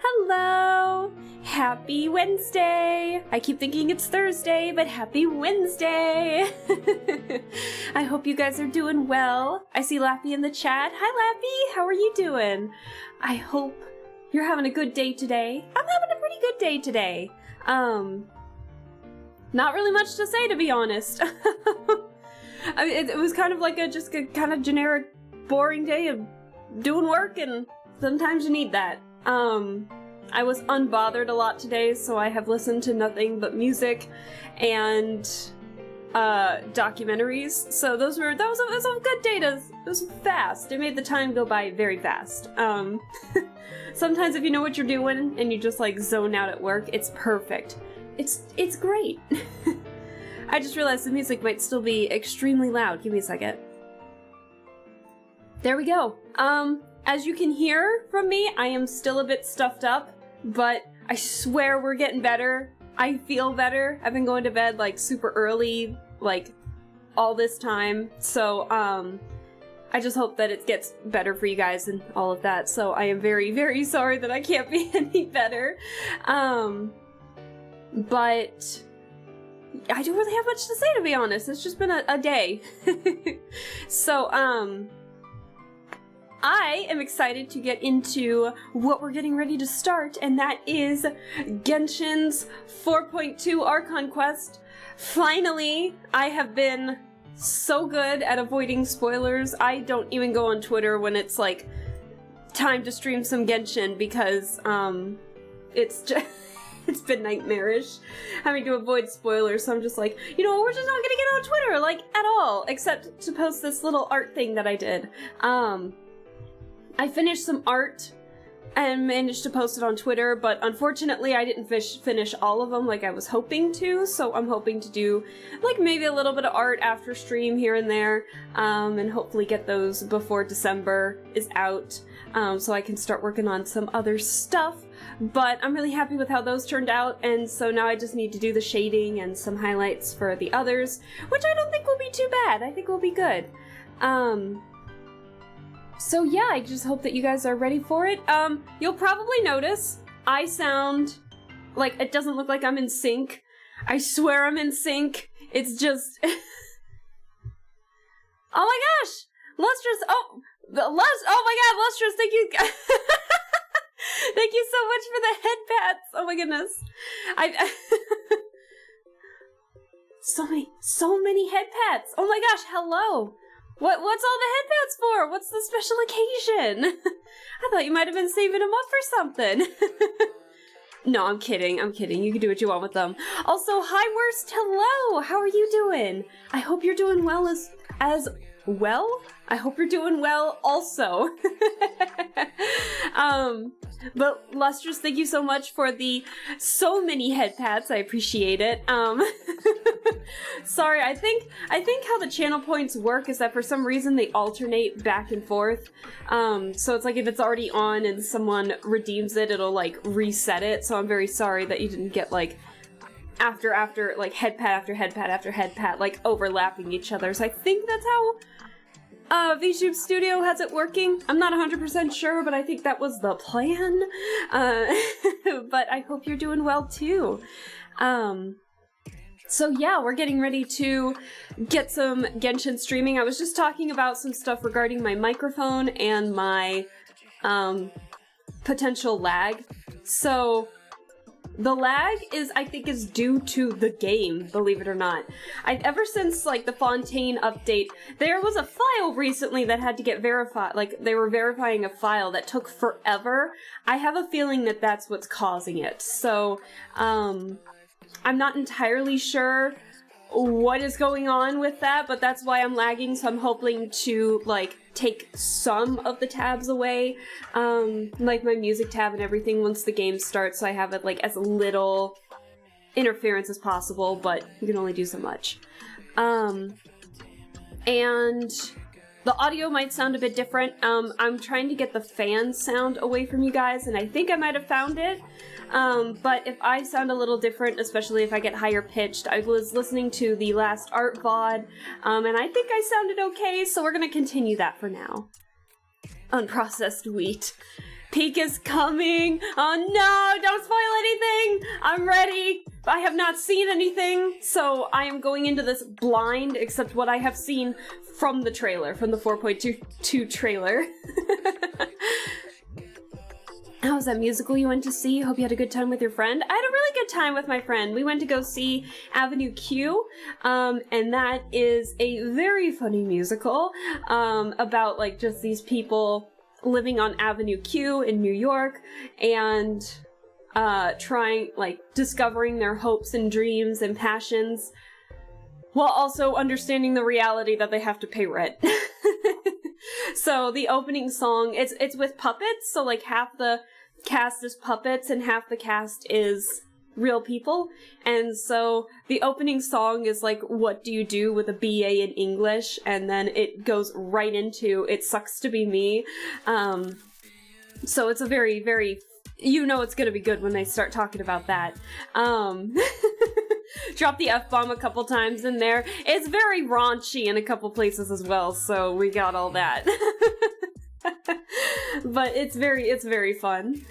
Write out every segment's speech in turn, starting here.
Hello! Happy Wednesday! I keep thinking it's Thursday, but happy Wednesday! I hope you guys are doing well. I see Lappy in the chat. Hi Lappy! How are you doing? I hope you're having a good day today. I'm having a pretty good day today. Not really much to say, to be honest. I mean, it was kind of like just a kind of generic, boring day of doing work, and sometimes you need that. I was unbothered a lot today, so I have listened to nothing but music and documentaries. So that was a good day. It was fast. It made the time go by very fast. Sometimes if you know what you're doing and you just like zone out at work, it's perfect. It's great. I just realized the music might still be extremely loud. Give me a second. There we go. As you can hear from me, I am still a bit stuffed up, but I swear we're getting better. I feel better. I've been going to bed like super early, like all this time. So, I just hope that it gets better for you guys and all of that. So I am very, very sorry that I can't be any better. But I don't really have much to say, to be honest. It's just been a day. So, I am excited to get into what we're getting ready to start, and that is Genshin's 4.2 Archon Quest. Finally, I have been so good at avoiding spoilers. I don't even go on Twitter when it's like time to stream some Genshin because it's just it's been nightmarish having to avoid spoilers, so I'm just like, you know, we're just not gonna get on Twitter like at all, except to post this little art thing that I did. I finished some art and managed to post it on Twitter, but unfortunately I didn't finish all of them like I was hoping to, so I'm hoping to do like maybe a little bit of art after stream here and there, and hopefully get those before December is out, so I can start working on some other stuff. But I'm really happy with how those turned out, and so now I just need to do the shading and some highlights for the others, which I don't think will be too bad. I think will be good. So yeah, I just hope that you guys are ready for it. You'll probably notice I sound like it doesn't look like I'm in sync. I swear I'm in sync. It's just... Oh my gosh! Lustrous, oh my god, Lustrous, thank you. Thank you so much for the head pats. Oh my goodness. So many head pats. Oh my gosh, hello. What's all the head pats for? What's the special occasion? I thought you might have been saving them up for something. No, I'm kidding. You can do what you want with them. Also, hi Worst, hello. How are you doing? I hope you're doing well as well? I hope you're doing well also. But Lustrous, thank you so much for the so many head pats. I appreciate it. Sorry, I think how the channel points work is that for some reason they alternate back and forth. So it's like if it's already on and someone redeems it, it'll like reset it. So I'm very sorry that you didn't get like after like head pat after head pat after head pat, like overlapping each other. So I think that's how VTube Studio has it working. I'm not 100% sure, but I think that was the plan. But I hope you're doing well too. So yeah, we're getting ready to get some Genshin streaming. I was just talking about some stuff regarding my microphone and my potential lag. So the lag I think is due to the game, believe it or not. Ever since like the Fontaine update, there was a file recently that had to get verified, like they were verifying a file that took forever. I have a feeling that that's what's causing it. So, I'm not entirely sure what is going on with that, but that's why I'm lagging, so I'm hoping to like take some of the tabs away, like my music tab and everything once the game starts, so I have it like as little interference as possible, but you can only do so much. And the audio might sound a bit different. I'm trying to get the fan sound away from you guys, and I think I might have found it. But if I sound a little different, especially if I get higher pitched, I was listening to the last art VOD, and I think I sounded okay, so we're gonna continue that for now. Unprocessed wheat. Peak is coming. Oh no, don't spoil anything. I'm ready. I have not seen anything, so I am going into this blind, except what I have seen from the trailer, from the 4.22 trailer. How was that musical you went to see? Hope you had a good time with your friend. I had a really good time with my friend. We went to go see Avenue Q, and that is a very funny musical about like just these people living on Avenue Q in New York and discovering their hopes and dreams and passions while also understanding the reality that they have to pay rent. So the opening song, it's with puppets, so like half the cast is puppets and half the cast is real people. And so the opening song is like, what do you do with a BA in English? And then it goes right into It Sucks to Be Me. So it's a very, very, you know it's gonna be good when they start talking about that. Drop the F-bomb a couple times in there. It's very raunchy in a couple places as well, so we got all that. But it's very fun.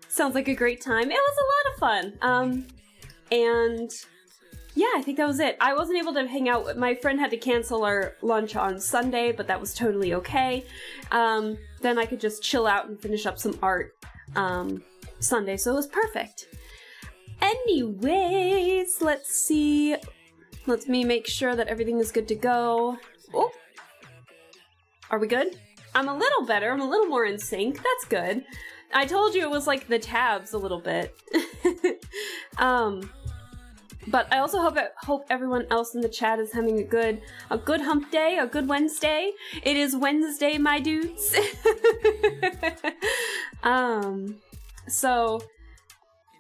Sounds like a great time. It was a lot of fun. And yeah, I think that was it. I wasn't able to hang out. My friend had to cancel our lunch on Sunday, but that was totally okay. Then I could just chill out and finish up some art Sunday, so it was perfect. Anyways, let's see. Let me make sure that everything is good to go. Oh, are we good? I'm a little better. I'm a little more in sync. That's good. I told you it was like the tabs a little bit. But I also hope everyone else in the chat is having a good hump day, a good Wednesday. It is Wednesday, my dudes. So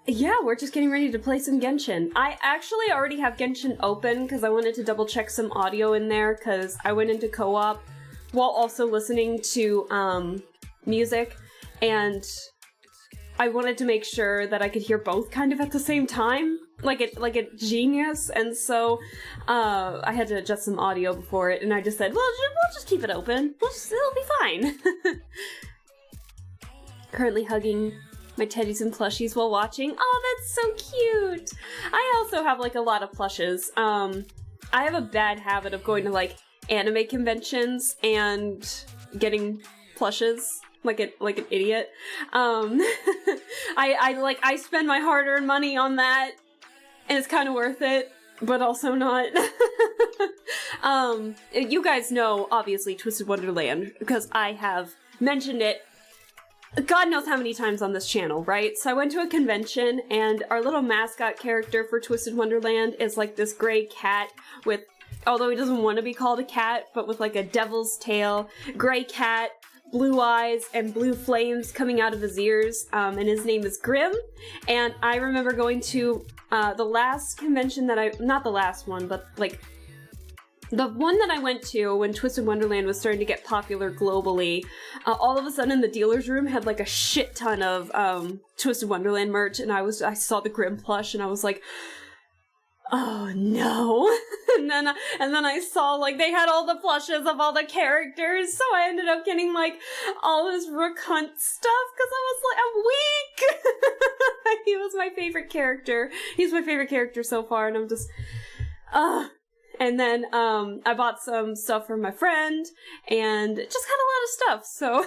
yeah, we're just getting ready to play some Genshin. I actually already have Genshin open because I wanted to double check some audio in there because I went into co-op while also listening to music, and I wanted to make sure that I could hear both kind of at the same time, like a genius, and so I had to adjust some audio before it, and I just said, well, we'll just keep it open. It'll be fine. Currently hugging my teddies and plushies while watching. Oh, that's so cute! I also have like a lot of plushes. I have a bad habit of going to like anime conventions and getting plushes like an idiot. I spend my hard-earned money on that, and it's kind of worth it, but also not. You guys know, obviously, Twisted Wonderland, because I have mentioned it God knows how many times on this channel, right? So I went to a convention, and our little mascot character for Twisted Wonderland is like this gray cat with, although he doesn't want to be called a cat, but with like a devil's tail, gray cat, blue eyes, and blue flames coming out of his ears, and his name is Grim. And I remember going to the last convention that not the last one, but like the one that I went to when Twisted Wonderland was starting to get popular globally. All of a sudden the dealer's room had like a shit ton of Twisted Wonderland merch, and I saw the Grim plush, and I was like, oh no. and then I saw like they had all the plushes of all the characters, so I ended up getting like all this Rook Hunt stuff because I was like, I'm weak. He was my favorite character. He's my favorite character so far, and I'm just and then I bought some stuff for my friend and just had a lot of stuff, so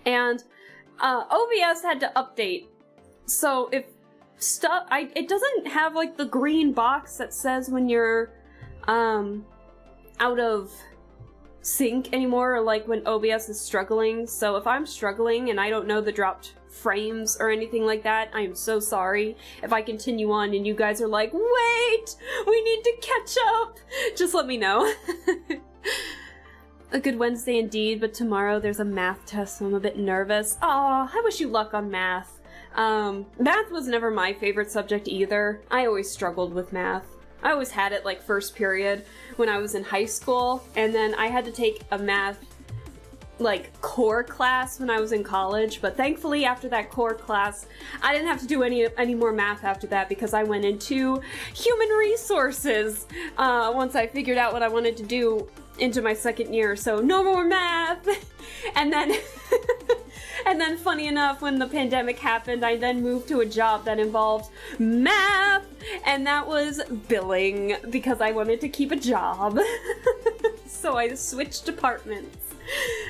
and OBS had to update. So if stuff, it doesn't have like the green box that says when you're out of sync anymore, or like when OBS is struggling. So if I'm struggling and I don't know the dropped frames or anything like that, I am so sorry if I continue on and you guys are like, wait, we need to catch up. Just let me know. A good Wednesday indeed, but tomorrow there's a math test, so I'm a bit nervous. Aw, I wish you luck on math. Math was never my favorite subject either. I always struggled with math. I always had it like first period when I was in high school, and then I had to take a math like core class when I was in college, but thankfully after that core class I didn't have to do any more math after that because I went into human resources once I figured out what I wanted to do into my second year, so no more math. And then and then funny enough, when the pandemic happened, I then moved to a job that involved math, and that was billing because I wanted to keep a job. So I switched departments.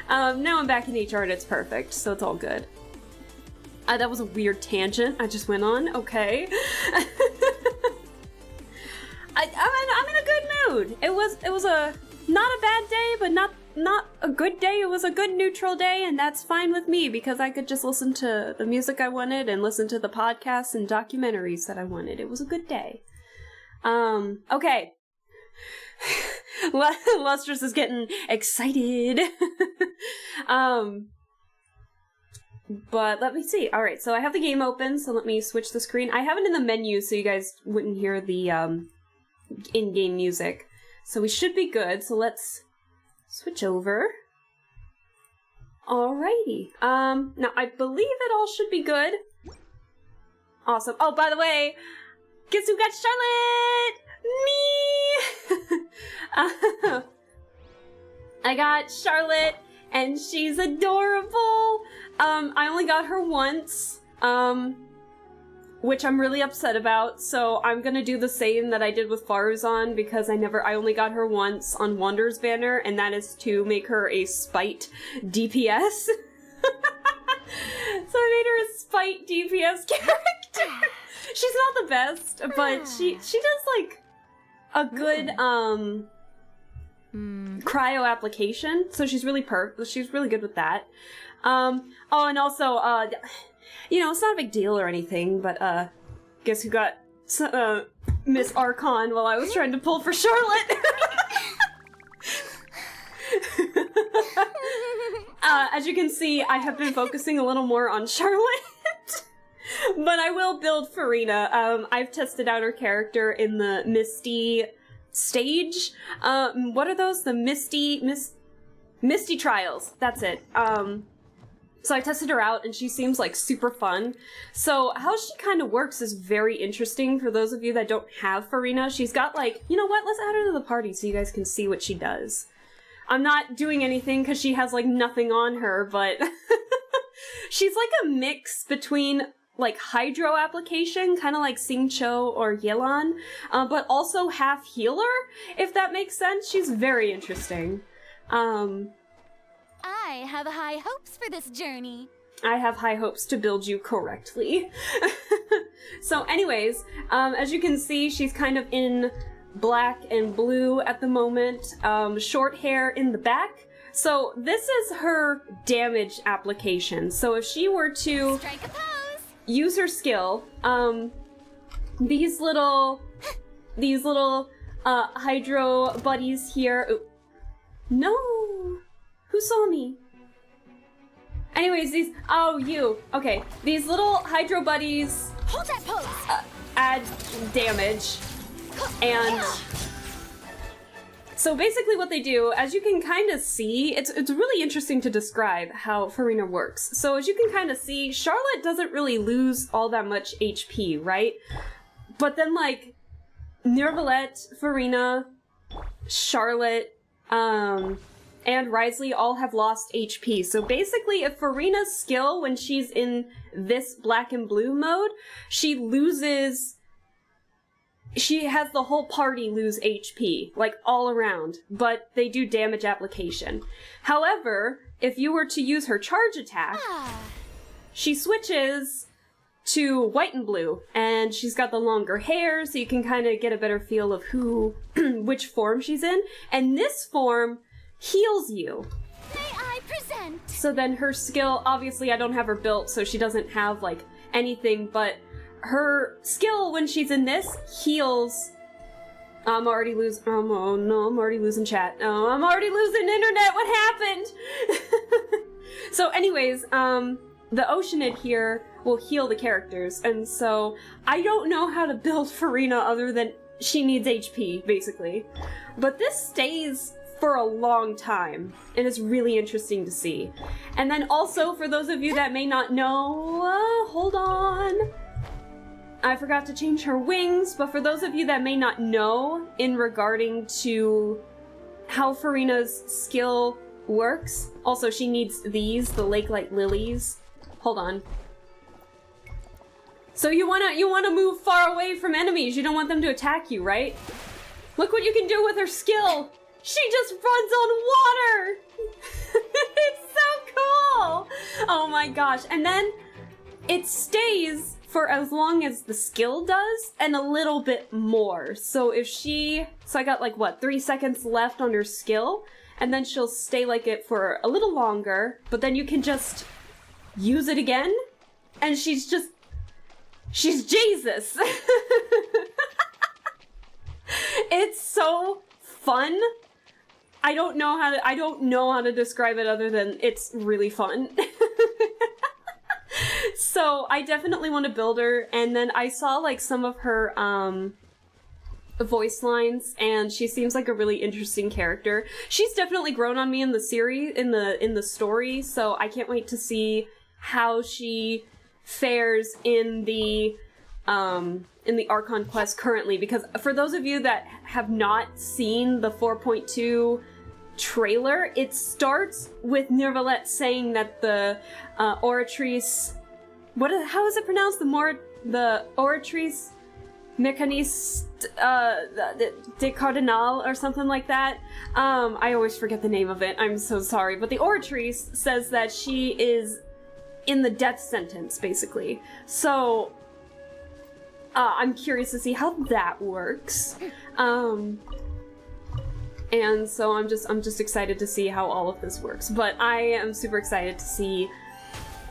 Now I'm back in HR and it's perfect, so it's all good. That was a weird tangent I just went on, okay. I'm in a good mood. It was a not a bad day, but not a good day. It was a good neutral day, and that's fine with me because I could just listen to the music I wanted and listen to the podcasts and documentaries that I wanted. It was a good day. Okay. Lustrous is getting excited. But let me see. Alright, so I have the game open, so let me switch the screen. I have it in the menu so you guys wouldn't hear the in-game music. So we should be good, so let's switch over. Alrighty. Now I believe it all should be good. Awesome. Oh, by the way, guess who got Charlotte? Me! I got Charlotte, and she's adorable. I only got her once, which I'm really upset about, so I'm gonna do the same that I did with Farazan because I only got her once on Wander's banner, and that is to make her a spite DPS. So I made her a spite DPS character. She's not the best, but she does like a good cryo application, so she's really good with that. Oh, and also, you know, it's not a big deal or anything, but guess who got Miss Archon while I was trying to pull for Charlotte? As you can see, I have been focusing a little more on Charlotte. But I will build Farina. I've tested out her character in the Misty stage. What are those? The Misty Trials. That's it. So I tested her out and she seems like super fun. So how she kind of works is very interesting for those of you that don't have Farina. She's got like, you know what? Let's add her to the party so you guys can see what she does. I'm not doing anything because she has like nothing on her, but she's like a mix between like hydro application, kind of like Xingqiu or Yelan, but also half healer, if that makes sense. She's very interesting. I have high hopes for this journey. I have high hopes to build you correctly. So anyways, as you can see, she's kind of in black and blue at the moment, short hair in the back. So this is her damage application. So if she were to strike a pose, use her skill, these little hydro buddies here. Ooh. No! Who saw me? Anyways, okay, these little hydro buddies hold that pose. Add damage, and so basically what they do, as you can kind of see, it's really interesting to describe how Farina works. So as you can kind of see, Charlotte doesn't really lose all that much HP, right? But then like Nervalette, Farina, Charlotte, and Wriothesley all have lost HP. So basically, if Farina's skill, when she's in this black and blue mode, she has the whole party lose HP, like all around, but they do damage application. However, if you were to use her charge attack, she switches to white and blue, and she's got the longer hair, so you can kind of get a better feel of which form she's in. And this form heals you. May I present? So then her skill, obviously I don't have her built, so she doesn't have like anything, but her skill when she's in this heals. I'm already losing. Oh no, I'm already losing chat. Oh, I'm already losing internet. What happened? So anyways, the Oceanid here will heal the characters, and so I don't know how to build Farina other than she needs HP, basically. But this stays for a long time, and it's really interesting to see. And then also, for those of you that may not know, hold on. I forgot to change her wings, but for those of you that may not know in regarding to how Farina's skill works, also she needs these, the Lake Light Lilies. Hold on. So you wanna move far away from enemies. You don't want them to attack you, right? Look what you can do with her skill. She just runs on water. It's so cool. Oh my gosh. And then it stays for as long as the skill does and a little bit more. So if so I got like what, 3 seconds left on her skill, and then she'll stay like it for a little longer, but then you can just use it again, and she's Jesus. It's so fun. I don't know how to describe it other than it's really fun. So I definitely want to build her, and then I saw like some of her voice lines, and she seems like a really interesting character. She's definitely grown on me in the series, in the story, so I can't wait to see how she fares in the Archon Quest currently, because for those of you that have not seen the 4.2 trailer, it starts with Nirvalet saying that the Oratrice, how is it pronounced? The Oratrice Mécaniste de Cardinal or something like that. I always forget the name of it. I'm so sorry. But the Oratrice says that she is in the death sentence, basically. So I'm curious to see how that works. And so I'm just excited to see how all of this works. But I am super excited to see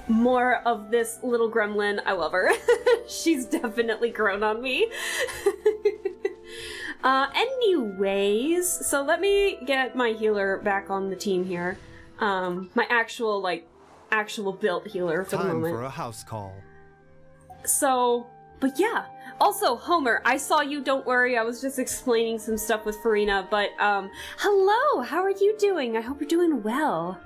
more of this little gremlin. I love her. She's definitely grown on me. Anyways, so let me get my healer back on the team here. My actual built healer for the moment. Time for a house call. So, but yeah. Also, Homer, I saw you, don't worry, I was just explaining some stuff with Farina, but, hello, how are you doing? I hope you're doing well.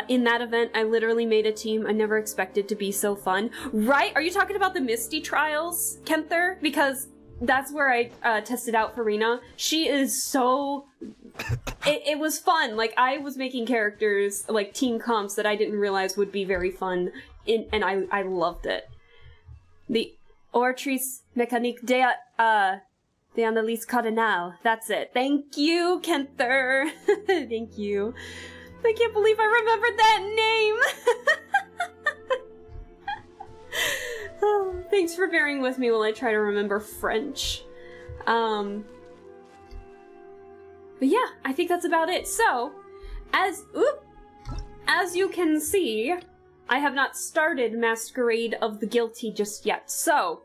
In that event, I literally made a team I never expected to be so fun. Right? Are you talking about the Misty Trials, Kenther? Because that's where I, tested out Farina. She is so... It was fun. Like, I was making characters, like, team comps that I didn't realize would be very fun, and I loved it. The Oratrice Mécanique de Annalise Cardinal. That's it. Thank you, Kenther. Thank you. I can't believe I remembered that name! Oh, thanks for bearing with me while I try to remember French. But yeah, I think that's about it. So, as you can see, I have not started Masquerade of the Guilty just yet, so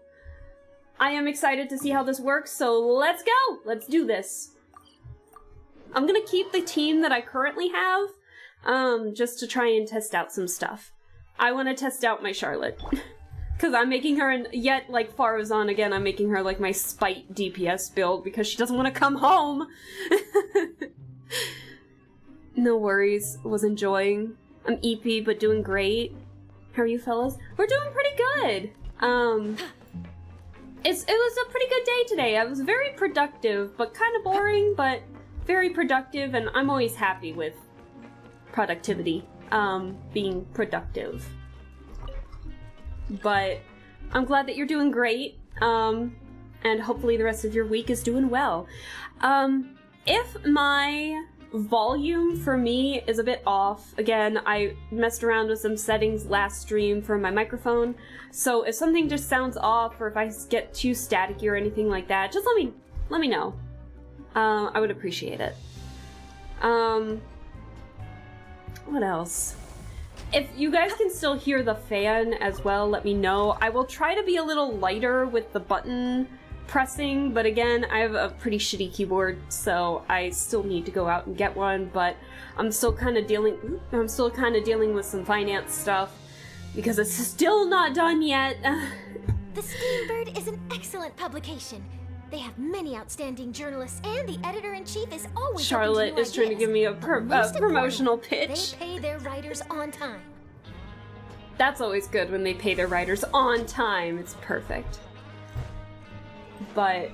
I am excited to see how this works, so let's go! Let's do this. I'm gonna keep the team that I currently have, just to try and test out some stuff. I want to test out my Charlotte. Because I'm making her, yet, like Farazan again, I'm making her like my spite DPS build because she doesn't want to come home! No worries, was enjoying. I'm EP, but doing great. How are you fellas? We're doing pretty good! It was a pretty good day today. I was very productive, but kind of boring, but very productive, and I'm always happy with productivity, being productive. But I'm glad that you're doing great, and hopefully the rest of your week is doing well. If my volume for me is a bit off, again, I messed around with some settings last stream for my microphone, so if something just sounds off, or if I get too staticky or anything like that, just let me know. I would appreciate it. What else? If you guys can still hear the fan as well, let me know. I will try to be a little lighter with the button pressing, but again, I have a pretty shitty keyboard, so I still need to go out and get one, but I'm still kind of dealing with some finance stuff because it's still not done yet. The Steambird is an excellent publication. They have many outstanding journalists, and the editor-in-chief is always Charlotte is trying to give me a promotional pitch. They pay their writers on time. That's always good when they pay their writers on time. It's perfect. But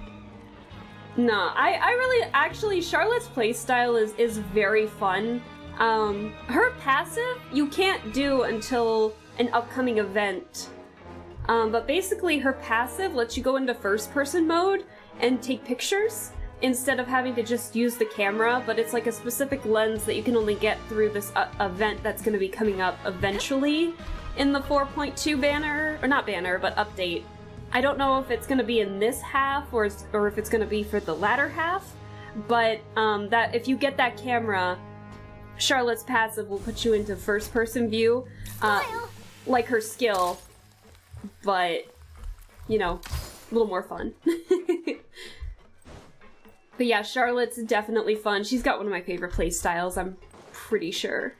no, I really actually Charlotte's playstyle is very fun. Her passive you can't do until an upcoming event. But basically her passive lets you go into first-person mode and take pictures instead of having to just use the camera, but it's like a specific lens that you can only get through this event that's going to be coming up eventually in the 4.2 banner, or not banner, but update. I don't know if it's going to be in this half or if it's going to be for the latter half, but that if you get that camera, Charlotte's passive will put you into first-person view, like her skill, but, you know, a little more fun. But yeah, Charlotte's definitely fun. She's got one of my favorite playstyles, I'm pretty sure.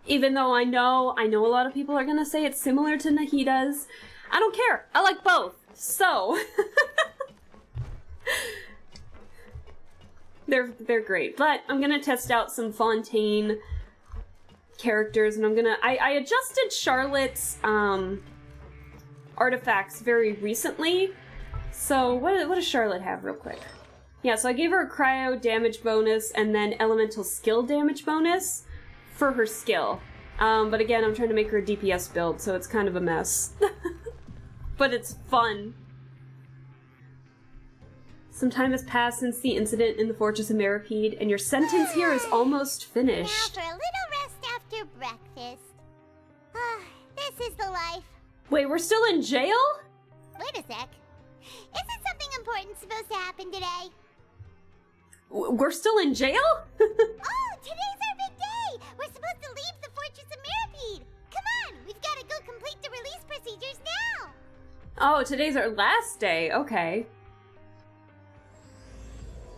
Even though I know a lot of people are gonna say it's similar to Nahida's. I don't care. I like both. So they're great. But I'm gonna test out some Fontaine characters, and I adjusted Charlotte's artifacts very recently. So what does Charlotte have real quick? Yeah, so I gave her a cryo damage bonus and then elemental skill damage bonus for her skill. But again, I'm trying to make her a DPS build, so it's kind of a mess. But it's fun. Some time has passed since the incident in the Fortress of Meripede, and your sentence here is almost finished. Now for a little rest after breakfast. This is the life. Wait, we're still in jail? Wait a sec. Isn't something important supposed to happen today? We're still in jail? Oh, today's our big day! We're supposed to leave the Fortress of Meripede! Come on, we've got to go complete the release procedures now! Oh, today's our last day. Okay.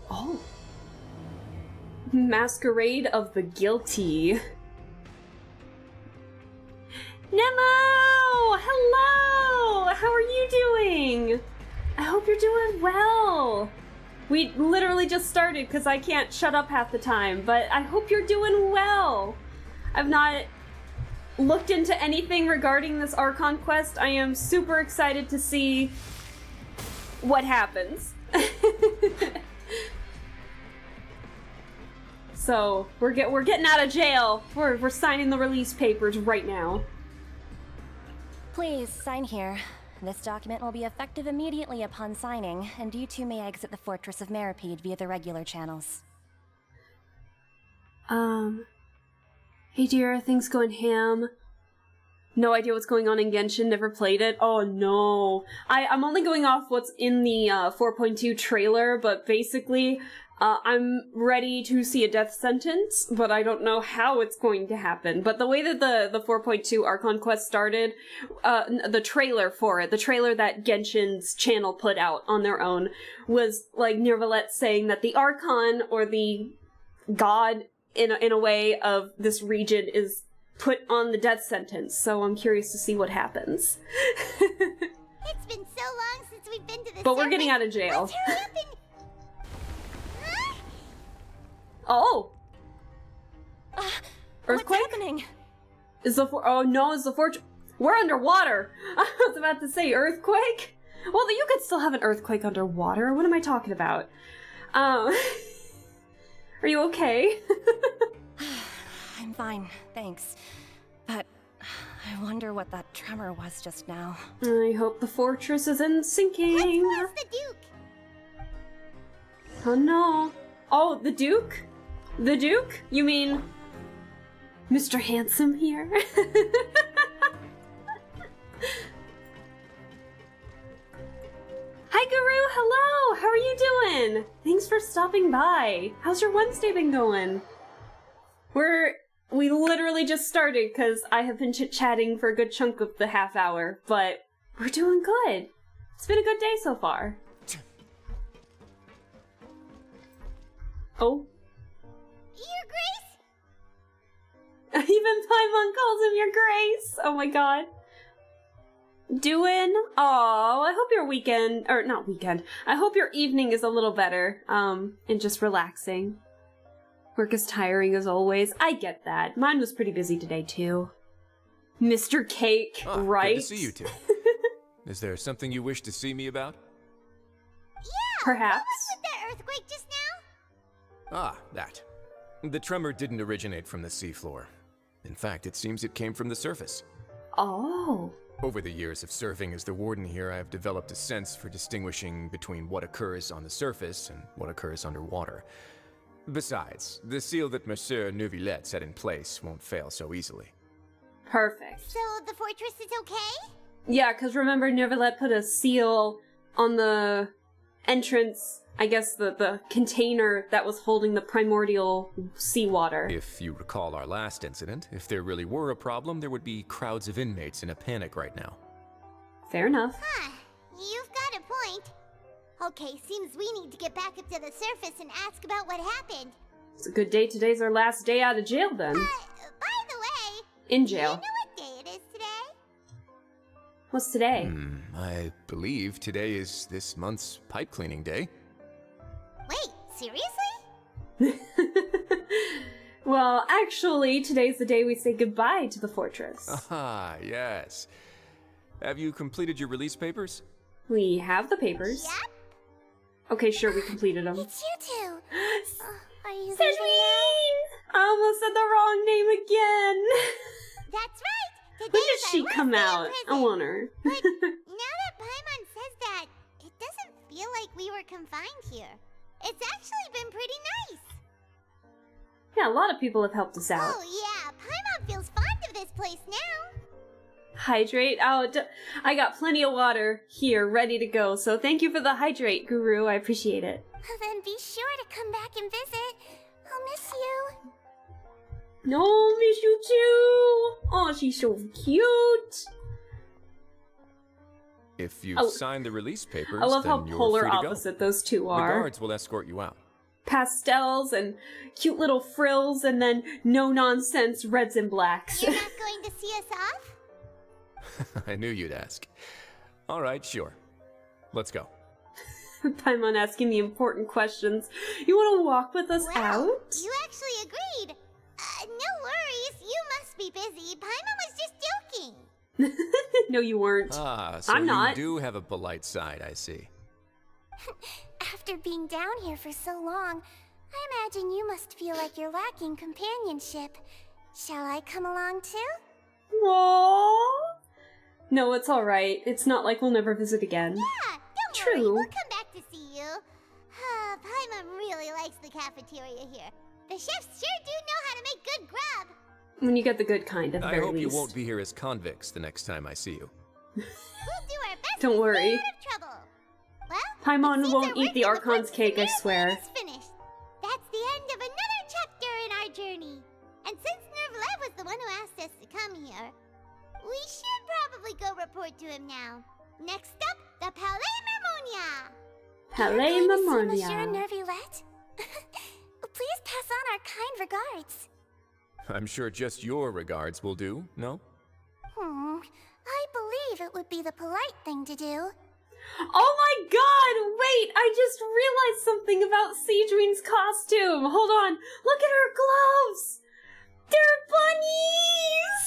Oh. Masquerade of the Guilty. Nemo! Hello! How are you doing? I hope you're doing well. We literally just started because I can't shut up half the time, but I hope you're doing well. I've not looked into anything regarding this Archon Quest. I am super excited to see what happens. So, we're getting out of jail. We're signing the release papers right now. Please, sign here. This document will be effective immediately upon signing, and you two may exit the Fortress of Meripede via the regular channels. Hey dear, are things going ham? No idea what's going on in Genshin, never played it. Oh no. I'm only going off what's in the 4.2 trailer, but basically, I'm ready to see a death sentence, but I don't know how it's going to happen. But the way that the 4.2 Archon Quest started, the trailer for it, the trailer that Genshin's channel put out on their own, was like Nirvalet saying that the Archon, or the god in a way of this region, is put on the death sentence. So I'm curious to see what happens. It's been so long since we've been to this. But we're getting out of jail. Let's hurry up and... Oh! Earthquake? What's happening? Oh no, is the fortress... We're underwater! I was about to say earthquake? Well, you could still have an earthquake underwater. What am I talking about? Are you okay? I'm fine, thanks. But I wonder what that tremor was just now. I hope the fortress isn't sinking. Where's the Duke? Oh no. Oh, the Duke? The Duke? You mean Mr. Handsome here? Hi Guru, hello! How are you doing? Thanks for stopping by. How's your Wednesday been going? We literally just started because I have been chit-chatting for a good chunk of the half hour, but we're doing good. It's been a good day so far. Oh. Your Grace? Even Paimon calls him your grace! Oh my god. Doing? Oh, I hope your weekend, or not weekend, I hope your evening is a little better, and just relaxing. Work is tiring as always. I get that. Mine was pretty busy today, too. Mr. Cake, right? Good to see you two. Is there something you wish to see me about? Yeah! Perhaps. What was with that earthquake just now? Ah, that. The tremor didn't originate from the seafloor. In fact, it seems it came from the surface. Oh. Over the years of serving as the warden here, I have developed a sense for distinguishing between what occurs on the surface and what occurs underwater. Besides, the seal that Monsieur Neuvillette set in place won't fail so easily. Perfect. So the fortress is okay? Yeah, because remember, Neuvillette put a seal on the entrance, I guess the container that was holding the primordial seawater. If you recall our last incident, if there really were a problem, there would be crowds of inmates in a panic right now. Fair enough. Huh. You've got a point. Okay, seems we need to get back up to the surface and ask about what happened. It's a good day. Today's our last day out of jail, then. By the way... In Do you jail. know what day it is today? What's today? I believe today is this month's pipe cleaning day. Wait, seriously? Well, actually, today's the day we say goodbye to the fortress. Ah, yes. Have you completed your release papers? We have the papers. Yep. Okay, sure, we completed them. It's you two. Are you leaving Cedrine! I almost said the wrong name again. now? That's right. When Today's did she our last come day in out? I prison. want her. But now that Paimon says that, it doesn't feel like we were confined here. It's actually been pretty nice. Yeah, a lot of people have helped us out. Oh yeah, Paimon feels fond of this place now. Hydrate? Oh, I got plenty of water here, ready to go. So thank you for the hydrate, Guru. I appreciate it. Then be sure to come back and visit. I'll miss you. No, miss you too. Oh, she's so cute. If you've Oh, signed the release papers, I love then how you're polar free to go. opposite those two The are. guards will escort you out. Pastels and cute little frills, and then no nonsense reds and blacks. You're not going to see us off? I knew you'd ask. All right, sure. Let's go. Paimon asking the important questions. You want to walk with us Well, out? you actually agreed. No worries, you must be busy. Paimon was just joking. No, you weren't. Ah, so I'm not. you do have a polite side, I see. After being down here for so long, I imagine you must feel like you're lacking companionship. Shall I come along too? Aww. No, it's alright. It's not like we'll never visit again. Yeah, don't True. worry, we'll come back to see you. Paimon really likes the cafeteria here. The chefs sure do know how to make good grub. When you get the good kind, at the I very hope least. you won't be here as convicts the next time I see you. We'll do our best Don't to worry. stay out of trouble. Well, Paimon it seems won't our eat work the in Archon's Fortress of cake, I Miracle swear. is finished. That's the end of another chapter in our journey. And since Neuvillette was the one who asked us to come here, we should probably go report to him now. Next up, the Palais Mermonia. Palais Monsieur Memoria. Neuvillette? Please pass on our kind regards. I'm sure just your regards will do, no? I believe it would be the polite thing to do. Oh my god! Wait, I just realized something about Cedrine's costume. Hold on. Look at her gloves! They're bunnies!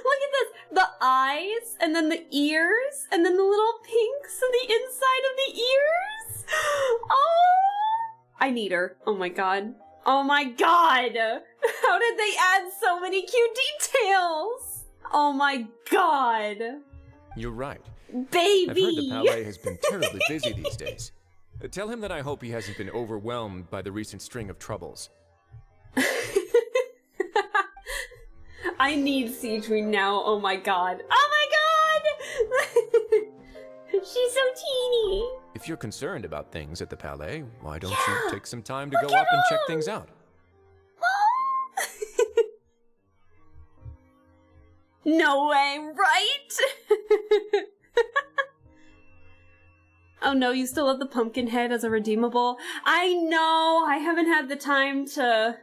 Look at this. The eyes, and then the ears, and then the little pinks on the inside of the ears. Oh! I need her. Oh my god. Oh my god! How did they add so many cute details? Oh my god. You're right. Baby! I've heard the Palais has been terribly busy these days. Tell him that I hope he hasn't been overwhelmed by the recent string of troubles. I need Cedrine now. Oh my god. Oh my god! She's so teeny. If you're concerned about things at the Palais, why don't Yeah. you take some time to Look go at up and check him. things out? No way, right? Oh no, you still have the pumpkin head as a redeemable? I know, I haven't had the time to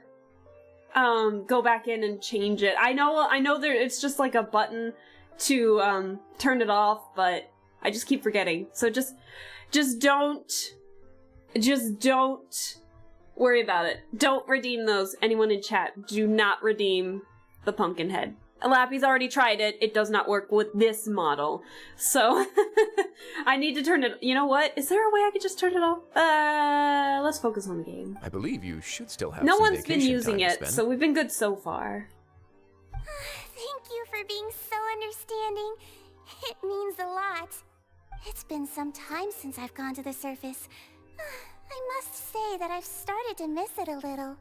go back in and change it. I know there it's just like a button to turn it off, but I just keep forgetting. So just don't worry about it. Don't redeem those. Anyone in chat, do not redeem the pumpkin head. Lappy's already tried it. It does not work with this model. So I need to turn it. You know what? Is there a way I could just turn it off? Let's focus on the game. I believe you should still have No some one's been vacation using time to it, spend. so we've been good so far. Thank you for being so understanding. It means a lot. It's been some time since I've gone to the surface. I must say that I've started to miss it a little.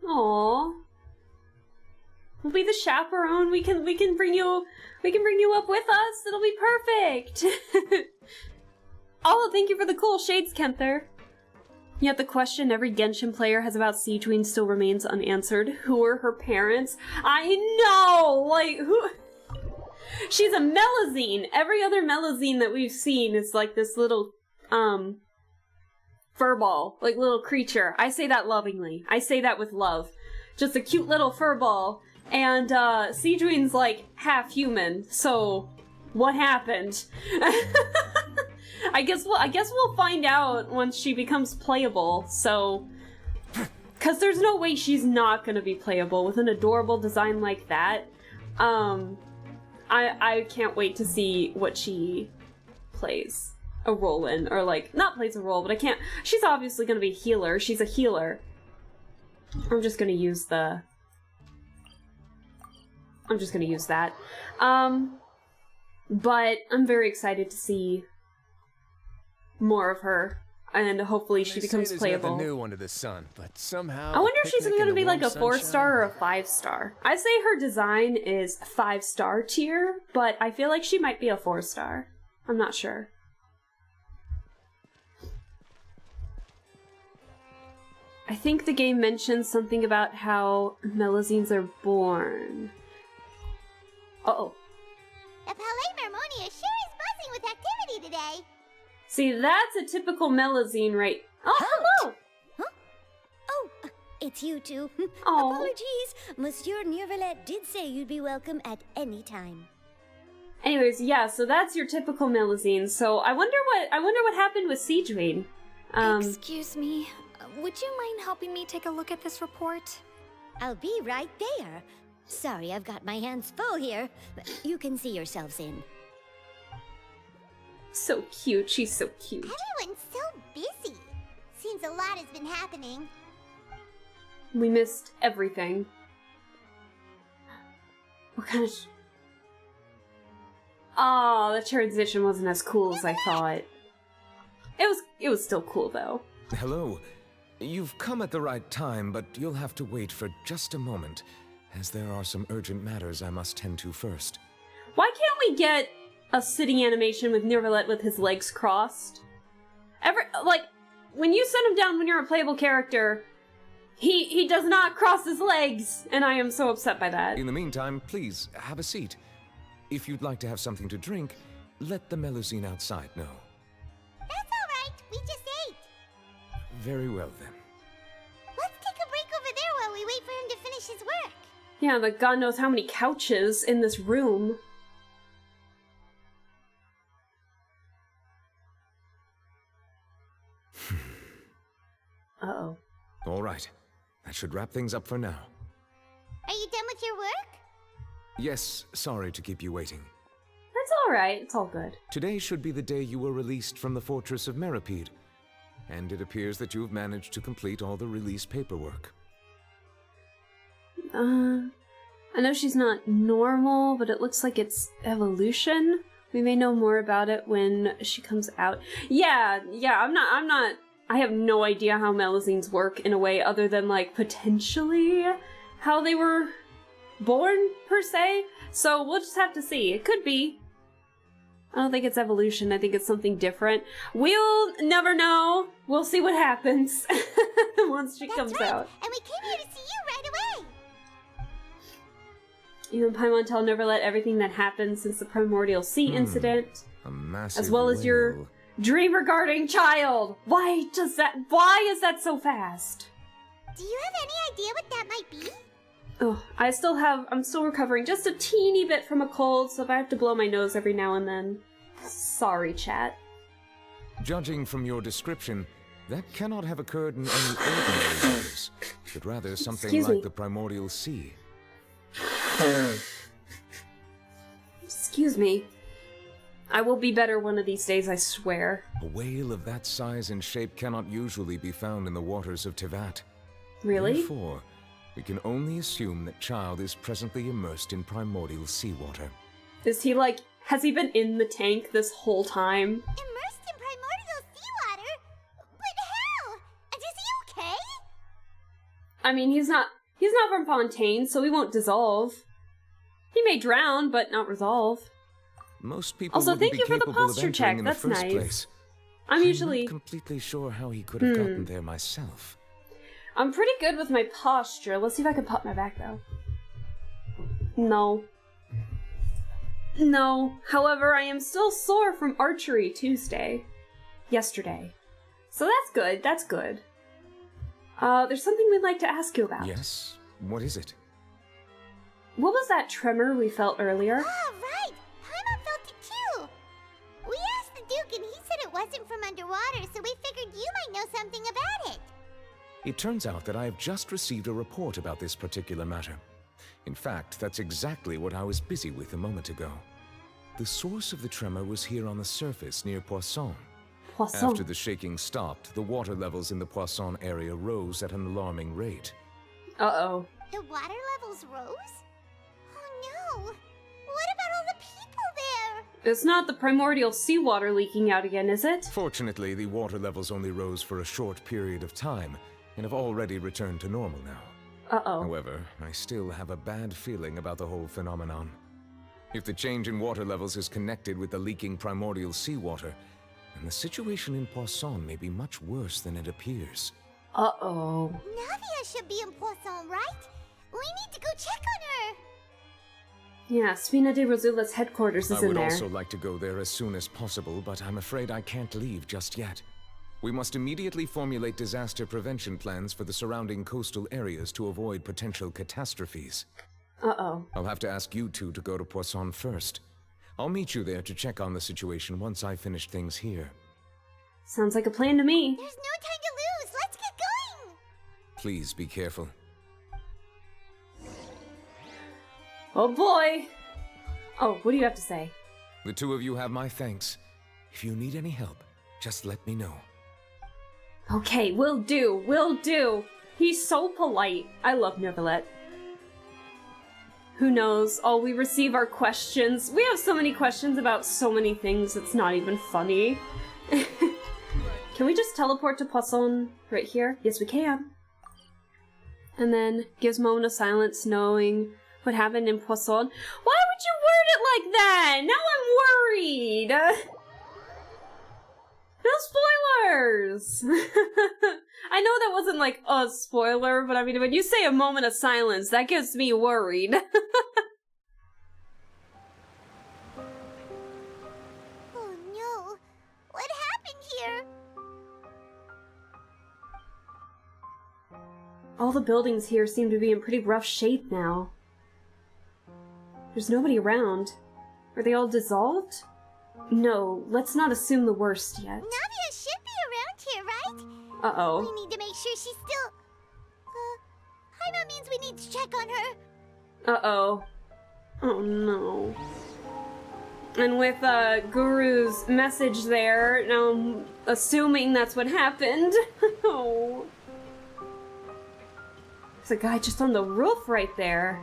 Aww. We'll be the chaperone. We can bring you up with us. It'll be perfect. Oh, thank you for the cool shades, Kenther. Yet the question every Genshin player has about Sejuani still remains unanswered. Who are her parents? I know! Like, who... She's a Melazine. Every other Melazine that we've seen is like this little, furball. Like, little creature. I say that lovingly. I say that with love. Just a cute little furball. And, Sejuani's like half human. So, what happened? I guess we'll find out once she becomes playable, so... Because there's no way she's not gonna be playable with an adorable design like that. I can't wait to see what she plays a role in, or like, not plays a role, but I can't... She's obviously gonna be a healer. She's a healer. I'm just gonna use that. But I'm very excited to see more of her, and hopefully she becomes playable. Nothing new under the sun, but somehow I wonder if she's picnic in going to the be like a warm 4-star or a 5-star. I say her design is 5-star tier, but I feel like she might be a 4-star. I'm not sure. I think the game mentions something about how Melazines are born. Uh-oh. The Palais Mermonia sure is buzzing with activity today. See, that's a typical Melazine, right? Oh, hello! Huh? Oh, it's you two. Aw. Apologies. Monsieur Neuvillette did say you'd be welcome at any time. Anyways, yeah, so that's your typical Melazine. So I wonder what happened with Sejuani. Excuse me. Would you mind helping me take a look at this report? I'll be right there. Sorry, I've got my hands full here. You can see yourselves in. So cute. She's so cute. Everyone's so busy. Seems a lot has been happening. We missed everything. What kind of... Oh, the transition wasn't as cool as I thought. It was still cool, though. Hello. You've come at the right time, but you'll have to wait for just a moment, as there are some urgent matters I must tend to first. Why can't we get a sitting animation with Neuvillette with his legs crossed? When you set him down when you're a playable character, he does not cross his legs, and I am so upset by that. In the meantime, please, have a seat. If you'd like to have something to drink, let the Melusine outside know. That's alright, we just ate. Very well, then. Let's take a break over there while we wait for him to finish his work. Yeah, but God knows how many couches in this room. Uh-oh. All right. That should wrap things up for now. Are you done with your work? Yes, sorry to keep you waiting. That's alright, it's all good. Today should be the day you were released from the Fortress of Meripede, and it appears that you've managed to complete all the release paperwork. I know she's not normal, but it looks like it's evolution. We may know more about it when she comes out. Yeah, I have no idea how Melazines work in a way other than, like, potentially how they were born, per se. So we'll just have to see. It could be. I don't think it's evolution. I think it's something different. We'll never know. We'll see what happens once she comes out. And we came here to see you right away. You and Paimon tell Neuvillette everything that happened since the Primordial Sea incident. A massive as well as your whale. dream regarding child. Why is that so fast? Do you have any idea what that might be? Oh, I'm still recovering just a teeny bit from a cold, so if I have to blow my nose every now and then, sorry, chat. Judging from your description, that cannot have occurred in any ordinary waters, but rather something Excuse like me. the primordial sea. Excuse me. I will be better one of these days, I swear. A whale of that size and shape cannot usually be found in the waters of Tevat. Really? Therefore, we can only assume that Child is presently immersed in primordial seawater. Is he like, has he been in the tank this whole time? Immersed in primordial seawater? But how? And is he okay? I mean, he's not from Fontaine, so he won't dissolve. He may drown, but not resolve. Most people Also, wouldn't thank be you for the capable of posture entering check. in That's the first nice. place. I'm usually not completely sure how he could have gotten there myself. I'm pretty good with my posture. Let's see if I can pop my back, though. No. No. However, I am still sore from archery yesterday. So that's good, that's good. There's something we'd like to ask you about. Yes? What is it? What was that tremor we felt earlier? Oh, right! Paimon felt it too! We asked the Duke and he said it wasn't from underwater, so we figured you might know something about it. It turns out that I have just received a report about this particular matter. In fact, that's exactly what I was busy with a moment ago. The source of the tremor was here on the surface near Poisson. Poisson. After the shaking stopped, the water levels in the Poisson area rose at an alarming rate. Uh-oh. The water levels rose? Oh no! What about all the people there? It's not the primordial seawater leaking out again, is it? Fortunately, the water levels only rose for a short period of time, and have already returned to normal now. Uh-oh. However, I still have a bad feeling about the whole phenomenon. If the change in water levels is connected with the leaking primordial seawater, then the situation in Poisson may be much worse than it appears. Uh-oh. Navia should be in Poisson, right? We need to go check on her! Yeah, Spina de Rosula's headquarters is I in would there. also like to go there as soon as possible, but I'm afraid I can't leave just yet. We must immediately formulate disaster prevention plans for the surrounding coastal areas to avoid potential catastrophes. Uh-oh. I'll have to ask you two to go to Poisson first. I'll meet you there to check on the situation once I finish things here. Sounds like a plan to me. There's no time to lose! Let's get going! Please be careful. Oh boy! Oh, what do you have to say? The two of you have my thanks. If you need any help, just let me know. Okay, will do, will do. He's so polite. I love Neuvillette. Who knows? All we receive are questions. We have so many questions about so many things, it's not even funny. Can we just teleport to Poisson right here? Yes, we can. And then gives moment of silence knowing what happened in Poisson. Why would you word it like that? Now I'm worried. No spoilers! I know that wasn't like a spoiler, but I mean, when you say a moment of silence, that gets me worried. Oh no! What happened here? All the buildings here seem to be in pretty rough shape now. There's nobody around. Are they all dissolved? No, let's not assume the worst yet. Navia should be around here, right? Uh-oh. We need to make sure she's still... Paimon means we need to check on her. Uh-oh. Oh no. And with Guru's message there, now I'm assuming that's what happened. Oh. There's a guy just on the roof right there.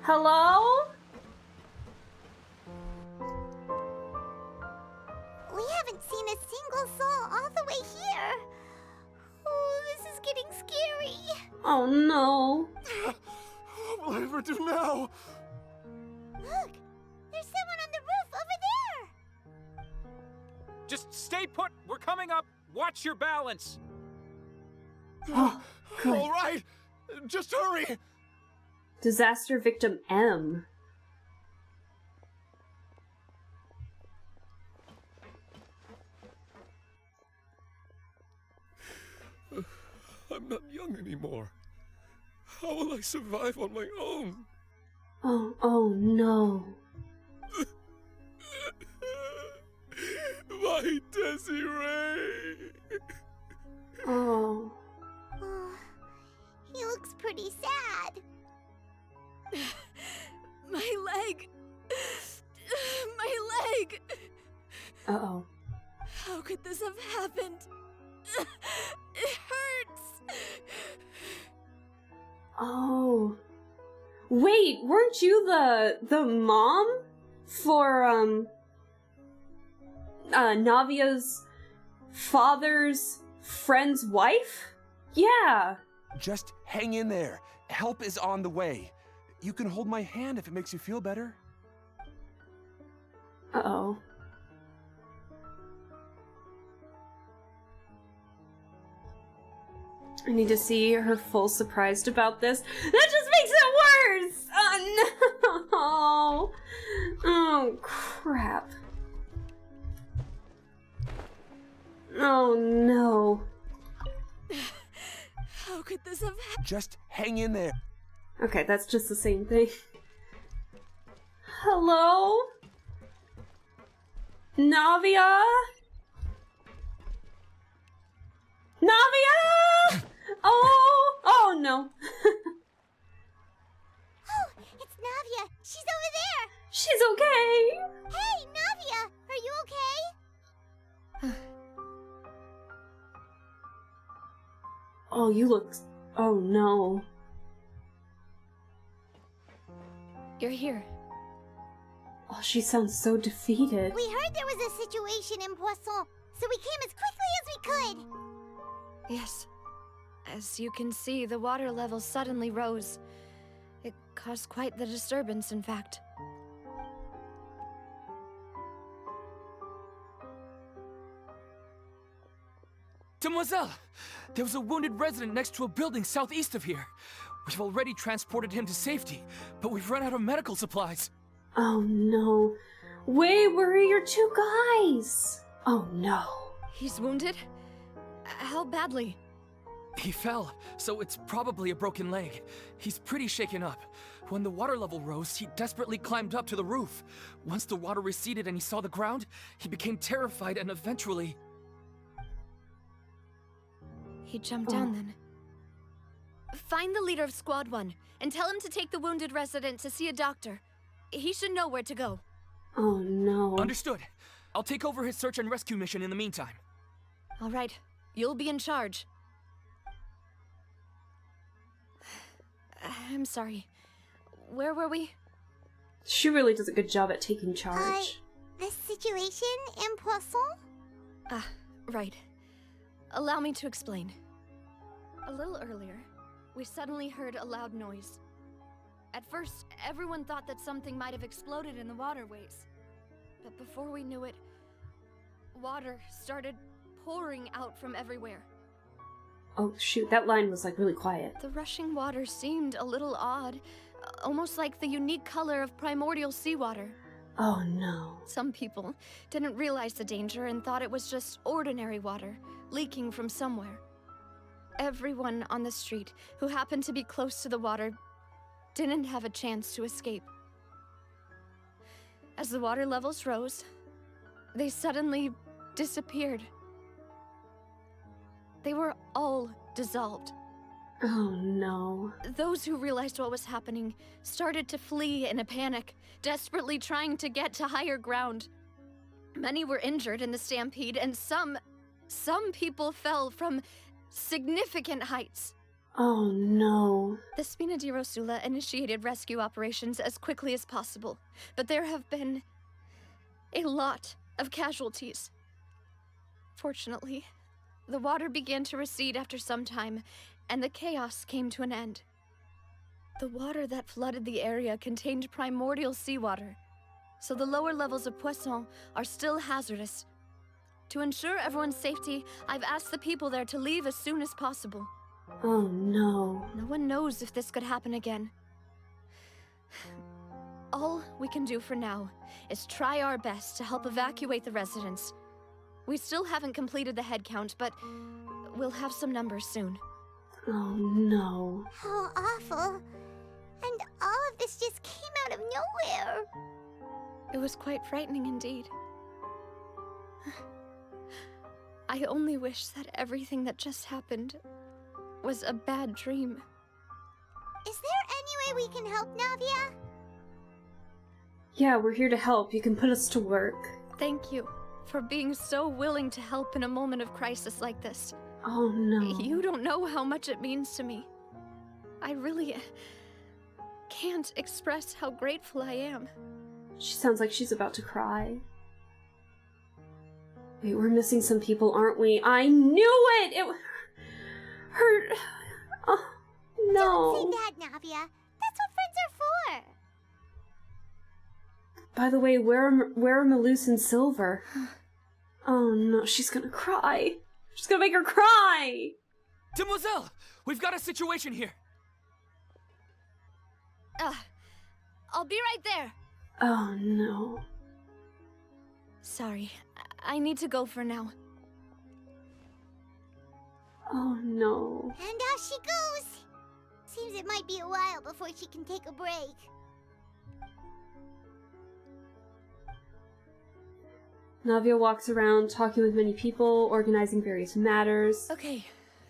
Hello? We haven't seen a single soul all the way here. Oh, this is getting scary. Oh no. What will I ever do now? Look, there's someone on the roof over there. Just stay put. We're coming up. Watch your balance. Oh, good. All right, just hurry. Disaster victim M. I'm not young anymore. How will I survive on my own? Oh no. My Desiree! Oh. Oh, he looks pretty sad. My leg! My leg! Uh-oh. How could this have happened? It hurts! Oh. Wait, weren't you the mom for Navia's father's friend's wife? Yeah. Just hang in there. Help is on the way. You can hold my hand if it makes you feel better. Uh-oh. I need to see her full surprised about this. That just makes it worse! Oh no! Oh crap. Oh no. How could this have happened? Just hang in there. Okay, that's just the same thing. Hello? Navia? Navia! Oh no. Oh, it's Navia. She's over there. She's okay. Hey, Navia, are you okay? Oh, you look... Oh no. You're here. Oh, she sounds so defeated. We heard there was a situation in Poisson, so we came as quickly as we could. Yes. As you can see, the water level suddenly rose. It caused quite the disturbance, in fact. Demoiselle! There was a wounded resident next to a building southeast of here. We've already transported him to safety, but we've run out of medical supplies. Oh no. Wait, where are your two guys? Oh no. He's wounded? How badly? He fell, so it's probably a broken leg. He's pretty shaken up. When the water level rose, he desperately climbed up to the roof. Once the water receded and he saw the ground, he became terrified and eventually... He jumped down then. Find the leader of Squad 1 and tell him to take the wounded resident to see a doctor. He should know where to go. Oh no. Understood. I'll take over his search and rescue mission in the meantime. All right, you'll be in charge. I'm sorry. Where were we? She really does a good job at taking charge. The situation in Poisson? Ah, right. Allow me to explain. A little earlier, we suddenly heard a loud noise. At first, everyone thought that something might have exploded in the waterways. But before we knew it, water started pouring out from everywhere. Oh shoot, that line was like really quiet. The rushing water seemed a little odd, almost like the unique color of primordial seawater. Oh no. Some people didn't realize the danger and thought it was just ordinary water, leaking from somewhere. Everyone on the street who happened to be close to the water didn't have a chance to escape. As the water levels rose, they suddenly disappeared. They were all dissolved. Oh no. Those who realized what was happening started to flee in a panic, desperately trying to get to higher ground. Many were injured in the stampede, and some people fell from significant heights. Oh no. The Spina di Rosula initiated rescue operations as quickly as possible, but there have been a lot of casualties. Fortunately, the water began to recede after some time, and the chaos came to an end. The water that flooded the area contained primordial seawater, so the lower levels of Poisson are still hazardous. To ensure everyone's safety, I've asked the people there to leave as soon as possible. Oh no. No one knows if this could happen again. All we can do for now is try our best to help evacuate the residents. We still haven't completed the head count, but we'll have some numbers soon. Oh no. How awful. And all of this just came out of nowhere. It was quite frightening indeed. I only wish that everything that just happened was a bad dream. Is there any way we can help, Navia? Yeah, we're here to help. You can put us to work. Thank you for being so willing to help in a moment of crisis like this. Oh no. You don't know how much it means to me. I really can't express how grateful I am. She sounds like she's about to cry. Wait, we're missing some people, aren't we? I knew it! It hurt. Oh, no. Don't say that, Navia. That's what friends are for. By the way, where are Malus and Silver? Oh no, she's gonna cry. She's gonna make her cry! Demoiselle! We've got a situation here! I'll be right there. Oh no. Sorry, I need to go for now. Oh no. And out she goes. Seems it might be a while before she can take a break. Navia walks around talking with many people, organizing various matters. Okay,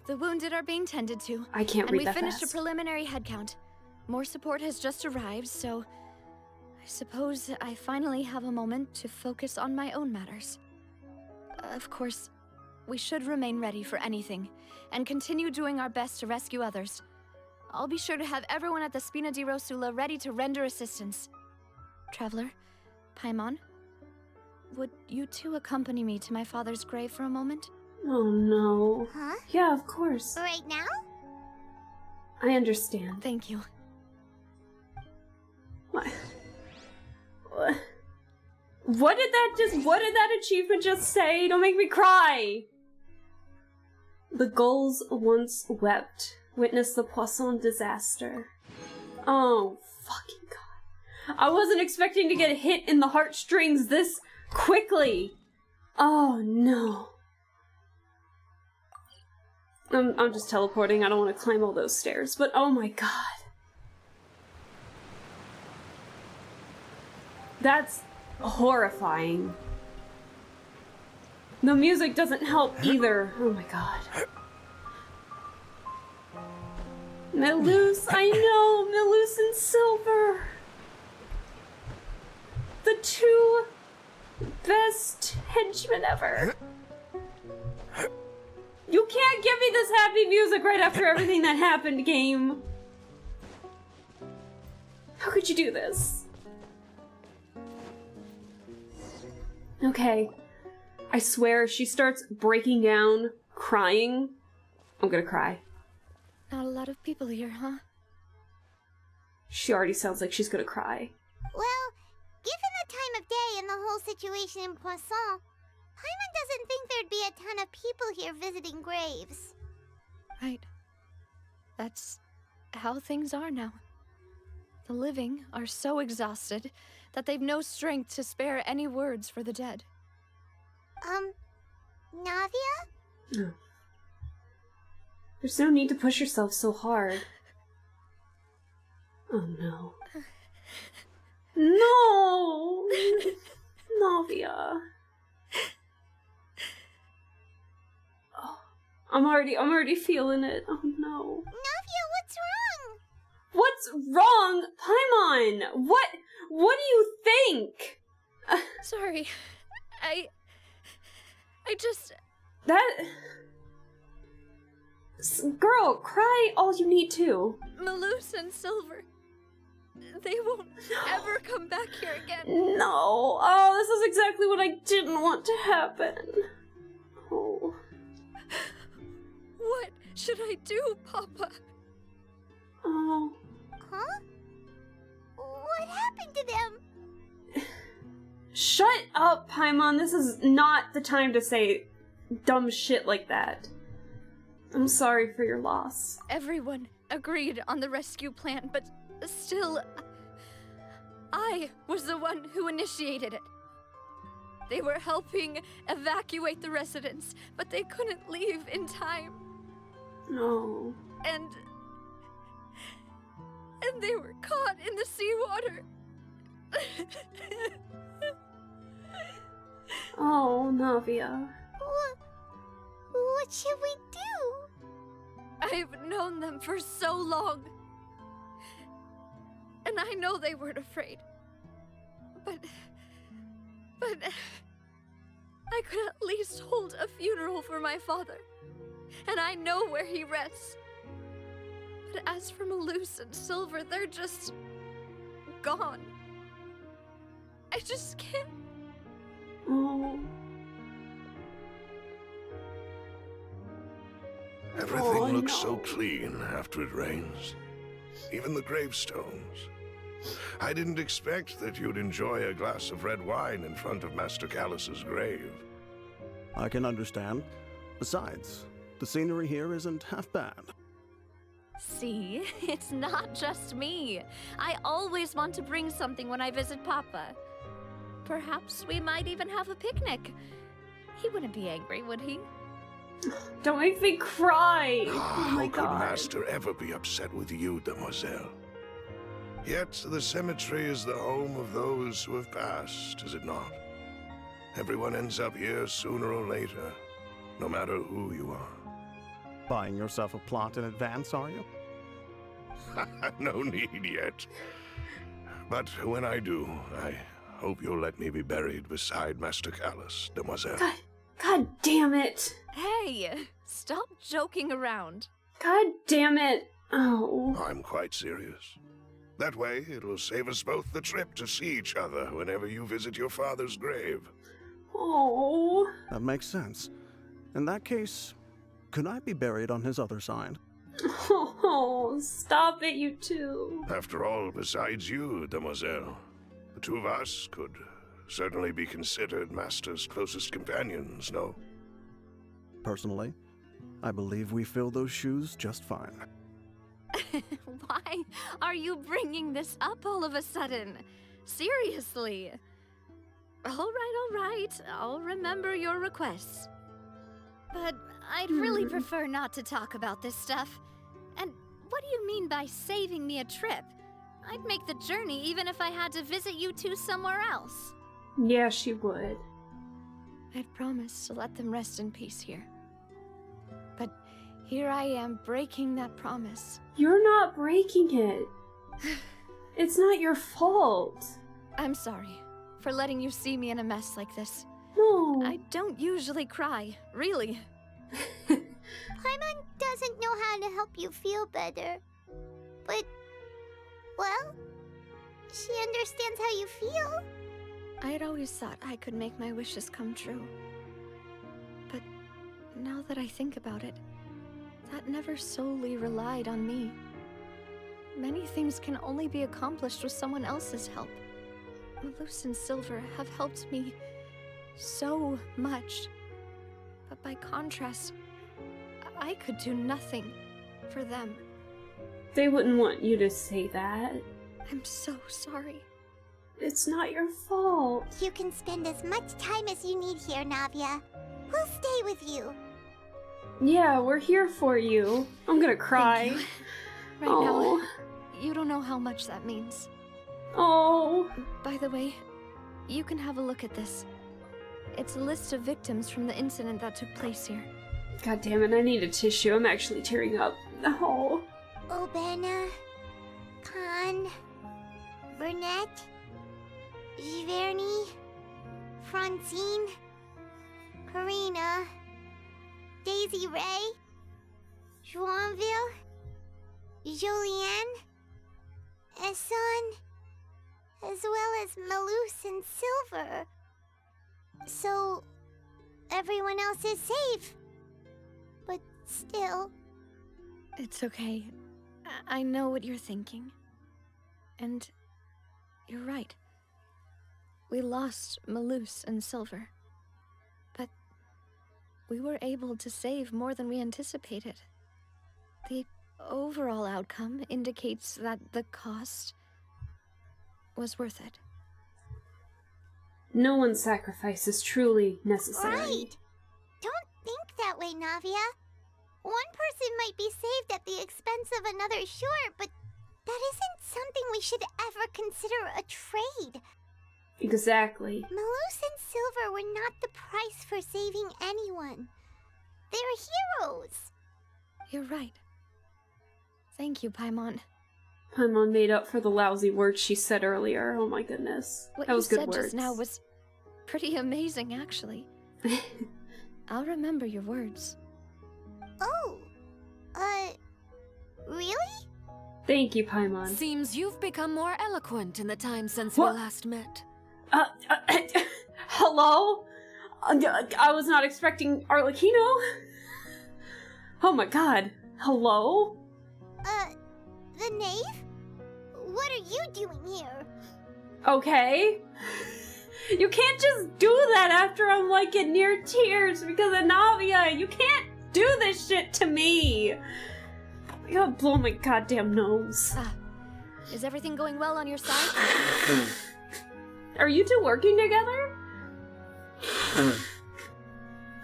the wounded are being tended to. I can't read that And we finished fast. a preliminary head count. More support has just arrived, so I suppose I finally have a moment to focus on my own matters. Of course, we should remain ready for anything, and continue doing our best to rescue others. I'll be sure to have everyone at the Spina di Rosula ready to render assistance. Traveler, Paimon, would you two accompany me to my father's grave for a moment? Oh no. Huh? Yeah, of course. Right now? I understand. Thank you. What did that achievement just say? Don't make me cry! The gulls once wept. Witness the Poisson disaster. Oh, fucking god. I wasn't expecting to get hit in the heartstrings this quickly. Oh, no. I'm just teleporting. I don't want to climb all those stairs, but oh my god. That's horrifying. The music doesn't help either. Oh my god. Melus, I know! Melus and Silver! The two best henchmen ever. You can't give me this happy music right after everything that happened, game. How could you do this? Okay. I swear, she starts breaking down, crying. I'm gonna cry. Not a lot of people here, huh? She already sounds like she's gonna cry. Well, given the time of day and the whole situation in Poisson, Paimon doesn't think there'd be a ton of people here visiting graves. Right. That's how things are now. The living are so exhausted that they've no strength to spare any words for the dead. Navia? No. There's no need to push yourself so hard. Oh no. No! Navia. Oh, I'm already feeling it. Oh no. Navia, what's wrong? What's wrong? Paimon! What do you think? Sorry. I just... Girl, cry all you need to. Malus and Silver. They won't ever come back here again. No. Oh, this is exactly what I didn't want to happen. Oh. What should I do, Papa? Oh. Huh? What happened to them? Shut up, Paimon. This is not the time to say dumb shit like that. I'm sorry for your loss. Everyone agreed on the rescue plan, but still, I was the one who initiated it. They were helping evacuate the residents, but they couldn't leave in time. No. And they were caught in the seawater. Oh, Navia. What should we do? I've known them for so long. And I know they weren't afraid. But I could at least hold a funeral for my father. And I know where he rests. But as for Malus and Silver, they're just gone. I just can't. Oh. Everything looks so clean after it rains. Even the gravestones. I didn't expect that you'd enjoy a glass of red wine in front of Master Callus's grave. I can understand. Besides, the scenery here isn't half bad. See, it's not just me. I always want to bring something when I visit Papa. Perhaps we might even have a picnic. He wouldn't be angry, would he? Don't make me cry! Oh my How could god. Master ever be upset with you, Demoiselle? Yet the cemetery is the home of those who have passed, is it not? Everyone ends up here sooner or later, no matter who you are. Buying yourself a plot in advance, are you? No need yet. But when I do, I hope you'll let me be buried beside Master Callus, Demoiselle. God damn it! Hey, stop joking around. God damn it! Oh. I'm quite serious. That way, it'll save us both the trip to see each other whenever you visit your father's grave. Oh. That makes sense. In that case, could I be buried on his other side? Oh, stop it, you two. After all, besides you, Demoiselle, the two of us could certainly be considered Master's closest companions, no? Personally, I believe we fill those shoes just fine. Why are you bringing this up all of a sudden? Seriously. All right. I'll remember your requests. But I'd really prefer not to talk about this stuff. And what do you mean by saving me a trip? I'd make the journey even if I had to visit you two somewhere else. Yeah, she would. I'd promised to let them rest in peace here. But here I am breaking that promise. You're not breaking it. It's not your fault. I'm sorry for letting you see me in a mess like this. No. I don't usually cry, really. Paimon doesn't know how to help you feel better. But, well, she understands how you feel. I had always thought I could make my wishes come true. But now that I think about it, that never solely relied on me. Many things can only be accomplished with someone else's help. Malus and Silver have helped me so much. But by contrast, I could do nothing for them. They wouldn't want you to say that. I'm so sorry. It's not your fault. You can spend as much time as you need here, Navia. We'll stay with you. Yeah, we're here for you. I'm gonna cry. Thank you. Right Oh. now, you don't know how much that means. Oh. By the way, you can have a look at this. It's a list of victims from the incident that took place here. God damn it, I need a tissue. I'm actually tearing up. Oh. Obena, Khan, Burnett, Giverny, Francine, Karina, Daisy Ray, Joinville, Jolienne, Esson, as well as Malus and Silver. So, everyone else is safe. But still... It's okay. I know what you're thinking. And you're right. We lost Malus and Silver. But we were able to save more than we anticipated. The overall outcome indicates that the cost was worth it. No one's sacrifice is truly necessary. Right! Don't think that way, Navia. One person might be saved at the expense of another, sure, but that isn't something we should ever consider a trade. Exactly. Malus and Silver were not the price for saving anyone. They're heroes. You're right. Thank you, Paimon. Paimon made up for the lousy words she said earlier. Oh my goodness. What that was you good said words. just now was pretty amazing, actually. I'll remember your words. Oh, really? Thank you, Paimon. Seems you've become more eloquent in the time since What? we last met. Hello? I was not expecting Arlecchino. Oh my god. Hello? The knave? What are you doing here? Okay. You can't just do that after I'm like in near tears because of Navia. You can't do this shit to me. I gotta blow my goddamn nose. Is everything going well on your side? Are you two working together?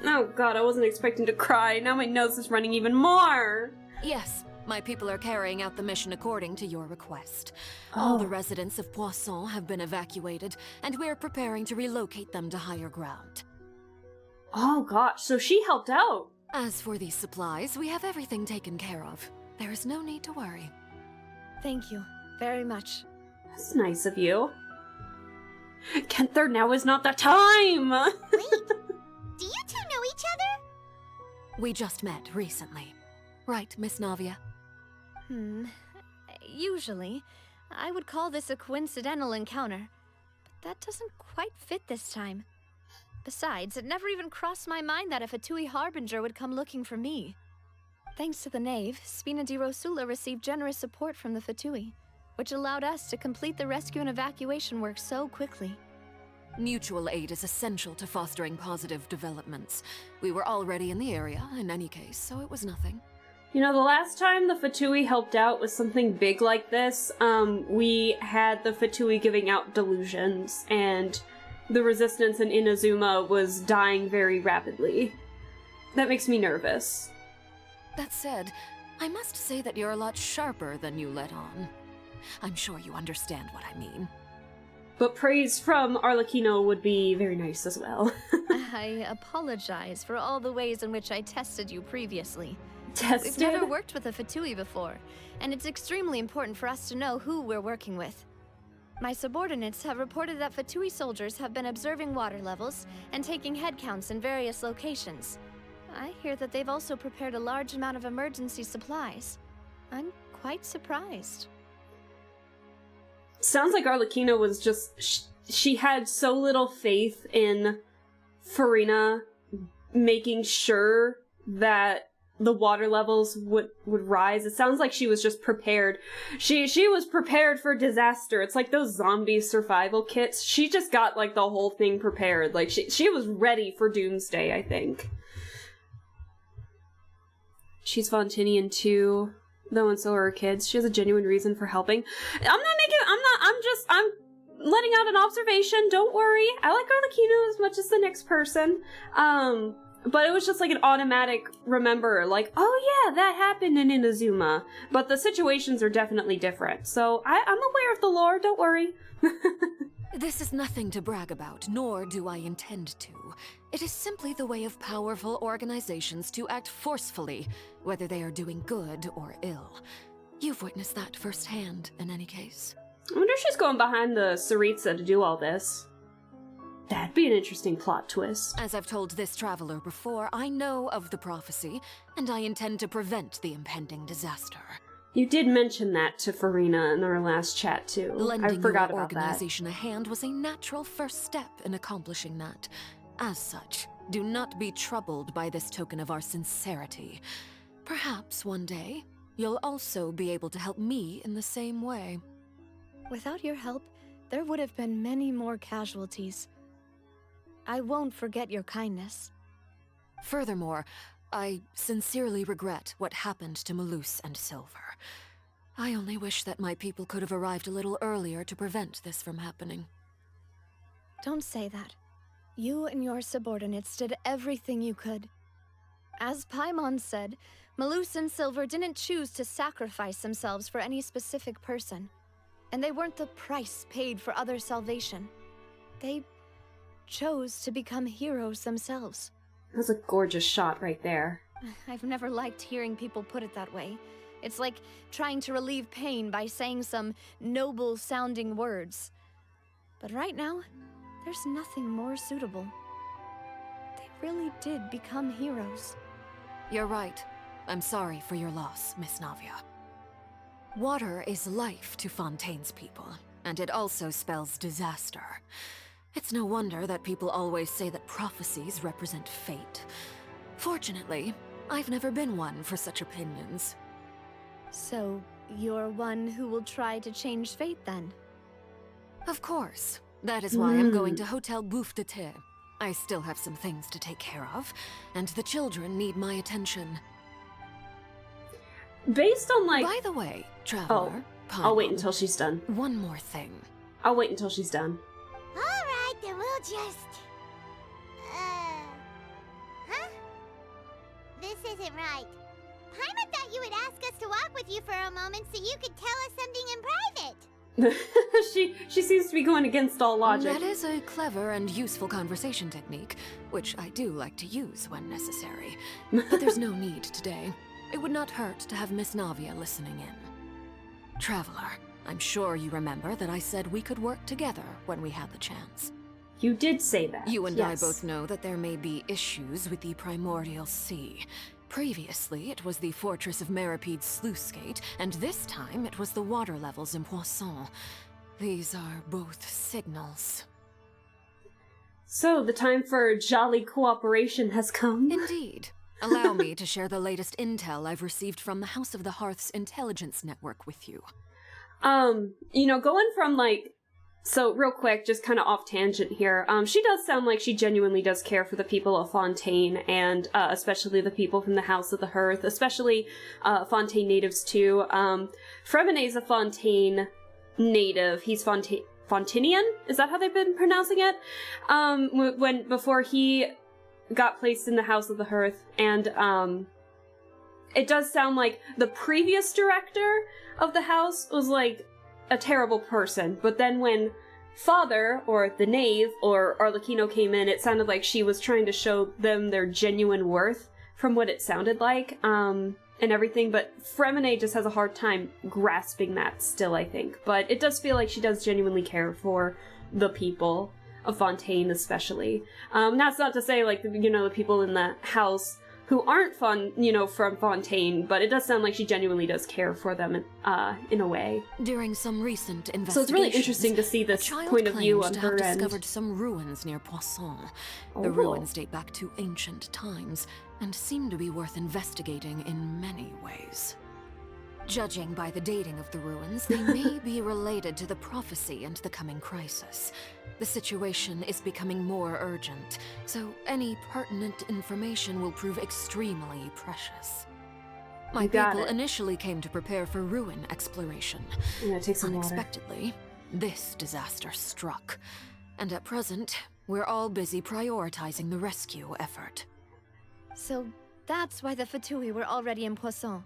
Oh god, I wasn't expecting to cry. Now my nose is running even more. Yes, my people are carrying out the mission according to your request. All the residents of Poisson have been evacuated, and we're preparing to relocate them to higher ground. Oh gosh, so she helped out. As for these supplies, we have everything taken care of. There is no need to worry. Thank you very much. That's nice of you. Kenther, now is not the time! Wait, do you two know each other? We just met recently. Right, Miss Navia? Usually, I would call this a coincidental encounter, but that doesn't quite fit this time. Besides, it never even crossed my mind that a Fatui Harbinger would come looking for me. Thanks to the Knave, Spina di Rosula received generous support from the Fatui, which allowed us to complete the rescue and evacuation work so quickly. Mutual aid is essential to fostering positive developments. We were already in the area, in any case, so it was nothing. You know, the last time the Fatui helped out with something big like this, we had the Fatui giving out delusions, and the resistance in Inazuma was dying very rapidly. That makes me nervous. That said, I must say that you're a lot sharper than you let on. I'm sure you understand what I mean. But praise from Arlecchino would be very nice as well. I apologize for all the ways in which I tested you previously. Tested? We've never worked with a Fatui before, and it's extremely important for us to know who we're working with. My subordinates have reported that Fatui soldiers have been observing water levels and taking head counts in various locations. I hear that they've also prepared a large amount of emergency supplies. I'm quite surprised. Sounds like Arlecchino was just... She had so little faith in Farina making sure that the water levels would rise. It sounds like she was just prepared. She was prepared for disaster. It's like those zombie survival kits. She just got like the whole thing prepared. Like she was ready for doomsday, I think. She's Fontinian too, though, and so are her kids. She has a genuine reason for helping. I'm letting out an observation. Don't worry. I like Arlecchino as much as the next person. But it was just like an automatic remember, like, oh yeah, that happened in Inazuma. But the situations are definitely different. So I'm aware of the lore, don't worry. This is nothing to brag about, nor do I intend to. It is simply the way of powerful organizations to act forcefully, whether they are doing good or ill. You've witnessed that firsthand, in any case. I wonder if she's going behind the Tsaritsa to do all this. That'd be an interesting plot twist. As I've told this traveler before, I know of the prophecy, and I intend to prevent the impending disaster. You did mention that to Farina in our last chat, too. Lending I forgot your about that. organization a hand was a natural first step in accomplishing that. As such, do not be troubled by this token of our sincerity. Perhaps one day, you'll also be able to help me in the same way. Without your help, there would have been many more casualties. I won't forget your kindness. Furthermore, I sincerely regret what happened to Malus and Silver. I only wish that my people could have arrived a little earlier to prevent this from happening. Don't say that. You and your subordinates did everything you could. As Paimon said, Malus and Silver didn't choose to sacrifice themselves for any specific person. And they weren't the price paid for other salvation. They chose to become heroes themselves. That's a gorgeous shot right there. I've never liked hearing people put it that way. It's like trying to relieve pain by saying some noble-sounding words. But right now, there's nothing more suitable. They really did become heroes. You're right. I'm sorry for your loss, Miss Navia. Water is life to Fontaine's people, and it also spells disaster. It's no wonder that people always say that prophecies represent fate. Fortunately, I've never been one for such opinions. So, you're one who will try to change fate, then? Of course. That is why I'm going to Hotel Bouffe de Thé. I still have some things to take care of, and the children need my attention. Based on, like... By the way, Traveler... I'll wait until she's done. One more thing. I'll wait until she's done. Alright, then we'll just... Huh? This isn't right. Paimon thought you would ask us to walk with you for a moment so you could tell us something in private. She seems to be going against all logic. That is a clever and useful conversation technique, which I do like to use when necessary. But there's no need today. It would not hurt to have Miss Navia listening in. Traveler, I'm sure you remember that I said we could work together when we had the chance. You did say that. You and I both know that there may be issues with the Primordial Sea. Previously, it was the Fortress of Maripede's sluice gate, and this time it was the water levels in Poisson. These are both signals. So, the time for jolly cooperation has come? Indeed. Allow me to share the latest intel I've received from the House of the Hearth's intelligence network with you. You know, going from, like... So, real quick, just kind of off tangent here, she does sound like she genuinely does care for the people of Fontaine, and especially the people from the House of the Hearth, especially Fontaine natives too. Fremene's a Fontaine native. He's Fontinian? Is that how they've been pronouncing it? Before he got placed in the House of the Hearth, and it does sound like the previous director of the house was like a terrible person, but then when Father, or the Knave, or Arlecchino came in, it sounded like she was trying to show them their genuine worth, from what it sounded like, and everything, but Fremene just has a hard time grasping that still, I think. But it does feel like she does genuinely care for the people of Fontaine, especially. That's not to say, like, you know, the people in the house who aren't from Fontaine, but it does sound like she genuinely does care for them in a way. During some recent investigations, so it's really interesting to see this point of view on her end. Discovered some ruins near Poisson. The ruins date back to ancient times and seem to be worth investigating in many ways. Judging by the dating of the ruins, they may be related to the prophecy and the coming crisis. The situation is becoming more urgent, so any pertinent information will prove extremely precious. My people initially came to prepare for ruin exploration. Take some Unexpectedly, this disaster struck. And at present, we're all busy prioritizing the rescue effort. So that's why the Fatui were already in Poisson.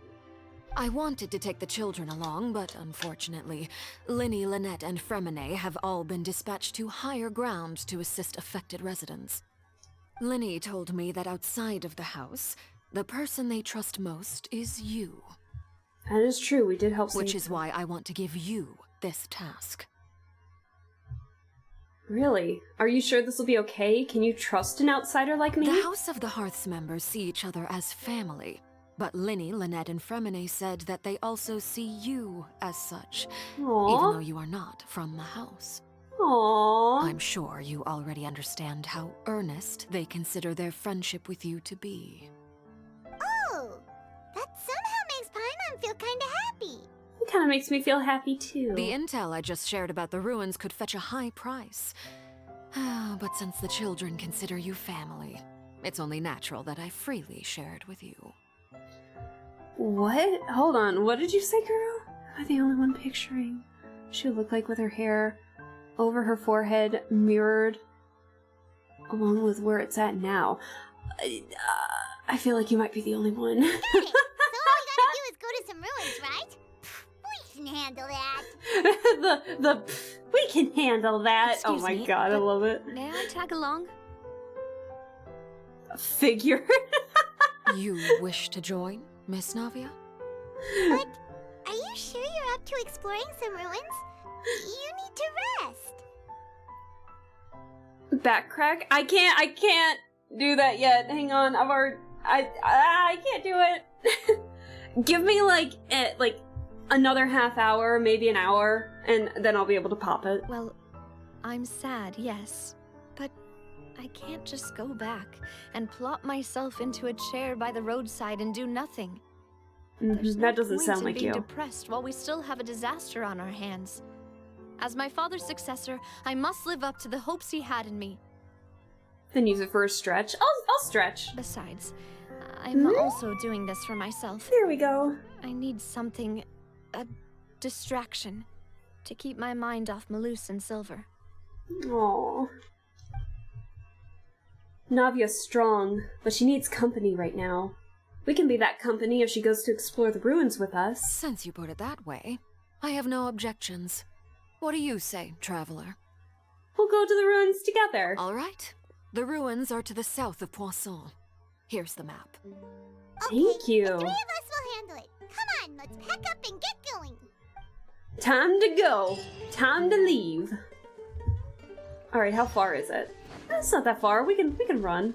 I wanted to take the children along, but unfortunately, Linny, Lynette, and Fremene have all been dispatched to higher ground to assist affected residents. Linny told me that outside of the house, the person they trust most is you. That is true, we did help Which is why I want to give you this task. Really? Are you sure this will be okay? Can you trust an outsider like me? The House of the Hearth's members see each other as family. But Linny, Lynette, and Fremene said that they also see you as such, Aww. even though you are not from the house. Aww. I'm sure you already understand how earnest they consider their friendship with you to be. Oh, that somehow makes Paimon feel kinda happy. It kinda makes me feel happy too. The intel I just shared about the ruins could fetch a high price. But since the children consider you family, it's only natural that I freely share it with you. What? Hold on, what did you say, girl? Am I the only one picturing what she would look like with her hair over her forehead, mirrored along with where it's at now? I feel like you might be the only one. Got it! So all we gotta do is go to some ruins, right? We can handle that. We can handle that. Excuse oh my me, god, I but love it. May I tag along? Figure. You wish to join, Miss Navia? But are you sure you're up to exploring some ruins? You need to rest. Backcrack? I can't do that yet. Hang on, I can't do it. Give me like another half hour, maybe an hour, and then I'll be able to pop it. Well, I'm sad, yes. But I can't just go back and plop myself into a chair by the roadside and do nothing. There's no That doesn't point sound in like being you. depressed while we still have a disaster on our hands. As my father's successor, I must live up to the hopes he had in me. Then use it for a stretch. I'll stretch. Besides, I'm also doing this for myself. There we go. I need something, a distraction, to keep my mind off Malus and Silver. Aww. Navia's strong, but she needs company right now. We can be that company if she goes to explore the ruins with us. Since you put it that way, I have no objections. What do you say, traveler? We'll go to the ruins together. All right. The ruins are to the south of Poisson. Here's the map. Thank you. The three of us will handle it. Come on, let's pack up and get going. Time to go. Time to leave. Alright, how far is it? It's not that far. We can run.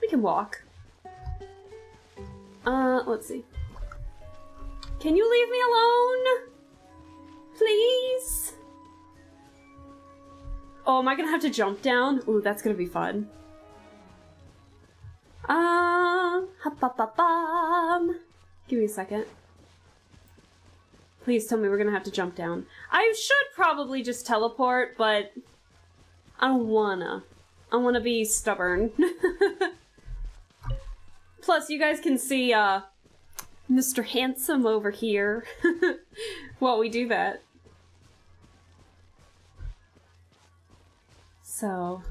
We can walk. Let's see. Can you leave me alone? Please? Oh, am I gonna have to jump down? Ooh, that's gonna be fun. Give me a second. Please tell me we're gonna have to jump down. I should probably just teleport, but I don't wanna. I wanna be stubborn. Plus, you guys can see, Mr. Handsome over here while we do that. So...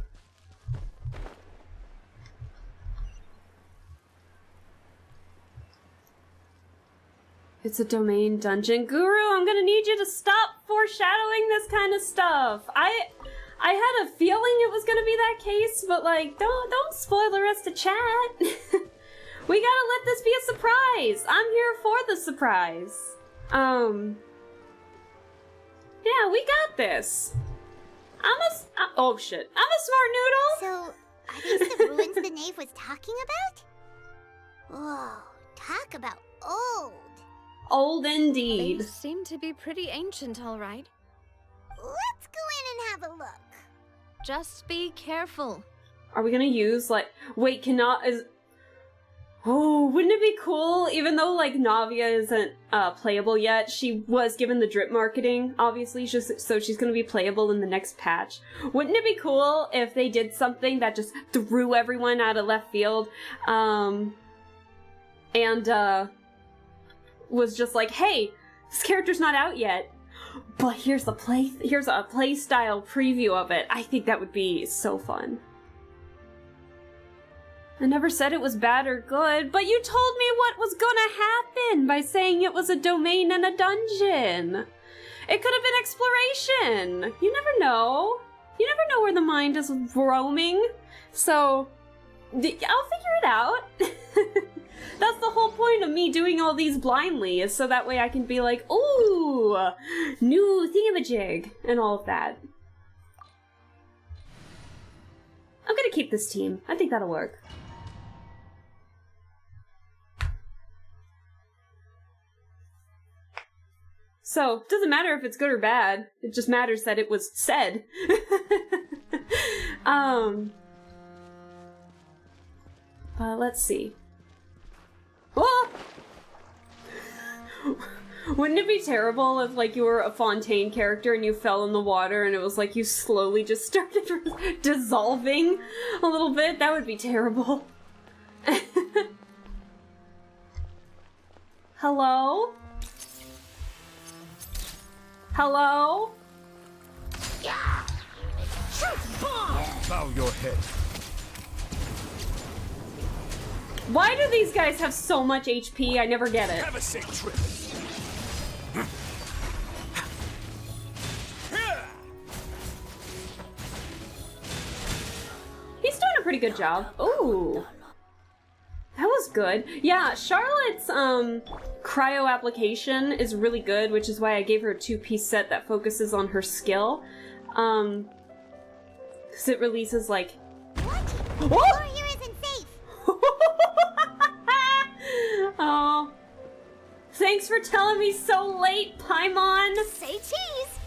It's a domain dungeon. Guru, I'm gonna need you to stop foreshadowing this kind of stuff. I had a feeling it was gonna be that case, but like, don't spoil the rest of chat. We gotta let this be a surprise. I'm here for the surprise. Yeah, we got this. Oh shit. I'm a smart noodle! So, are these the ruins the knave was talking about? Whoa, talk about old. Old indeed. They seem to be pretty ancient, all right. Let's go in and have a look. Just be careful. Are we gonna use, like... Wait, Oh, wouldn't it be cool, even though, like, Navia isn't playable yet, she was given the drip marketing, obviously, so she's gonna be playable in the next patch. Wouldn't it be cool if they did something that just threw everyone out of left field, and was just like, hey, this character's not out yet, but here's a playstyle preview of it. I think that would be so fun. I never said it was bad or good, but you told me what was gonna happen by saying it was a domain and a dungeon. It could have been exploration. You never know. You never know where the mind is roaming. So, I'll figure it out. That's the whole point of me doing all these blindly, is so that way I can be like, ooh, new thingamajig, and all of that. I'm gonna keep this team. I think that'll work. So, it doesn't matter if it's good or bad. It just matters that it was said. Let's see. Oh! Wouldn't it be terrible if, like, you were a Fontaine character and you fell in the water and it was like you slowly just started dissolving a little bit? That would be terrible. Hello? Hello? Bow your head. Why do these guys have so much HP? I never get it. Have a safe trip. He's doing a pretty good job. Ooh. That was good. Yeah, Charlotte's cryo application is really good, which is why I gave her a 2-piece set that focuses on her skill. Because it releases like... What? Here isn't safe. Oh. Thanks for telling me so late, Paimon. Say cheese.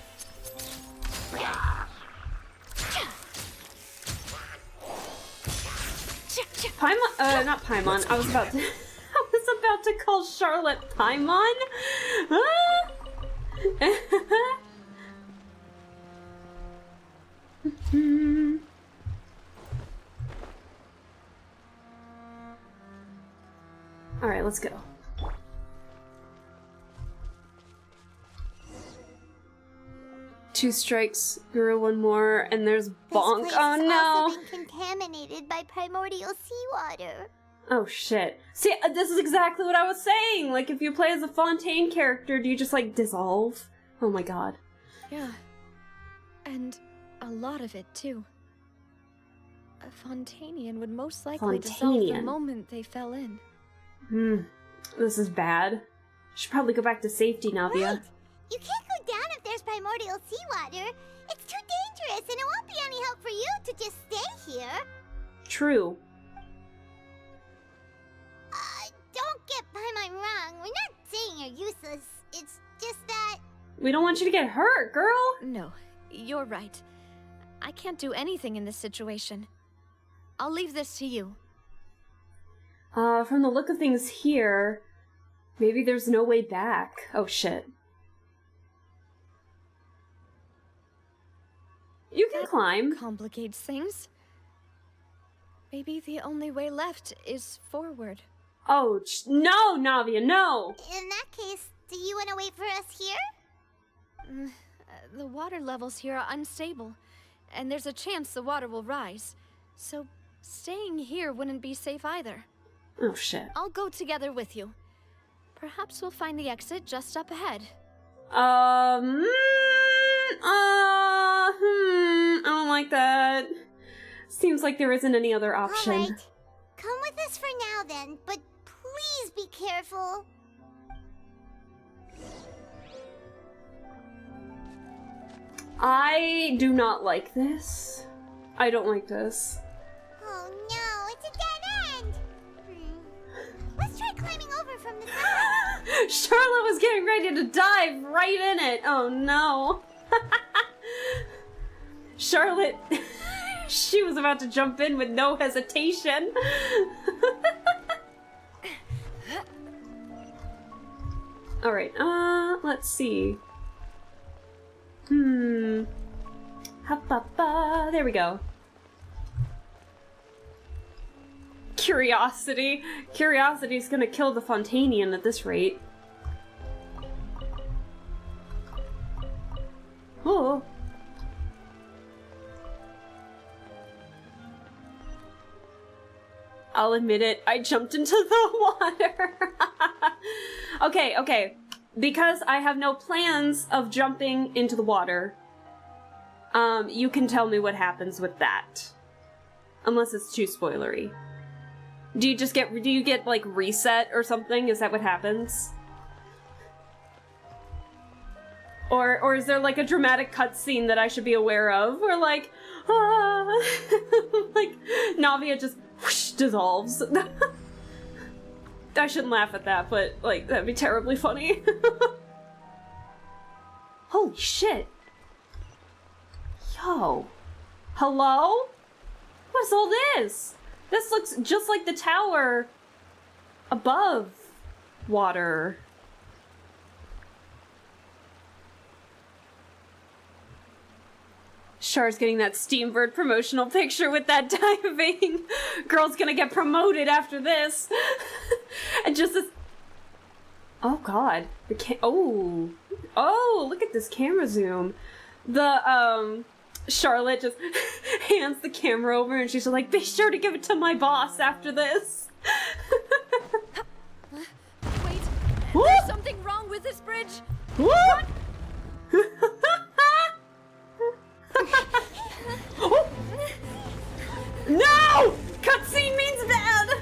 Paimon, not Paimon. I was about to call Charlotte Paimon. Ah. All right, let's go. Two strikes, grew one more, and there's bonk. This place Oh has no! also been contaminated by primordial seawater. Oh shit. See, this is exactly what I was saying! Like, if you play as a Fontaine character, do you just, like, dissolve? Oh my god. Yeah. And a lot of it, too. A Fontainian would most likely dissolve the moment they fell in. This is bad. Should probably go back to safety, Navia. Right. You can't go down if there's primordial seawater. It's too dangerous, and it won't be any help for you to just stay here. True. Don't get Paimon wrong. We're not saying you're useless. It's just that... We don't want you to get hurt, girl! No, you're right. I can't do anything in this situation. I'll leave this to you. From the look of things here, maybe there's no way back. Oh shit. You can climb. Complicates things. Maybe the only way left is forward. Oh, no, Navia, no! In that case, do you want to wait for us here? The water levels here are unstable, and there's a chance the water will rise. So staying here wouldn't be safe either. Oh shit. I'll go together with you. Perhaps we'll find the exit just up ahead. I don't like that. Seems like there isn't any other option. All right. Come with us for now then, but please be careful. I do not like this. I don't like this. Oh no, it's a dead end. Let's try climbing over from the side. Charlotte was getting ready to dive right in it. Oh no. Charlotte, she was about to jump in with no hesitation. Alright, let's see. Ha-ba-ba. There we go. Curiosity. Curiosity's gonna kill the Fontainian at this rate. Oh. I'll admit it, I jumped into the water. Okay. Because I have no plans of jumping into the water, you can tell me what happens with that. Unless it's too spoilery. Do you get like reset or something? Is that what happens? Or is there like a dramatic cutscene that I should be aware of? Or like, like Navia just whoosh, dissolves. I shouldn't laugh at that, but like that'd be terribly funny. Holy shit. Yo. Hello? What's all this? This looks just like the tower above water. Char's getting that Steambird promotional picture with that diving. Girl's gonna get promoted after this. And just this... Oh god. Oh, look at this camera zoom. The, Charlotte just hands the camera over and she's just like, be sure to give it to my boss after this. something wrong with this bridge? What? No! Cutscene means bad!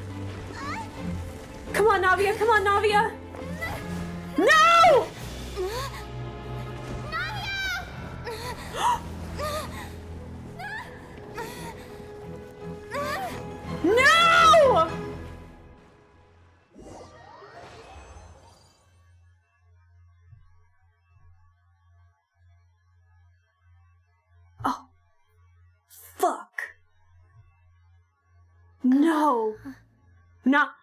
Come on, Navia, come on, Navia! No! No! Oh. Fuck. No.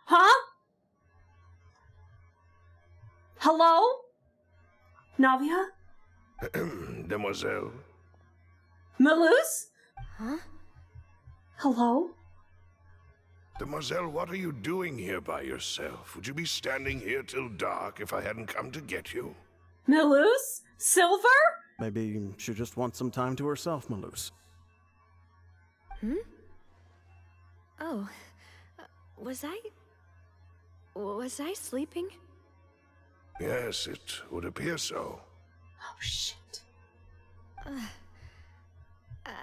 Huh? Hello? Navia? Demoiselle. Malus? Huh? Hello? Demoiselle, what are you doing here by yourself? Would you be standing here till dark if I hadn't come to get you? Malus? Silver? Maybe she just wants some time to herself, Malus. Hmm? Oh. Was I sleeping? Yes, it would appear so. Oh, shit.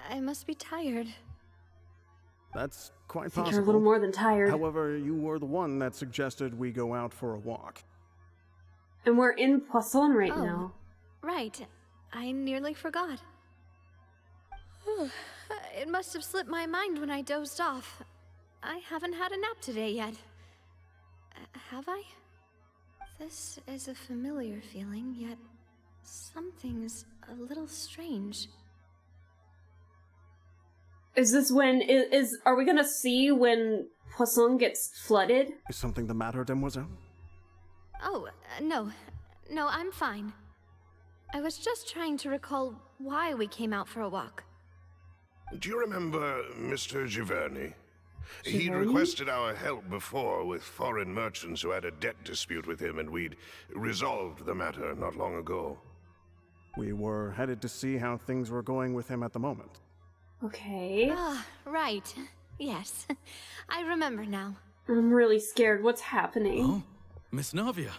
I must be tired. That's quite I think possible. you're a little more than tired. However, you were the one that suggested we go out for a walk. And we're in Poisson right now. Right. I nearly forgot. It must have slipped my mind when I dozed off. I haven't had a nap today yet. Have I? This is a familiar feeling, yet something's a little strange. Is this when are we gonna see when Poisson gets flooded? Is something the matter, Demoiselle? Oh, no. No, I'm fine. I was just trying to recall why we came out for a walk. Do you remember Mr. Giverny? He'd Giverny? requested our help before with foreign merchants who had a debt dispute with him, and we'd resolved the matter not long ago. We were headed to see how things were going with him at the moment. Okay. Ah, right. Yes. I remember now. I'm really scared. What's happening? Oh, Miss Navia.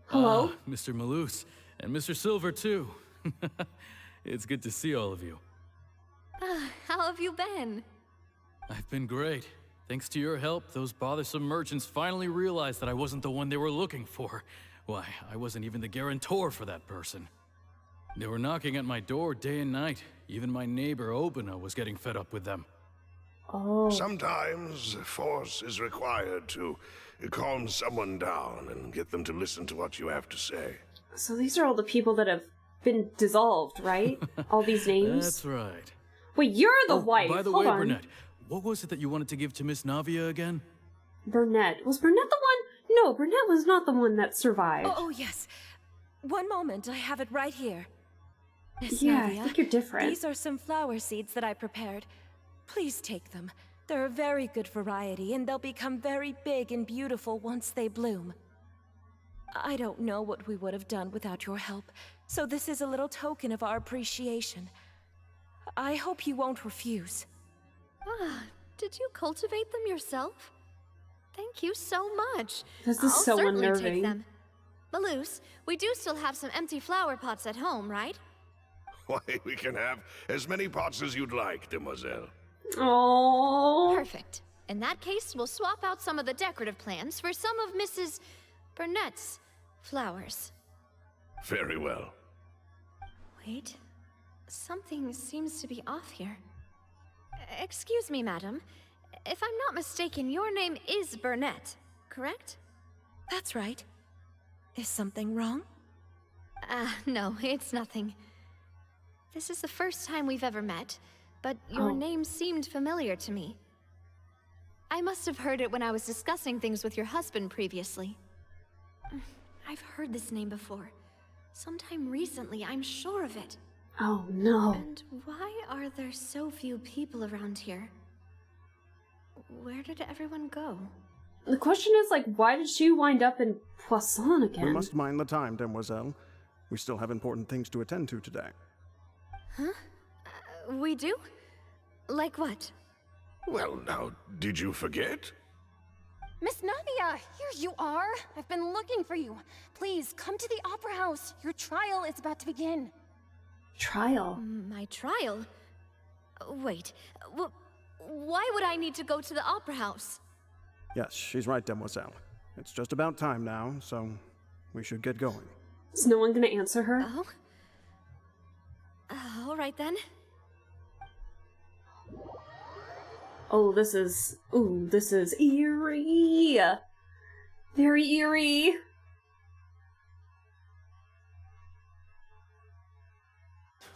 Hello? Mr. Malus, and Mr. Silver, too. It's good to see all of you. How have you been? I've been great. Thanks to your help, those bothersome merchants finally realized that I wasn't the one they were looking for. Why, I wasn't even the guarantor for that person. They were knocking at my door day and night. Even my neighbor, Obina, was getting fed up with them. Oh. Sometimes force is required to calm someone down and get them to listen to what you have to say. So these are all the people that have been dissolved, right? All these names? That's right. Wait, you're the wife. By the Hold way, on. Burnett, what was it that you wanted to give to Miss Navia again? Burnett. Was Burnett the one? No, Burnett was not the one that survived. Oh, yes. One moment, I have it right here. Miss Yeah, Navia, I think you're different. These are some flower seeds that I prepared. Please take them. They're a very good variety, and they'll become very big and beautiful once they bloom. I don't know what we would have done without your help, so this is a little token of our appreciation. I hope you won't refuse. Ah, did you cultivate them yourself? Thank you so much. This is I'll so certainly unnerving. take them. Malus, we do still have some empty flower pots at home, right? Why, we can have as many pots as you'd like, Demoiselle. Oh. Perfect. In that case, we'll swap out some of the decorative plants for some of Mrs. Burnett's flowers. Very well. Wait. Something seems to be off here. Excuse me, madam. If I'm not mistaken, your name is Burnett, correct? That's right. Is something wrong? No, it's nothing. This is the first time we've ever met, but your name seemed familiar to me. I must have heard it when I was discussing things with your husband previously. I've heard this name before. Sometime recently, I'm sure of it. Oh no. And why are there so few people around here? Where did everyone go? The question is, like, why did she wind up in Poisson again? We must mind the time, Demoiselle. We still have important things to attend to today. Huh? We do? Like what? Well, now, did you forget? Miss Navia, here you are. I've been looking for you. Please, come to the Opera House. Your trial is about to begin. Trial? My trial? Wait, why would I need to go to the Opera House? Yes, she's right, Demoiselle. It's just about time now, so we should get going. Is no one gonna answer her? Oh? All right then. Oh, this is eerie. Very eerie.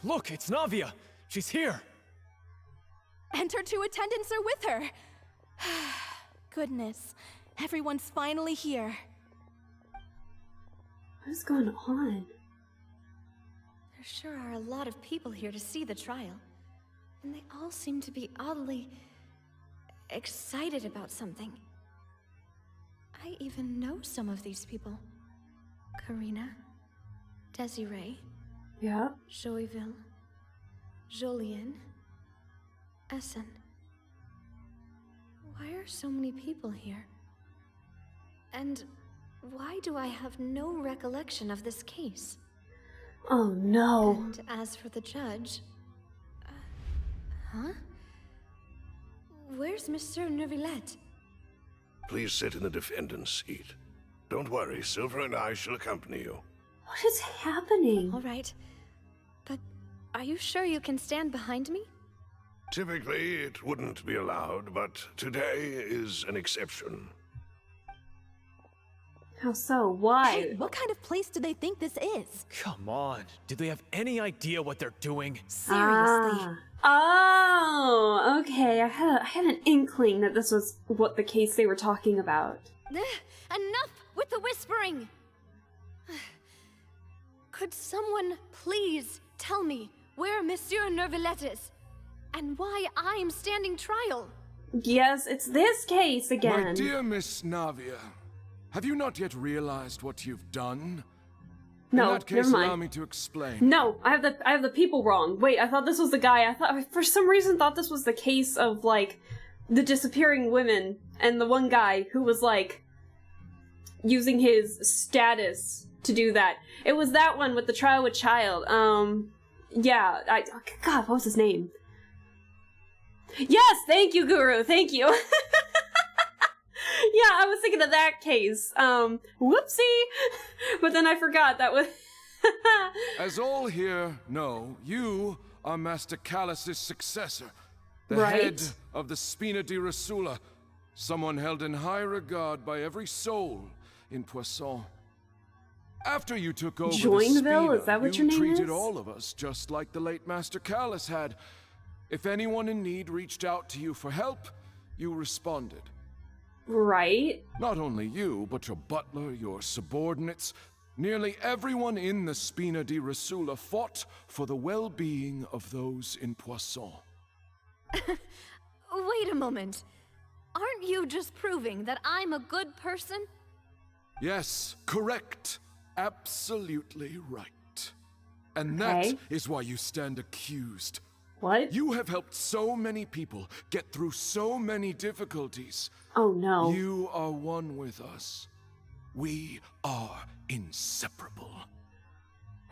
Look, it's Navia. She's here. And her two attendants are with her. Goodness, everyone's finally here. What is going on? There sure are a lot of people here to see the trial. And they all seem to be oddly excited about something. I even know some of these people. Karina, Desiree, yeah, Joyville, Jolien, Essen. Why are so many people here? And why do I have no recollection of this case? Oh no. And as for the judge... huh? Where's Monsieur Neuvillette? Please sit in the defendant's seat. Don't worry, Silver and I shall accompany you. What is happening? All right. But are you sure you can stand behind me? Typically, it wouldn't be allowed, but today is an exception. How so? Why? Hey, what kind of place do they think this is? Come on. Do they have any idea what they're doing? Seriously. Oh, okay. I had an inkling that this was what the case they were talking about. Enough with the whispering! Could someone please tell me where Monsieur Neuvillette is? And why I'm standing trial? Yes, it's this case again. My dear Miss Navia, have you not yet realized what you've done? No, In that case, never mind. allow me to explain. No, I have the people wrong. Wait, I thought this was the guy. I for some reason thought this was the case of like the disappearing women and the one guy who was like using his status to do that. It was that one with the trial with child. Yeah, God, what was his name? Yes, thank you, Guru. Thank you. Yeah, I was thinking of that case. Whoopsie. But then I forgot that was... As all here know, you are Master Callus's successor, the Right. head of the Spina di Rosula, someone held in high regard by every soul in Poisson. After you took over Joinville? the Spina, Is that what your name treated is? all of us just like the late Master Callus had. If anyone in need reached out to you for help, you responded. Right. Not only you, but your butler, your subordinates, nearly everyone in the Spina di Rosula fought for the well-being of those in Poisson. Wait a moment. Aren't you just proving that I'm a good person? Yes, correct. Absolutely right. And Okay. that is why you stand accused. What? You have helped so many people get through so many difficulties. Oh no. You are one with us. We are inseparable.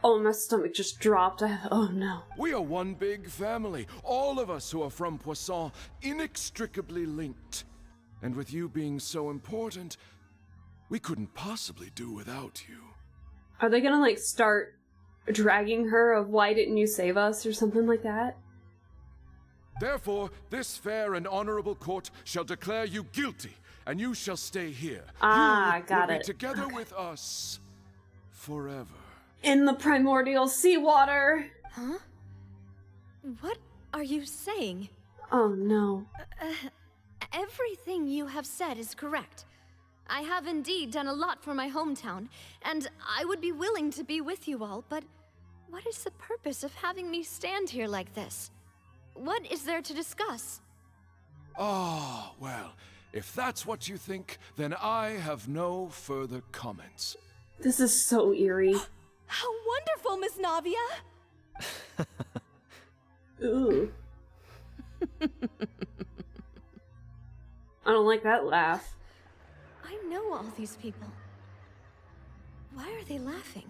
Oh, my stomach just dropped. Oh no. We are one big family, all of us who are from Poisson, inextricably linked. And with you being so important, we couldn't possibly do without you. Are they gonna like start dragging her of why didn't you save us or something like that? Therefore, this fair and honorable court shall declare you guilty, and you shall stay here. Ah, you got will it. be together Okay. with us forever. In the primordial seawater. Huh? What are you saying? Oh no. Everything you have said is correct. I have indeed done a lot for my hometown, and I would be willing to be with you all, but what is the purpose of having me stand here like this? What is there to discuss? Ah, well, if that's what you think, then I have no further comments. This is so eerie. How wonderful, Miss Navia! Ooh. I don't like that laugh. know all these people. Why are they laughing?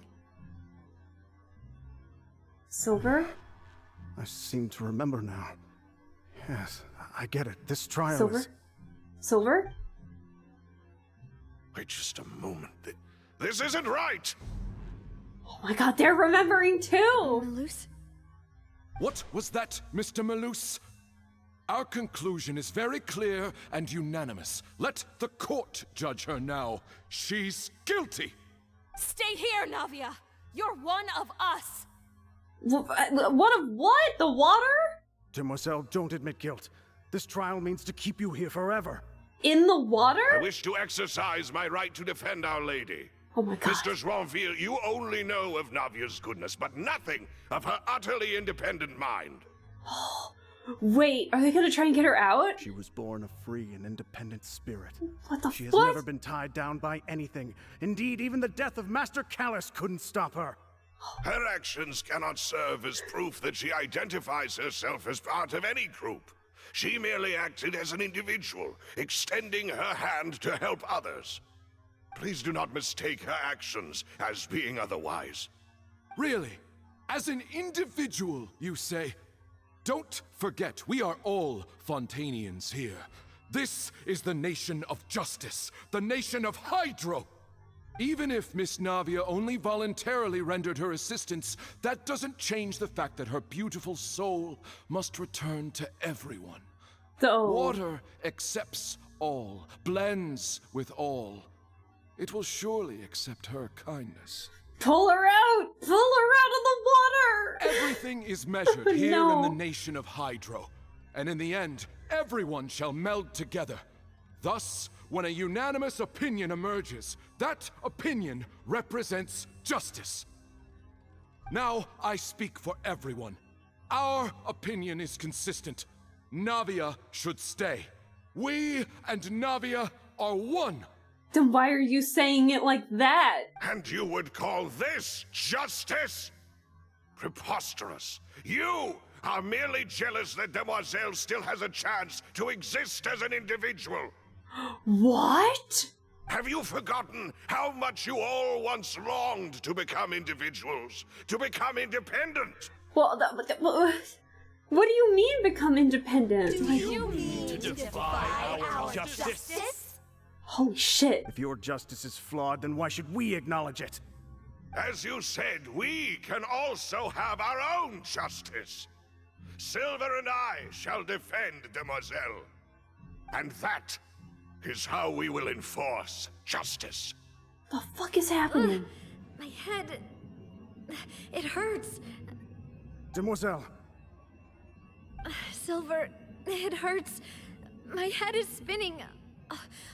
Silver? I seem to remember now. Yes, I get it. This trial Silver? is... Silver? Wait just a moment. This isn't right! Oh my god, they're remembering too! Malus? What was that, Mr. Malus? Our conclusion is very clear and unanimous. Let the court judge her now. She's guilty! Stay here, Navia! You're one of us! One of what? The water? Demoiselle, don't admit guilt. This trial means to keep you here forever. In the water? I wish to exercise my right to defend Our Lady. Oh my god. Mr. Joinville, you only know of Navia's goodness, but nothing of her utterly independent mind. Wait, are they gonna try and get her out? She was born a free and independent spirit. What the She has what? never been tied down by anything. Indeed, even the death of Master Callus couldn't stop her. Her actions cannot serve as proof that she identifies herself as part of any group. She merely acted as an individual, extending her hand to help others. Please do not mistake her actions as being otherwise. Really? As an individual, you say? Don't forget, we are all Fontainians here. This is the nation of justice, the nation of Hydro. Even if Miss Navia only voluntarily rendered her assistance, that doesn't change the fact that her beautiful soul must return to everyone. Water accepts all, blends with all. It will surely accept her kindness. Pull her out! Pull her out of the water! Everything is measured here in the nation of Hydro. And in the end, everyone shall meld together. Thus, when a unanimous opinion emerges, that opinion represents justice. Now I speak for everyone. Our opinion is consistent. Navia should stay. We and Navia are one. Then why are you saying it like that? And you would call this justice? Preposterous. You are merely jealous that Demoiselle still has a chance to exist as an individual. What? Have you forgotten how much you all once longed to become individuals? To become independent? Well, what do you mean become independent? Do you mean to defy our justice? Holy shit. If your justice is flawed, then why should we acknowledge it? As you said, we can also have our own justice. Silver and I shall defend Demoiselle. And that is how we will enforce justice. The fuck is happening? My head... it hurts. Demoiselle. Silver, it hurts. My head is spinning.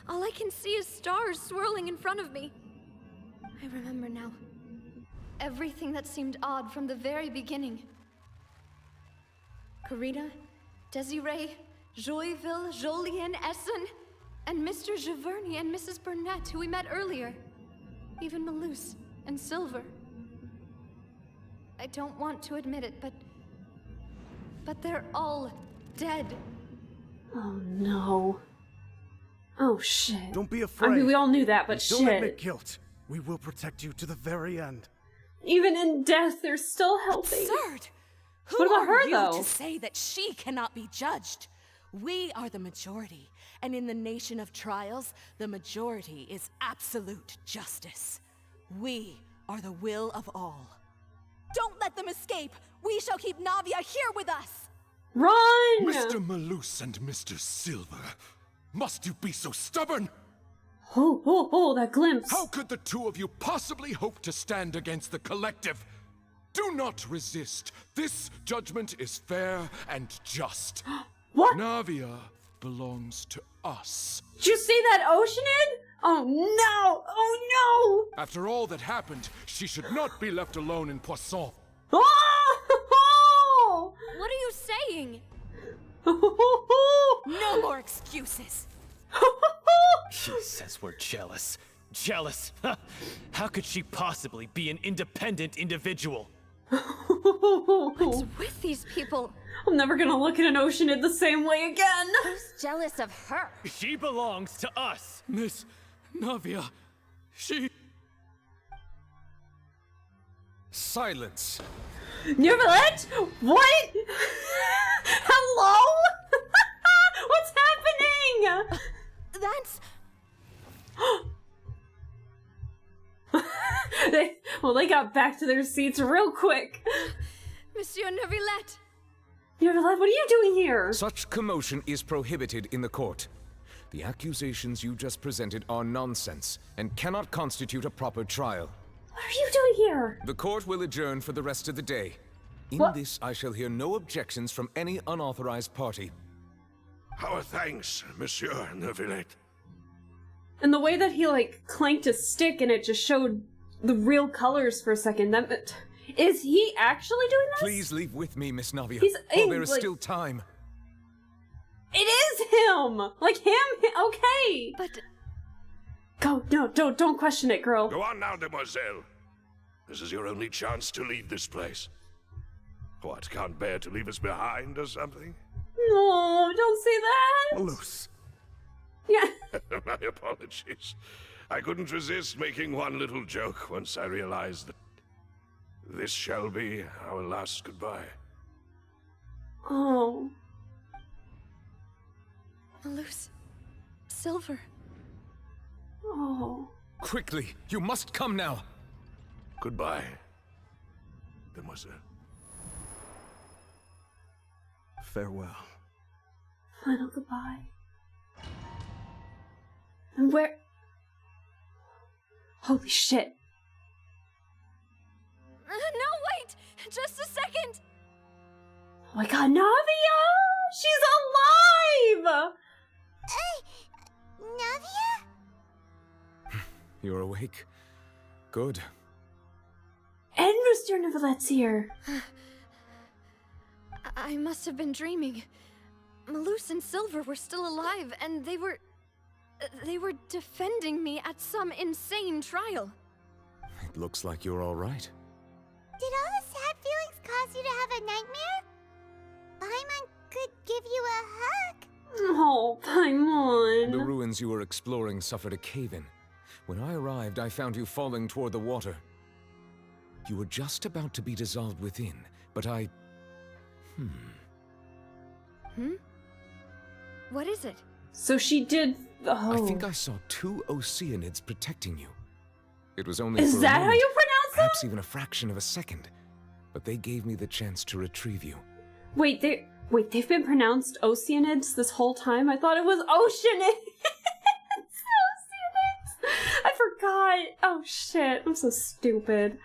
All I can see is stars swirling in front of me. I remember now. Everything that seemed odd from the very beginning. Karina, Desiree, Joyville, Jolien, Essen, and Mr. Giverny and Mrs. Burnett, who we met earlier. Even Malus and Silver. I don't want to admit it, but they're all dead. Oh no. Oh shit. Don't be afraid. I mean, we all knew that, but Don't shit. admit guilt. We will protect you to the very end. Even in death, they're still helping. Absurd! Who What about are her, you though? to say that she cannot be judged? We are the majority, and in the nation of trials, the majority is absolute justice. We are the will of all. Don't let them escape! We shall keep Navia here with us! Run! Mr. Malus and Mr. Silver, must you be so stubborn? Oh, that glimpse. How could the two of you possibly hope to stand against the collective? Do not resist. This judgment is fair and just. What? Navia belongs to us. Did you see that Oceanid? Oh no! Oh no! After all that happened, she should not be left alone in Poisson. Oh! What are you saying? No more excuses. She says we're jealous. Jealous? How could she possibly be an independent individual? What's with these people? I'm never gonna look at an Oceanid the same way again. Who's jealous of her? She belongs to us. Miss Navia, she... Silence! Neuvillette? What? Hello? What's happening? That's... they got back to their seats real quick. Monsieur Neuvillette! Neuvillette, what are you doing here? Such commotion is prohibited in the court. The accusations you just presented are nonsense and cannot constitute a proper trial. What are you doing here? The court will adjourn for the rest of the day. In this, I shall hear no objections from any unauthorized party. Our thanks, Monsieur Neuvillette. And the way that he, like, clanked a stick and it just showed the real colors for a second, is he actually doing this? Please leave with me, Miss Navia, while there is still time. It is him! Like, okay! But... Go, no, don't question it, girl. Go on now, demoiselle. This is your only chance to leave this place. What, can't bear to leave us behind or something? No, don't say that! Loose. Yeah. My apologies. I couldn't resist making one little joke once I realized that this shall be our last goodbye. Oh. Malus. Silver. Oh. Quickly, you must come now. Goodbye, demoiselle. Farewell. Final goodbye. And where... Holy shit. No, wait! Just a second! Oh my god, Navia! She's alive! Navia? You're awake? Good. And Mr. Neuvillette's here. I must have been dreaming. Malus and Silver were still alive, and they were defending me at some insane trial. It looks like you're all right. Did all the sad feelings cause you to have a nightmare? Paimon could give you a hug. Oh, Paimon. The ruins you were exploring suffered a cave-in. When I arrived, I found you falling toward the water. You were just about to be dissolved within, but I... What is it? So she did... Oh. I think I saw 2 Oceanids protecting you. It was only Is for a that how moment, you pronounce perhaps them? even a fraction of a second. But they gave me the chance to retrieve you. Wait, they've been pronounced Oceanids this whole time? I thought it was Oceanids! Oceanids! I forgot! Oh shit, I'm so stupid.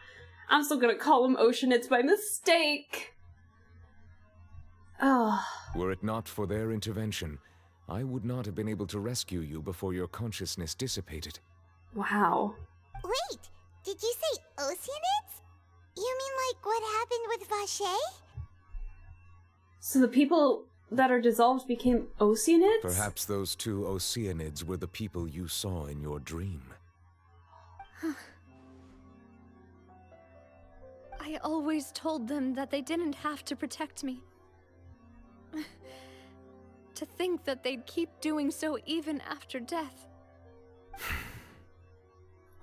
I'm still gonna call them Oceanids by mistake! Oh. Were it not for their intervention, I would not have been able to rescue you before your consciousness dissipated. Wow. Wait, did you say Oceanids? You mean like what happened with Vache? So the people that are dissolved became Oceanids? Perhaps those 2 Oceanids were the people you saw in your dream. I always told them that they didn't have to protect me. To think that they'd keep doing so even after death.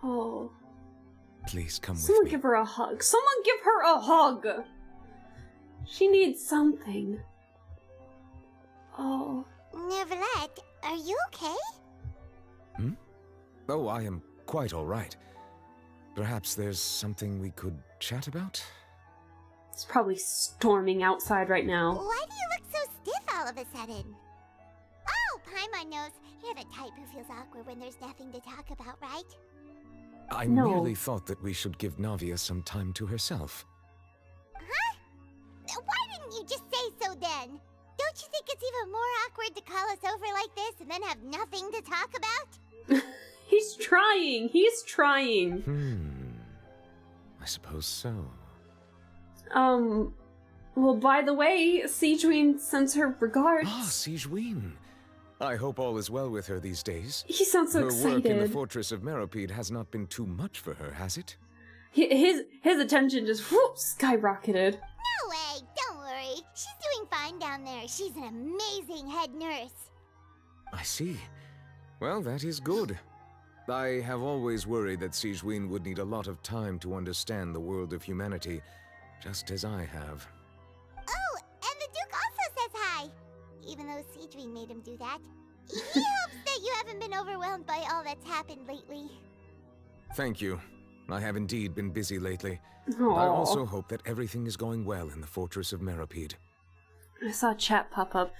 Oh. Please come with Someone me. give her a hug. Someone give her a hug! She needs something. Oh. Neuvillette, are you okay? Oh, I am quite all right. Perhaps there's something we could chat about? It's probably storming outside right now. Why do you look so stiff all of a sudden? Oh, Paimon knows. You're the type who feels awkward when there's nothing to talk about, right? I No. merely thought that we should give Navia some time to herself. Huh? Why didn't you just say so then? Don't you think it's even more awkward to call us over like this and then have nothing to talk about? He's trying. He's trying. I suppose so. Well, by the way, Sigewinne sends her regards. Ah, Sigewinne. I hope all is well with her these days. He sounds so her work in the excited. fortress of Meropide has not been too much for her, has it? His attention just whoop, skyrocketed. No way, don't worry. She's doing fine down there. She's an amazing head nurse. I see. Well, that is good. I have always worried that Sigewinne would need a lot of time to understand the world of humanity, just as I have. Oh, and the Duke also says hi! Even though Sigewinne made him do that. He hopes that you haven't been overwhelmed by all that's happened lately. Thank you. I have indeed been busy lately. Aww. I also hope that everything is going well in the Fortress of Meropide. I saw a chat pop up.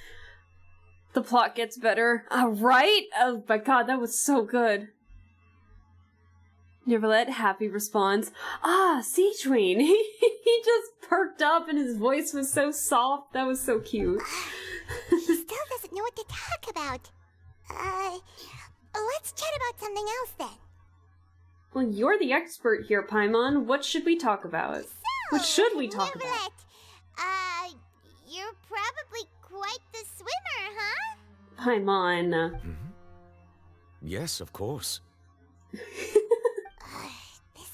The plot gets better. Right? Oh my god, that was so good. Neverlet, happy response. Ah, Sigewinne. He just perked up and his voice was so soft. That was so cute. He still doesn't know what to talk about. Let's chat about something else then. Well, you're the expert here, Paimon. What should we talk about? What should we talk about? Neverlet, you're probably quite the swimmer, huh? Paimon. Mm-hmm. Yes, of course. This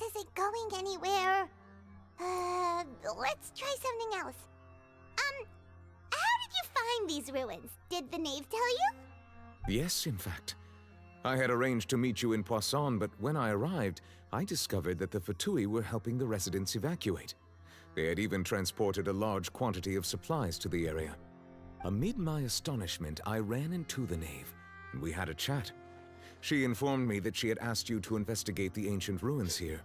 isn't going anywhere. Let's try something else. How did you find these ruins? Did the knave tell you? Yes, in fact. I had arranged to meet you in Poisson, but when I arrived, I discovered that the Fatui were helping the residents evacuate. They had even transported a large quantity of supplies to the area. Amid my astonishment, I ran into the knave, and we had a chat. She informed me that she had asked you to investigate the ancient ruins here.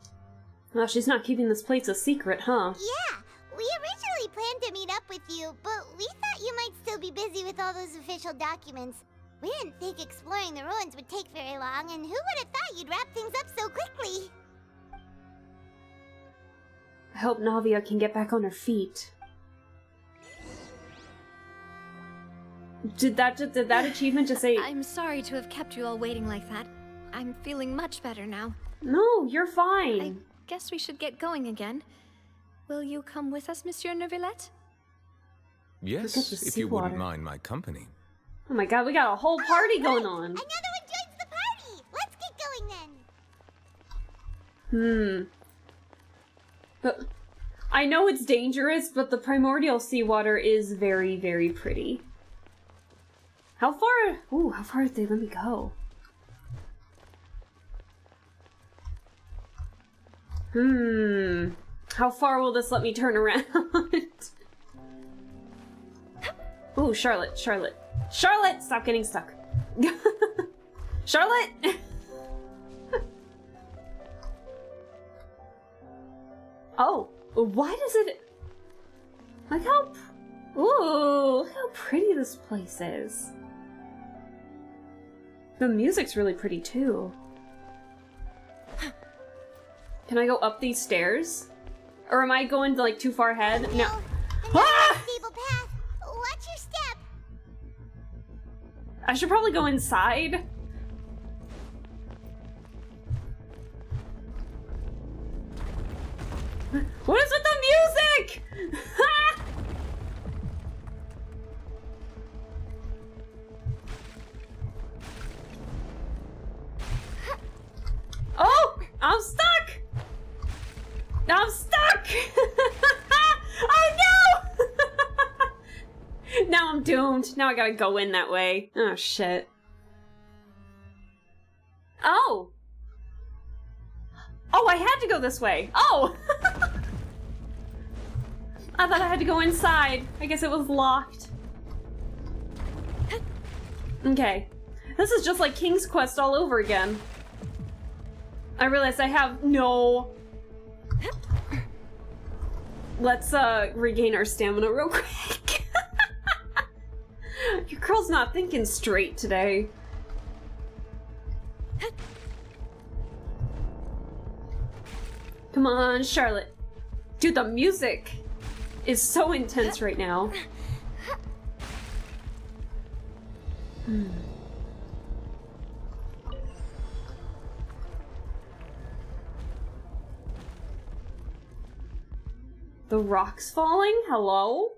Well, she's not keeping this place a secret, huh? Yeah, we originally planned to meet up with you, but we thought you might still be busy with all those official documents. We didn't think exploring the ruins would take very long, and who would have thought you'd wrap things up so quickly? I hope Navia can get back on her feet. Did that achievement just say... I'm sorry to have kept you all waiting like that. I'm feeling much better now. No, you're fine. I guess we should get going again. Will you come with us, Monsieur Neuvillette? Yes, if you wouldn't mind my company. Oh my god, we got a whole party going on. Another one joins the party! Let's get going then! But I know it's dangerous, but the primordial seawater is very, very pretty. How far? Ooh, how far did they let me go? How far will this let me turn around? Ooh, Charlotte, Charlotte. Charlotte! Stop getting stuck. Charlotte! Oh, why does it... Look how... Ooh, look how pretty this place is. The music's really pretty, too. Can I go up these stairs? Or am I going like too far ahead? No. Ah! Stable path. Watch your step. I should probably go inside. What is with the music? Oh, I'm stuck. I'm stuck. Oh no. Now I'm doomed. Now I gotta go in that way. Oh shit. Oh. Oh, I had to go this way. Oh. I thought I had to go inside. I guess it was locked. Okay. This is just like King's Quest all over again. I realized I have no... Let's regain our stamina real quick. Your girl's not thinking straight today. Come on, Charlotte. Dude, the music is so intense right now. The rock's falling? Hello?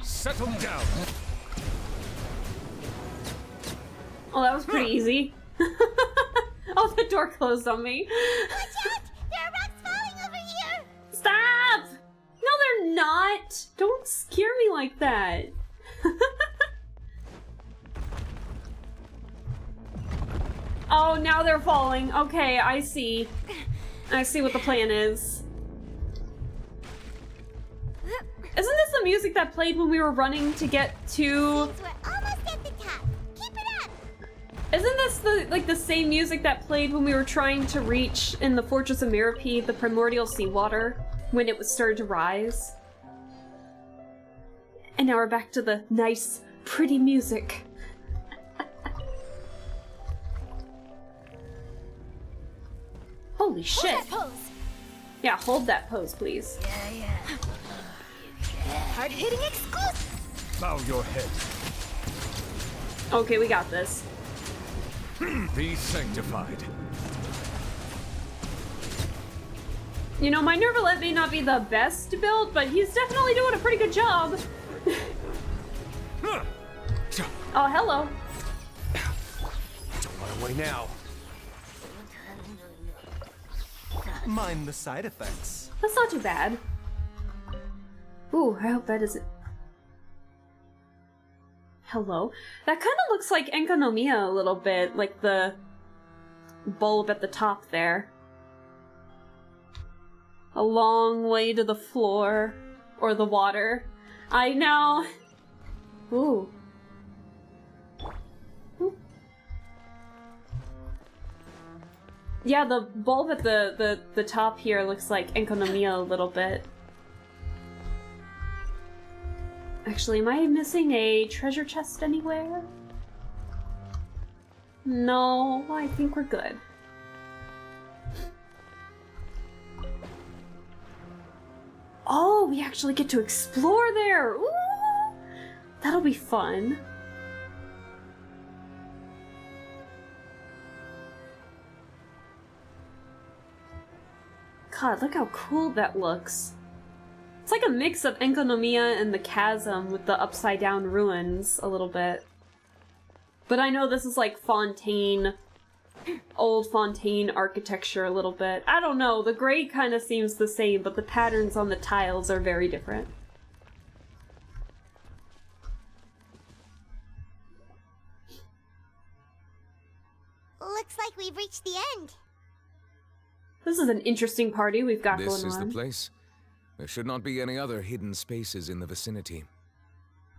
Settle down. Oh, that was pretty easy. Oh, the door closed on me. Watch out! There are rocks falling over here! Stop! No, they're not. Don't scare me like that. Oh, now they're falling. Okay, I see. I see what the plan is. Isn't this the music that played when we were running to get to... We're almost at the top. Keep it up! Isn't this the same music that played when we were trying to reach in the Fortress of Meropide the primordial seawater when it was started to rise? And now we're back to the nice, pretty music. Holy shit! Hold that pose. Yeah, hold that pose, please. Yeah. Hard-hitting exclusive. Bow your head. Okay, we got this. Be sanctified. You know, my Nervalet may not be the best build, but he's definitely doing a pretty good job. Oh, hello. Don't run away now. Mind the side effects. That's not too bad. Ooh, I hope that isn't... Hello? That kind of looks like Enkanomiya a little bit, like the bulb at the top there. A long way to the floor, or the water. I know. Ooh. Ooh. Yeah, the bulb at the top here looks like Enkanomiya a little bit. Actually, am I missing a treasure chest anywhere? No, I think we're good. Oh, we actually get to explore there! Ooh! That'll be fun. God, look how cool that looks. It's like a mix of Enkanomiya and the chasm with the upside down ruins a little bit. But I know this is like Fontaine, old Fontaine architecture a little bit. I don't know, the gray kind of seems the same, but the patterns on the tiles are very different. Looks like we've reached the end. This is an interesting party we've got going on. This is the place. There should not be any other hidden spaces in the vicinity.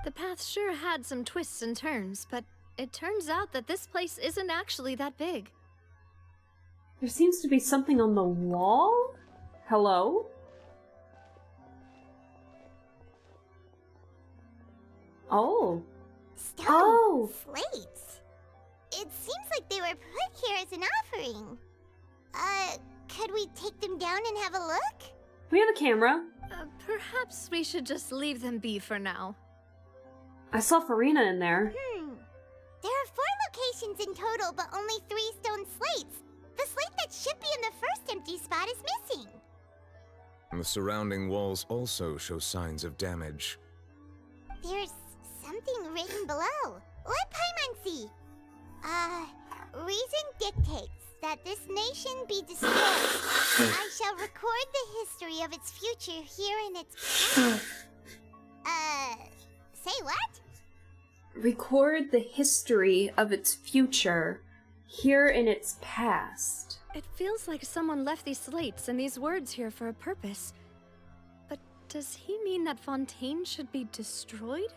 The path sure had some twists and turns, but it turns out that this place isn't actually that big. There seems to be something on the wall? Hello? Oh. Stone slates. It seems like they were put here as an offering. Could we take them down and have a look? We have a camera. Perhaps we should just leave them be for now. I saw Farina in there. There are 4 locations in total, but only 3 stone slates. The slate that should be in the first empty spot is missing. The surrounding walls also show signs of damage. There's something written below. Let Paimon see. Reason dictates that this nation be destroyed. I shall record the history of its future here in its past. Say what? Record the history of its future here in its past. It feels like someone left these slates and these words here for a purpose. But does he mean that Fontaine should be destroyed?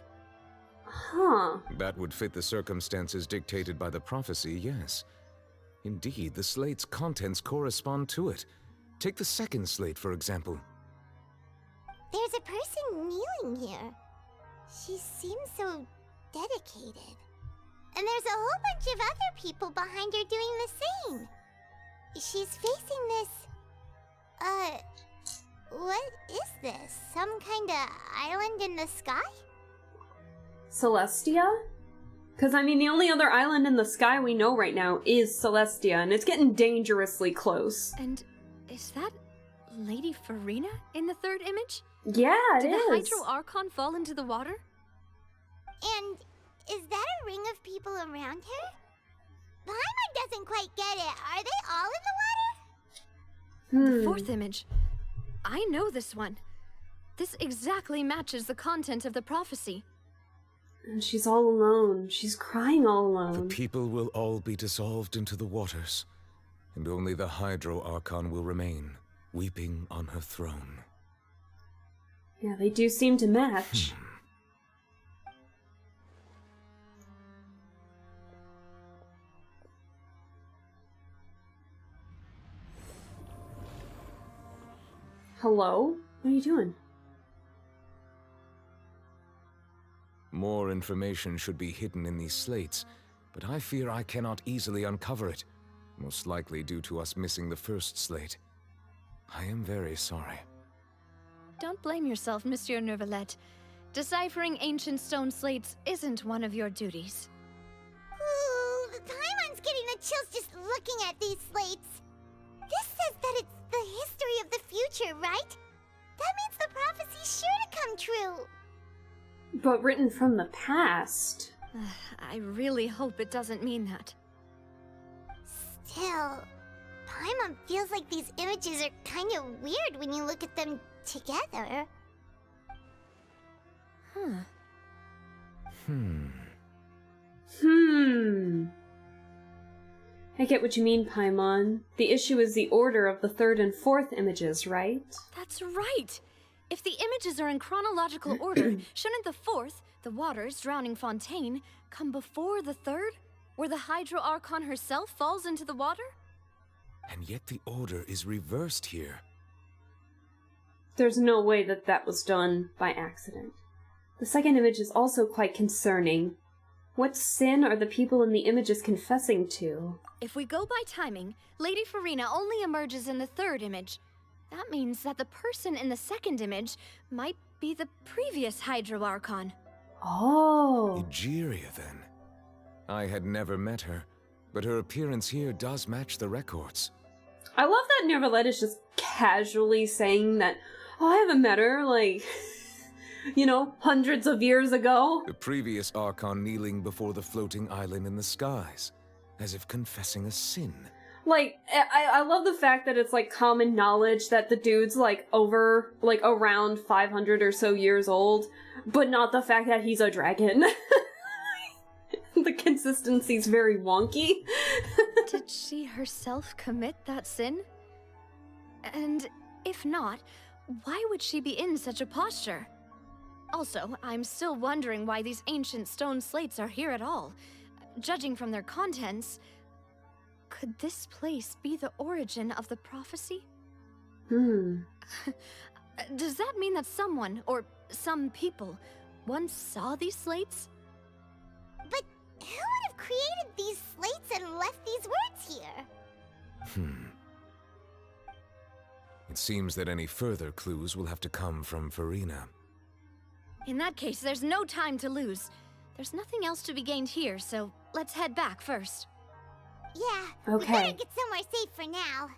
Huh. That would fit the circumstances dictated by the prophecy, yes. Indeed, the slate's contents correspond to it. Take the second slate, for example. There's a person kneeling here. She seems so dedicated. And there's a whole bunch of other people behind her doing the same. She's facing this... what is this? Some kind of island in the sky? Celestia? Because, I mean, the only other island in the sky we know right now is Celestia, and it's getting dangerously close. And is that Lady Farina in the third image? Yeah, it Did is. the Hydro Archon fall into the water? And is that a ring of people around her? Paimon doesn't quite get it. Are they all in the water? The fourth image. I know this one. This exactly matches the content of the prophecy. And she's all alone. She's crying all The alone. people will all be dissolved into the waters, and only the Hydro Archon will remain, weeping on her throne. Yeah, they do seem to match. Hello? What are you doing? More information should be hidden in these slates, but I fear I cannot easily uncover it, most likely due to us missing the first slate. I am very sorry. Don't blame yourself, Monsieur Neuvillette. Deciphering ancient stone slates isn't one of your duties. Ooh, Paimon's getting the chills just looking at these slates. This says that it's the history of the future, right? That means the prophecy's sure to come true. But written from the past. I really hope it doesn't mean that. Still, Paimon feels like these images are kind of weird when you look at them together. I get what you mean, Paimon. The issue is the order of the third and fourth images, right? That's right! If the images are in chronological order, shouldn't the fourth, the waters drowning Fontaine, come before the third, where the Hydro Archon herself falls into the water? And yet the order is reversed here. There's no way that that was done by accident. The second image is also quite concerning. What sin are the people in the images confessing to? If we go by timing, Lady Farina only emerges in the third image. That means that the person in the second image might be the previous Hydro Archon. Oh. Egeria, then. I had never met her, but her appearance here does match the records. I love that Neuvillette is just casually saying that, oh, I haven't met her, like, you know, hundreds of years ago. The previous Archon kneeling before the floating island in the skies, as if confessing a sin. Like, I love the fact that it's, like, common knowledge that the dude's, like, around 500 or so years old, but not the fact that he's a dragon. The consistency's very wonky. Did she herself commit that sin? And if not, why would she be in such a posture? Also, I'm still wondering why these ancient stone slates are here at all. Judging from their contents, could this place be the origin of the prophecy? Does that mean that someone, or some people, once saw these slates? But who would have created these slates and left these words here? It seems that any further clues will have to come from Farina. In that case, there's no time to lose. There's nothing else to be gained here, so let's head back first. Yeah, Okay. we better get somewhere safe for now.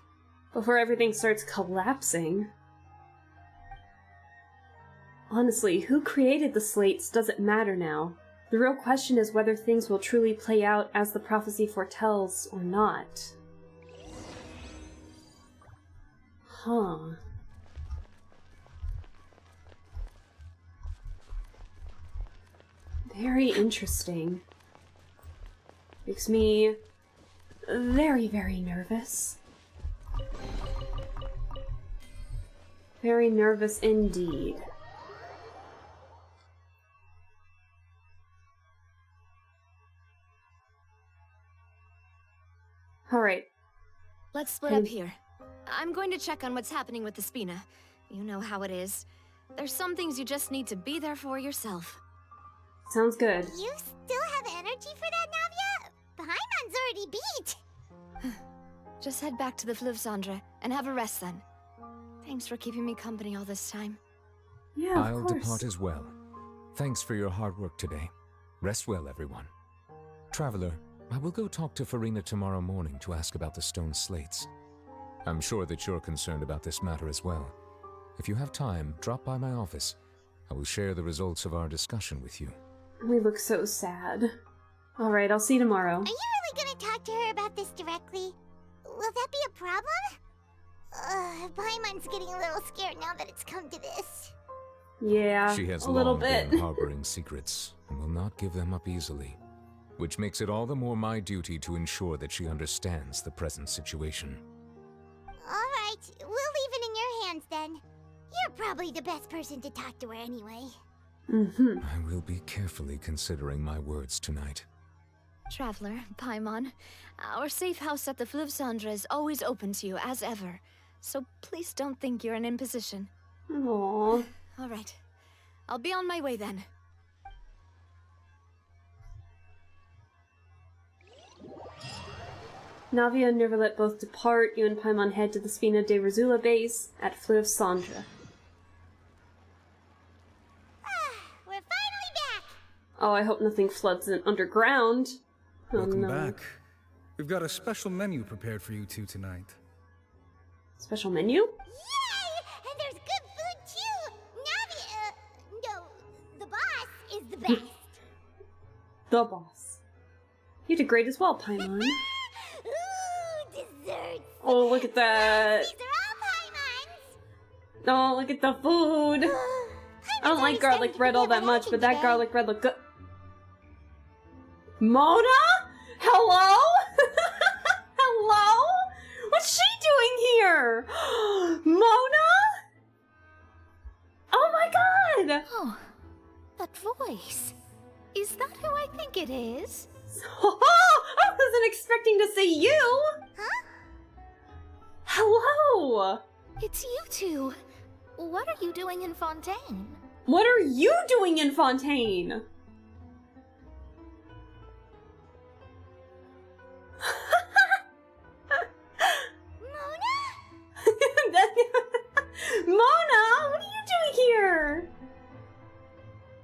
Before everything starts collapsing. Honestly, who created the slates doesn't matter now. The real question is whether things will truly play out as the prophecy foretells or not. Huh. Very interesting. Makes me very, very nervous. Very nervous indeed. Alright. Let's split up here. I'm going to check on what's happening with the Spina. You know how it is. There's some things you just need to be there for yourself. Sounds good. You still have energy for that, Navia? Paimon's already beat. Just head back to the Fleuve Cendre and have a rest then. Thanks for keeping me company all this time. Yeah, of I'll course. depart as well. Thanks for your hard work today. Rest well, everyone. Traveler, I will go talk to Farina tomorrow morning to ask about the stone slates. I'm sure that you're concerned about this matter as well. If you have time, drop by my office. I will share the results of our discussion with you. We look so sad. Alright, I'll see you tomorrow. Are you really gonna talk to her about this directly? Will that be a problem? Paimon's getting a little scared now that it's come to this. Yeah, She has a little long bit. been harboring secrets and will not give them up easily, which makes it all the more my duty to ensure that she understands the present situation. Alright, we'll leave it in your hands then. You're probably the best person to talk to her anyway. I will be carefully considering my words tonight. Traveler, Paimon, our safe house at the Fleuve Cendre is always open to you, as ever. So please don't think you're an imposition. Aww. All right. I'll be on my way then. Navia and Neverlet both depart. You and Paimon head to the Spina de Rosula base at Fleuve Cendre. We're finally back! Oh, I hope nothing floods in underground. Oh, Welcome no. back. We've got a special menu prepared for you two tonight. Special menu? Yay! And there's good food too! Navi, no, the boss is the best. The boss. You did great as well, Paimon. Ooh, desserts! Oh, look at that. These are all Paimon's! Oh, look at the food. I don't like garlic bread all that much, but that garlic bread looked good. Mona? Hello? Hello? What's she doing here? Mona? Oh my god! Oh, that voice. Is that who I think it is? I wasn't expecting to see you! Huh? Hello! It's you two. What are you doing in Fontaine? What are you doing in Fontaine? Mona, what are you doing here?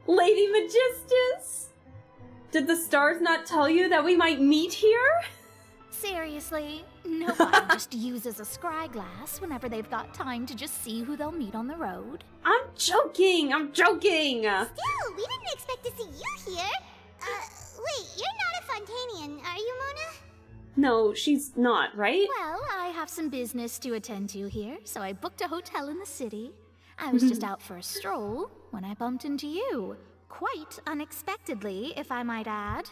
Lady Magistus? Did the stars not tell you that we might meet here? Seriously, nobody just uses a scry glass whenever they've got time to just see who they'll meet on the road. I'm joking, I'm joking! Still, we didn't expect to see you here. Wait, you're not a Fontainian, are you, Mona? No, she's not, right? Well, I have some business to attend to here, so I booked a hotel in the city. I was just out for a stroll when I bumped into you. Quite unexpectedly, if I might add.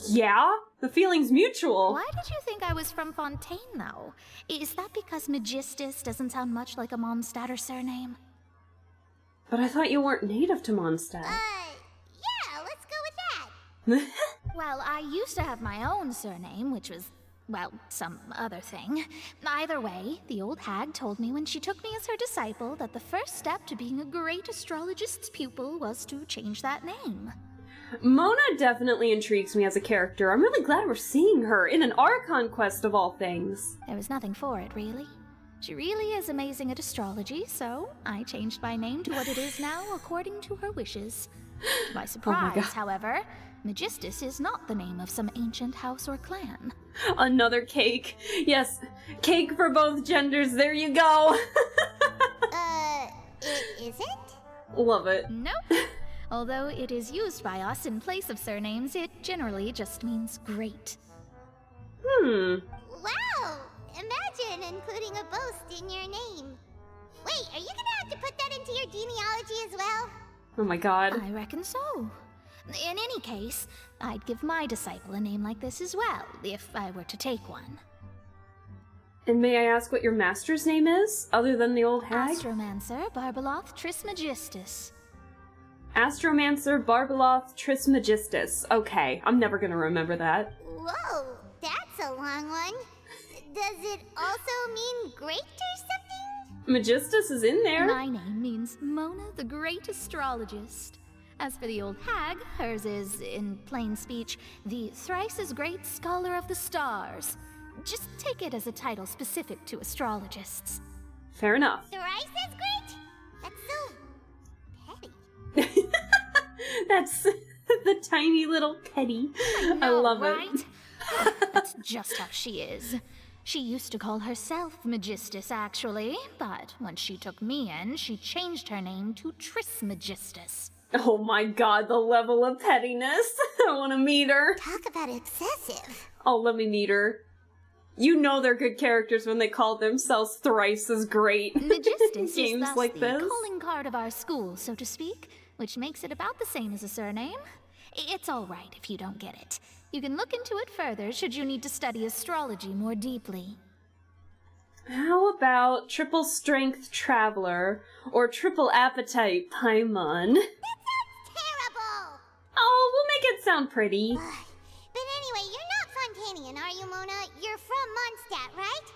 Yeah? The feeling's mutual. Why did you think I was from Fontaine, though? Is that because Magistus doesn't sound much like a Mondstadter surname? But I thought you weren't native to Mondstadt. Yeah, let's go with that. Well, I used to have my own surname, which was, well, some other thing. Either way, the old hag told me when she took me as her disciple that the first step to being a great astrologist's pupil was to change that name. Mona definitely intrigues me as a character. I'm really glad we're seeing her in an Archon Quest of all things. There was nothing for it, really. She really is amazing at astrology, so I changed my name to what it is now according to her wishes. To my surprise, however, Magistus is not the name of some ancient house or clan. Another cake. Yes, cake for both genders. There you go. It isn't? Love it. Nope. Although it is used by us in place of surnames, it generally just means great. Wow! Imagine including a boast in your name. Wait, are you gonna have to put that into your genealogy as well? Oh my god. I reckon so. In any case, I'd give my disciple a name like this as well, if I were to take one. And may I ask what your master's name is, other than the old hag? Astromancer Barbeloth Trismegistus. Astromancer Barbeloth Trismegistus. Okay, I'm never gonna remember that. Whoa, that's a long one. Does it also mean great or something? Magistus is in there. My name means Mona the Great Astrologist. As for the old hag, hers is, in plain speech, the thrice as great Scholar of the Stars. Just take it as a title specific to astrologists. Fair enough. Thrice as great? That's so petty. That's the tiny little petty. I love it. That's just how she is. She used to call herself Magistus, actually, but when she took me in, she changed her name to Trismegistus. Oh my god, the level of pettiness. I want to meet her. Talk about excessive. Oh, let me meet her. You know they're good characters when they call themselves thrice as great. Magistus games is thus like the this. calling card of our school, so to speak, which makes it about the same as a surname. It's all right if you don't get it. You can look into it further should you need to study astrology more deeply. How about triple strength traveler or triple appetite Paimon? Terrible! Oh, we'll make it sound pretty. But anyway, you're not Fontanian, are you, Mona? You're from Mondstadt, right?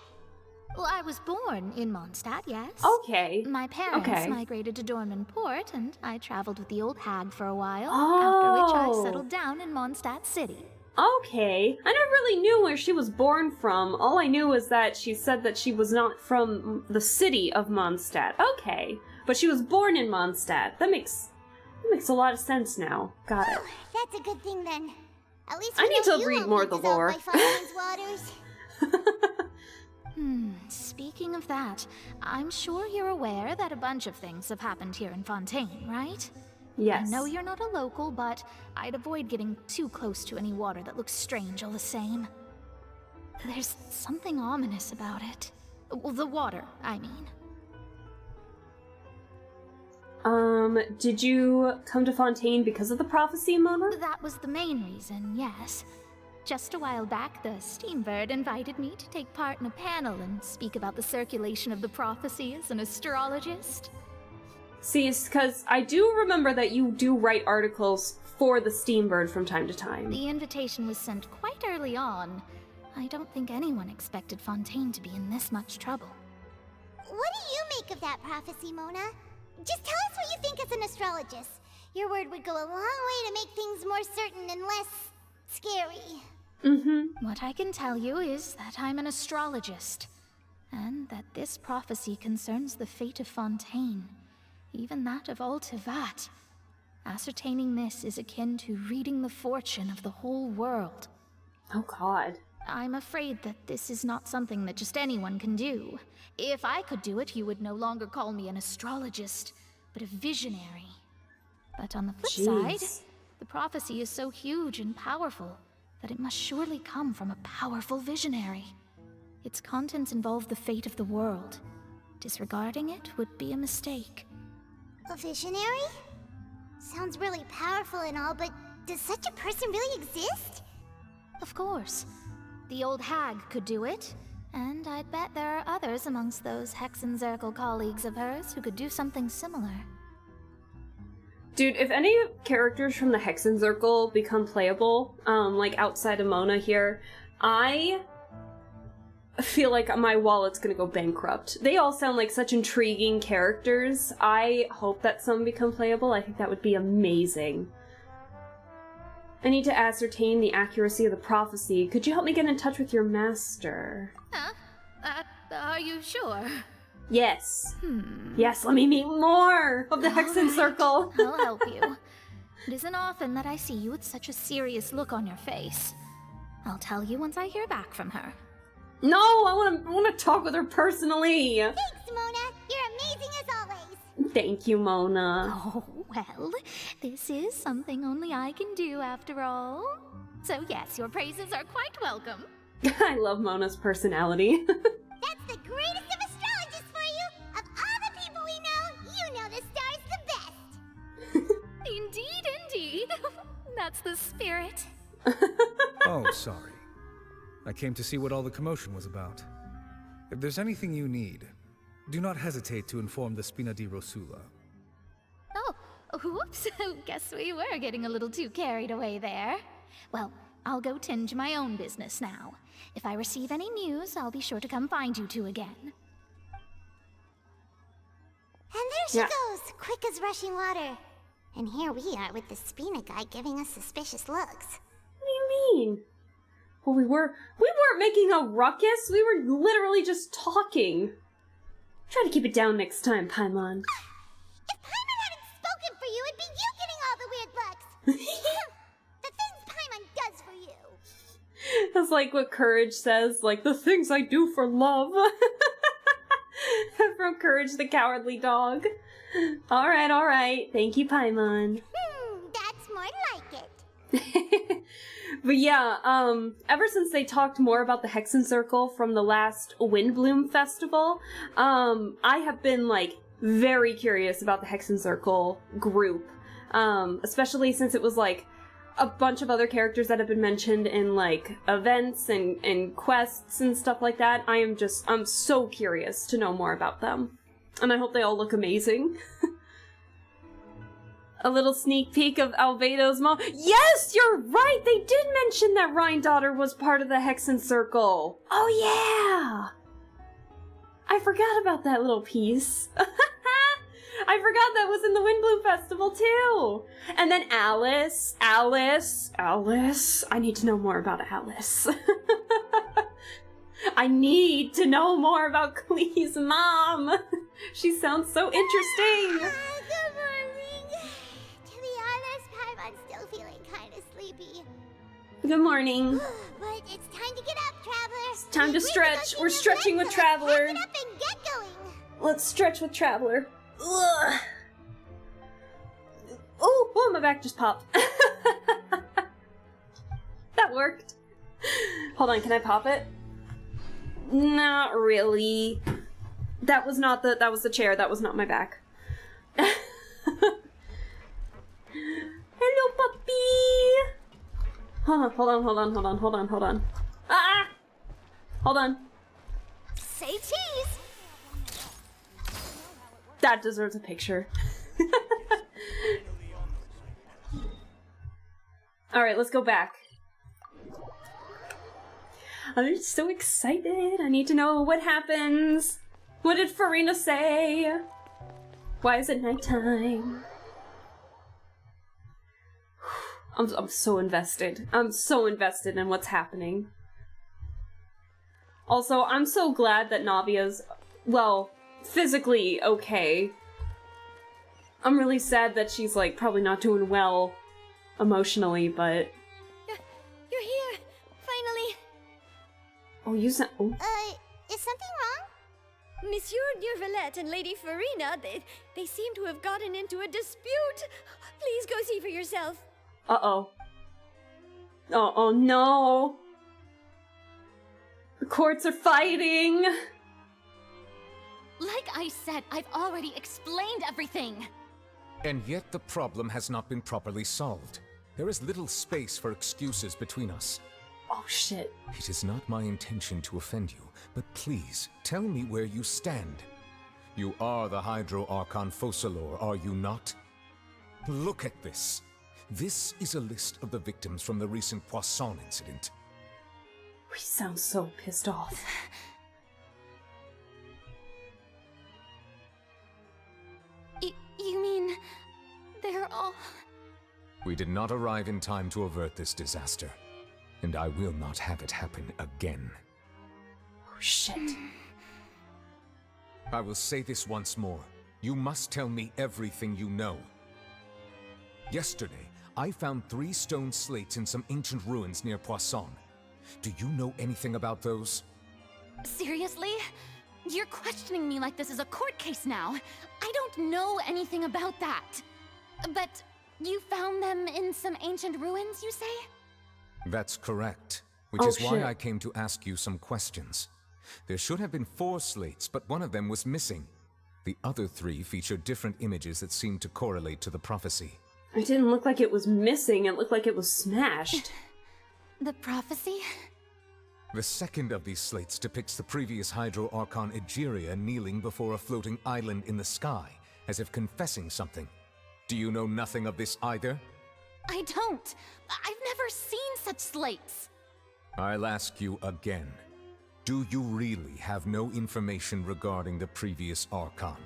Well, I was born in Mondstadt, yes. Okay. My parents Okay. migrated to Dornman Port, and I traveled with the old hag for a while, Oh. after which I settled down in Mondstadt City. Okay. I never really knew where she was born from. All I knew was that she said that she was not from the city of Mondstadt. Okay. But she was born in Mondstadt. That makes a lot of sense now. Got it. That's a good thing then. At least I we need know to you read won't more be of the lore. dissolved by Fontaine's waters. Speaking of that, I'm sure you're aware that a bunch of things have happened here in Fontaine, right? Yes. I know you're not a local, but I'd avoid getting too close to any water that looks strange all the same. There's something ominous about it. Well, the water, I mean. Did you come to Fontaine because of the prophecy, Mona? That was the main reason, yes. Just a while back, the Steambird invited me to take part in a panel and speak about the circulation of the prophecy as an astrologist. See, it's because I do remember that you do write articles for the Steambird from time to time. The invitation was sent quite early on. I don't think anyone expected Fontaine to be in this much trouble. What do you make of that prophecy, Mona? Just tell us what you think as an astrologist. Your word would go a long way to make things more certain and less scary. What I can tell you is that I'm an astrologist, and that this prophecy concerns the fate of Fontaine, even that of all Tevat. Ascertaining this is akin to reading the fortune of the whole world. Oh god. I'm afraid that this is not something that just anyone can do. If I could do it, you would no longer call me an astrologist, but a visionary. But on the flip side, the prophecy is so huge and powerful that it must surely come from a powerful visionary. Its contents involve the fate of the world. Disregarding it would be a mistake. A visionary? Sounds really powerful and all, but does such a person really exist? Of course. The old hag could do it, and I'd bet there are others amongst those Hexenzirkel colleagues of hers who could do something similar. Dude, if any characters from the Hexenzirkel become playable, like outside of Mona here, I feel like my wallet's gonna go bankrupt. They all sound like such intriguing characters. I hope that some become playable. I think that would be amazing. I need to ascertain the accuracy of the prophecy. Could you help me get in touch with your master? Huh? Are you sure? Yes. Yes, let me meet more of the Hexenzirkel. I'll help you. It isn't often that I see you with such a serious look on your face. I'll tell you once I hear back from her. No, I want to talk with her personally. Thanks, Mona. You're amazing as always. Thank you, Mona. Oh, well, this is something only I can do after all. So yes, your praises are quite welcome. I love Mona's personality. That's the greatest of astrologists for you! Of all the people we know, you know the star's the best! Indeed. That's the spirit. Oh, sorry. I came to see what all the commotion was about. If there's anything you need, do not hesitate to inform the Spina di Rosula. Oh, whoops. Guess we were getting a little too carried away there. Well, I'll go tend to my own business now. If I receive any news, I'll be sure to come find you two again. And there she goes, quick as rushing water. And here we are with the Spina guy giving us suspicious looks. What do you mean? Well, we weren't making a ruckus. We were literally just talking. Try to keep it down next time, Paimon. If Paimon hadn't spoken for you, it'd be you getting all the weird looks. The things Paimon does for you. That's like what Courage says, like, the things I do for love. From Courage the Cowardly Dog. Alright. Thank you, Paimon. That's more like it. But yeah, ever since they talked more about the Hexen Circle from the last Windbloom Festival, I have been, like, very curious about the Hexen Circle group. Especially since it was, like, a bunch of other characters that have been mentioned in, like, events and quests and stuff like that. I'm so curious to know more about them. And I hope they all look amazing. A little sneak peek of Albedo's mom. Yes, you're right! They did mention that Rhine-Daughter was part of the Hexen Circle. Oh yeah! I forgot about that little piece. I forgot that was in the Windbloom Festival too! And then Alice. I need to know more about Alice. I need to know more about Klee's mom. She sounds so interesting. Good morning. To be honest, I'm still feeling kind of sleepy. Good morning. But it's time to get up, Traveler. It's time to stretch. We're stretching with Traveler. Pack it up and get going. Let's stretch with Traveler. Ugh. Oh, my back just popped. That worked. Hold on, can I pop it? Not really. That was the chair, that was not my back. Hello, puppy! Hold on. Ah! Hold on. Say cheese! That deserves a picture. Alright, let's go back. I'm so excited. I need to know what happens. What did Farina say? Why is it nighttime? I'm so invested. I'm so invested in what's happening. Also, I'm so glad that Navia's, well, physically okay. I'm really sad that she's, like, probably not doing well emotionally, but... You're here! Finally! Oh, you sound... Oh. Is something wrong? Monsieur Neurvalette and Lady Farina, they seem to have gotten into a dispute. Please go see for yourself. Uh-oh. Oh no! The courts are fighting! Like I said, I've already explained everything! And yet the problem has not been properly solved. There is little space for excuses between us. Oh shit. It is not my intention to offend you, but please, tell me where you stand. You are the Hydro Archon Focalor, are you not? Look at this. This is a list of the victims from the recent Poisson incident. We sound so pissed off. You mean... they're all... We did not arrive in time to avert this disaster, and I will not have it happen again. Oh shit. I will say this once more. You must tell me everything you know. Yesterday, I found 3 stone slates in some ancient ruins near Poisson. Do you know anything about those? Seriously? You're questioning me like this is a court case now. I don't know anything about that. But you found them in some ancient ruins, you say? That's correct. Which is why I came to ask you some questions. There should have been 4 slates, but one of them was missing. The other 3 featured different images that seemed to correlate to the prophecy. It didn't look like it was missing, it looked like it was smashed. The prophecy? The second of these slates depicts the previous Hydro Archon Egeria kneeling before a floating island in the sky, as if confessing something. Do you know nothing of this either? I don't. I've never seen such slates. I'll ask you again. Do you really have no information regarding the previous Archon?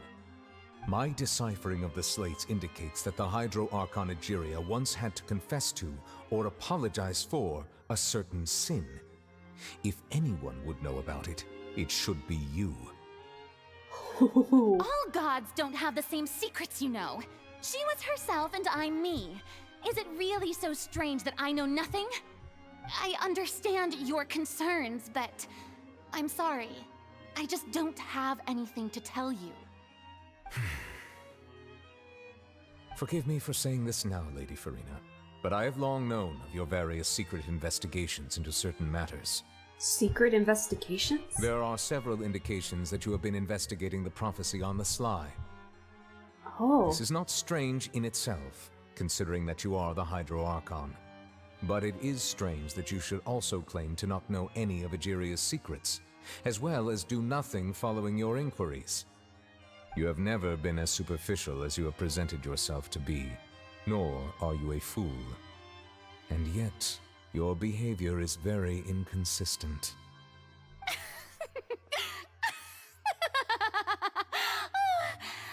My deciphering of the slates indicates that the Hydro Archon Egeria once had to confess to, or apologize for, a certain sin. If anyone would know about it, it should be you. All gods don't have the same secrets, you know. She was herself and I'm me. Is it really so strange that I know nothing? I understand your concerns, but I'm sorry. I just don't have anything to tell you. Forgive me for saying this now, Lady Farina, but I have long known of your various secret investigations into certain matters. Secret investigations? There are several indications that you have been investigating the prophecy on the sly. Oh. This is not strange in itself, considering that you are the Hydro Archon. But it is strange that you should also claim to not know any of Egeria's secrets, as well as do nothing following your inquiries. You have never been as superficial as you have presented yourself to be, nor are you a fool. And yet, your behavior is very inconsistent.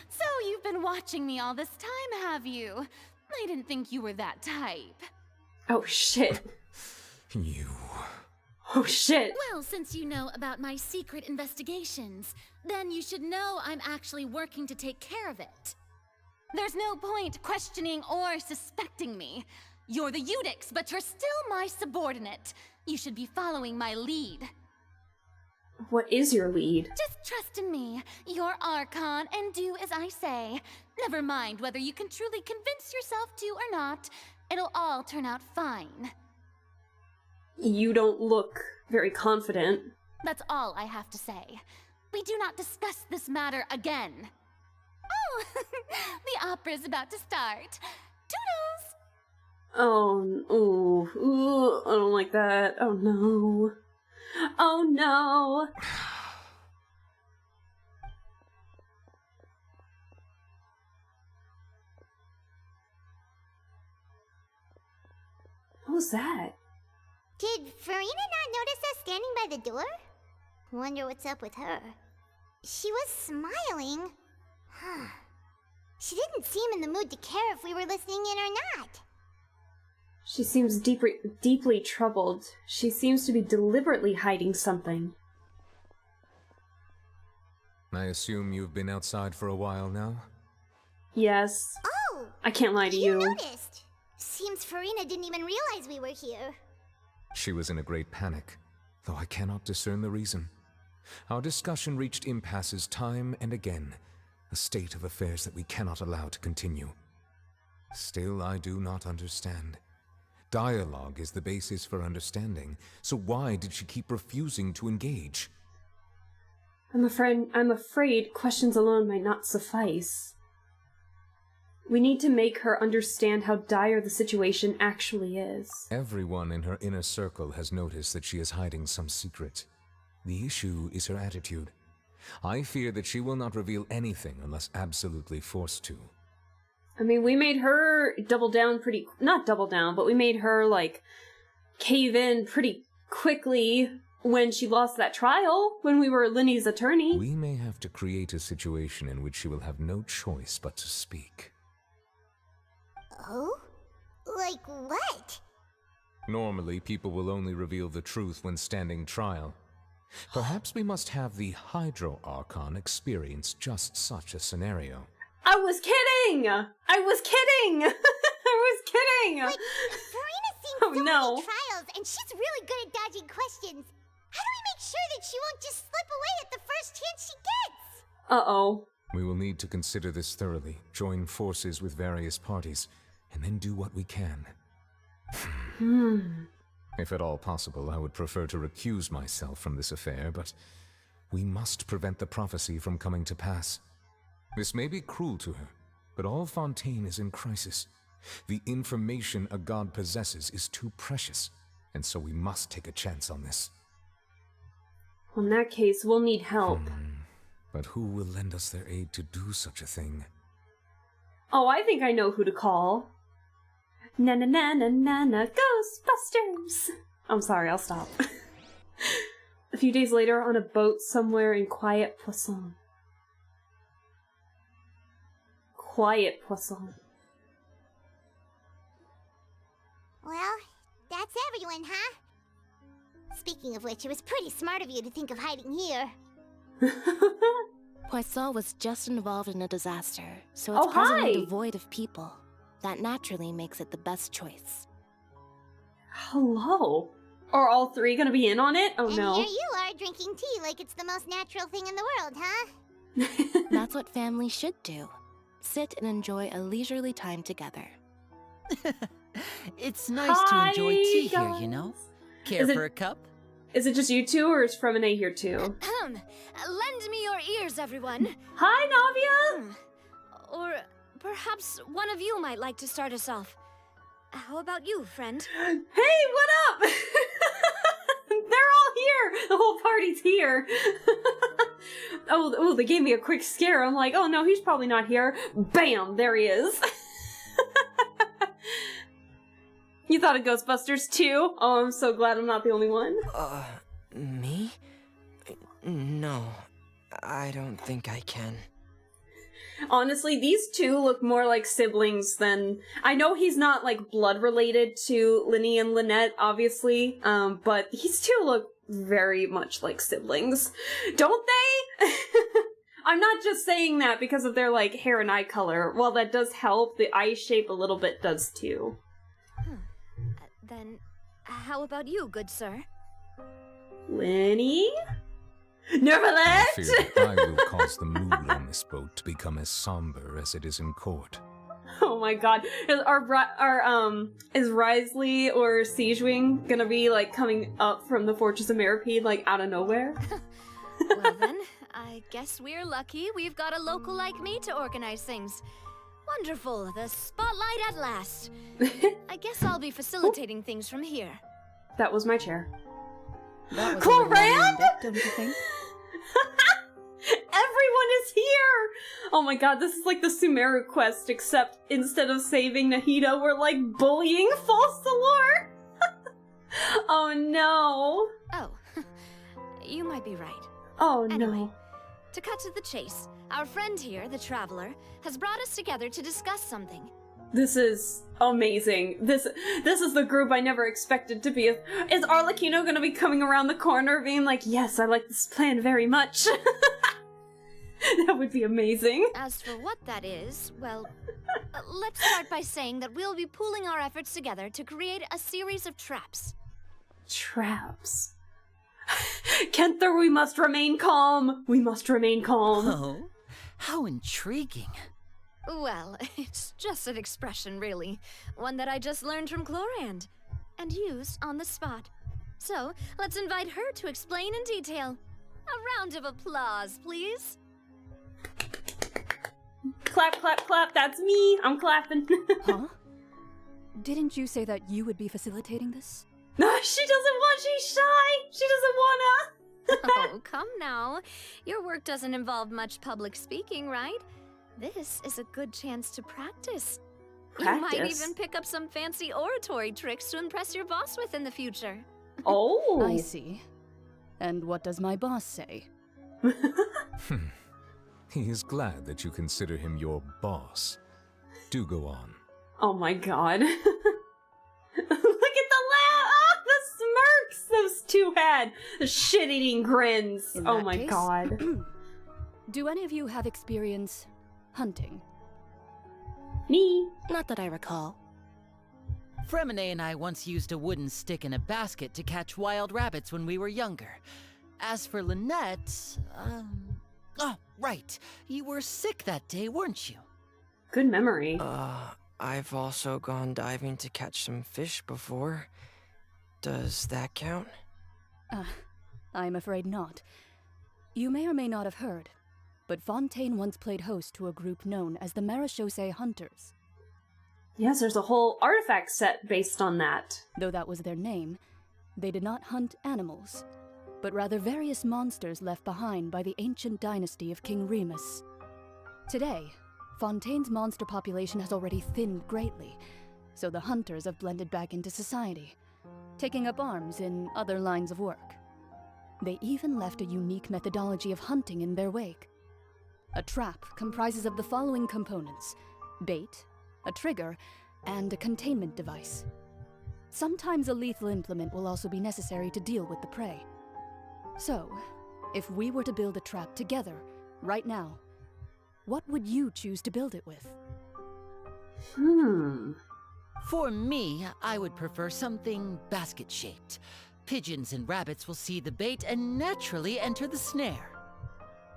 So you've been watching me all this time, have you? I didn't think you were that type. Oh shit. You... Oh shit. Well, since you know about my secret investigations, then you should know I'm actually working to take care of it. There's no point questioning or suspecting me. You're the Eudix, but you're still my subordinate. You should be following my lead. What is your lead? Just trust in me. You're Archon, and do as I say. Never mind whether you can truly convince yourself to or not. It'll all turn out fine. You don't look very confident. That's all I have to say. We do not discuss this matter again. Oh, the opera's about to start. Toodles! Oh, ooh, I don't like that. Oh no. Oh no. What was that? Did Farina not notice us standing by the door? Wonder what's up with her. She was smiling. Huh. She didn't seem in the mood to care if we were listening in or not. She seems deeply troubled. She seems to be deliberately hiding something. I assume you've been outside for a while now? Yes. Oh! I can't lie to you. Noticed. Seems Farina didn't even realize we were here. She was in a great panic, though I cannot discern the reason. Our discussion reached impasses time and again, a state of affairs that we cannot allow to continue. Still, I do not understand. Dialogue is the basis for understanding, so why did she keep refusing to engage? I'm afraid questions alone might not suffice. We need to make her understand how dire the situation actually is. Everyone in her inner circle has noticed that she is hiding some secret. The issue is her attitude. I fear that she will not reveal anything unless absolutely forced to. I mean, we made her double down not double down, but we made her, like, cave in pretty quickly when she lost that trial, when we were Linny's attorney. We may have to create a situation in which she will have no choice but to speak. Oh? Like what? Normally, people will only reveal the truth when standing trial. Perhaps we must have the Hydro Archon experience just such a scenario. I was kidding! I was kidding! I was kidding! Like, Farina seems so no. many trials, and she's really good at dodging questions. How do we make sure that she won't just slip away at the first chance she gets? Uh-oh. We will need to consider this thoroughly, join forces with various parties, and then do what we can. If at all possible, I would prefer to recuse myself from this affair, but we must prevent the prophecy from coming to pass. This may be cruel to her, but all Fontaine is in crisis. The information a god possesses is too precious, and so we must take a chance on this. Well, in that case, we'll need help. But who will lend us their aid to do such a thing? Oh, I think I know who to call. Na-na-na-na-na-na, Ghostbusters! I'm sorry, I'll stop. A few days later, on a boat somewhere in Quiet Poisson. Quiet Poisson. Well, that's everyone, huh? Speaking of which, it was pretty smart of you to think of hiding here. Poisson was just involved in a disaster, so Oh, it's presently hi! devoid of people. That naturally makes it the best choice. Hello. Are all three gonna be in on it? Oh And no. here you are drinking tea like it's the most natural thing in the world, huh? That's what family should do. Sit and enjoy a leisurely time together. It's nice Hi, to enjoy tea here, guys. you know? Care for a cup? Is it just you two, or is Fremine here too? Lend me your ears, everyone. Hi, Navia! Or perhaps one of you might like to start us off. How about you, friend? Hey, what up? They're all here! The whole party's here! oh, they gave me a quick scare. I'm like, oh no, he's probably not here. Bam! There he is. You thought of Ghostbusters too? Oh, I'm so glad I'm not the only one. Me? No, I don't think I can. Honestly, these two look more like siblings than... I know he's not, like, blood related to Linny and Lynette, obviously, but these two look very much like siblings. Don't they? I'm not just saying that because of their, like, hair and eye color. While that does help, the eye shape a little bit does too. Then, how about you, good sir? Linny? Neverland? I fear that I will cause the mood on this boat to become as somber as it is in court. Oh my god. Is Risley or Siegewing gonna be, like, coming up from the Fortress of Meripede, like, out of nowhere? Well then, I guess we're lucky we've got a local like me to organize things. Wonderful, the spotlight at last. I guess I'll be facilitating things from here. That was my chair. That was Cloram? don't you think? Everyone is here! Oh my god, this is like the Sumeru quest, except instead of saving Nahida, we're like bullying Falsalor! Oh no! Oh, you might be right. Oh Anyway, no. to cut to the chase, our friend here, the Traveler, has brought us together to discuss something. This is amazing. This is the group I never expected to be. Is Arlecchino gonna be coming around the corner being like, yes, I like this plan very much? That would be amazing. As for what that is, well, let's start by saying that we'll be pooling our efforts together to create a series of traps. Traps. Kenther, we must remain calm. We must remain calm. Oh, how intriguing. Well, it's just an expression, really. One that I just learned from Chlorand, and used on the spot. So, let's invite her to explain in detail. A round of applause, please. Clap, clap, clap, that's me. I'm clapping. Huh? Didn't you say that you would be facilitating this? She doesn't want, she's shy. She doesn't wanna. Oh, come now. Your work doesn't involve much public speaking, right? This is a good chance to practice. You might even pick up some fancy oratory tricks to impress your boss with in the future. Oh. I see. And what does my boss say? He is glad that you consider him your boss. Do go on. Oh my god. Look at the laugh! Oh, the smirks those two had! The shit-eating grins. In Oh that my case, god. Do any of you have experience hunting? Me? Not that I recall. Fremine and I once used a wooden stick in a basket to catch wild rabbits when we were younger. As for Lynette, oh, right. You were sick that day, weren't you? Good memory. I've also gone diving to catch some fish before. Does that count? I'm afraid not. You may or may not have heard, but Fontaine once played host to a group known as the Marechaussee Hunters. Yes, there's a whole artifact set based on that. Though that was their name, they did not hunt animals, but rather various monsters left behind by the ancient dynasty of King Remus. Today, Fontaine's monster population has already thinned greatly, so the hunters have blended back into society, taking up arms in other lines of work. They even left a unique methodology of hunting in their wake. A trap comprises of the following components: bait, a trigger, and a containment device. Sometimes a lethal implement will also be necessary to deal with the prey. So, if we were to build a trap together, right now, what would you choose to build it with? For me, I would prefer something basket-shaped. Pigeons and rabbits will see the bait and naturally enter the snare.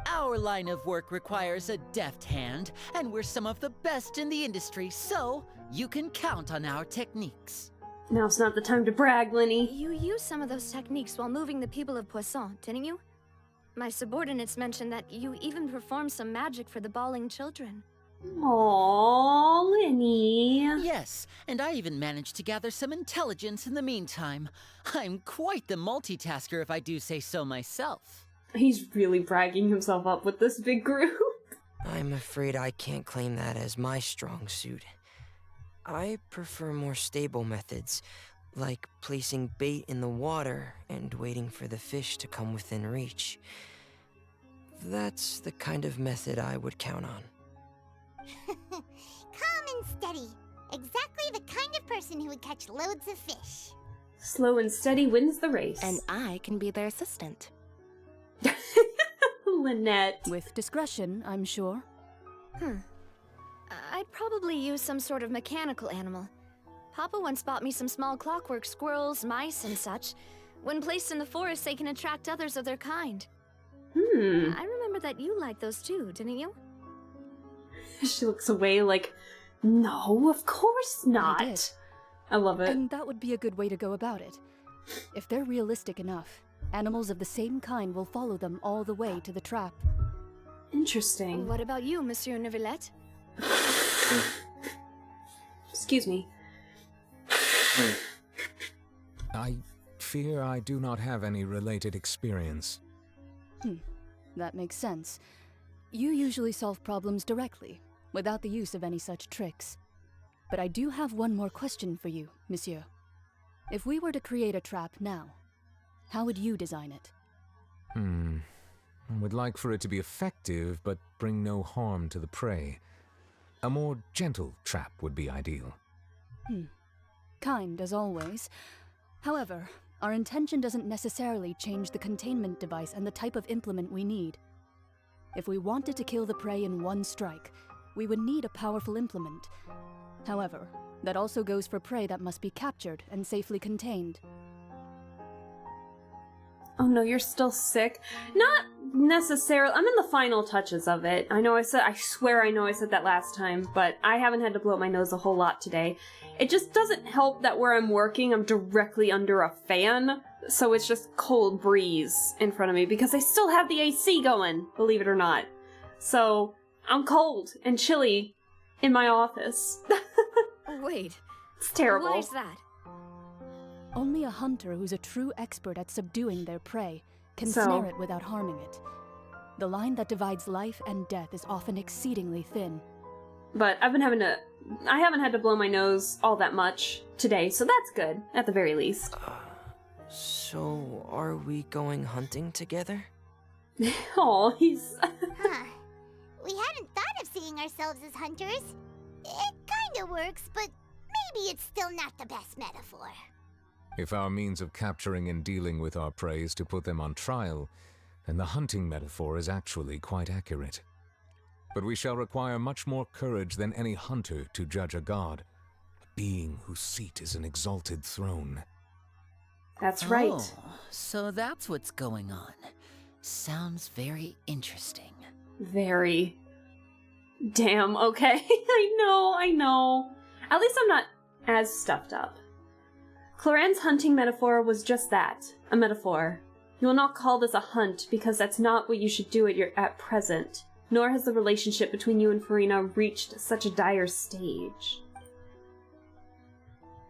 Our line of work requires a deft hand, and we're some of the best in the industry, so you can count on our techniques. Now's not the time to brag, Linny. You used some of those techniques while moving the people of Poisson, didn't you? My subordinates mentioned that you even performed some magic for the bawling children. Aww, Linny. Yes, and I even managed to gather some intelligence in the meantime. I'm quite the multitasker if I do say so myself. He's really bragging himself up with this big group. I'm afraid I can't claim that as my strong suit. I prefer more stable methods, like placing bait in the water and waiting for the fish to come within reach. That's the kind of method I would count on. Calm and steady. Exactly the kind of person who would catch loads of fish. Slow and steady wins the race. And I can be their assistant. Lynette. With discretion, I'm sure. I'd probably use some sort of mechanical animal. Papa once bought me some small clockwork squirrels, mice, and such. When placed in the forest, they can attract others of their kind. I remember that you liked those too, didn't you? She looks away like, no, of course not. I did. I love it. And that would be a good way to go about it. If they're realistic enough, animals of the same kind will follow them all the way to the trap. Interesting. What about you, Monsieur Neuvillette? Excuse me. I fear I do not have any related experience. That makes sense. You usually solve problems directly, without the use of any such tricks. But I do have one more question for you, monsieur. If we were to create a trap now, how would you design it? I would like for it to be effective, but bring no harm to the prey. A more gentle trap would be ideal. Kind, as always. However, our intention doesn't necessarily change the containment device and the type of implement we need. If we wanted to kill the prey in one strike, we would need a powerful implement. However, that also goes for prey that must be captured and safely contained. Oh no, you're still sick? Not necessarily. I'm in the final touches of it. I swear I know I said that last time, but I haven't had to blow my nose a whole lot today. It just doesn't help that where I'm working, I'm directly under a fan, so it's just cold breeze in front of me because I still have the AC going, believe it or not. So, I'm cold and chilly in my office. Wait. It's terrible. Why is that? Only a hunter who's a true expert at subduing their prey can So- snare it without harming it. The line that divides life and death is often exceedingly thin. But I haven't had to blow my nose all that much today, so that's good, at the very least. So, are we going hunting together? Oh, he's... Huh. We hadn't thought of seeing ourselves as hunters. It kinda works, but maybe it's still not the best metaphor. If our means of capturing and dealing with our prey is to put them on trial, then the hunting metaphor is actually quite accurate. But we shall require much more courage than any hunter to judge a god, a being whose seat is an exalted throne. That's right. Oh, so that's what's going on. Sounds very interesting. Very. Damn, okay. I know. At least I'm not as stuffed up. Cloran's hunting metaphor was just that, a metaphor. You will not call this a hunt because that's not what you should do at present, nor has the relationship between you and Farina reached such a dire stage.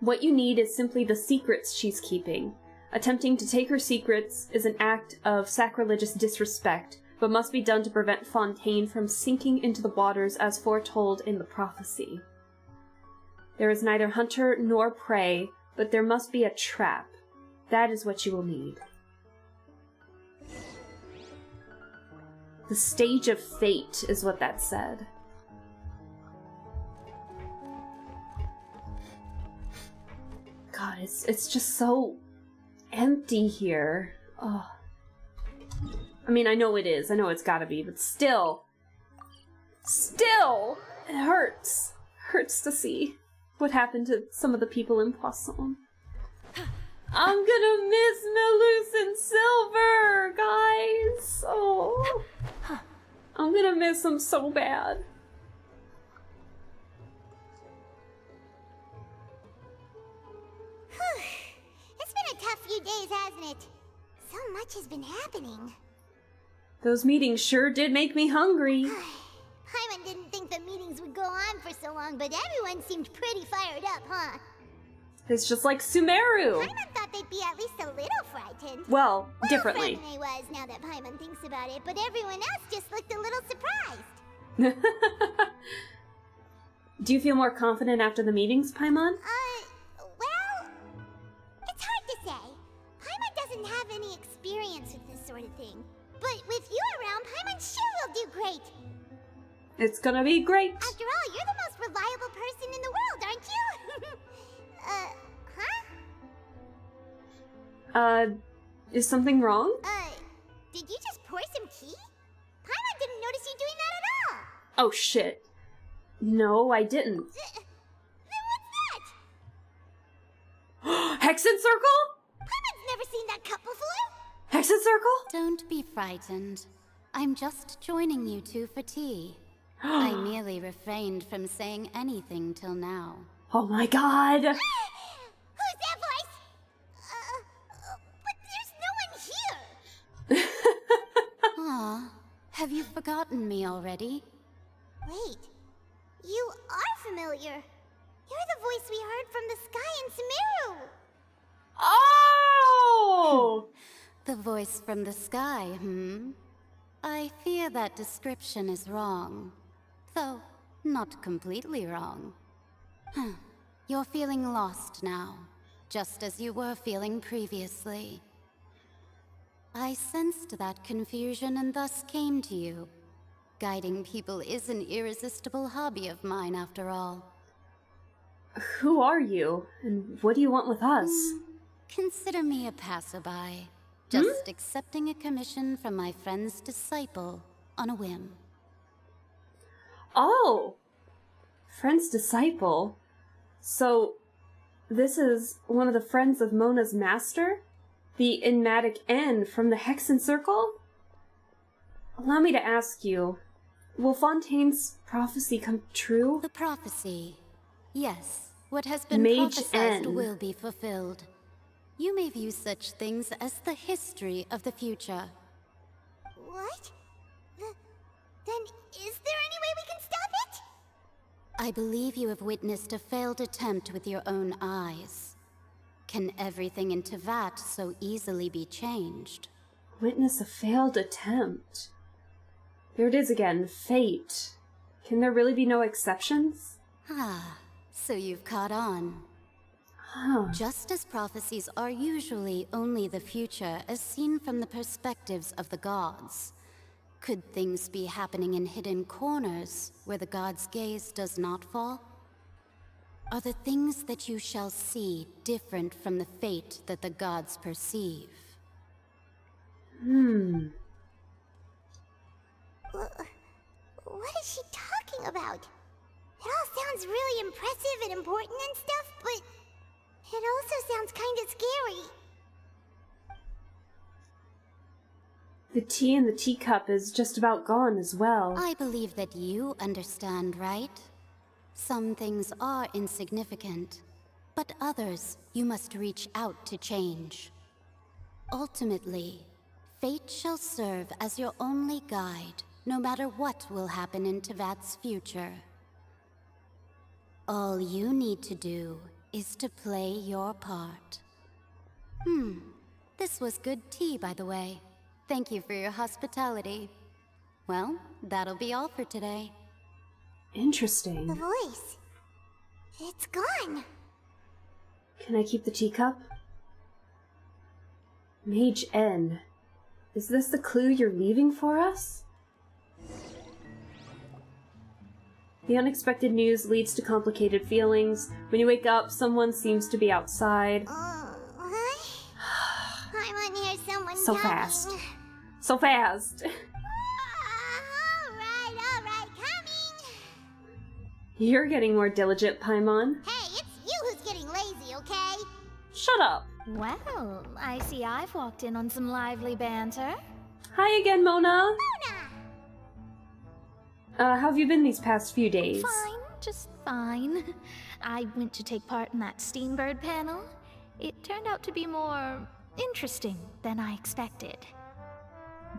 What you need is simply the secrets she's keeping. Attempting to take her secrets is an act of sacrilegious disrespect, but must be done to prevent Fontaine from sinking into the waters as foretold in the prophecy. There is neither hunter nor prey, but there must be a trap. That is what you will need. The stage of fate is what that said. God, it's just so empty here. Oh. I mean, I know it is. I know it's gotta be, but still, it hurts. Hurts to see what happened to some of the people in Poisson. I'm gonna miss Melusine Silver, guys. Oh, I'm gonna miss him so bad. It's been a tough few days, hasn't it? So much has been happening. Those meetings sure did make me hungry. Paimon didn't think the meetings would go on for so long, but everyone seemed pretty fired up, huh? It's just like Sumeru. Paimon thought they'd be at least a little frightened. Well, differently. Frightening was now that Paimon thinks about it, but everyone else just looked a little surprised. Do you feel more confident after the meetings, Paimon? Well, it's hard to say. Paimon doesn't have any experience with this sort of thing. But with you around, Paimon sure will do great. It's gonna be great. After all, you're the most reliable person in the world, aren't you? Is something wrong? Did you just pour some tea? Paimon didn't notice you doing that at all. Oh shit. No, I didn't. Then what's that? Hexen Circle? Paimon's never seen that cup before. Hexen Circle? Don't be frightened. I'm just joining you two for tea. I merely refrained from saying anything till now. Oh my god! Who's that voice? But there's no one here! Aw, have you forgotten me already? Wait, you are familiar. You're the voice we heard from the sky in Sumeru. Oh! The voice from the sky, I fear that description is wrong. Though, not completely wrong. You're feeling lost now, just as you were feeling previously. I sensed that confusion and thus came to you. Guiding people is an irresistible hobby of mine, after all. Who are you? And what do you want with us? Consider me a passerby. Just accepting a commission from my friend's disciple on a whim. Oh! Friend's disciple? So, this is one of the friends of Mona's master? The enigmatic N from the Hexen Circle? Allow me to ask you, will Fontaine's prophecy come true? The prophecy? Yes. What has been Mage prophesied N. will be fulfilled. You may view such things as the history of the future. What? Then is there any way we can stop it? I believe you have witnessed a failed attempt with your own eyes. Can everything in Tevat so easily be changed? Witness a failed attempt. There it is again, fate. Can there really be no exceptions? Ah, so you've caught on. Huh. Just as prophecies are usually only the future as seen from the perspectives of the gods, could things be happening in hidden corners where the gods' gaze does not fall? Are the things that you shall see different from the fate that the gods perceive? What is she talking about? It all sounds really impressive and important and stuff, but it also sounds kind of scary. The tea in the teacup is just about gone as well. I believe that you understand, right? Some things are insignificant, but others you must reach out to change. Ultimately, fate shall serve as your only guide, no matter what will happen in Tevat's future. All you need to do is to play your part. This was good tea, by the way. Thank you for your hospitality. Well, that'll be all for today. Interesting. The voice. It's gone. Can I keep the teacup? Mage N. Is this the clue you're leaving for us? The unexpected news leads to complicated feelings. When you wake up, someone seems to be outside. I want to hear someone So talking. fast. So fast. Alright, coming. You're getting more diligent, Paimon. Hey, it's you who's getting lazy, okay? Shut up. Well, I see I've walked in on some lively banter. Hi again, Mona! How have you been these past few days? Fine, just fine. I went to take part in that Steambird panel. It turned out to be more interesting than I expected.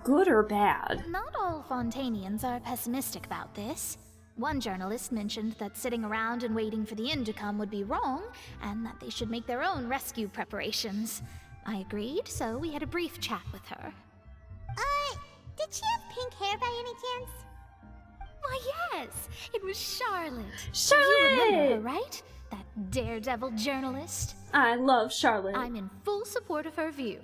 Good or bad? Not all Fontainians are pessimistic about this. One journalist mentioned that sitting around and waiting for the end to come would be wrong, and that they should make their own rescue preparations. I agreed, so we had a brief chat with her. Did she have pink hair by any chance? Why, yes! It was Charlotte. Charlotte! You remember her, right? That daredevil journalist. I love Charlotte. I'm in full support of her view.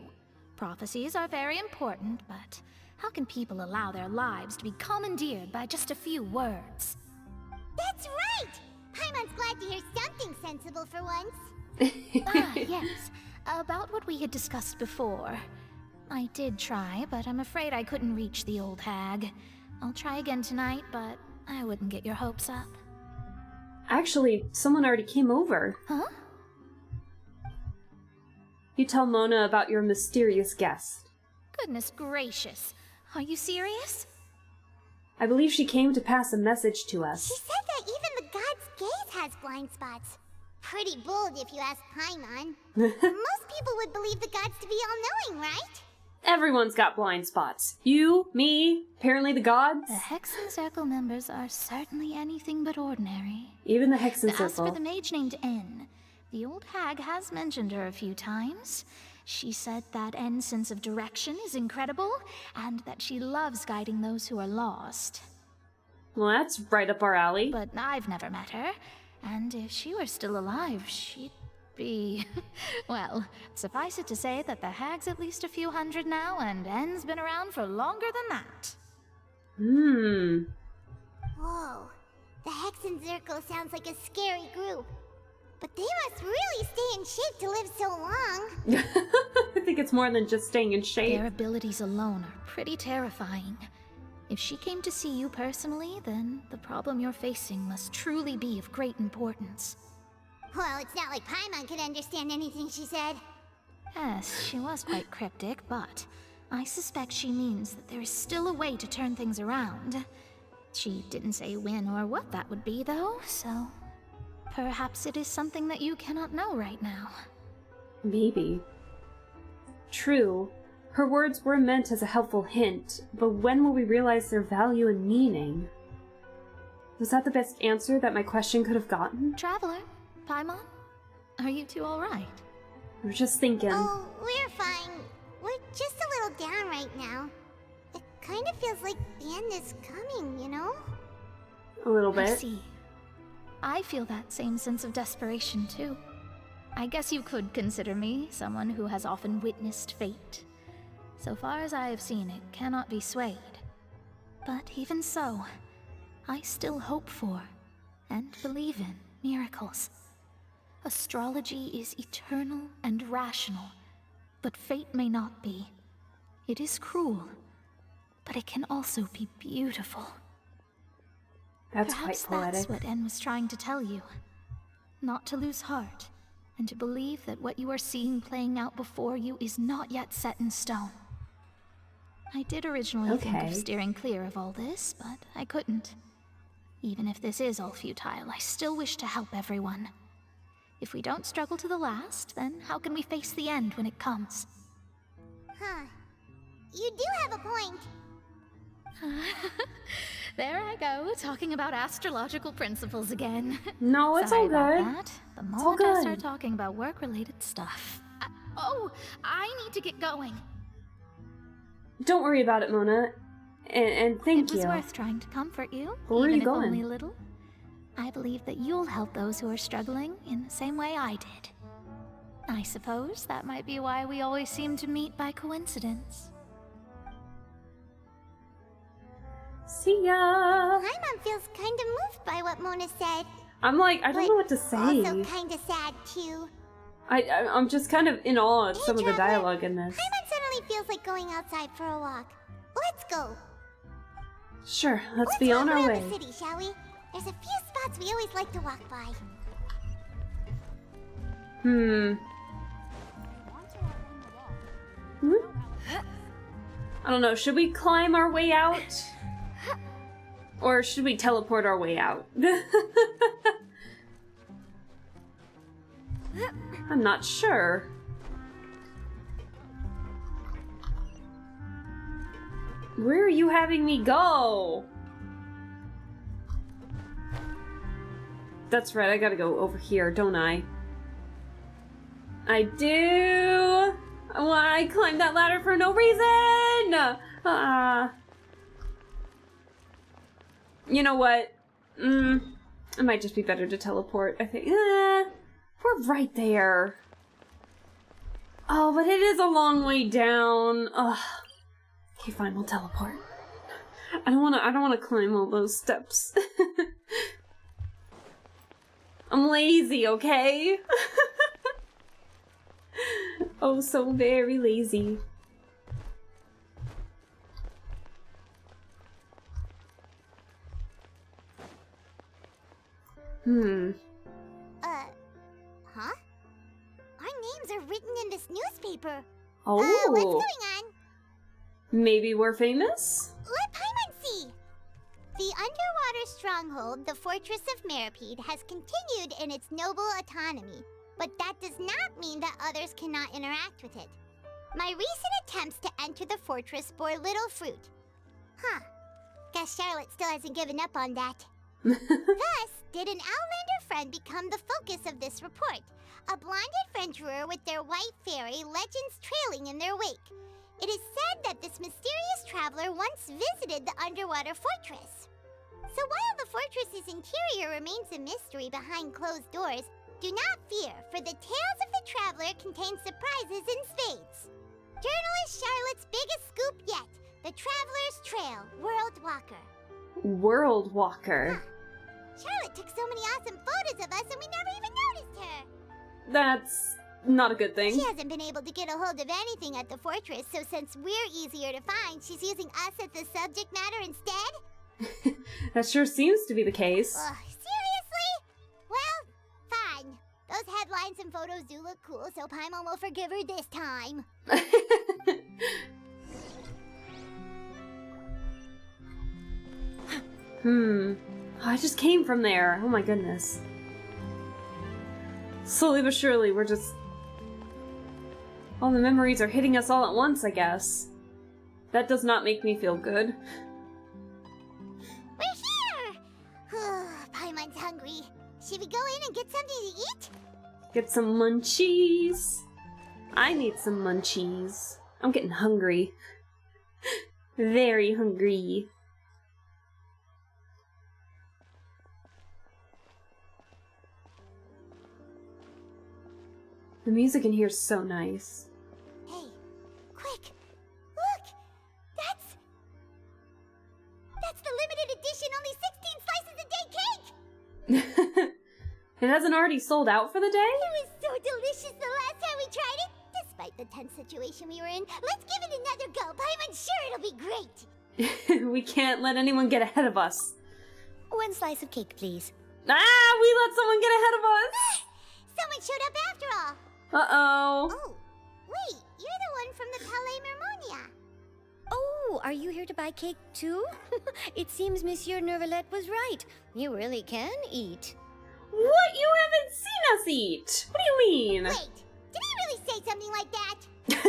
Prophecies are very important, but how can people allow their lives to be commandeered by just a few words? That's right! Paimon's glad to hear something sensible for once. Yes. About what we had discussed before. I did try, but I'm afraid I couldn't reach the old hag. I'll try again tonight, but I wouldn't get your hopes up. Actually, someone already came over. Huh? You tell Mona about your mysterious guest. Goodness gracious. Are you serious? I believe she came to pass a message to us. She said that even the god's gaze has blind spots. Pretty bold if you ask Paimon. Most people would believe the gods to be all-knowing, right? Everyone's got blind spots. You, me, apparently the gods. The Hexen Circle members are certainly anything but ordinary. Even the Hexen Circle. As for the mage named N, the old hag has mentioned her a few times. She said that N's sense of direction is incredible, and that she loves guiding those who are lost. Well, that's right up our alley. But I've never met her, and if she were still alive, she'd be... well, suffice it to say that the hag's at least a few hundred now, and N's been around for longer than that. Whoa. The Hexen Circle sounds like a scary group. But they must really stay in shape to live so long. I think it's more than just staying in shape. Their abilities alone are pretty terrifying. If she came to see you personally, then the problem you're facing must truly be of great importance. Well, it's not like Paimon could understand anything she said. Yes, she was quite cryptic, but I suspect she means that there is still a way to turn things around. She didn't say when or what that would be, though, so... perhaps it is something that you cannot know right now. Maybe. True. Her words were meant as a helpful hint, but when will we realize their value and meaning? Was that the best answer that my question could have gotten? Traveler, Paimon, are you two alright? I was just thinking. Oh, we're fine. We're just a little down right now. It kind of feels like the end is coming, you know? A little bit. I see. I feel that same sense of desperation, too. I guess you could consider me someone who has often witnessed fate. So far as I have seen, it cannot be swayed. But even so, I still hope for, and believe in, miracles. Astrology is eternal and rational, but fate may not be. It is cruel, but it can also be beautiful. That's Perhaps quite poetic. That's what N was trying to tell you. Not to lose heart, and to believe that what you are seeing playing out before you is not yet set in stone. I did originally think of steering clear of all this, but I couldn't. Even if this is all futile, I still wish to help everyone. If we don't struggle to the last, then how can we face the end when it comes? Huh. You do have a point. There I go, talking about astrological principles again. No, it's Sorry all good. About that. The It's all moment I good. start talking about work-related stuff. I need to get going. Don't worry about it, Mona. And thank you. It was worth trying to comfort you, Where are even you if going? only a little. I believe that you'll help those who are struggling in the same way I did. I suppose that might be why we always seem to meet by coincidence. See ya! Paimon feels kind of moved by what Mona said. I'm like, I don't know what to say. Also kind of sad, too. I'm just kind of in awe of some of the dialogue in this. Paimon suddenly feels like going outside for a walk. Let's go. Sure, let's be on our walk way. around the city, shall we? There's a few spots we always like to walk by. I don't know, should we climb our way out? Or should we teleport our way out? I'm not sure. Where are you having me go? That's right, I gotta go over here, don't I? I do! Why I climbed that ladder for no reason! You know what? It might just be better to teleport, I think. We're right there. Oh, but it is a long way down. Ugh. Okay, fine, we'll teleport. I don't wanna climb all those steps. I'm lazy, okay? Oh, so very lazy. Huh? Our names are written in this newspaper. Oh. What's going on? Maybe we're famous? Let Paimon see! The underwater stronghold, the Fortress of Meripede, has continued in its noble autonomy, but that does not mean that others cannot interact with it. My recent attempts to enter the fortress bore little fruit. Huh. Guess Charlotte still hasn't given up on that. Thus, did an Outlander friend become the focus of this report, a blonde adventurer with their white fairy legends trailing in their wake. It is said that this mysterious traveler once visited the underwater fortress. So while the fortress's interior remains a mystery behind closed doors, do not fear, for the tales of the traveler contain surprises in spades. Journalist Charlotte's biggest scoop yet, the Traveler's Trail, World Walker. World Walker. Charlotte took so many awesome photos of us and we never even noticed her. That's not a good thing. She hasn't been able to get a hold of anything at the fortress, so since we're easier to find, she's using us as the subject matter instead? That sure seems to be the case. Seriously? Well, fine. Those headlines and photos do look cool, so Paimon will forgive her this time. Oh, I just came from there. Oh my goodness. Slowly but surely, we're just... all the memories are hitting us all at once, I guess. That does not make me feel good. We're here! Paimon's hungry. Should we go in and get something to eat? Get some munchies. I need some munchies. I'm getting hungry. Very hungry. The music in here is so nice. Hey, quick! Look! That's the limited edition only 16 slices a day cake! It hasn't already sold out for the day? It was so delicious the last time we tried it! Despite the tense situation we were in, let's give it another go! Paimon's sure it'll be great! We can't let anyone get ahead of us. One slice of cake, please. Ah! We let someone get ahead of us! Someone showed up after all! Uh-oh. Oh, wait, you're the one from the Palais Mermonia. Oh, are you here to buy cake too? It seems Monsieur Nervalette was right. You really can eat. What? You haven't seen us eat! What do you mean? Wait, did he really say something like that?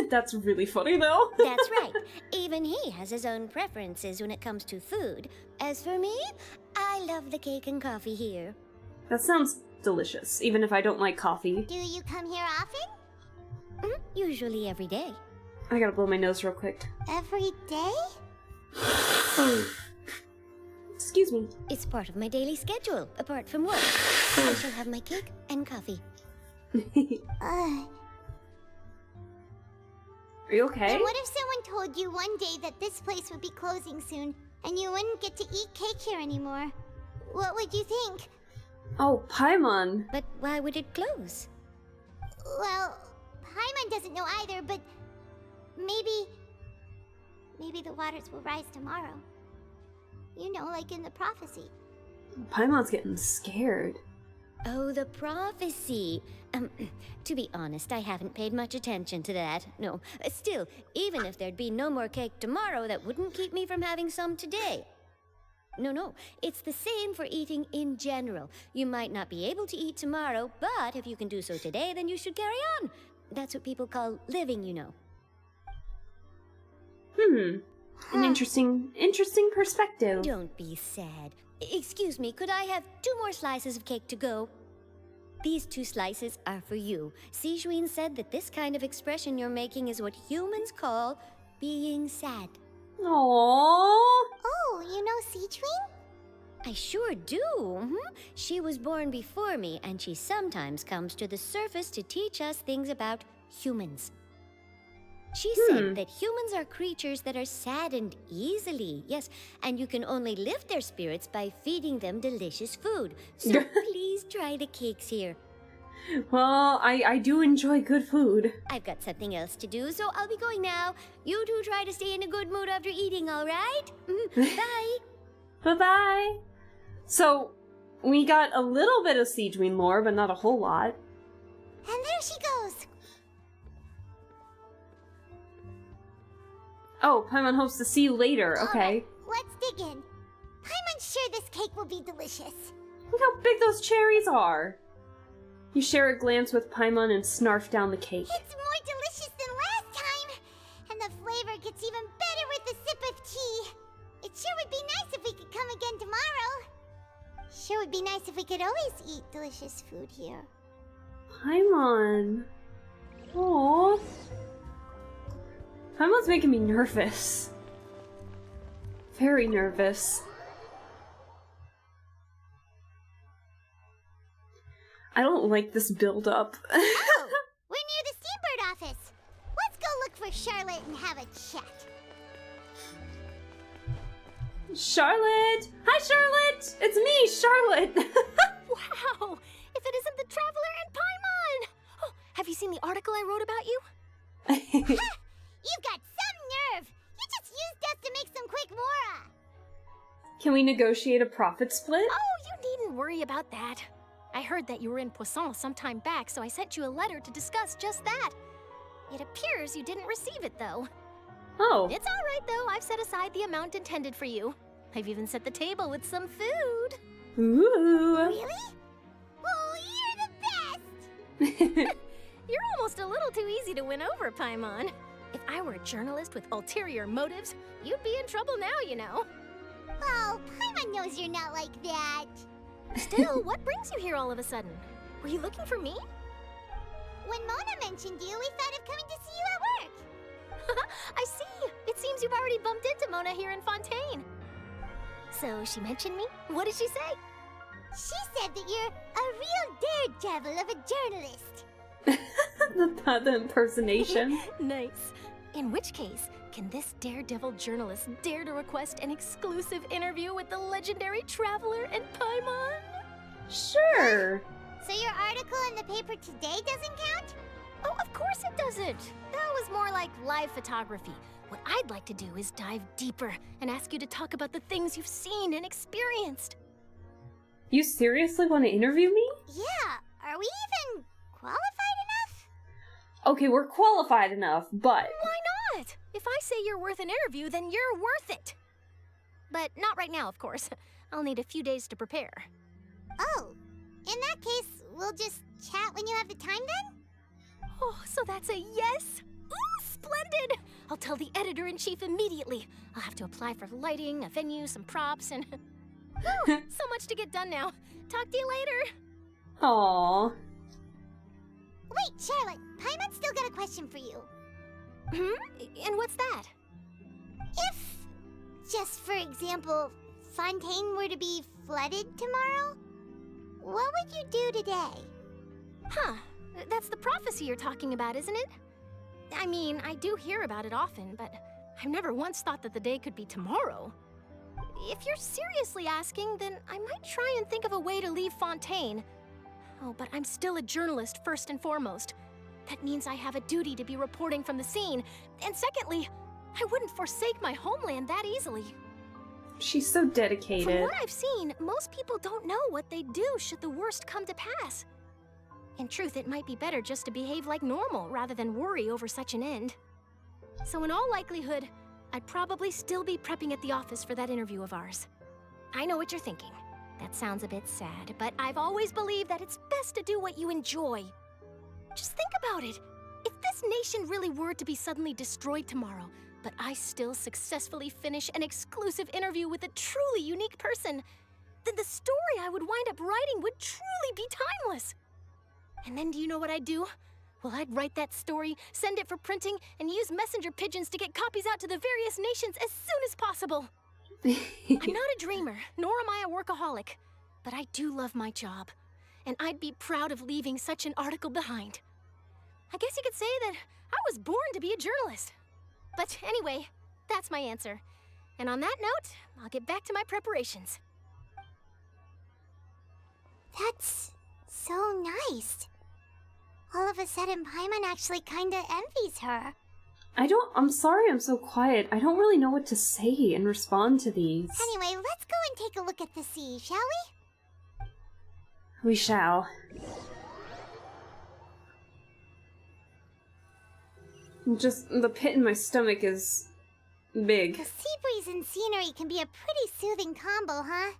That's really funny, though. That's right. Even he has his own preferences when it comes to food. As for me, I love the cake and coffee here. That sounds delicious, even if I don't like coffee. Do you come here often? Usually every day. I gotta blow my nose real quick. Every day? Excuse me. It's part of my daily schedule, apart from work. I shall have my cake and coffee. Are you okay? And what if someone told you one day that this place would be closing soon, and you wouldn't get to eat cake here anymore? What would you think? Oh, Paimon. But why would it close? Well, Paimon doesn't know either, but maybe the waters will rise tomorrow. You know, like in the prophecy. Paimon's getting scared. Oh, the prophecy. To be honest, I haven't paid much attention to that. No, still, even if there'd be no more cake tomorrow, that wouldn't keep me from having some today. No, it's the same for eating in general. You might not be able to eat tomorrow, but if you can do so today, then you should carry on. That's what people call living, you know. An interesting perspective. Don't be sad. Excuse me, could I have 2 more slices of cake to go? These 2 slices are for you. Sijouin said that this kind of expression you're making is what humans call being sad. Aww. Oh, you know Sijouin? I sure do. She was born before me, and she sometimes comes to the surface to teach us things about humans. She said that humans are creatures that are saddened easily, yes, and you can only lift their spirits by feeding them delicious food. So please try the cakes here. Well, I do enjoy good food. I've got something else to do, so I'll be going now. You two try to stay in a good mood after eating, all right? Bye. Bye-bye. So, we got a little bit of Sijouin lore, but not a whole lot. And there she goes. Oh, Paimon hopes to see you later. Okay. Let's dig in. Paimon's sure this cake will be delicious. Look how big those cherries are. You share a glance with Paimon and snarf down the cake. It's more delicious than last time. And the flavor gets even better with a sip of tea. It sure would be nice if we could come again tomorrow. Sure would be nice if we could always eat delicious food here. Paimon. Aww. Paimon's making me nervous. Very nervous. I don't like this build-up. Oh, we're near the Steambird office. Let's go look for Charlotte and have a chat. Charlotte! Hi, Charlotte! It's me, Charlotte! Wow! If it isn't the Traveler and Paimon! Oh, have you seen the article I wrote about you? You've got some nerve! You just used us to make some quick mora! Can we negotiate a profit split? Oh, you needn't worry about that. I heard that you were in Poisson some time back, so I sent you a letter to discuss just that. It appears you didn't receive it, though. Oh. It's all right, though. I've set aside the amount intended for you. I've even set the table with some food. Ooh. Really? Oh, you're the best! You're almost a little too easy to win over, Paimon. If I were a journalist with ulterior motives, you'd be in trouble now, you know. Oh, Paimon knows you're not like that. Still, what brings you here all of a sudden? Were you looking for me? When Mona mentioned you, we thought of coming to see you at work. I see. It seems you've already bumped into Mona here in Fontaine. So she mentioned me? What did she say? She said that you're a real daredevil of a journalist. the impersonation. Nice. In which case, can this daredevil journalist dare to request an exclusive interview with the legendary Traveler and Paimon? Sure. So your article in the paper today doesn't count? Oh, of course it doesn't. That was more like live photography. What I'd like to do is dive deeper and ask you to talk about the things you've seen and experienced. You seriously want to interview me? Yeah. Are we even qualified enough? Okay, we're qualified enough, but... Why not? If I say you're worth an interview, then you're worth it. But not right now, of course. I'll need a few days to prepare. Oh, in that case, we'll just chat when you have the time then? Oh, so that's a yes? Ooh, splendid! I'll tell the editor-in-chief immediately. I'll have to apply for lighting, a venue, some props, and... Whew, so much to get done now. Talk to you later. Aww. Wait, Charlotte, Paimon's still got a question for you. And what's that? If, just for example, Fontaine were to be flooded tomorrow, what would you do today? Huh. That's the prophecy you're talking about, isn't it? I mean, I do hear about it often, but I've never once thought that the day could be tomorrow. If you're seriously asking, then I might try and think of a way to leave Fontaine. Oh, but I'm still a journalist first and foremost. That means I have a duty to be reporting from the scene. And secondly, I wouldn't forsake my homeland that easily. She's so dedicated. From what I've seen, most people don't know what they'd do should the worst come to pass. In truth, it might be better just to behave like normal rather than worry over such an end. So in all likelihood, I'd probably still be prepping at the office for that interview of ours. I know what you're thinking. That sounds a bit sad, but I've always believed that it's best to do what you enjoy. Just think about it. If this nation really were to be suddenly destroyed tomorrow, but I still successfully finish an exclusive interview with a truly unique person, then the story I would wind up writing would truly be timeless. And then do you know what I'd do? Well, I'd write that story, send it for printing, and use messenger pigeons to get copies out to the various nations as soon as possible. I'm not a dreamer, nor am I a workaholic, but I do love my job, and I'd be proud of leaving such an article behind. I guess you could say that I was born to be a journalist. But anyway, that's my answer. And on that note, I'll get back to my preparations. That's so nice. All of a sudden, Paimon actually kinda envies her. I'm sorry I'm so quiet. I don't really know what to say and respond to these. Anyway, let's go and take a look at the sea, shall we? We shall. Just, the pit in my stomach is big. The sea breeze and scenery can be a pretty soothing combo, huh?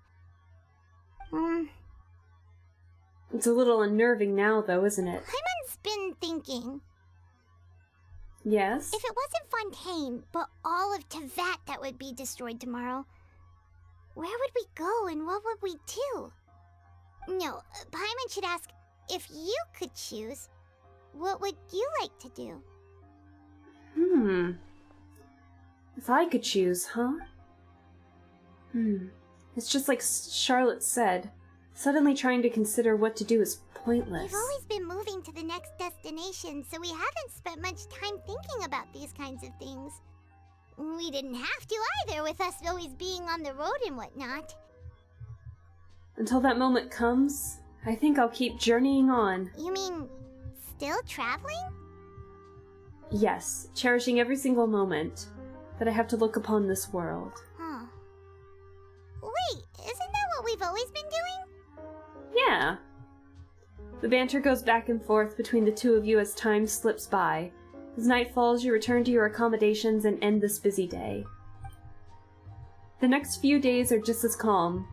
It's a little unnerving now, though, isn't it? Paimon's been thinking. Yes? If it wasn't Fontaine, but all of Tevat that would be destroyed tomorrow, where would we go and what would we do? No, Paimon should ask, if you could choose, what would you like to do? If I could choose, huh? It's just like Charlotte said. Suddenly trying to consider what to do is pointless. We've always been moving to the next destination, so we haven't spent much time thinking about these kinds of things. We didn't have to either, with us always being on the road and whatnot. Until that moment comes, I think I'll keep journeying on. You mean, still traveling? Yes, cherishing every single moment that I have to look upon this world. Huh. Wait, isn't that what we've always been doing? Yeah. The banter goes back and forth between the two of you as time slips by. As night falls, you return to your accommodations and end this busy day. The next few days are just as calm.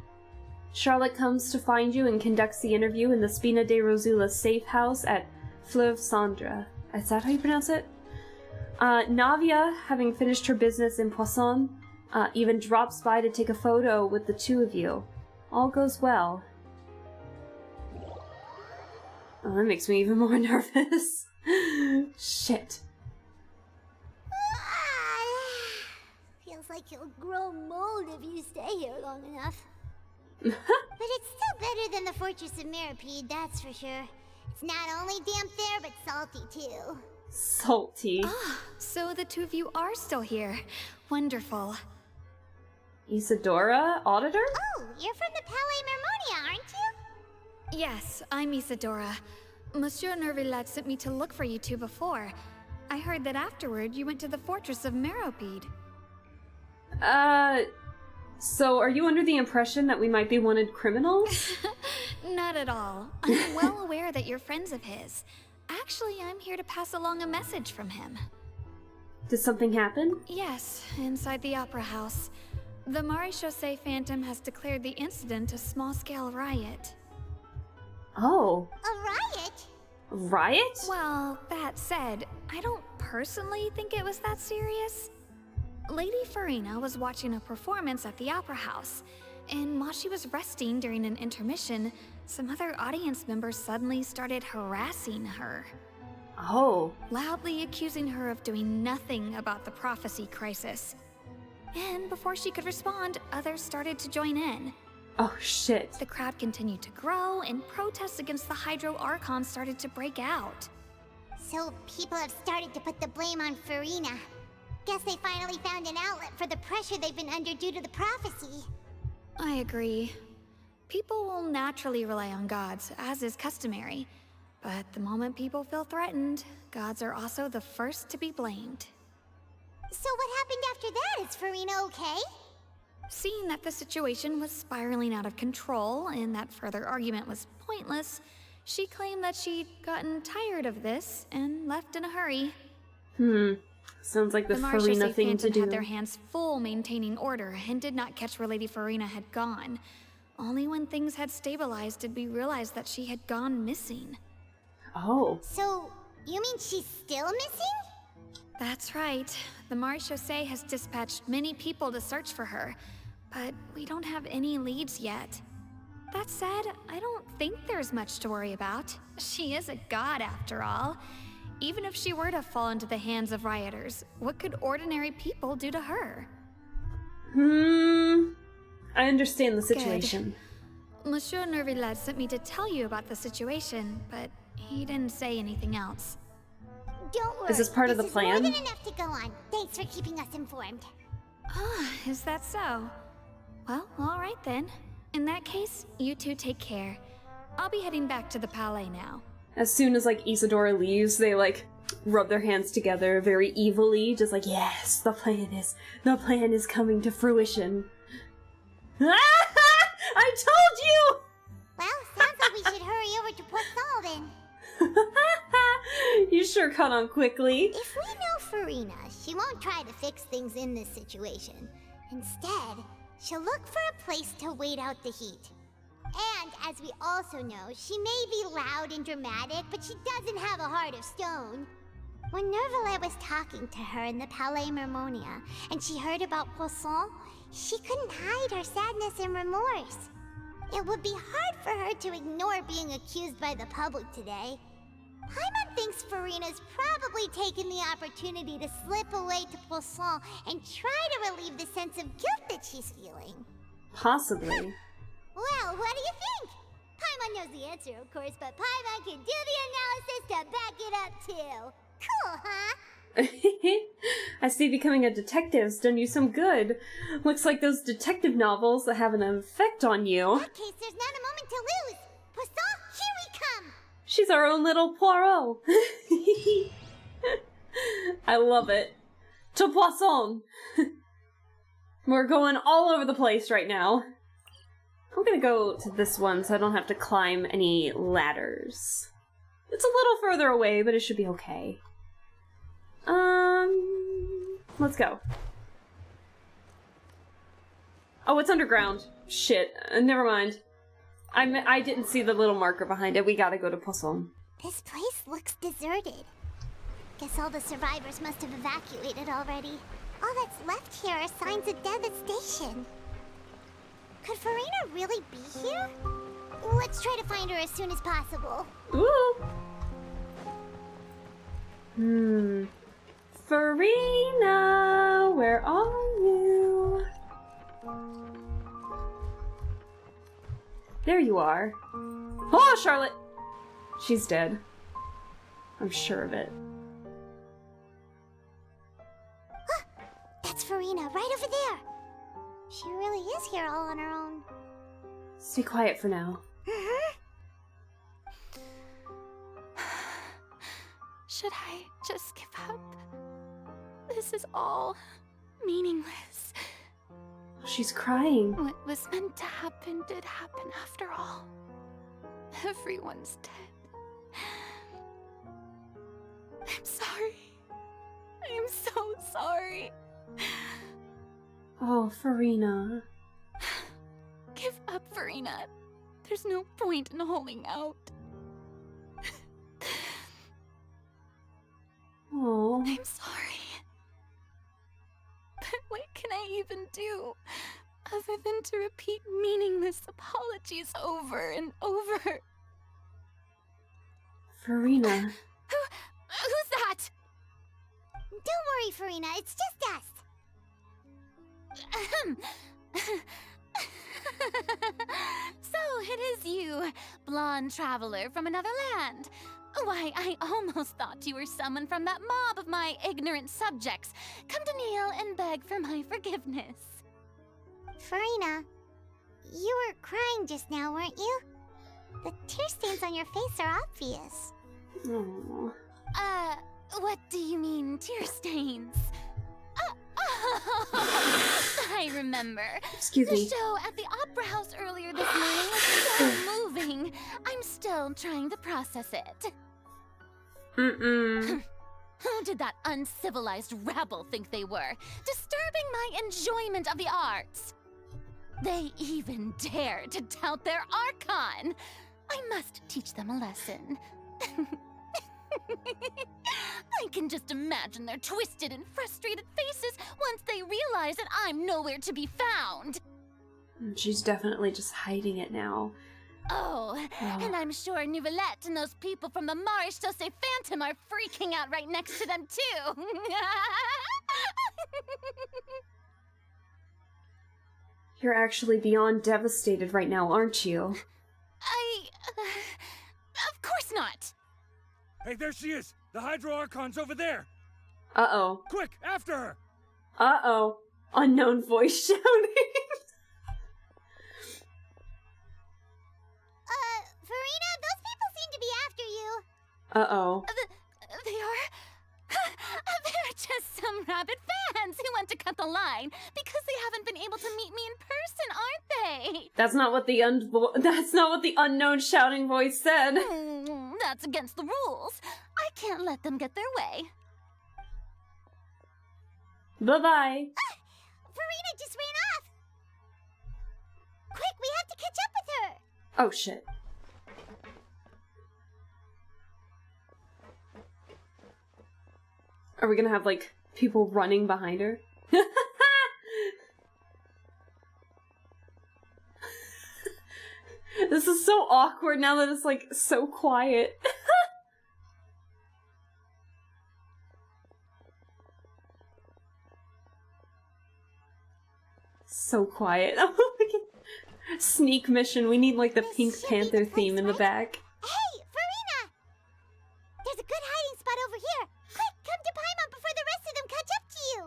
Charlotte comes to find you and conducts the interview in the Spina de Rosula's safe house at Fleuve Cendre. Is that how you pronounce it? Navia, having finished her business in Poisson, even drops by to take a photo with the two of you. All goes well. Oh, that makes me even more nervous. Shit. Feels like you'll grow mold if you stay here long enough. But it's still better than the Fortress of Meropide, that's for sure. It's not only damp there, but salty too. Salty. So the two of you are still here. Wonderful. Isadora? Auditor? Oh, you're from the Palais Mermonia, aren't you? Yes, I'm Isadora. Monsieur Nervillet sent me to look for you two before. I heard that afterward you went to the Fortress of Meropide. So are you under the impression that we might be wanted criminals? Not at all. I'm well aware that you're friends of his. Actually, I'm here to pass along a message from him. Did something happen? Yes, inside the Opera House. The Maréchaussée Phantom has declared the incident a small-scale riot. Oh. A riot? Riot? Well, that said, I don't personally think it was that serious. Lady Farina was watching a performance at the Opera House, and while she was resting during an intermission, some other audience members suddenly started harassing her. Oh. Loudly accusing her of doing nothing about the prophecy crisis. And before she could respond, others started to join in. Oh, shit. The crowd continued to grow, and protests against the Hydro Archon started to break out. So people have started to put the blame on Farina. Guess they finally found an outlet for the pressure they've been under due to the prophecy. I agree. People will naturally rely on gods, as is customary. But the moment people feel threatened, gods are also the first to be blamed. So what happened after that? Is Farina okay? Seeing that the situation was spiraling out of control and that further argument was pointless, she claimed that she'd gotten tired of this and left in a hurry. Sounds like the Farina Marshals thing to do. had their hands full maintaining order and did not catch where Lady Farina had gone. Only when things had stabilized did we realize that she had gone missing. Oh. So, you mean she's still missing? That's right. The Marechaussee has dispatched many people to search for her, but we don't have any leads yet. That said, I don't think there's much to worry about. She is a god after all. Even if she were to fall into the hands of rioters, what could ordinary people do to her? I understand the situation. Good. Monsieur Nervillet sent me to tell you about the situation, but he didn't say anything else. Don't worry. Is this part of the plan? More than enough to go on. Thanks for keeping us informed. Ah, is that so? Well, all right then. In that case, you two take care. I'll be heading back to the Palais now. As soon as, like, Isadora leaves, they, like, rub their hands together very evilly, just like, yes, the plan is coming to fruition. I told you! Well, sounds like we should hurry over to Poisson then. You sure caught on quickly. If we know Farina, she won't try to fix things in this situation. Instead, she'll look for a place to wait out the heat. And, as we also know, she may be loud and dramatic, but she doesn't have a heart of stone. When Nervillet was talking to her in the Palais Mermonia, and she heard about Poisson, she couldn't hide her sadness and remorse. It would be hard for her to ignore being accused by the public today. Paimon thinks Farina's probably taken the opportunity to slip away to Poisson and try to relieve the sense of guilt that she's feeling. Possibly. Well, what do you think? Paimon knows the answer, of course, but Paimon can do the analysis to back it up, too. Cool, huh? I see becoming a detective's done you some good. Looks like those detective novels that have an effect on you. In that case, there's not a moment to lose. Poisson, here we come! She's our own little Poirot. I love it. To Poisson! We're going all over the place right now. I'm gonna go to this one so I don't have to climb any ladders. It's a little further away, but it should be okay. Let's go. Oh, it's underground. Shit. Never mind. I didn't see the little marker behind it. We gotta go to Poisson. This place looks deserted. Guess all the survivors must have evacuated already. All that's left here are signs of devastation. Could Farina really be here? Let's try to find her as soon as possible. Ooh. Farina, where are you? There you are. Oh, Charlotte! She's dead. I'm sure of it. That's Farina, right over there. She really is here all on her own. Stay quiet for now. Should I just give up? This is all meaningless. She's crying. What was meant to happen did happen after all. Everyone's dead. I'm sorry. I am so sorry. Oh, Farina. Give up, Farina. There's no point in holding out. Oh. I'm sorry. But what can I even do other than to repeat meaningless apologies over and over? Farina. Who's that? Don't worry, Farina. It's just us. So it is you, blonde traveler from another land. Why, I almost thought you were someone from that mob of my ignorant subjects. Come to kneel and beg for my forgiveness. Farina, you were crying just now, weren't you? The tear stains on your face are obvious. Aww. What do you mean, tear stains? I remember. Excuse me. The show at the Opera House earlier this morning was so moving. I'm still trying to process it. Who did that uncivilized rabble think they were? Disturbing my enjoyment of the arts. They even dare to tout their Archon. I must teach them a lesson. I can just imagine their twisted and frustrated faces once they realize that I'm nowhere to be found. She's definitely just hiding it now. Oh, and I'm sure Nouvellette and those people from the Maréchal Phantom are freaking out right next to them, too. You're actually beyond devastated right now, aren't you? Of course not. Hey, there she is! The Hydro Archon's over there! Uh-oh. Quick, after her! Uh-oh. Unknown voice shouting. Farina, those people seem to be after you. Uh-oh. They are... They're just some rabid fans who want to cut the line because they haven't been able to meet me in person, aren't they? That's not what the unknown shouting voice said. That's against the rules. I can't let them get their way. Bye-bye. Farina just ran off. Quick, we have to catch up with her. Oh, shit. Are we gonna have, like, people running behind her? This is so awkward now that it's, like, so quiet. So quiet. Oh my god. Sneak mission. We need, like, the Pink Panther theme in the back. Hey, Farina! There's a good hiding spot over here. Quick, come to Paimon before the rest of them catch up to you.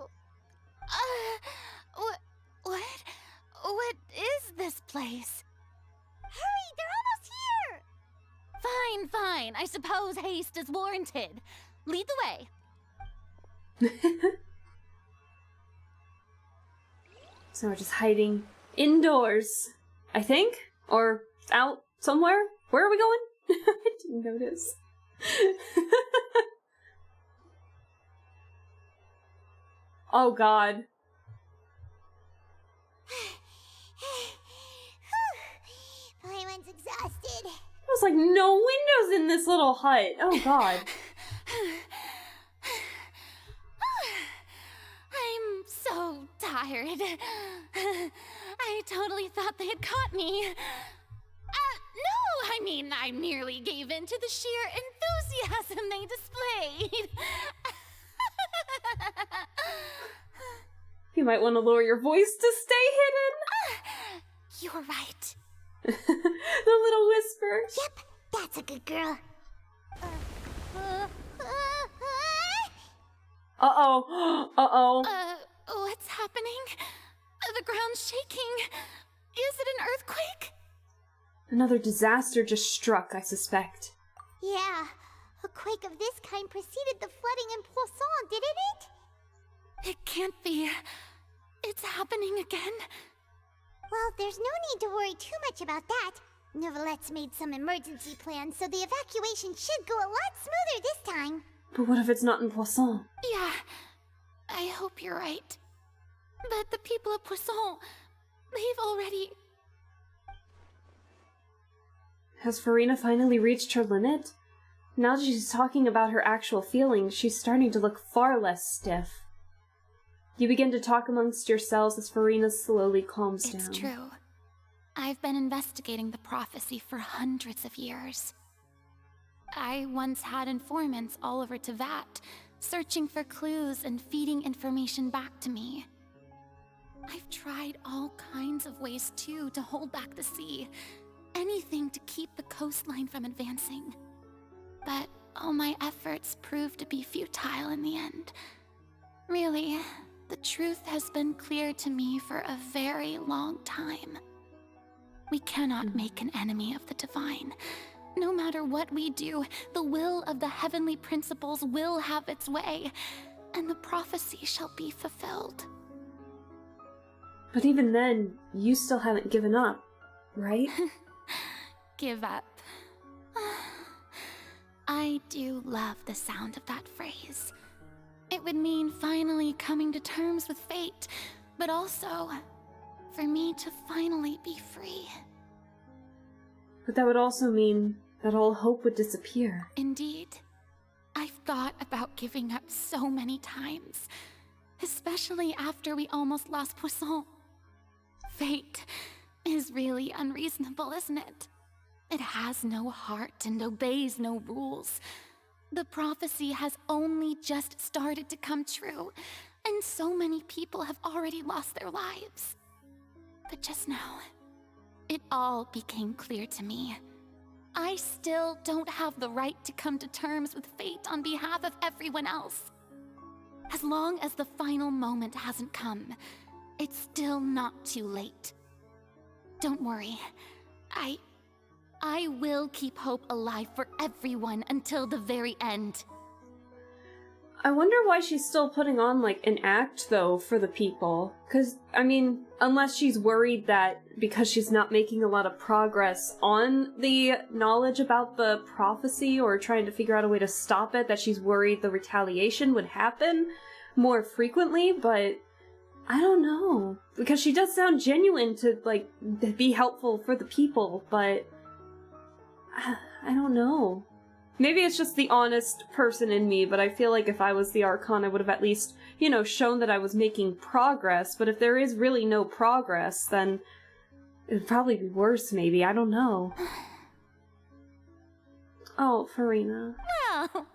What is this place? Hurry, they're almost here! Fine. I suppose haste is warranted. Lead the way. So we're just hiding indoors, I think? Or out somewhere? Where are we going? I didn't notice. Oh god. Paimon's exhausted. There's like no windows in this little hut. Oh god. I'm so tired. I totally thought they had caught me. No, I mean, I merely gave in to the sheer enthusiasm they displayed. You might want to lower your voice to stay hidden. You're right. The little whisper. Yep, that's a good girl. Uh-oh. Uh-oh. What's happening? The ground's shaking. Is it an earthquake? Another disaster just struck, I suspect. Yeah, a quake of this kind preceded the flooding in Poisson, didn't it? It can't be. It's happening again. Well, there's no need to worry too much about that. Nouvellette's made some emergency plans, so the evacuation should go a lot smoother this time. But what if it's not in Poisson? Yeah, I hope you're right. But the people of Poisson, they've already... Has Farina finally reached her limit? Now that she's talking about her actual feelings, she's starting to look far less stiff. You begin to talk amongst yourselves as Farina slowly calms down. It's true. I've been investigating the prophecy for hundreds of years. I once had informants all over Tevat, searching for clues and feeding information back to me. I've tried all kinds of ways, too, to hold back the sea. Anything to keep the coastline from advancing. But all my efforts proved to be futile in the end. Really, the truth has been clear to me for a very long time. We cannot make an enemy of the divine. No matter what we do, the will of the heavenly principles will have its way, and the prophecy shall be fulfilled. But even then, you still haven't given up, right? Give up. I do love the sound of that phrase. It would mean finally coming to terms with fate, but also for me to finally be free. But that would also mean that all hope would disappear. Indeed. I've thought about giving up so many times, especially after we almost lost Poisson. Fate is really unreasonable, isn't it? It has no heart and obeys no rules. The prophecy has only just started to come true, and so many people have already lost their lives. But just now, it all became clear to me. I still don't have the right to come to terms with fate on behalf of everyone else. As long as the final moment hasn't come, it's still not too late. Don't worry. I will keep hope alive for everyone until the very end. I wonder why she's still putting on, like, an act, though, for the people. Because, I mean, unless she's worried that because she's not making a lot of progress on the knowledge about the prophecy or trying to figure out a way to stop it, that she's worried the retaliation would happen more frequently, but I don't know. Because she does sound genuine to, like, be helpful for the people, but I don't know. Maybe it's just the honest person in me, but I feel like if I was the Archon, I would have at least, you know, shown that I was making progress. But if there is really no progress, then it'd probably be worse, maybe. I don't know. Oh, Farina. Well,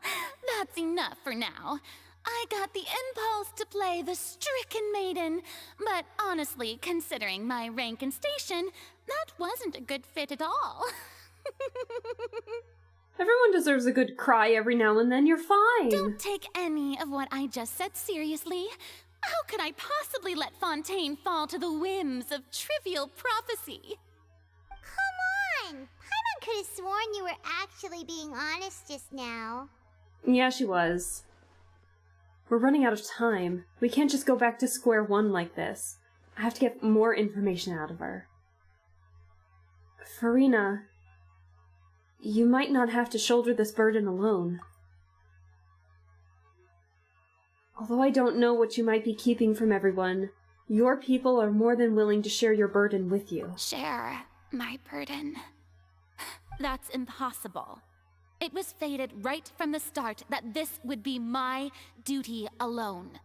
that's enough for now. I got the impulse to play the stricken maiden, but honestly, considering my rank and station, that wasn't a good fit at all. Everyone deserves a good cry every now and then. You're fine. Don't take any of what I just said seriously. How could I possibly let Fontaine fall to the whims of trivial prophecy? Come on! Paimon could have sworn you were actually being honest just now. Yeah, she was. We're running out of time. We can't just go back to square one like this. I have to get more information out of her. Farina, you might not have to shoulder this burden alone. Although I don't know what you might be keeping from everyone, your people are more than willing to share your burden with you. Share my burden? That's impossible. It was fated right from the start that this would be my duty alone.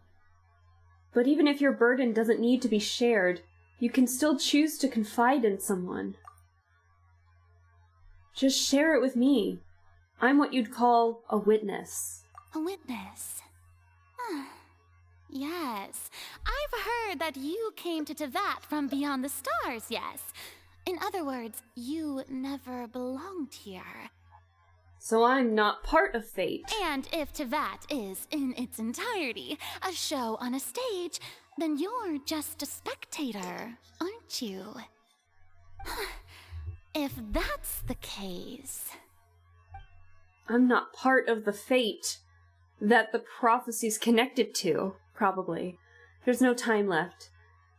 But even if your burden doesn't need to be shared, you can still choose to confide in someone. Just share it with me. I'm what you'd call a witness. A witness? Yes. I've heard that you came to Tevat from beyond the stars, yes. In other words, you never belonged here. So I'm not part of fate. And if Tevat is, in its entirety, a show on a stage, then you're just a spectator, aren't you? If that's the case... I'm not part of the fate that the prophecy's connected to, probably. There's no time left.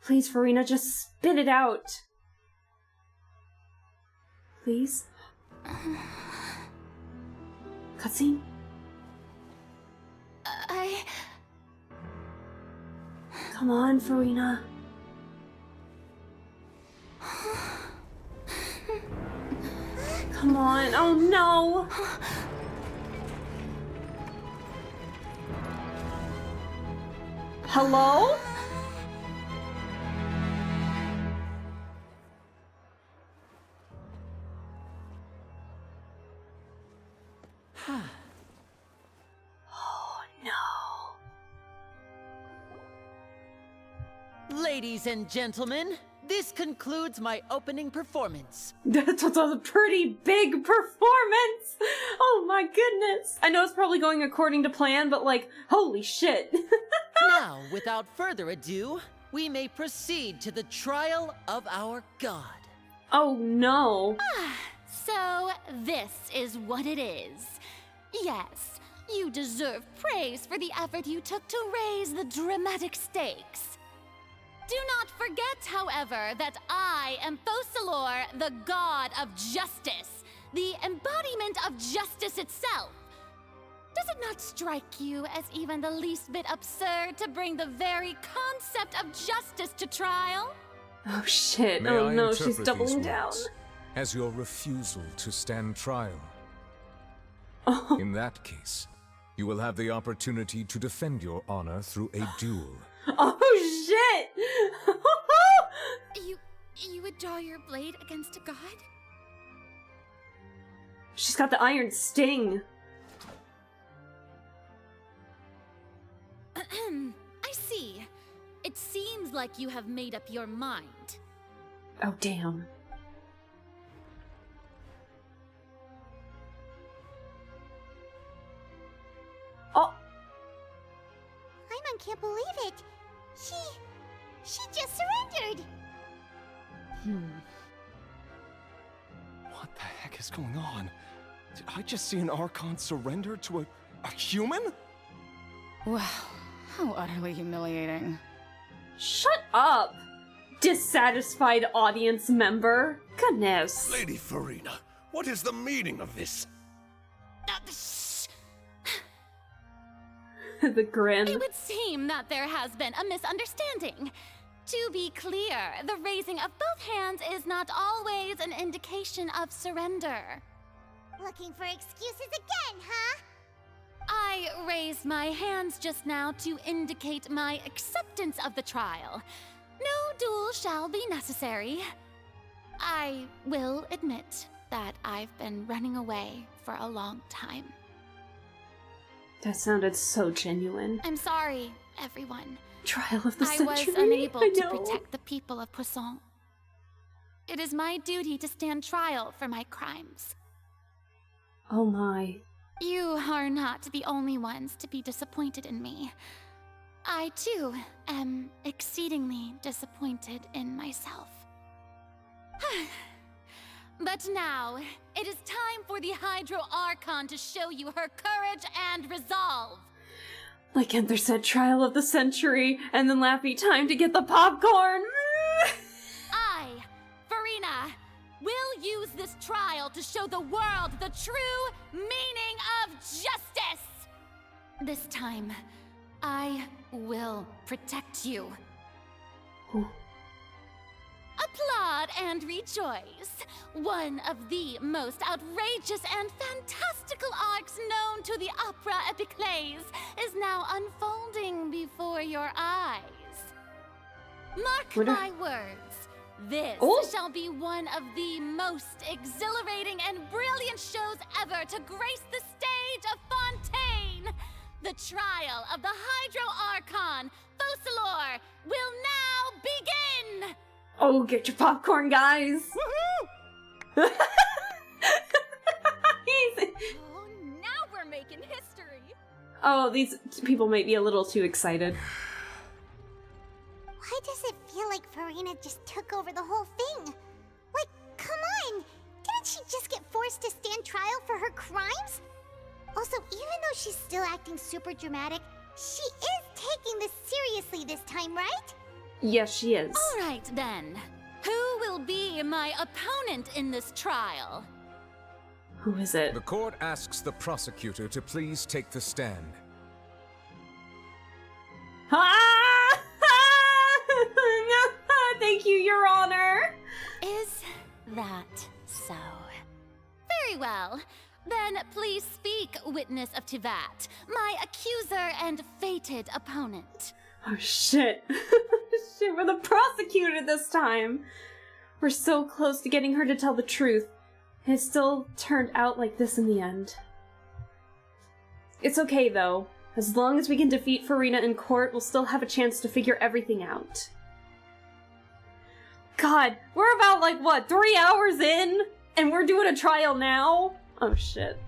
Please, Farina, just spit it out. Please? Cutscene? Come on, Farina. Come on. Oh no! Hello? Oh no. Ladies and gentlemen, this concludes my opening performance. That was a pretty big performance! Oh my goodness! I know it's probably going according to plan, but like, holy shit. Now, without further ado, we may proceed to the trial of our god. Oh no. So, this is what it is. Yes, you deserve praise for the effort you took to raise the dramatic stakes. Do not forget, however, that I am Focalor, the god of justice, the embodiment of justice itself. Does it not strike you as even the least bit absurd to bring the very concept of justice to trial? Oh shit, May oh I no, she's interpret doubling these down. words as your refusal to stand trial? Oh. In that case, you will have the opportunity to defend your honor through a duel. Oh shit! You would draw your blade against a god? She's got the iron sting. I see. It seems like you have made up your mind. Oh damn. Oh! Paimon can't believe it. She just surrendered. What the heck is going on? Did I just see an Archon surrender to a human? Wow, how utterly humiliating. Shut up, dissatisfied audience member. Goodness. Lady Farina, what is the meaning of this? The grin. It would seem that there has been a misunderstanding. To be clear, the raising of both hands is not always an indication of surrender. Looking for excuses again, huh? I raised my hands just now to indicate my acceptance of the trial. No duel shall be necessary. I will admit that I've been running away for a long time. That sounded so genuine. I'm sorry, everyone. Trial of the I century. was unable I to know. protect the people of Poisson. It is my duty to stand trial for my crimes. Oh my. You are not the only ones to be disappointed in me. I, too, am exceedingly disappointed in myself. But now, it is time for the Hydro Archon to show you her courage and resolve. Like Enter said, trial of the century, and then Laffy, time to get the popcorn. I, Farina, will use this trial to show the world the true meaning of justice. This time, I will protect you. Ooh. Applaud and rejoice. One of the most outrageous and fantastical arcs known to the opera epiclese is now unfolding before your eyes. Mark my words. This shall be one of the most exhilarating and brilliant shows ever to grace the stage of Fontaine. The trial of the Hydro Archon, Focalor, will now begin! Oh, get your popcorn, guys! Oh, now we're making history! Oh, these people might be a little too excited. Why does it feel like Farina just took over the whole thing? Like, come on! Didn't she just get forced to stand trial for her crimes? Also, even though she's still acting super dramatic, she is taking this seriously this time, right? Yes, she is. All right, then. Who will be my opponent in this trial? Who is it? The court asks the prosecutor to please take the stand. Ah! Thank you, Your Honor. Is that so? Very well. Then please speak, witness of Tivat, my accuser and fated opponent. Oh shit. Shit, we're the prosecutor this time. We're so close to getting her to tell the truth. It still turned out like this in the end. It's okay though. As long as we can defeat Farina in court, we'll still have a chance to figure everything out. God, we're about like, what, 3 hours in? And we're doing a trial now? Oh shit.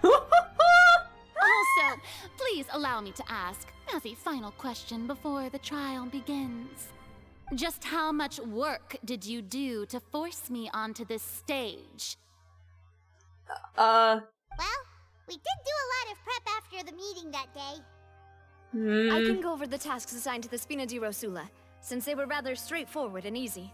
Also, please allow me to ask, as a final question before the trial begins. Just how much work did you do to force me onto this stage? Well, we did do a lot of prep after the meeting that day. I can go over the tasks assigned to the Spina di Rosula, since they were rather straightforward and easy.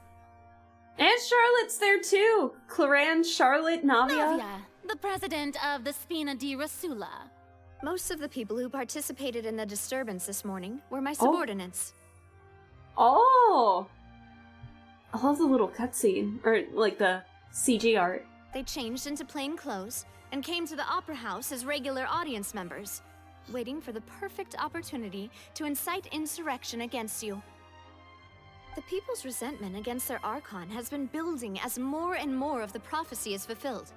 And Charlotte's there too! Claran, Charlotte, Navia. Navia, the president of the Spina di Rosula. Most of the people who participated in the disturbance this morning were my subordinates. Oh! I love the little cutscene, or like the CG art. They changed into plain clothes and came to the Opera House as regular audience members, waiting for the perfect opportunity to incite insurrection against you. The people's resentment against their Archon has been building as more and more of the prophecy is fulfilled.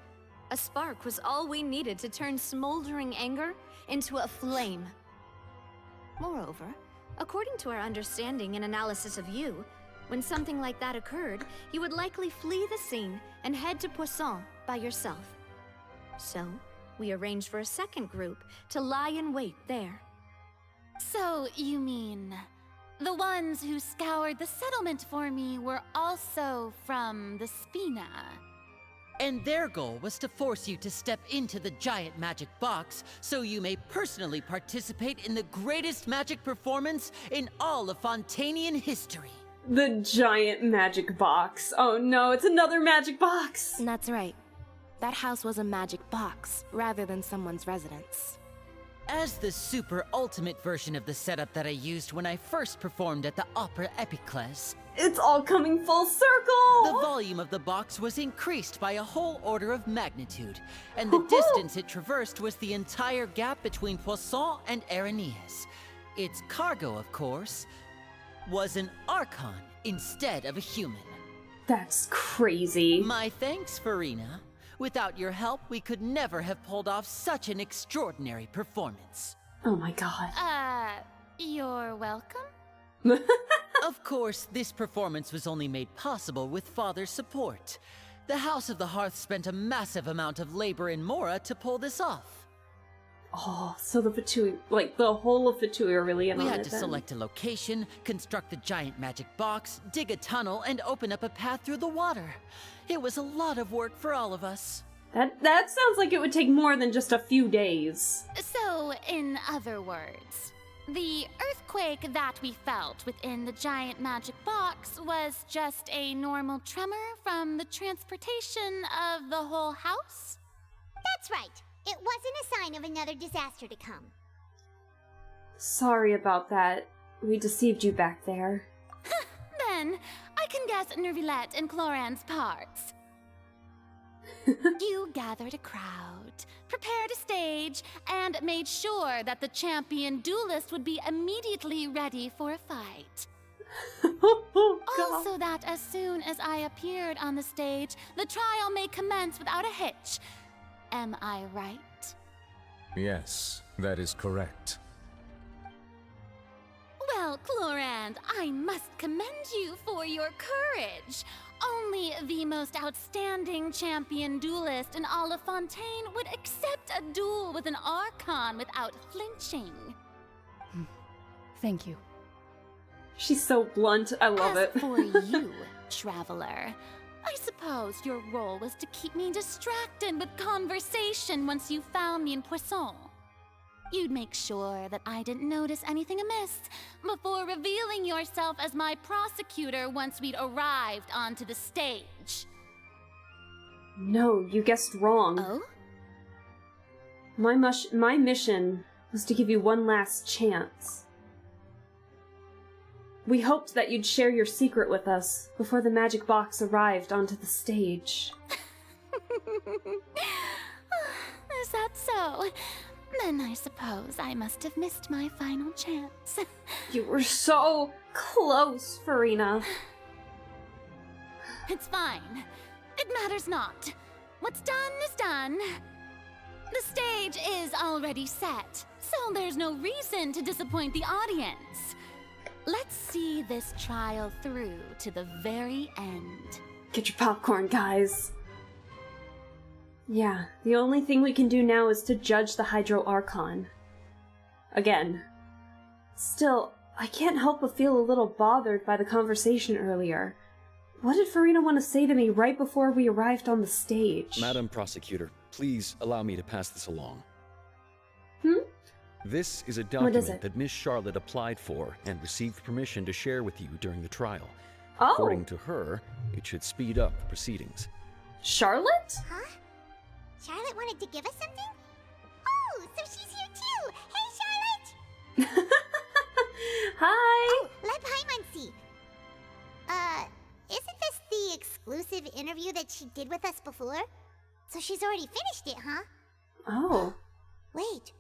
A spark was all we needed to turn smoldering anger into a flame. Moreover, according to our understanding and analysis of you, when something like that occurred, you would likely flee the scene and head to Poisson by yourself. So, we arranged for a second group to lie in wait there. So, you mean the ones who scoured the settlement for me were also from the Spina? And their goal was to force you to step into the giant magic box so you may personally participate in the greatest magic performance in all of Fontainian history. The giant magic box. Oh no, it's another magic box! That's right. That house was a magic box, rather than someone's residence. As the super ultimate version of the setup that I used when I first performed at the Opera Epiclese, it's all coming full circle! The volume of the box was increased by a whole order of magnitude, and the distance it traversed was the entire gap between Poisson and Araneas. Its cargo, of course, was an Archon instead of a human. That's crazy. My thanks, Farina. Without your help, we could never have pulled off such an extraordinary performance. Oh my god. You're welcome? Of course, this performance was only made possible with Father's support. The House of the Hearth spent a massive amount of labor in Mora to pull this off. Oh, so the Fatui, like the whole of Fatui are really in on it. We had to select a location, construct the giant magic box, dig a tunnel, and open up a path through the water. It was a lot of work for all of us. That sounds like it would take more than just a few days. So, in other words, the earthquake that we felt within the giant magic box was just a normal tremor from the transportation of the whole house? That's right. It wasn't a sign of another disaster to come. Sorry about that. We deceived you back there. Then, I can guess Nervilette and Cloran's parts. You gathered a crowd, prepared a stage, and made sure that the champion duelist would be immediately ready for a fight. Also that as soon as I appeared on the stage, the trial may commence without a hitch. Am I right? Yes, that is correct. Well, Clorand, I must commend you for your courage. Only the most outstanding champion duelist in all of Fontaine would accept a duel with an Archon without flinching. Thank you. She's so blunt, I love it. For you, traveler, I suppose your role was to keep me distracted with conversation once you found me in Poisson. You'd make sure that I didn't notice anything amiss before revealing yourself as my prosecutor once we'd arrived onto the stage. No, you guessed wrong. Oh? My mission was to give you one last chance. We hoped that you'd share your secret with us before the magic box arrived onto the stage. Is that so? Then I suppose I must have missed my final chance. You were so close, Farina. It's fine. It matters not. What's done is done. The stage is already set, so there's no reason to disappoint the audience. Let's see this trial through to the very end. Get your popcorn, guys. Yeah, the only thing we can do now is to judge the Hydro Archon. Again. Still, I can't help but feel a little bothered by the conversation earlier. What did Farina want to say to me right before we arrived on the stage? Madam Prosecutor, please allow me to pass this along. This is a What is document it? that Miss Charlotte applied for and received permission to share with you during the trial. Oh. According to her, it should speed up the proceedings. Charlotte? Huh? Charlotte wanted to give us something? Oh, so she's here too! Hey, Charlotte! Hi! Oh, let Paimon see. Isn't this the exclusive interview that she did with us before? So she's already finished it, huh? Oh. Wait,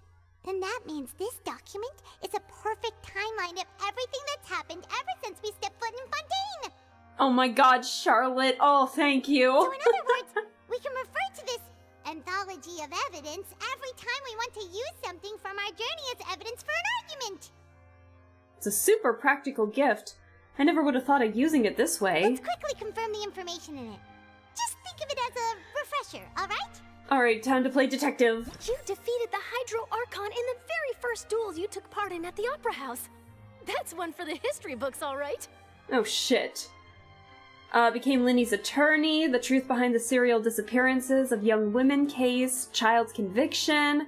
then that means this document is a perfect timeline of everything that's happened ever since we stepped foot in Fontaine! Oh my god, Charlotte. Oh, thank you. So in other words, we can refer to this anthology of evidence every time we want to use something from our journey as evidence for an argument! It's a super practical gift. I never would have thought of using it this way. Let's quickly confirm the information in it. Just think of it as a refresher, alright? Alright, time to play detective. You defeated the Hydro Archon in the very first duels you took part in at the Opera House. That's one for the history books, all right. Oh shit. Became Linny's attorney, the truth behind the serial disappearances of young women case, child's conviction.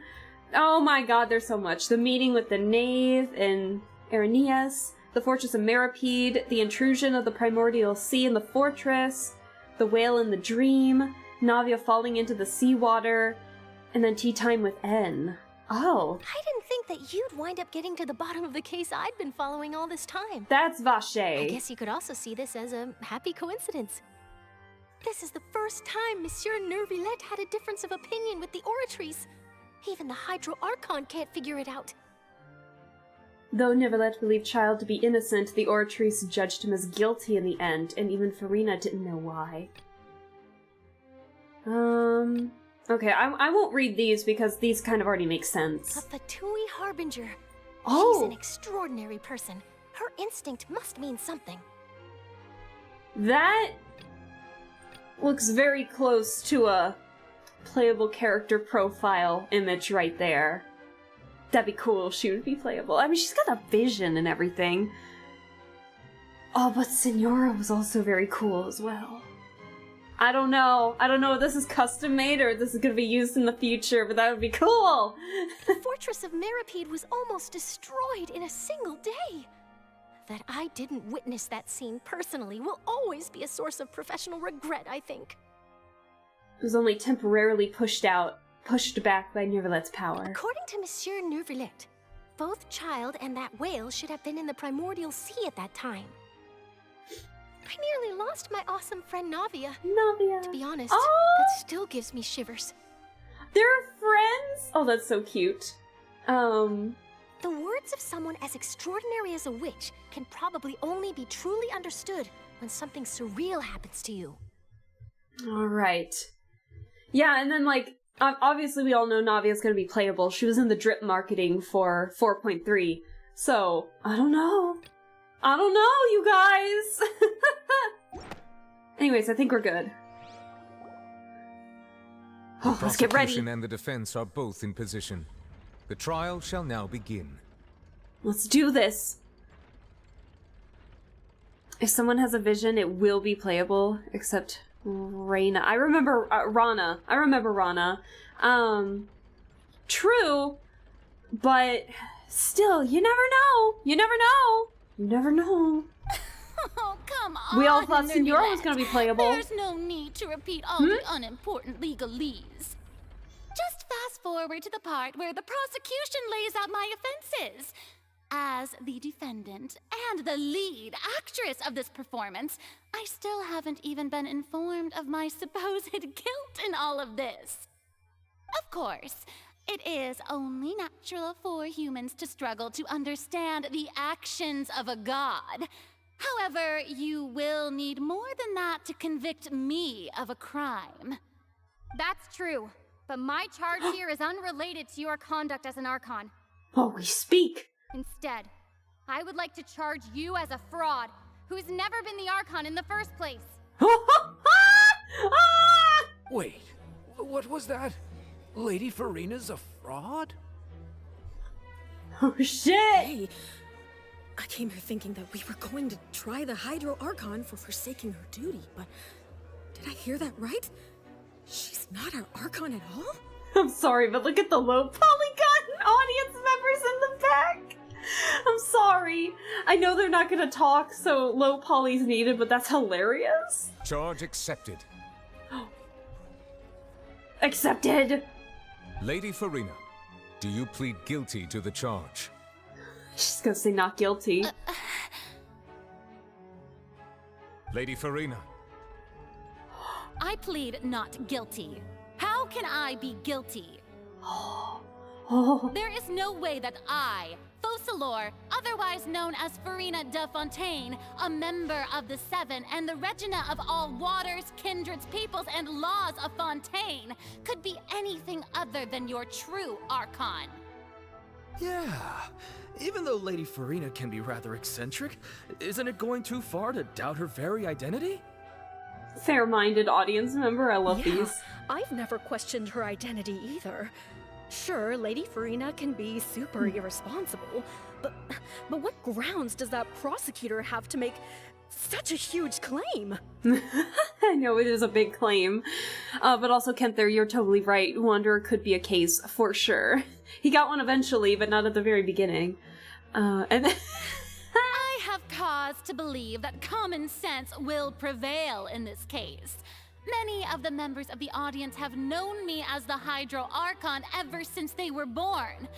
Oh my god, there's so much. The meeting with the knave and Irenaeus, the fortress of Meripede, the intrusion of the primordial sea in the fortress, the whale in the dream, Navia falling into the seawater, and then tea time with N. Oh. I didn't think that you'd wind up getting to the bottom of the case I'd been following all this time. That's Vache. I guess you could also see this as a happy coincidence. This is the first time Monsieur Neuvillette had a difference of opinion with the Oratrice. Even the Hydro Archon can't figure it out. Though Neuvillette believed Child to be innocent, the Oratrice judged him as guilty in the end, and even Farina didn't know why. Okay, I won't read these because these kind of already make sense. A Fatui Harbinger. Oh! She's an extraordinary person. Her instinct must mean something. That looks very close to a playable character profile image right there. That'd be cool if she would be playable. I mean, she's got a vision and everything. Oh, but Signora was also very cool as well. I don't know if this is custom made or if this is going to be used in the future, but that would be cool! The fortress of Meripede was almost destroyed in a single day. That I didn't witness that scene personally will always be a source of professional regret, I think. It was only temporarily pushed back by Neuvillette's power. According to Monsieur Neuvillette, both Child and that whale should have been in the primordial sea at that time. I nearly lost my awesome friend Navia. Navia. To be honest, Oh! that still gives me shivers. They're friends? Oh, that's so cute. The words of someone as extraordinary as a witch can probably only be truly understood when something surreal happens to you. Alright. Yeah, and then, like, obviously we all know Navia's gonna be playable. She was in the drip marketing for 4.3. So, I don't know. You guys! Anyways, I think we're good. Oh, let's get ready. The prosecution and the defense are both in position. The trial shall now begin. Let's do this. If someone has a vision, it will be playable, except Reyna. I remember Rana. True, but still, you never know. Oh, come on! We all thought Signora was going to be playable. There's no need to repeat all the unimportant legalese. Just fast forward to the part where the prosecution lays out my offenses. As the defendant and the lead actress of this performance, I still haven't even been informed of my supposed guilt in all of this. Of course, it is only natural for humans to struggle to understand the actions of a god. However, you will need more than that to convict me of a crime. That's true, but my charge here is unrelated to your conduct as an Archon. Oh, we speak! Instead, I would like to charge you as a fraud who's never been the Archon in the first place. Wait, what was that? Lady Farina's a fraud? Oh shit! Hey, I came here thinking that we were going to try the Hydro Archon for forsaking her duty, but did I hear that right? She's not our Archon at all? I'm sorry, but look at the low polygon audience members I'm sorry. I know they're not gonna talk, so low poly's needed, but that's hilarious. Charge accepted. Accepted. Lady Farina, do you plead guilty to the charge? She's gonna say not guilty. Lady Farina. I plead not guilty. How can I be guilty? There is no way that I, Focalor, otherwise known as Farina de Fontaine, a member of the Seven and the Regina of all waters, kindreds, peoples, and laws of Fontaine, could be anything other than your true Archon. Yeah. Even though Lady Farina can be rather eccentric, isn't it going too far to doubt her very identity? Fair-minded audience member, I love these. I've never questioned her identity either. Sure, Lady Farina can be super irresponsible, but what grounds does that prosecutor have to make such a huge claim? I know it is a big claim, but also, Kenther, you're totally right. Wanderer could be a case for sure. He got one eventually, but not at the very beginning. And I have cause to believe that common sense will prevail in this case. Many of the members of the audience have known me as the Hydro Archon ever since they were born.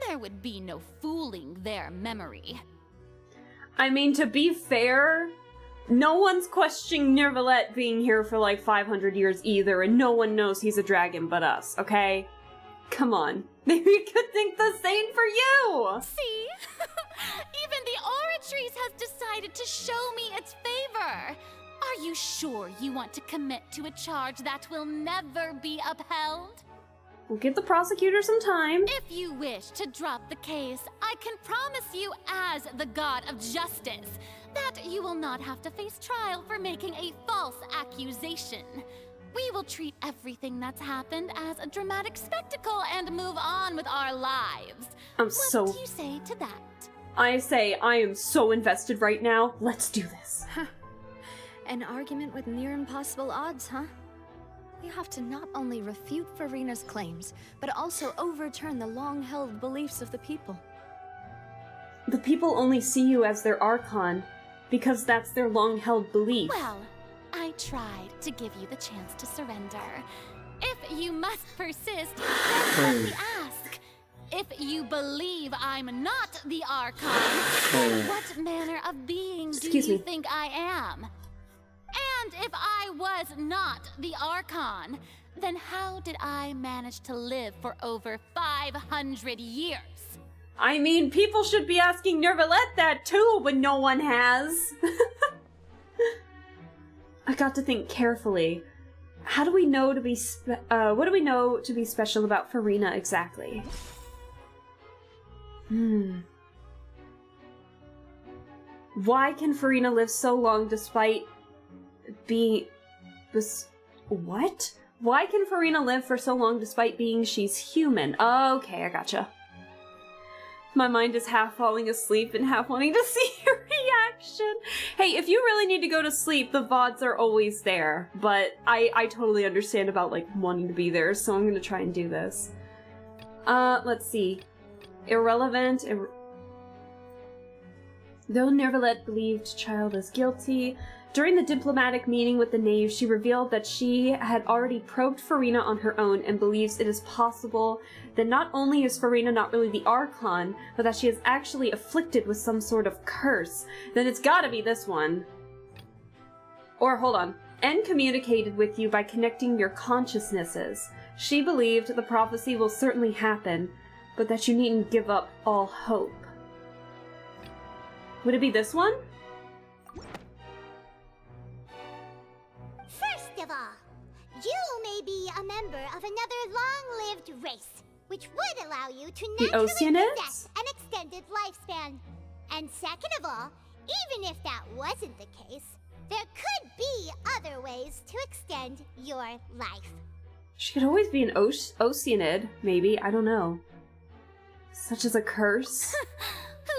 There would be no fooling their memory. I mean, to be fair, no one's questioning Nervalette being here for like 500 years either, and no one knows he's a dragon but us, okay? Come on. Maybe we could think the same for you! See? Even the Oratrice has decided to show me its favor. Are you sure you want to commit to a charge that will never be upheld? We'll give the prosecutor some time. If you wish to drop the case, I can promise you as the god of justice that you will not have to face trial for making a false accusation. We will treat everything that's happened as a dramatic spectacle and move on with our lives. What do you say to that? I say I am so invested right now. Let's do this. An argument with near impossible odds, huh? We have to not only refute Farina's claims, but also overturn the long-held beliefs of the people. The people only see you as their Archon, because that's their long-held belief. Well, I tried to give you the chance to surrender. If you must persist, then let me ask. If you believe I'm not the Archon, what manner of being do you think I am? And if I was not the Archon, then how did I manage to live for over 500 years? I mean, people should be asking Nervalette that too, but no one has. I got to think carefully. How do we know to be what do we know to be special about Farina exactly? Why can Farina live so long despite being what? Why can Farina live for so long despite being she's human? Okay, I gotcha. My mind is half falling asleep and half wanting to see your reaction. Hey, if you really need to go to sleep, the VODs are always there. But I totally understand about, like, wanting to be there, so I'm gonna try and do this. Let's see. Irrelevant. Though Nervalette believed Child is guilty, during the diplomatic meeting with the Knave, she revealed that she had already probed Farina on her own and believes it is possible that not only is Farina not really the Archon, but that she is actually afflicted with some sort of curse. Then it's gotta be this one. Or, hold on. N communicated with you by connecting your consciousnesses. She believed the prophecy will certainly happen, but that you needn't give up all hope. Would it be this one? First of all, you may be a member of another long-lived race, which would allow you to naturally possess an extended lifespan. And second of all, even if that wasn't the case, there could be other ways to extend your life. She could always be an Oceanid, maybe. I don't know. Such as a curse.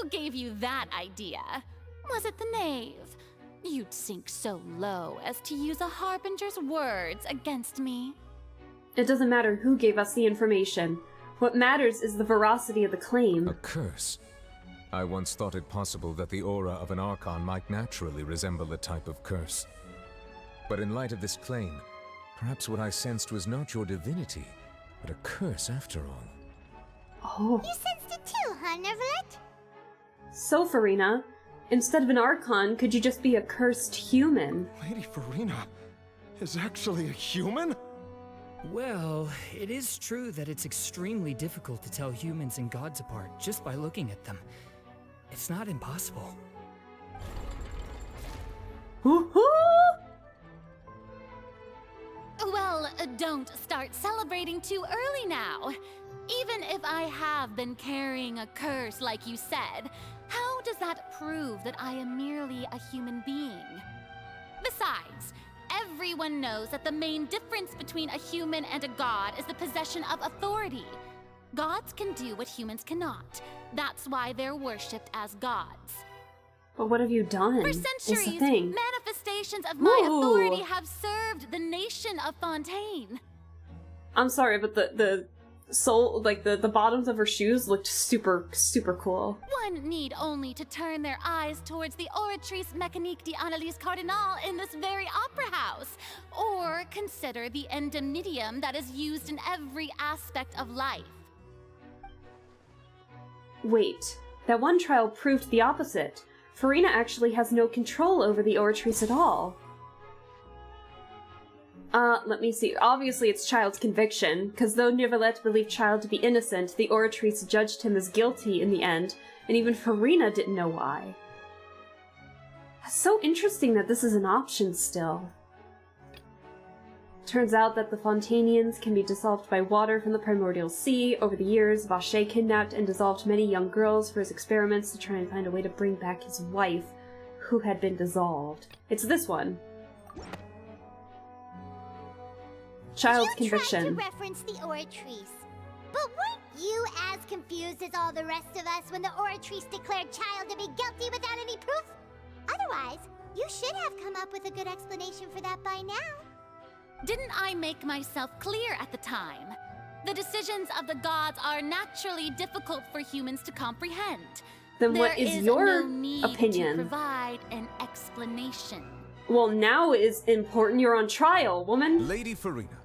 Who gave you that idea? Was it the Knave? You'd sink so low as to use a Harbinger's words against me. It doesn't matter who gave us the information. What matters is the veracity of the claim. A curse? I once thought it possible that the aura of an Archon might naturally resemble a type of curse. But in light of this claim, perhaps what I sensed was not your divinity, but a curse after all. Oh. You sensed it too, huh, Neverlet? So, Farina, instead of an Archon, could you just be a cursed human? Lady Farina is actually a human? Well, it is true that it's extremely difficult to tell humans and gods apart just by looking at them. It's not impossible. Well, don't start celebrating too early now. Even if I have been carrying a curse like you said, how does that prove that I am merely a human being? Besides, everyone knows that the main difference between a human and a god is the possession of authority. Gods can do what humans cannot. That's why they're worshipped as gods. But what have you done? For centuries, manifestations of my authority have served the nation of Fontaine. I'm sorry, but the sole, like the bottoms of her shoes looked super cool. One need only to turn their eyes towards the Oratrice Mécanique d'Analyse Cardinal in this very opera house, or consider the endemnidium that is used in every aspect of life. Wait, that one trial proved the opposite. Farina actually has no control over the Oratrice at all. Let me see. Obviously it's Child's conviction, because though Neverlet believed Child to be innocent, the Oratrice judged him as guilty in the end, and even Farina didn't know why. It's so interesting that this is an option still. Turns out that the Fontainians can be dissolved by water from the primordial sea. Over the years, Vacher kidnapped and dissolved many young girls for his experiments to try and find a way to bring back his wife, who had been dissolved. It's this one. Child's conviction. You tried to reference the Oratrice, but weren't you as confused as all the rest of us when the Oratrice declared Child to be guilty without any proof? Otherwise, you should have come up with a good explanation for that by now. Didn't I make myself clear at the time? The decisions of the gods are naturally difficult for humans to comprehend. Then what is your no need opinion? To provide an explanation. Well, now is important. You're on trial, woman. Lady Farina,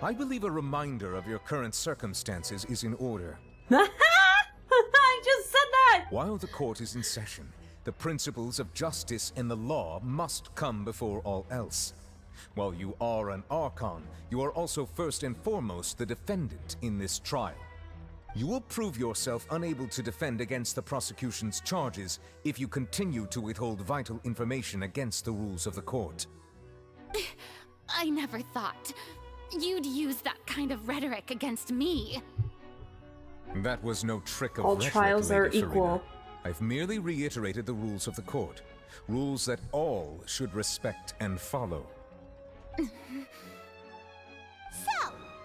I believe a reminder of your current circumstances is in order. I just said that! While the court is in session, the principles of justice and the law must come before all else. While you are an Archon, you are also first and foremost the defendant in this trial. You will prove yourself unable to defend against the prosecution's charges if you continue to withhold vital information against the rules of the court. I never thought you'd use that kind of rhetoric against me. That was no trick of all rhetoric, trials are Lady equal. Farina. I've merely reiterated the rules of the court. Rules that all should respect and follow. So,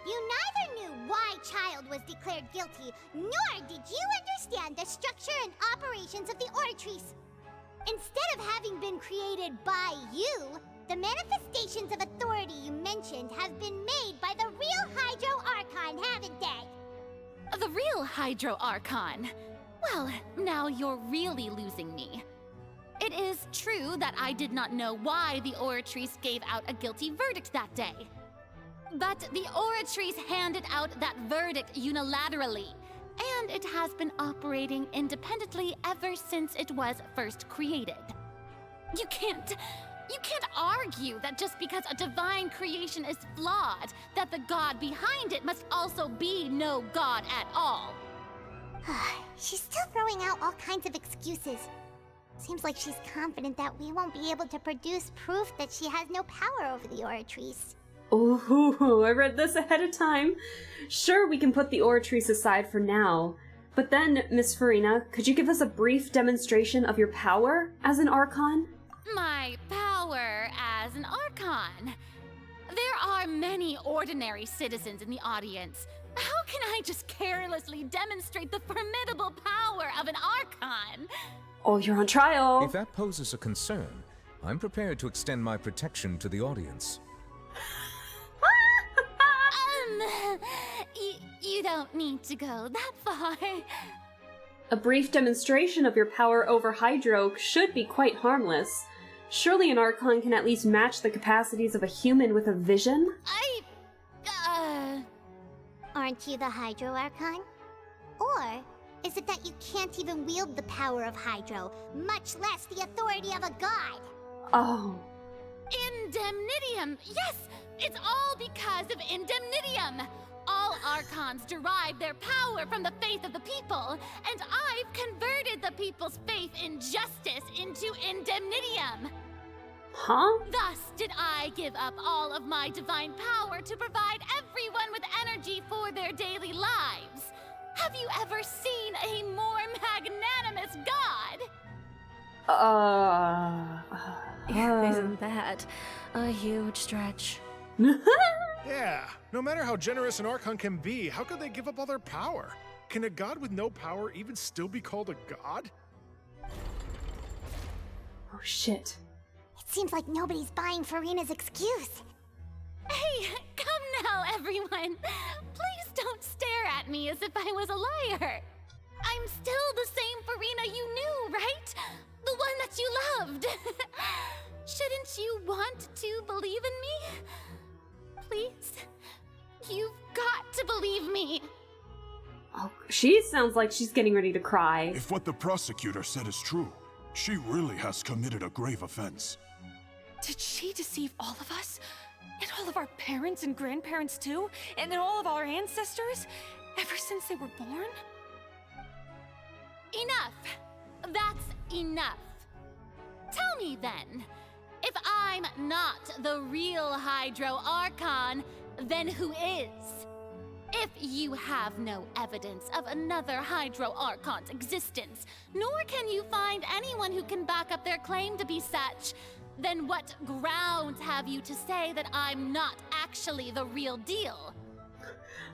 you neither knew why Child was declared guilty, nor did you understand the structure and operations of the Oratrice. Instead of having been created by you, the manifestations of authority you mentioned have been made by the real Hydro Archon, haven't they? The real Hydro Archon? Well, now you're really losing me. It is true that I did not know why the Oratrice gave out a guilty verdict that day. But the Oratrice handed out that verdict unilaterally, and it has been operating independently ever since it was first created. You can't argue that just because a divine creation is flawed, that the god behind it must also be no god at all. She's still throwing out all kinds of excuses. Seems like she's confident that we won't be able to produce proof that she has no power over the Oratrice. Ooh, I read this ahead of time. Sure, we can put the Oratrice aside for now. But then, Miss Farina, could you give us a brief demonstration of your power as an Archon? My power as an Archon? There are many ordinary citizens in the audience. How can I just carelessly demonstrate the formidable power of an Archon? Oh, you're on trial. If that poses a concern, I'm prepared to extend my protection to the audience. You don't need to go that far. A brief demonstration of your power over Hydro should be quite harmless. Surely an Archon can at least match the capacities of a human with a vision? Aren't you the Hydro Archon? Or is it that you can't even wield the power of Hydro, much less the authority of a god? Oh. Indemnitium! Yes! It's all because of Indemnitium! All Archons derive their power from the faith of the people, and I've converted the people's faith in justice into Indemnitium! Huh? Thus did I give up all of my divine power to provide everyone with energy for their daily lives. Have you ever seen a more magnanimous god? Isn't that a huge stretch? Yeah, no matter how generous an Archon can be, how could they give up all their power? Can a god with no power even still be called a god? Oh shit. It seems like nobody's buying Farina's excuse. Hey, come now, everyone. Please don't stare at me as if I was a liar. I'm still the same Farina you knew, right? The one that you loved. Shouldn't you want to believe in me? Please? You've got to believe me. Oh, she sounds like she's getting ready to cry. If what the prosecutor said is true, she really has committed a grave offense. Did she deceive all of us? And all of our parents and grandparents too? And all of our ancestors? Ever since they were born? Enough. That's enough. Tell me then, if I'm not the real Hydro Archon, then who is? If you have no evidence of another Hydro Archon's existence, nor can you find anyone who can back up their claim to be such, then what grounds have you to say that I'm not actually the real deal?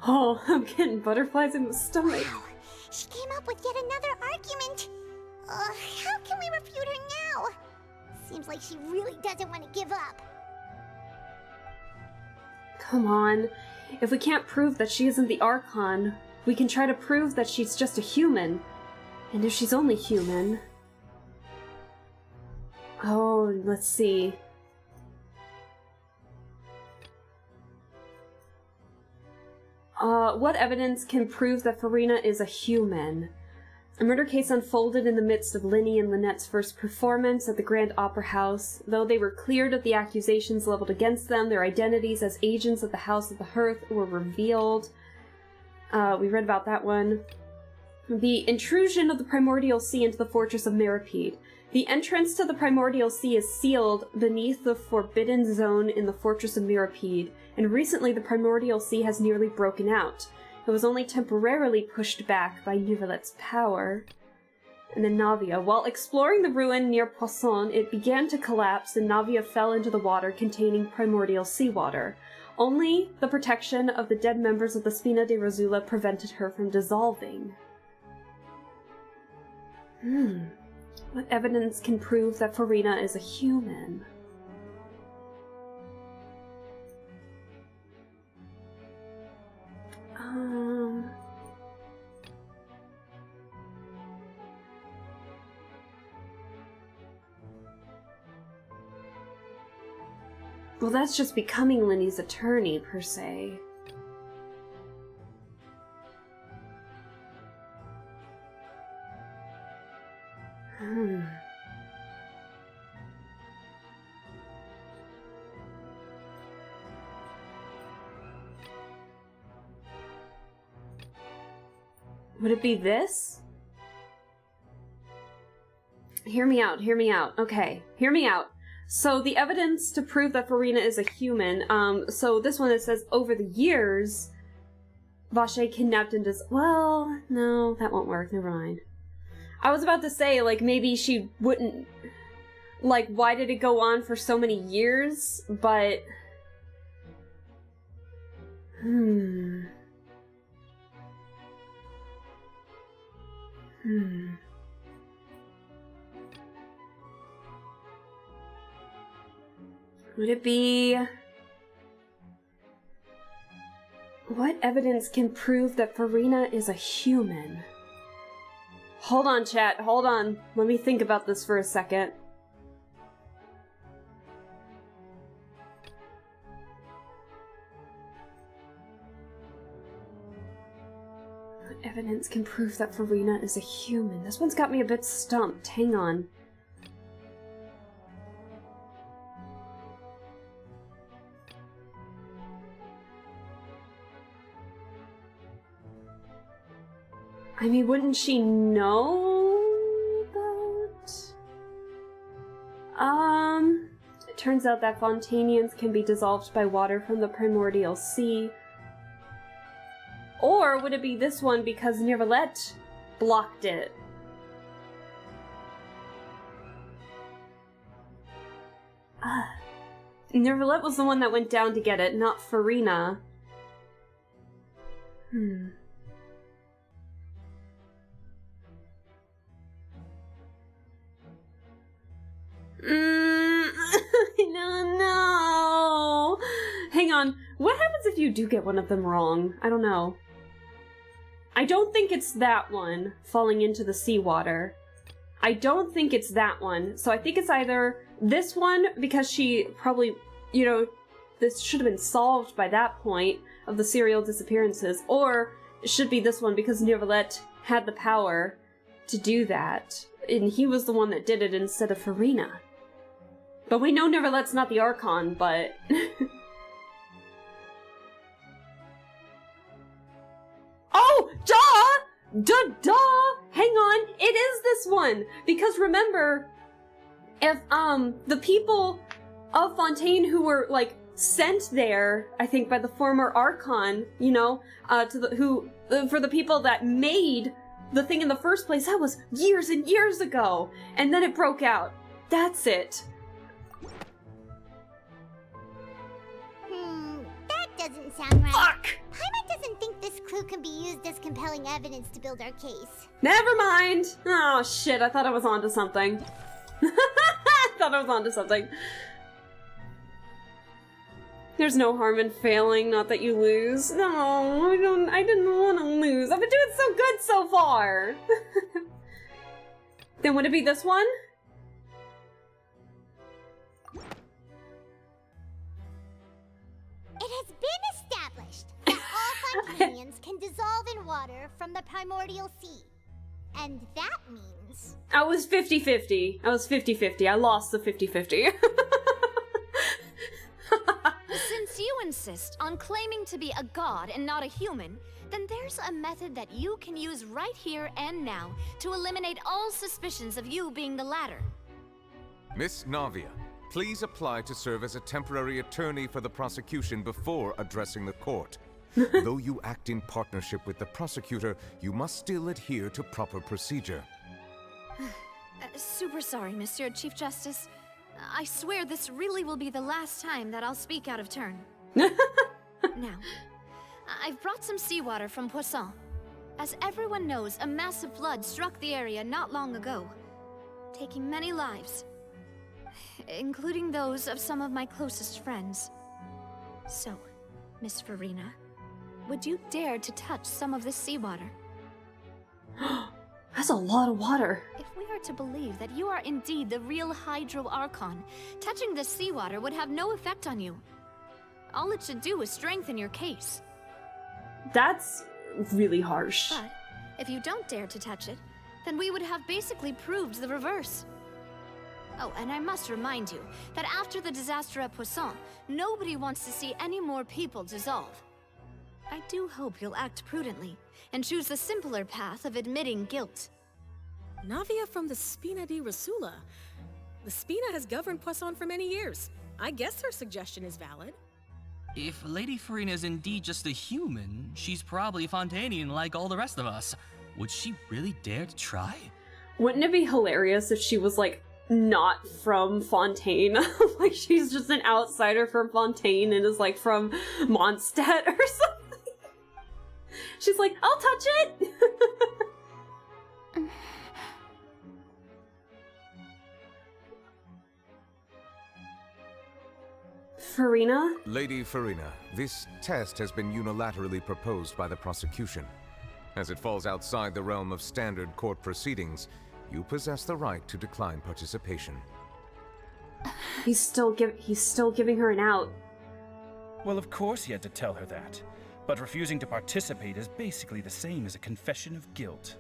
Oh, I'm getting butterflies in the stomach. Wow, she came up with yet another argument. How can we refute her now? Seems like she really doesn't want to give up. Come on. If we can't prove that she isn't the Archon, we can try to prove that she's just a human. And if she's only human... Oh, let's see. What evidence can prove that Farina is a human? A murder case unfolded in the midst of Linny and Lynette's first performance at the Grand Opera House. Though they were cleared of the accusations leveled against them, their identities as agents of the House of the Hearth were revealed. We read about that one. The intrusion of the Primordial Sea into the Fortress of Mirapede. The entrance to the Primordial Sea is sealed beneath the Forbidden Zone in the Fortress of Mirapede, and recently the Primordial Sea has nearly broken out. It was only temporarily pushed back by Nivelette's power. And then Navia. While exploring the ruin near Poisson, it began to collapse and Navia fell into the water containing primordial seawater. Only the protection of the dead members of the Spina de Rosula prevented her from dissolving. What evidence can prove that Farina is a human? Well, that's just becoming Linny's attorney, per se. Would it be this? Hear me out, hear me out. Okay, hear me out. So the evidence to prove that Farina is a human, so this one it says, over the years, Vache kidnapped and well, no, that won't work, never mind. I was about to say, like, maybe she wouldn't, like, why did it go on for so many years, but... Would it be... What evidence can prove that Farina is a human? Hold on, chat. Hold on. Let me think about this for a second. Evidence can prove that Farina is a human. This one's got me a bit stumped. Hang on. I mean, wouldn't she know about... It turns out that Fontainians can be dissolved by water from the primordial sea. Or would it be this one because Neuvillette blocked it? Neuvillette was the one that went down to get it, not Farina. No. Hang on. What happens if you do get one of them wrong? I don't know. I don't think it's that one, falling into the seawater. I don't think it's that one. So I think it's either this one, because she probably, you know, this should have been solved by that point of the serial disappearances, or it should be this one because Neuvillette had the power to do that, and he was the one that did it instead of Farina. But we know Neuvillette's not the Archon, but... Oh! Duh! Duh! Hang on! It is this one! Because remember, if, the people of Fontaine who were, like, sent there, I think, by the former Archon, you know, for the people that made the thing in the first place, that was years and years ago! And then it broke out. That's it. That doesn't sound right. Fuck! Paimon doesn't think this clue can be used as compelling evidence to build our case. Never mind! Oh shit, I thought I was onto something. I thought I was onto something. There's no harm in failing, not that you lose. No, I didn't want to lose. I've been doing so good so far! Then would it be this one? It has been established that all Fontainians can dissolve in water from the primordial sea. And that means... I was 50-50. I was 50-50. I lost the 50-50. Since you insist on claiming to be a god and not a human, then there's a method that you can use right here and now to eliminate all suspicions of you being the latter. Miss Navia, please apply to serve as a temporary attorney for the prosecution before addressing the court. Though you act in partnership with the prosecutor, you must still adhere to proper procedure. Super sorry, Monsieur Chief Justice. I swear this really will be the last time that I'll speak out of turn. Now, I've brought some seawater from Poisson. As everyone knows, a massive flood struck the area not long ago, taking many lives, including those of some of my closest friends. So, Miss Farina, would you dare to touch some of this seawater? That's a lot of water. If we are to believe that you are indeed the real Hydro Archon, touching this seawater would have no effect on you. All it should do is strengthen your case. That's really harsh. But if you don't dare to touch it, then we would have basically proved the reverse. Oh, and I must remind you that after the disaster at Poisson, nobody wants to see any more people dissolve. I do hope you'll act prudently and choose the simpler path of admitting guilt. Navia from the Spina di Rasula. The Spina has governed Poisson for many years. I guess her suggestion is valid. If Lady Farina is indeed just a human, she's probably Fontainian like all the rest of us. Would she really dare to try? Wouldn't it be hilarious if she was, like, not from Fontaine? Like, she's just an outsider from Fontaine and is, like, from Mondstadt or something? She's like, I'll touch it! Farina? Lady Farina, this test has been unilaterally proposed by the prosecution. As it falls outside the realm of standard court proceedings, you possess the right to decline participation. He's still giving her an out. Well, of course he had to tell her that. But refusing to participate is basically the same as a confession of guilt.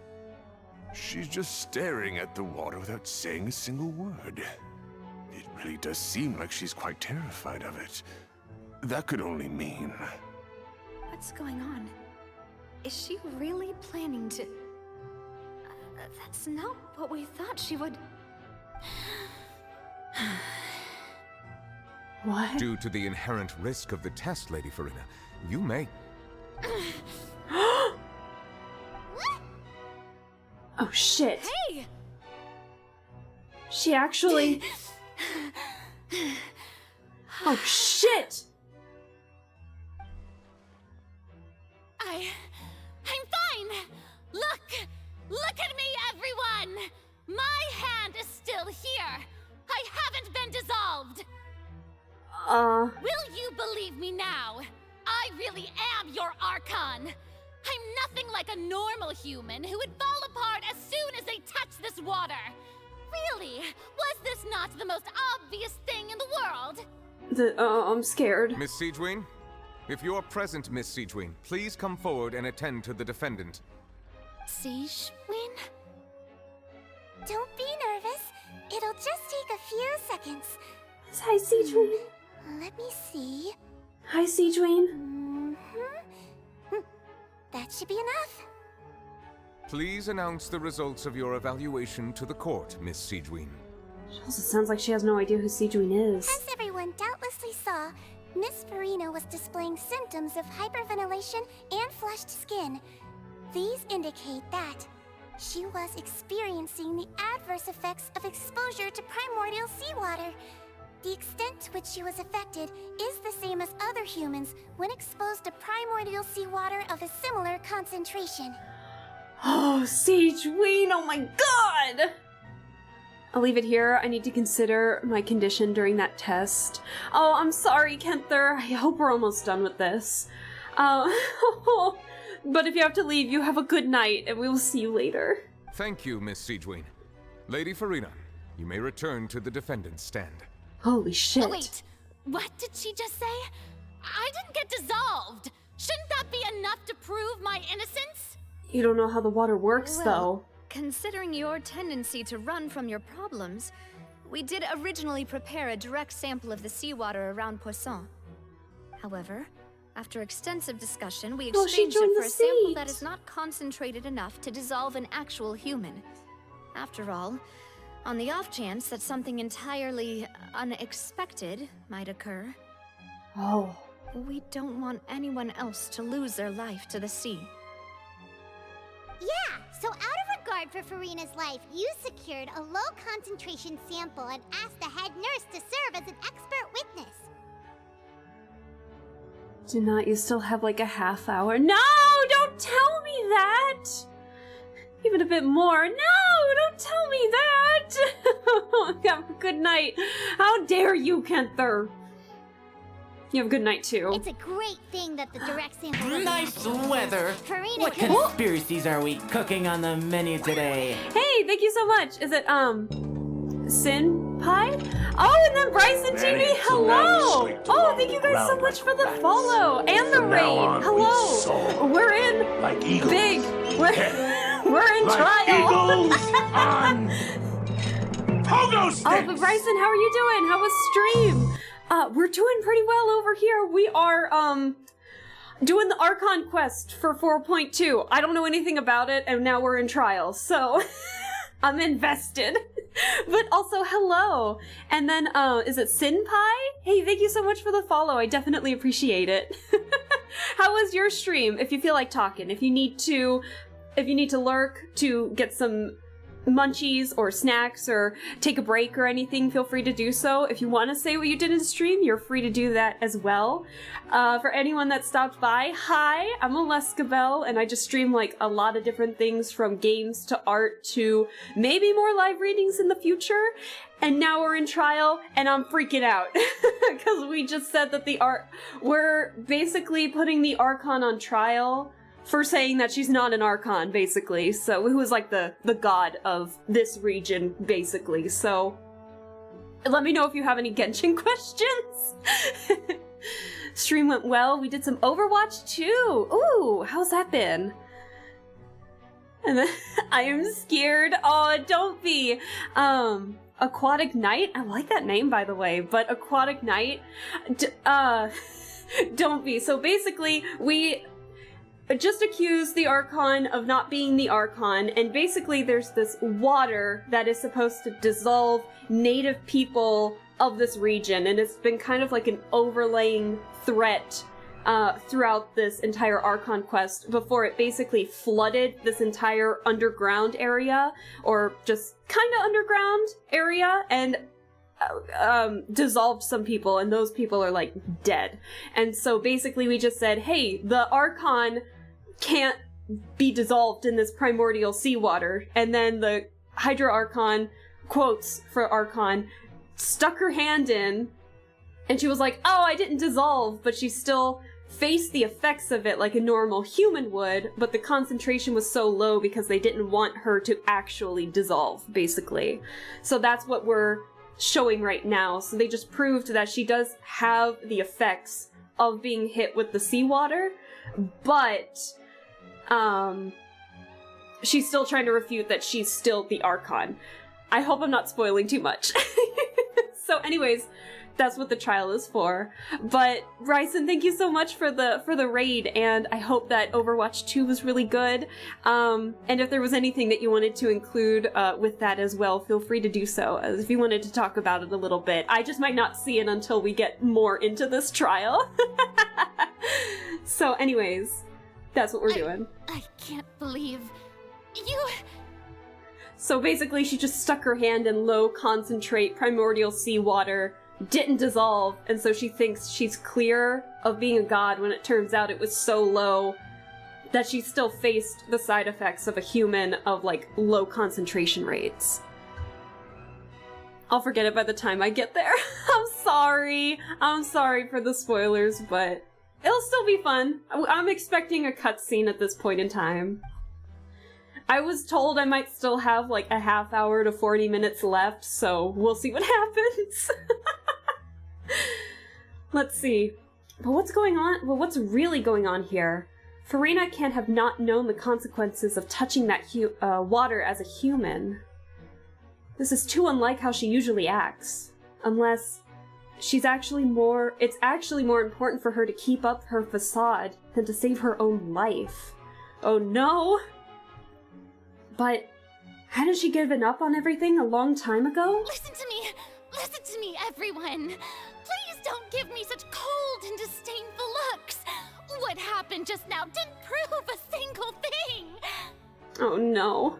She's just staring at the water without saying a single word. It really does seem like she's quite terrified of it. That could only mean... What's going on? Is she really planning to... that's not what we thought she would... What? Due to the inherent risk of the test, Lady Farina, you may... Oh shit. Hey! She actually... Oh shit! I'm fine! Look at me, everyone! My hand is still here! I haven't been dissolved! Will you believe me now? I really am your Archon! I'm nothing like a normal human who would fall apart as soon as they touch this water! Really? Was this not the most obvious thing in the world? I'm scared. Miss Siegewien? If you're present, Miss Siegewien, please come forward and attend to the defendant. Siegewien? Don't be nervous. It'll just take a few seconds. Hi, Siegewien. Let me see. Hi, Siegewien. That should be enough. Please announce the results of your evaluation to the court, Miss Siegewien. She also sounds like she has no idea who Siegewien is. As everyone doubtlessly saw, Miss Farina was displaying symptoms of hyperventilation and flushed skin. These indicate that she was experiencing the adverse effects of exposure to primordial seawater. The extent to which she was affected is the same as other humans when exposed to primordial seawater of a similar concentration. Oh, Siegewien, oh my god! I'll leave it here. I need to consider my condition during that test. Oh, I'm sorry, Kenther. I hope we're almost done with this. But if you have to leave, you have a good night, and we will see you later. Thank you, Miss Siegewien. Lady Farina, you may return to the defendant's stand. Holy shit. Oh, wait, what did she just say? I didn't get dissolved. Shouldn't that be enough to prove my innocence? You don't know how the water works, though. Considering your tendency to run from your problems, we did originally prepare a direct sample of the seawater around Poisson. However, after extensive discussion, we exchanged it for a sample that is not concentrated enough to dissolve an actual human. After all, on the off chance that something entirely unexpected might occur, we don't want anyone else to lose their life to the sea. Yeah, so out of regard for Farina's life, you secured a low-concentration sample and asked the head nurse to serve as an expert witness. Do not you still have like a half hour? No, don't tell me that! Even a bit more. No, don't tell me that! Have a good night. How dare you, Kenther? You have a good night, too. It's a great thing that the direct sample was Nice weather. Farina What could- conspiracies are we cooking on the menu today? Hey, thank you so much. Is it, Sin Pie? Oh, and then Bryson TV, hello! Oh, thank you guys so much for the follow and the raid. Hello! We're in like eagles. big. We're in like trial. Eagles on pogo sticks. Oh, but Bryson, how are you doing? How was stream? We're doing pretty well over here. We are, doing the Archon Quest for 4.2. I don't know anything about it, and now we're in trial, so I'm invested. But also, hello. And then, is it Sin Pie? Hey, thank you so much for the follow. I definitely appreciate it. How was your stream? If you feel like talking, if you need to lurk to get some munchies or snacks or take a break or anything, feel free to do so. If you want to say what you did in the stream, you're free to do that as well. For anyone that stopped by, hi, I'm Aleskabel, and I just stream like a lot of different things from games to art to maybe more live readings in the future. And now we're in trial, and I'm freaking out because we just said that we're basically putting the Archon on trial for saying that she's not an Archon, basically. So, who is like the god of this region, basically. So, let me know if you have any Genshin questions. Stream went well. We did some Overwatch too. Ooh, how's that been? And then, I am scared. Oh, don't be. Aquatic Knight? I like that name, by the way, but Aquatic Knight? Don't be. So basically, we just accused the Archon of not being the Archon, and basically there's this water that is supposed to dissolve native people of this region, and it's been kind of like an overlaying threat throughout this entire Archon Quest before it basically flooded this entire underground area, or just kind of underground area, and dissolved some people, and those people are like dead. And so basically we just said, hey, the Archon can't be dissolved in this primordial seawater, and then the Hydra Archon, quotes for Archon, stuck her hand in, and she was like, oh, I didn't dissolve, but she still faced the effects of it like a normal human would, but the concentration was so low because they didn't want her to actually dissolve, basically. So that's what we're showing right now. So they just proved that she does have the effects of being hit with the seawater, but she's still trying to refute that she's still the Archon. I hope I'm not spoiling too much. So anyways, that's what the trial is for. But Ryson, thank you so much for the raid, and I hope that Overwatch 2 was really good. And if there was anything that you wanted to include with that as well, feel free to do so, as if you wanted to talk about it a little bit. I just might not see it until we get more into this trial. So anyways, that's what we're doing. I can't believe you... So basically she just stuck her hand in low concentrate primordial seawater, didn't dissolve, and so she thinks she's clear of being a god when it turns out it was so low that she still faced the side effects of a human of like low concentration rates. I'll forget it by the time I get there. I'm sorry for the spoilers, but it'll still be fun. I'm expecting a cutscene at this point in time. I was told I might still have like a half hour to 40 minutes left, so we'll see what happens. Let's see. But what's going on? Well, what's really going on here? Farina can't have not known the consequences of touching that water as a human. This is too unlike how she usually acts. Unless it's actually more important for her to keep up her facade than to save her own life. Oh no! But hadn't she given up on everything a long time ago? Listen to me, everyone. Please don't give me such cold and disdainful looks. What happened just now didn't prove a single thing. Oh no.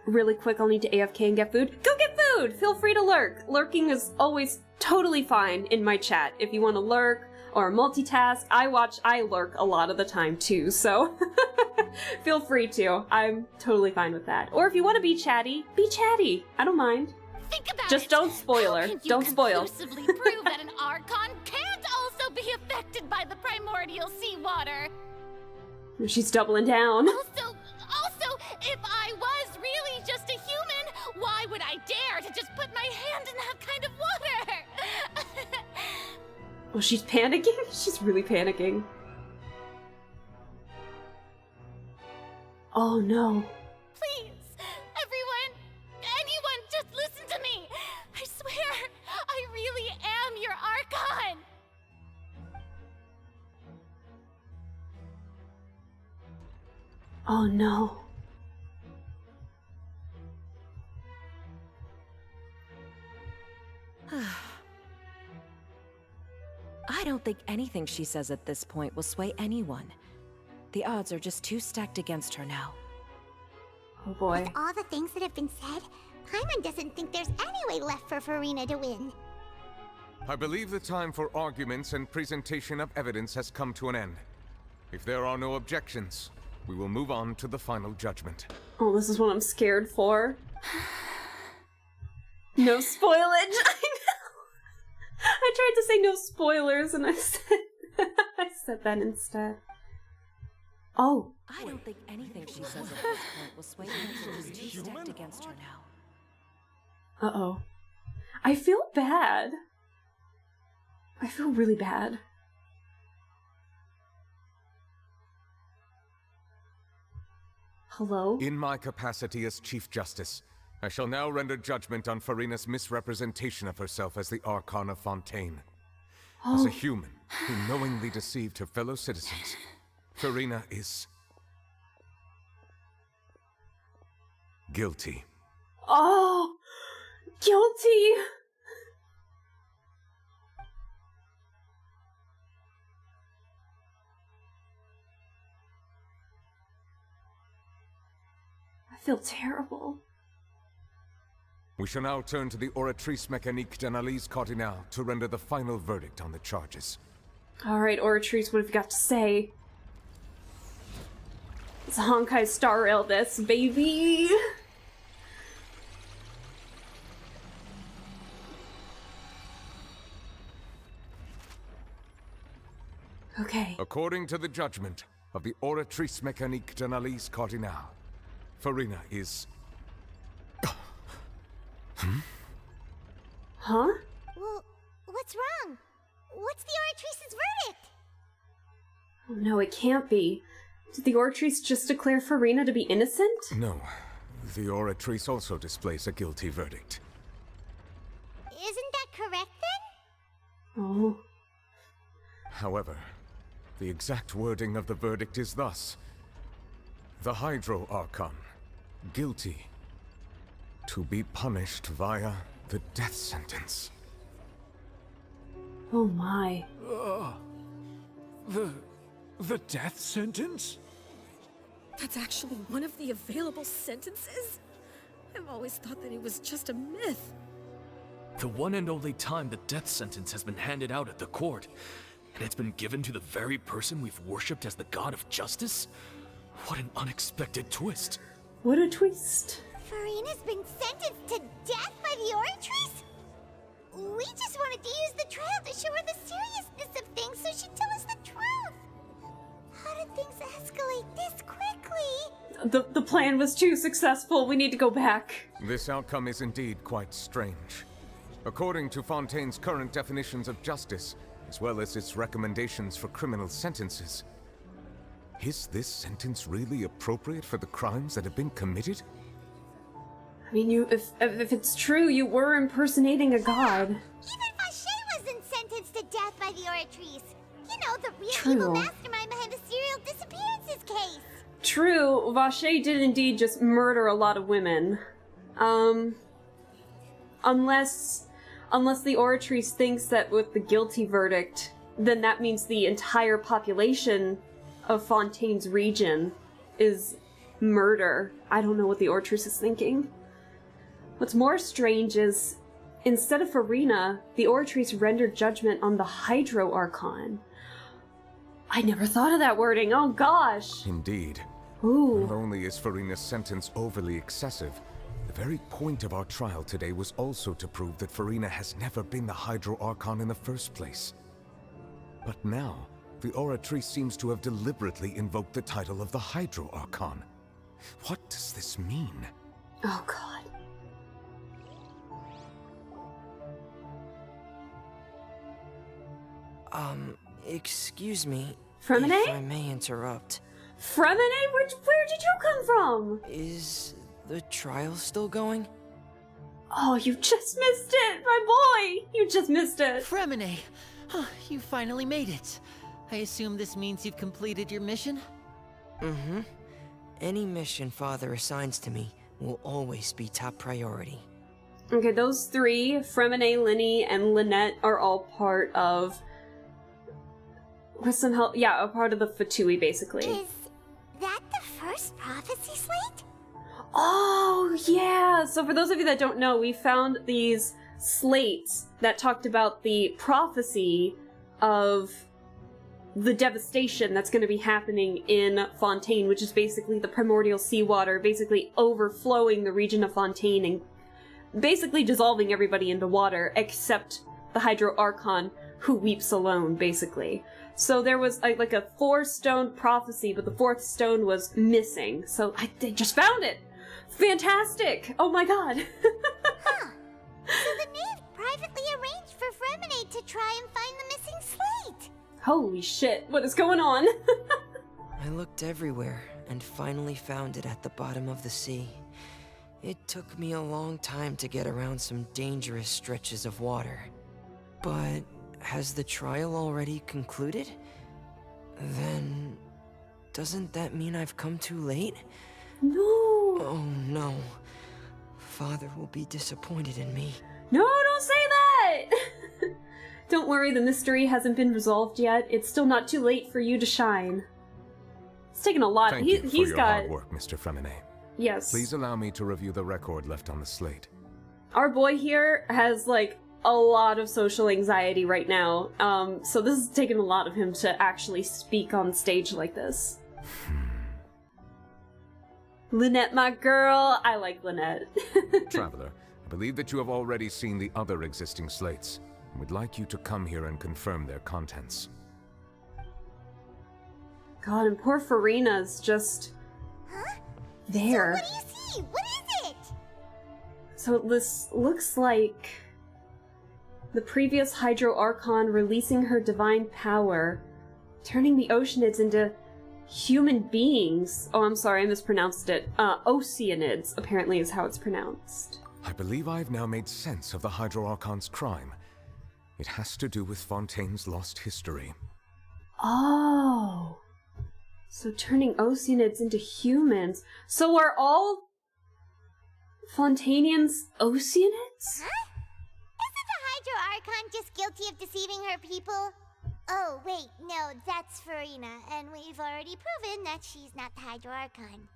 Really quick, I'll need to AFK and get food. Go get food! Feel free to lurk. Lurking is always totally fine in my chat. If you want to lurk or multitask, I lurk a lot of the time too, so feel free to. I'm totally fine with that. Or if you want to be chatty, be chatty. I don't mind. Think about Just it. don't spoil her. Don't spoil. Conclusively prove that an Archon can't also be affected by the primordial seawater. She's doubling down. Also, if I was really just a human, why would I dare to just put my hand in that kind of water? Well, she's panicking? She's really panicking. Oh no. Please, anyone, just listen to me. I swear, I really am your Archon. Oh no. I don't think anything she says at this point will sway anyone. The odds are just too stacked against her now. Oh boy. With all the things that have been said, Paimon doesn't think there's any way left for Farina to win. I believe the time for arguments and presentation of evidence has come to an end. If there are no objections, we will move on to the final judgment. Oh, this is what I'm scared for. No spoilage. I know. I tried to say no spoilers and I said that instead. Oh. I don't think anything she says at this point will sway anyone who's too stacked against her now. Uh-oh. I feel bad. I feel really bad. Hello? In my capacity as Chief Justice, I shall now render judgment on Farina's misrepresentation of herself as the Archon of Fontaine. As a human who knowingly deceived her fellow citizens, Farina is guilty. Oh! Guilty! I feel terrible. We shall now turn to the Oratrice Mécanique d'Analyse Cardinale to render the final verdict on the charges. Alright, Oratrice, what have you got to say? Let's Honkai Star Rail this, baby! Okay. According to the judgment of the Oratrice Mécanique d'Analyse Cardinale, Farina is... Huh? Well, what's wrong? What's the Oratrice's verdict? Oh no, it can't be. Did the Oratrice just declare Farina to be innocent? No. The Oratrice also displays a guilty verdict. Isn't that correct then? Oh. However, the exact wording of the verdict is thus. The Hydro Archon, guilty, to be punished via the death sentence. Oh my. The death sentence? That's actually one of the available sentences? I've always thought that it was just a myth. The one and only time the death sentence has been handed out at the court, and it's been given to the very person we've worshipped as the god of justice? What an unexpected twist. What a twist. Farina's been sentenced to death by the Oratrice? We just wanted to use the trial to show her the seriousness of things so she'd tell us the truth. How did things escalate this quickly? The plan was too successful. We need to go back. This outcome is indeed quite strange. According to Fontaine's current definitions of justice, as well as its recommendations for criminal sentences, is this sentence really appropriate for the crimes that have been committed? I mean, if it's true, you were impersonating a god. Even Vache wasn't sentenced to death by the Oratrice. You know, the real True. evil mastermind behind the serial disappearances case. True, Vache did indeed just murder a lot of women. Unless the Oratrice thinks that with the guilty verdict, then that means the entire population of Fontaine's region is murder. I don't know what the Oratrice is thinking. What's more strange is, instead of Farina, the Oratrice rendered judgment on the Hydro Archon. I never thought of that wording, oh gosh! Indeed. Ooh. Not only is Farina's sentence overly excessive, the very point of our trial today was also to prove that Farina has never been the Hydro Archon in the first place. But now, the Oratrice seems to have deliberately invoked the title of the Hydro Archon. What does this mean? Oh god. Excuse me. Fremine? If I may interrupt. Fremine? Where did you come from? Is the trial still going? Oh, you just missed it, my boy! You just missed it. Fremine! You finally made it. I assume this means you've completed your mission? Mm-hmm. Any mission Father assigns to me will always be top priority. Okay, those three, Fremine, Linny, and Lynette, are all part of... With some help, yeah, a part of the Fatui, basically. Is that the first prophecy slate? Oh, yeah! So for those of you that don't know, we found these slates that talked about the prophecy of the devastation that's going to be happening in Fontaine, which is basically the primordial seawater, basically overflowing the region of Fontaine and basically dissolving everybody into water, except the Hydro Archon, who weeps alone, basically. So there was like a 4-stone prophecy, but the 4th stone was missing. So they just found it! Fantastic! Oh my god! Huh. So the knave privately arranged for Fremenade to try and find the missing slate! Holy shit, what is going on? I looked everywhere and finally found it at the bottom of the sea. It took me a long time to get around some dangerous stretches of water. But has the trial already concluded? Then doesn't that mean I've come too late? No! Oh no. Father will be disappointed in me. No, don't say that! Don't worry, the mystery hasn't been resolved yet. It's still not too late for you to shine. It's taken a lot. Thank you for your hard work, Mr. Fremenade. Yes. Please allow me to review the record left on the slate. Our boy here has, like, a lot of social anxiety right now. So this is taking a lot of him to actually speak on stage like this. Lynette, my girl. I like Lynette. Traveler, I believe that you have already seen the other existing slates. I would like you to come here and confirm their contents. God, and poor Farina's just... Huh? there. So what do you see? What is it? So this looks like the previous Hydro Archon releasing her divine power, turning the Oceanids into human beings. Oh, I'm sorry, I mispronounced it. Oceanids, apparently is how it's pronounced. I believe I've now made sense of the Hydro Archon's crime. It has to do with Fontaine's lost history. Oh. So turning Oceanids into humans. So are all Fontainians Oceanids? Huh? Isn't the Hydro Archon just guilty of deceiving her people? Oh, wait, no, that's Farina, and we've already proven that she's not the Hydro Archon.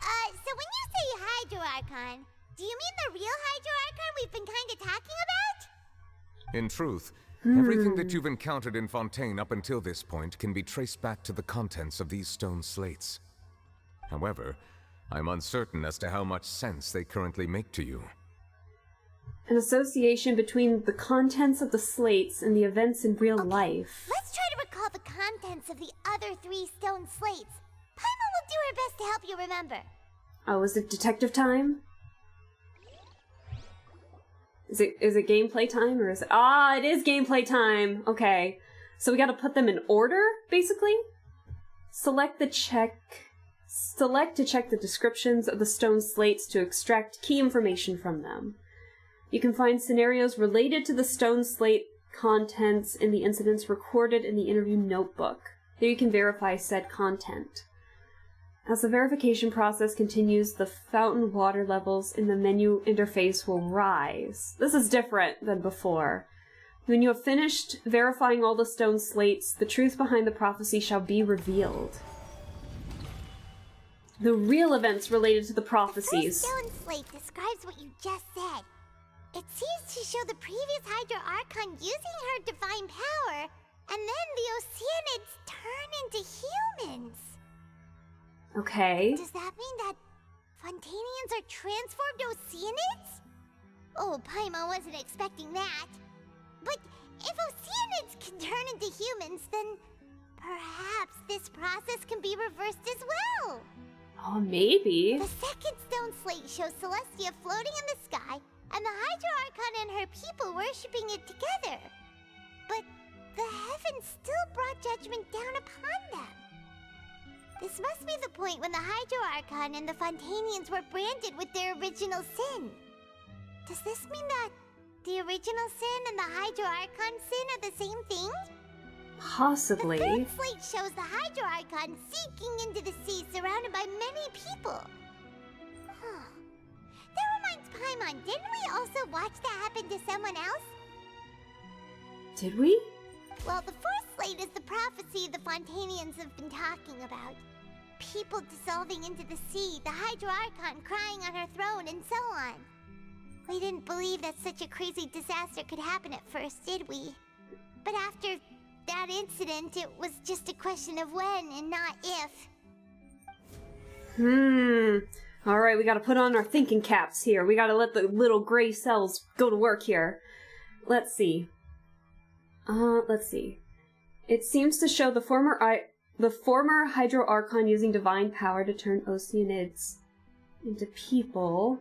So when you say Hydro Archon, do you mean the real Hydro Archon we've been kinda talking about? In truth, everything that you've encountered in Fontaine up until this point can be traced back to the contents of these stone slates. However, I'm uncertain as to how much sense they currently make to you. An association between the contents of the slates and the events in real life. Let's try to recall the contents of the other 3 stone slates. Paimon will do her best to help you remember. Oh, is it detective time? Is it gameplay time, or is it... Ah, it is gameplay time! Okay. So we gotta put them in order, basically? Select to check the descriptions of the stone slates to extract key information from them. You can find scenarios related to the stone slate contents in the incidents recorded in the interview notebook. There you can verify said content. As the verification process continues, the fountain water levels in the menu interface will rise. This is different than before. When you have finished verifying all the stone slates, the truth behind the prophecy shall be revealed. The real events related to the prophecies. The first stone slate describes what you just said. It seems to show the previous Hydro Archon using her divine power, and then the Oceanids turn into humans. Okay. Does that mean that Fontainians are transformed Oceanids? Oh, Paimon wasn't expecting that. But if Oceanids can turn into humans, then perhaps this process can be reversed as well. Oh, maybe. The second stone slate shows Celestia floating in the sky, and the Hydro Archon and her people worshipping it together. But the heavens still brought judgment down upon them. This must be the point when the Hydro Archon and the Fontainians were branded with their original sin. Does this mean that the original sin and the Hydro Archon sin are the same thing? Possibly. The third slate shows the Hydro Archon sinking into the sea surrounded by many people. That reminds Paimon, didn't we also watch that happen to someone else? Did we? Well, the fourth slate is the prophecy the Fontainians have been talking about. People dissolving into the sea, the Hydro Archon crying on her throne, and so on. We didn't believe that such a crazy disaster could happen at first, did we? But after that incident, it was just a question of when and not if. Alright, we gotta put on our thinking caps here. We gotta let the little gray cells go to work here. Let's see. It seems to show the former Hydro Archon using divine power to turn Oceanids into people.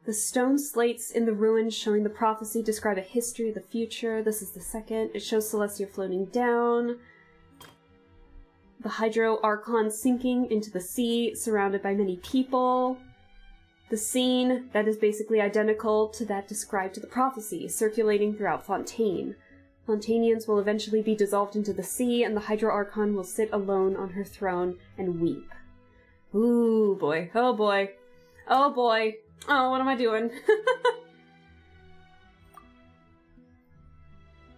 The stone slates in the ruins showing the prophecy describe a history of the future. This is the second. It shows Celestia floating down. The Hydro Archon sinking into the sea, surrounded by many people. The scene that is basically identical to that described to the prophecy, circulating throughout Fontaine. Fontainians will eventually be dissolved into the sea, and the Hydro Archon will sit alone on her throne and weep. Ooh, boy. Oh, boy. Oh, boy. Oh, what am I doing?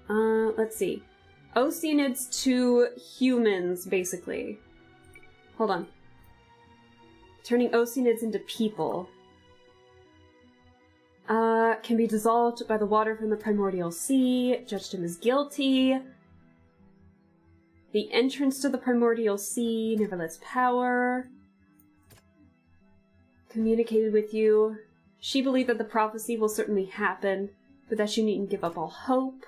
Let's see. Oceanids to humans, basically. Hold on. Turning Oceanids into people. Can be dissolved by the water from the primordial sea. Judged him as guilty. The entrance to the primordial sea never lets power. Communicated with you. She believed that the prophecy will certainly happen, but that you needn't give up all hope.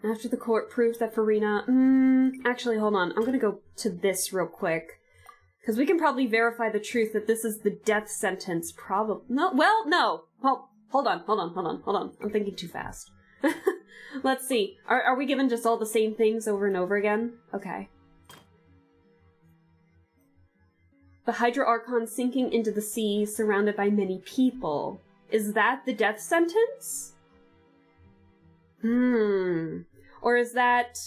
After the court proved that Farina... actually, hold on. I'm gonna go to this real quick. Because we can probably verify the truth that this is the death sentence, probably... No, well, no! Well, hold on. I'm thinking too fast. Let's see. Are we given just all the same things over and over again? Okay. The Hydro Archon sinking into the sea, surrounded by many people. Is that the death sentence? Or is that...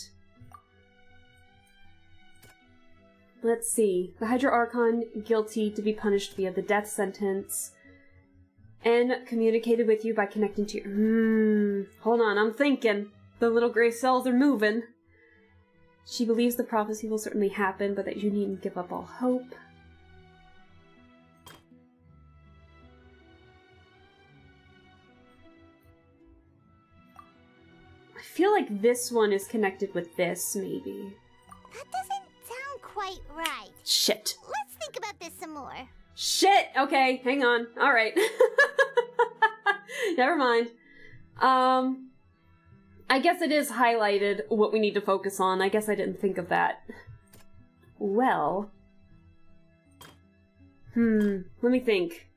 Let's see. The Hydro Archon guilty to be punished via the death sentence. And communicated with you by connecting to your... Hold on, I'm thinking. The little gray cells are moving. She believes the prophecy will certainly happen, but that you needn't give up all hope. I feel like this one is connected with this, maybe. That doesn't sound quite right. Shit. Let's think about this some more. Shit! Okay, hang on. Alright. Never mind. I guess it is highlighted what we need to focus on. I guess I didn't think of that. Well. Let me think.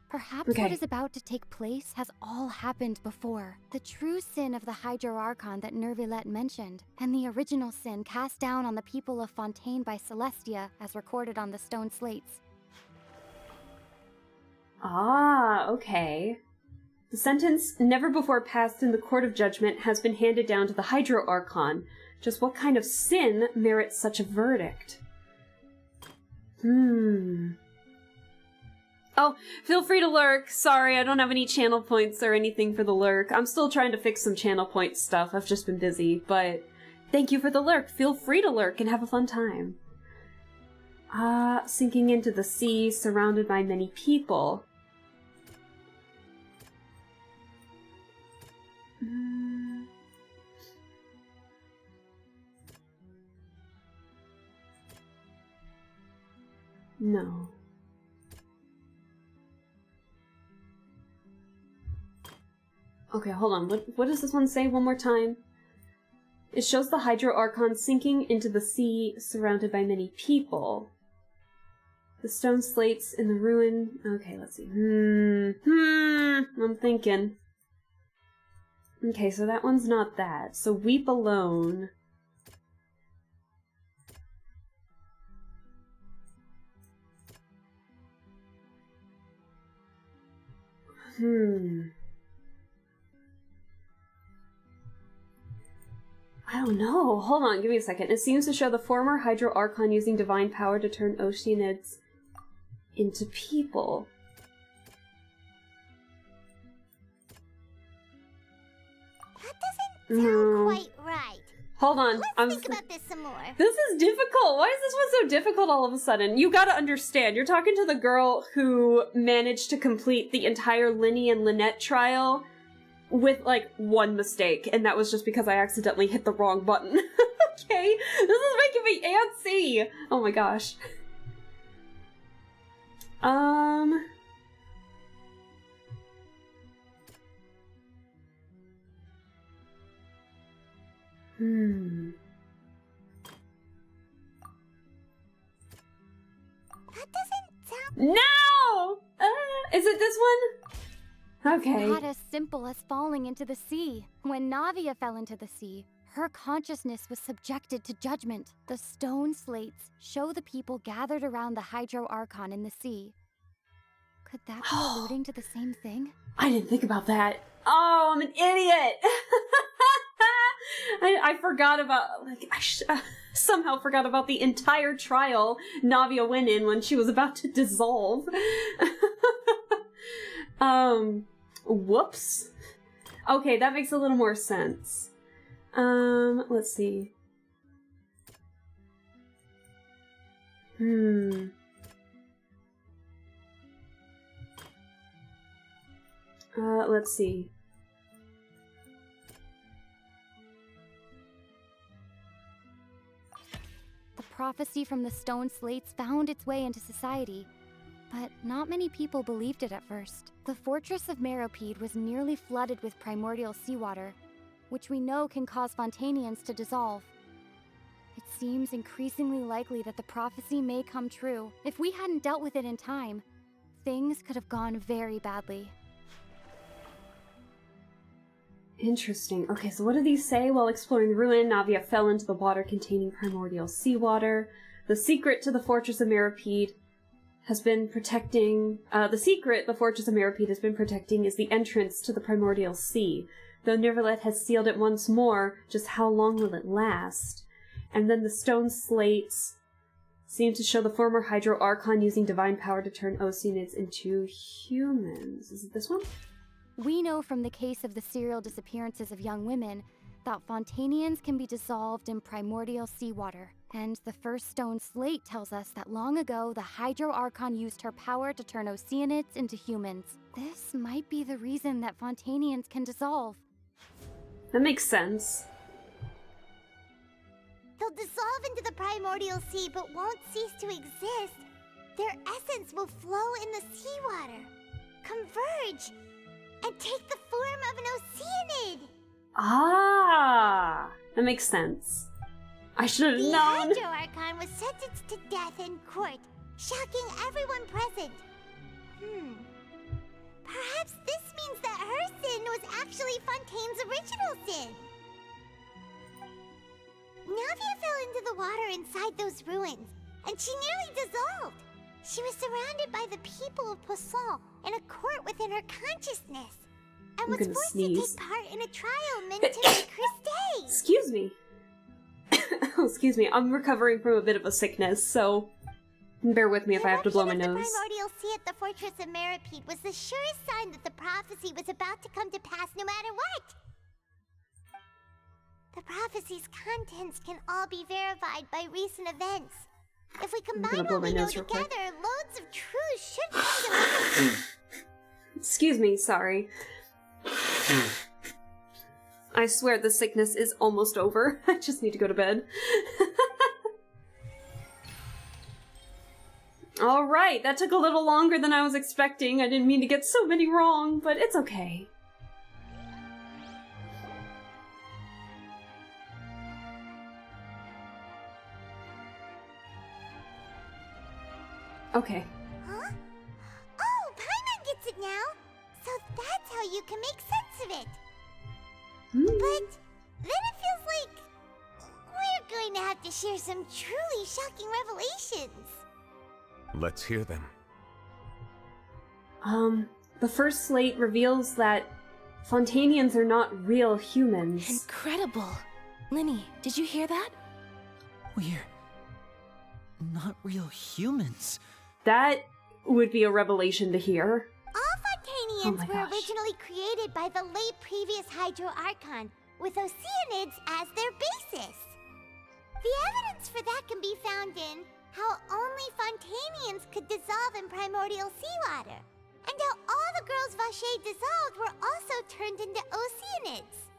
Perhaps Okay. what is about to take place has all happened before. The true sin of the Hydro Archon that Nervilette mentioned, and the original sin cast down on the people of Fontaine by Celestia, as recorded on the stone slates. Ah, okay. The sentence, never before passed in the Court of Judgment, has been handed down to the Hydro Archon. Just what kind of sin merits such a verdict? Oh, feel free to lurk. Sorry, I don't have any channel points or anything for the lurk. I'm still trying to fix some channel point stuff. I've just been busy, but thank you for the lurk. Feel free to lurk and have a fun time. Sinking into the sea, surrounded by many people. No. Okay, hold on. What does this one say one more time? It shows the Hydro Archon sinking into the sea, surrounded by many people. The stone slates in the ruin... Okay, let's see. I'm thinking. Okay, so that one's not that. So weep alone. I don't know. Hold on, give me a second. It seems to show the former Hydro Archon using divine power to turn Oceanids into people. That doesn't sound quite right. Hold on. Let's think about this some more. This is difficult. Why is this one so difficult all of a sudden? You gotta understand. You're talking to the girl who managed to complete the entire Linny and Lynette trial with, like, one mistake, and that was just because I accidentally hit the wrong button. Okay? This is making me antsy! Oh my gosh. That doesn't sound... No! Is it this one? Okay. Not as simple as falling into the sea. When Navia fell into the sea, her consciousness was subjected to judgment. The stone slates show the people gathered around the Hydro Archon in the sea. Could that be alluding to the same thing? I didn't think about that. Oh, I'm an idiot! I forgot about, like, somehow forgot about the entire trial Navia went in when she was about to dissolve. Whoops. Okay, that makes a little more sense. Let's see. Let's see. The prophecy from the stone slates found its way into society, but not many people believed it at first. The fortress of Meropide was nearly flooded with primordial seawater, which we know can cause Fontainians to dissolve. It seems increasingly likely that the prophecy may come true. If we hadn't dealt with it in time, things could have gone very badly. Interesting. Okay, so what do these say? While exploring the ruin, Navia fell into the water containing primordial seawater. The secret to the Fortress of Meropide has been protecting... the secret the Fortress of Meropide has been protecting is the entrance to the primordial sea. Though Neverlet has sealed it once more, just how long will it last? And then the stone slates seem to show the former Hydro Archon using divine power to turn Oceanids into humans. Is it this one? We know from the case of the serial disappearances of young women that Fontainians can be dissolved in primordial seawater. And the first stone slate tells us that long ago, the Hydro Archon used her power to turn Oceanids into humans. This might be the reason that Fontainians can dissolve. That makes sense. They'll dissolve into the primordial sea but won't cease to exist. Their essence will flow in the seawater, converge, and take the form of an Oceanid. Ah, that makes sense. I should have known. The Hydro Archon was sentenced to death in court, shocking everyone present. Perhaps this means that her sin was actually Fontaine's original sin. Navia fell into the water inside those ruins, and she nearly dissolved. She was surrounded by the people of Poisson in a court within her consciousness, and was forced to take part in a trial meant to make her stay. Excuse me. Oh, excuse me. I'm recovering from a bit of a sickness, so bear with me if I have to blow my nose. The primordial sea at the Fortress of Meropide was the surest sign that the prophecy was about to come to pass no matter what. The prophecy's contents can all be verified by recent events. If we combine what we know together, loads of truth should come to light. Excuse me, sorry. I swear the sickness is almost over. I just need to go to bed. Alright, that took a little longer than I was expecting. I didn't mean to get so many wrong, but it's okay. Okay. Huh? Oh, Paimon gets it now! So that's how you can make sense of it! But then it feels like we're going to have to share some truly shocking revelations. Let's hear them. The first slate reveals that Fontainians are not real humans. Incredible! Linny, did you hear that? We're not real humans. That would be a revelation to hear. All Fontainians were originally created by the late previous Hydro Archon, with Oceanids as their basis. The evidence for that can be found in how only Fontainians could dissolve in primordial seawater, and how all the girls Vacher dissolved were also turned into Oceanids.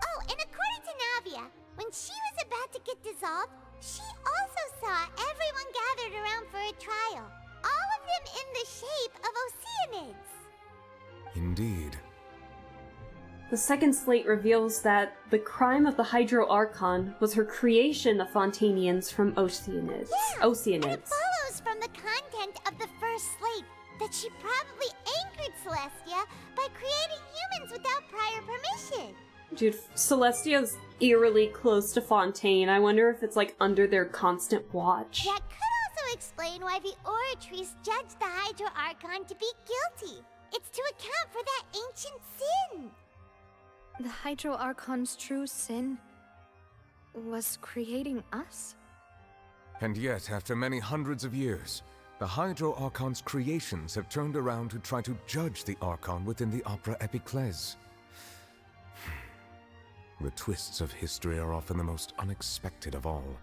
Oh, and according to Navia, when she was about to get dissolved, she also saw everyone gathered around for a trial. All of them in the shape of Oceanids. Indeed. The second slate reveals that the crime of the Hydro Archon was her creation of Fontainians from Oceanids. Yeah, and it follows from the content of the first slate that she probably angered Celestia by creating humans without prior permission. Dude, Celestia's eerily close to Fontaine. I wonder if it's like under their constant watch. That could also explain why the Oratrice judged the Hydro Archon to be guilty. It's to account for that ancient sin. The Hydro Archon's true sin was creating us? And yet, after many hundreds of years, the Hydro Archon's creations have turned around to try to judge the Archon within the Opera Epiclese. The twists of history are often the most unexpected of all.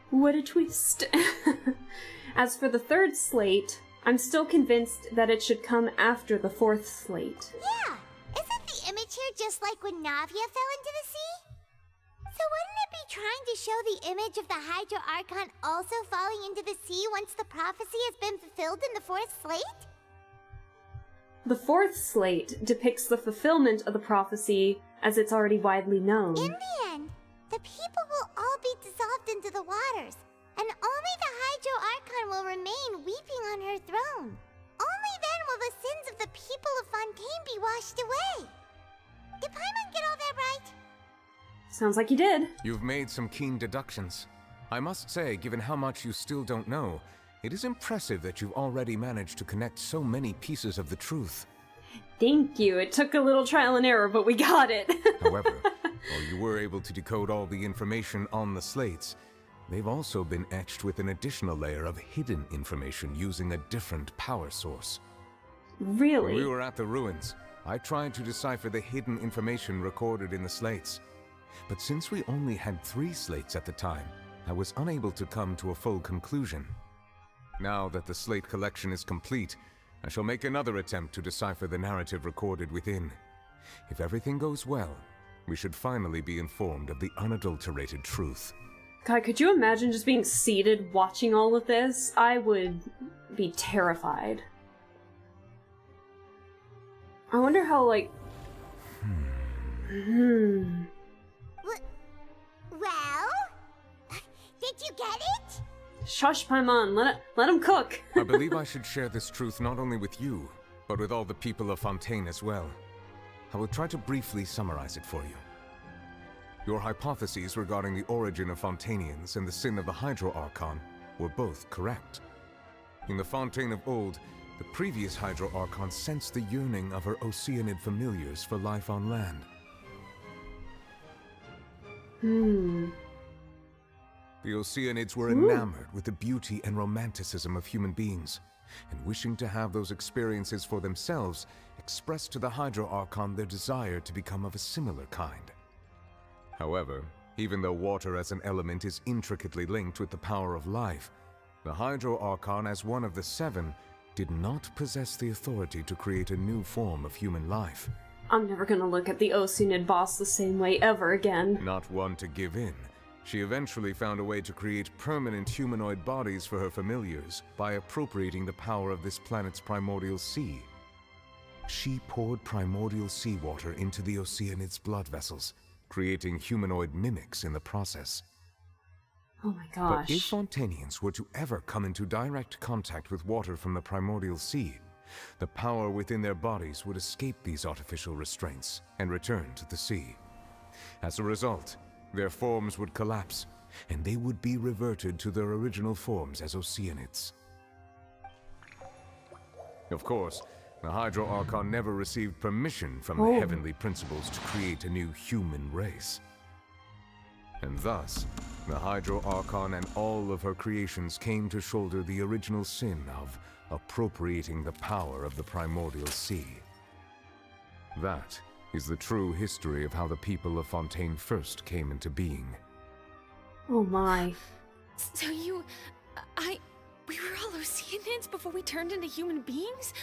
What a twist. As for the third slate, I'm still convinced that it should come after the fourth slate. Yeah! Isn't the image here just like when Navia fell into the sea? So wouldn't it be trying to show the image of the Hydro Archon also falling into the sea once the prophecy has been fulfilled in the fourth slate? The fourth slate depicts the fulfillment of the prophecy as it's already widely known. In the end, the people will all be dissolved into the waters, and only the Hydro Archon will remain weeping on her throne. Only then will the sins of the people of Fontaine be washed away. Did Paimon get all that right? Sounds like you did. You've made some keen deductions. I must say, given how much you still don't know, it is impressive that you've already managed to connect so many pieces of the truth. Thank you. It took a little trial and error, but we got it. However, while you were able to decode all the information on the slates, they've also been etched with an additional layer of hidden information using a different power source. Really? When we were at the ruins, I tried to decipher the hidden information recorded in the slates. But since we only had 3 slates at the time, I was unable to come to a full conclusion. Now that the slate collection is complete, I shall make another attempt to decipher the narrative recorded within. If everything goes well, we should finally be informed of the unadulterated truth. God, could you imagine just being seated watching all of this? I would be terrified. I wonder how, like... Well? Did you get it? Shush, Paimon. Let him cook. I believe I should share this truth not only with you, but with all the people of Fontaine as well. I will try to briefly summarize it for you. Your hypotheses regarding the origin of Fontainians and the sin of the Hydro Archon were both correct. In the Fontaine of old, the previous Hydro Archon sensed the yearning of her Oceanid familiars for life on land. The Oceanids were enamored with the beauty and romanticism of human beings, and wishing to have those experiences for themselves, expressed to the Hydro Archon their desire to become of a similar kind. However, even though water as an element is intricately linked with the power of life, the Hydro Archon, as one of the 7, did not possess the authority to create a new form of human life. I'm never gonna look at the Oceanid boss the same way ever again. Not one to give in, she eventually found a way to create permanent humanoid bodies for her familiars by appropriating the power of this planet's primordial sea. She poured primordial seawater into the Oceanids' blood vessels, creating humanoid mimics in the process. Oh my gosh. But if Fontainians were to ever come into direct contact with water from the primordial sea, the power within their bodies would escape these artificial restraints and return to the sea. As a result, their forms would collapse, and they would be reverted to their original forms as Oceanids. Of course, the Hydro Archon never received permission from the heavenly principles to create a new human race. And thus, the Hydro Archon and all of her creations came to shoulder the original sin of appropriating the power of the primordial sea. That is the true history of how the people of Fontaine first came into being. Oh my. So we were all Oceanids before we turned into human beings?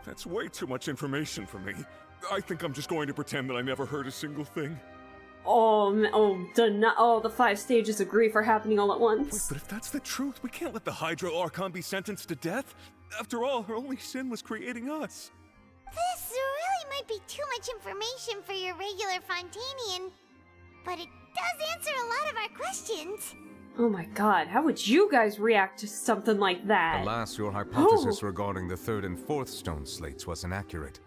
That's way too much information for me. I think I'm just going to pretend that I never heard a single thing. The 5 stages of grief are happening all at once. Wait, but if that's the truth, we can't let the Hydro Archon be sentenced to death. After all, her only sin was creating us. This really might be too much information for your regular Fontainian, but it does answer a lot of our questions. Oh my god, how would you guys react to something like that? Alas, your hypothesis regarding the 3rd and 4th stone slates was inaccurate.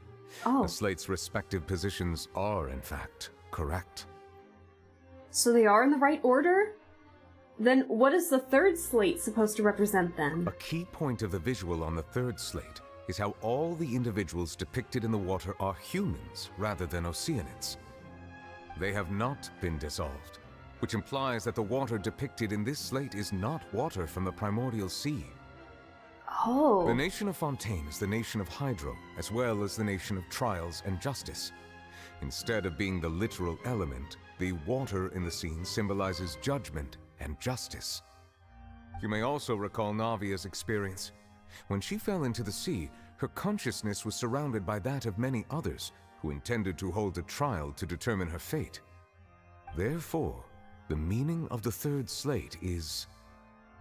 Oh. The slates' respective positions are, in fact, correct. So they are in the right order? Then what is the 3rd slate supposed to represent then? A key point of the visual on the 3rd slate is how all the individuals depicted in the water are humans rather than Oceanids. They have not been dissolved, which implies that the water depicted in this slate is not water from the primordial sea. Oh. The nation of Fontaine is the nation of Hydro, as well as the nation of trials and justice. Instead of being the literal element, the water in the scene symbolizes judgment and justice. You may also recall Navia's experience. When she fell into the sea, her consciousness was surrounded by that of many others who intended to hold a trial to determine her fate. Therefore, the meaning of the 3rd slate is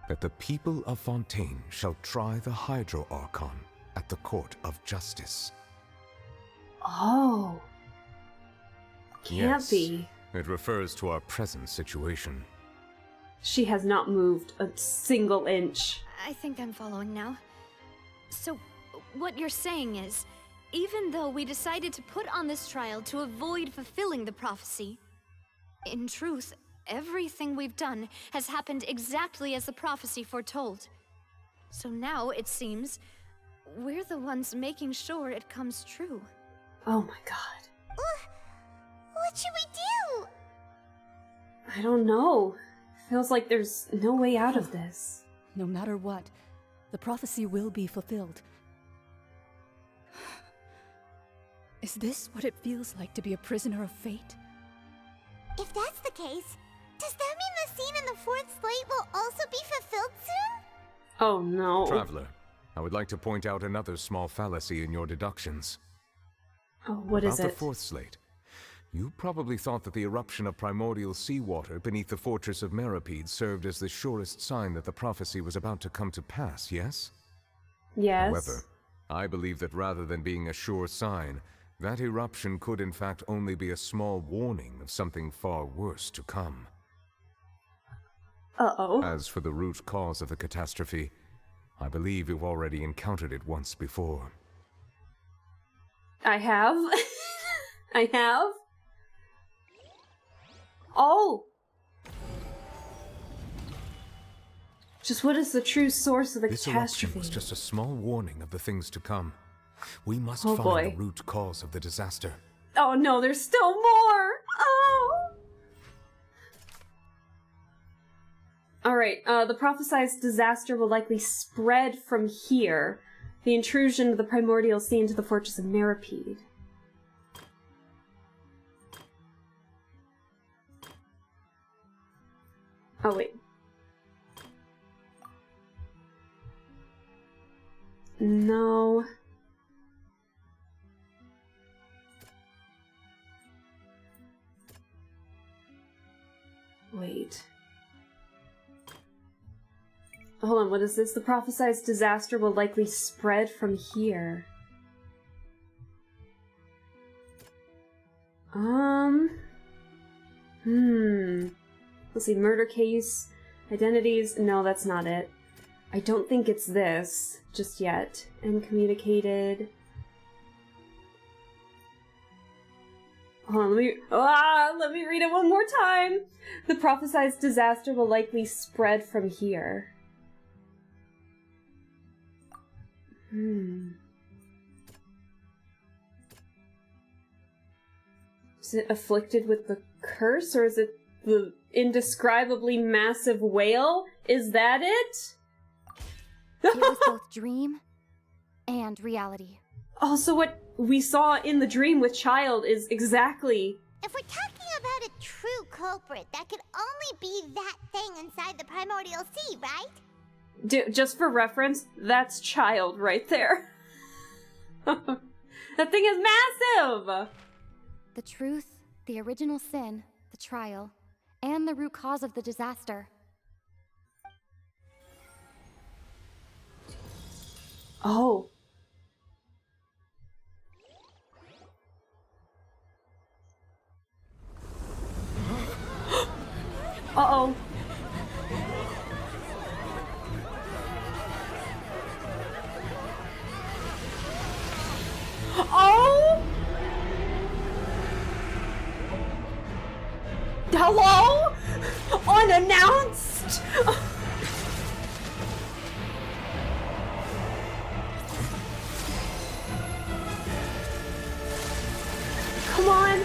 that the people of Fontaine shall try the Hydro Archon at the court of justice. Oh. Can't be. It refers to our present situation. She has not moved a single inch. I think I'm following now. So, what you're saying is, even though we decided to put on this trial to avoid fulfilling the prophecy, in truth, everything we've done has happened exactly as the prophecy foretold. So now, it seems, we're the ones making sure it comes true. Oh my god. What should we do? I don't know. Feels like there's no way out of this. No matter what, the prophecy will be fulfilled. Is this what it feels like to be a prisoner of fate? If that's the case, does that mean the scene in the 4th slate will also be fulfilled soon? Oh no. Traveler, I would like to point out another small fallacy in your deductions. Oh, what is it? About the 4th slate. You probably thought that the eruption of primordial seawater beneath the fortress of Meripede served as the surest sign that the prophecy was about to come to pass, yes? Yes. However, I believe that rather than being a sure sign, that eruption could in fact only be a small warning of something far worse to come. Uh-oh. As for the root cause of the catastrophe, I believe you've already encountered it once before. I have? I have? Oh! Just what is the true source of the This catastrophe? eruption was just a small warning of the things to come. We must Oh, find boy. the root cause of the disaster. Oh no, there's still more! Oh! Alright, the prophesized disaster will likely spread from here. The intrusion of the primordial sea into the fortress of Meripede. Oh, wait. No. Wait. Hold on, what is this? The prophesized disaster will likely spread from here. Let's see, murder case, identities, no, that's not it. I don't think it's this, just yet. Incommunicated. Hold on, let me read it one more time! The prophesized disaster will likely spread from here. Is it afflicted with the curse, or is it the indescribably massive whale? Is that it? It was both dream and reality. Also, what we saw in the dream with Child is exactly... If we're talking about a true culprit, that could only be that thing inside the primordial sea, right? Just for reference, that's Child right there. That thing is massive! The truth, the original sin, the trial, and the root cause of the disaster. Oh. Uh-oh. Oh! Hello? Unannounced? Come on.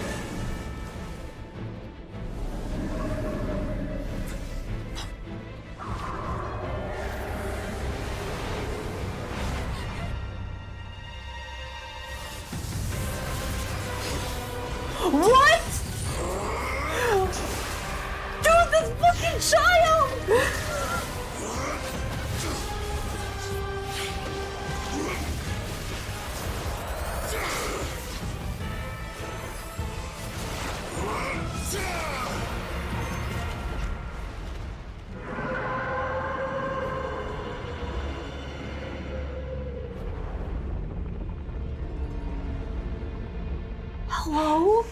What? Dude, this fucking child! Hello?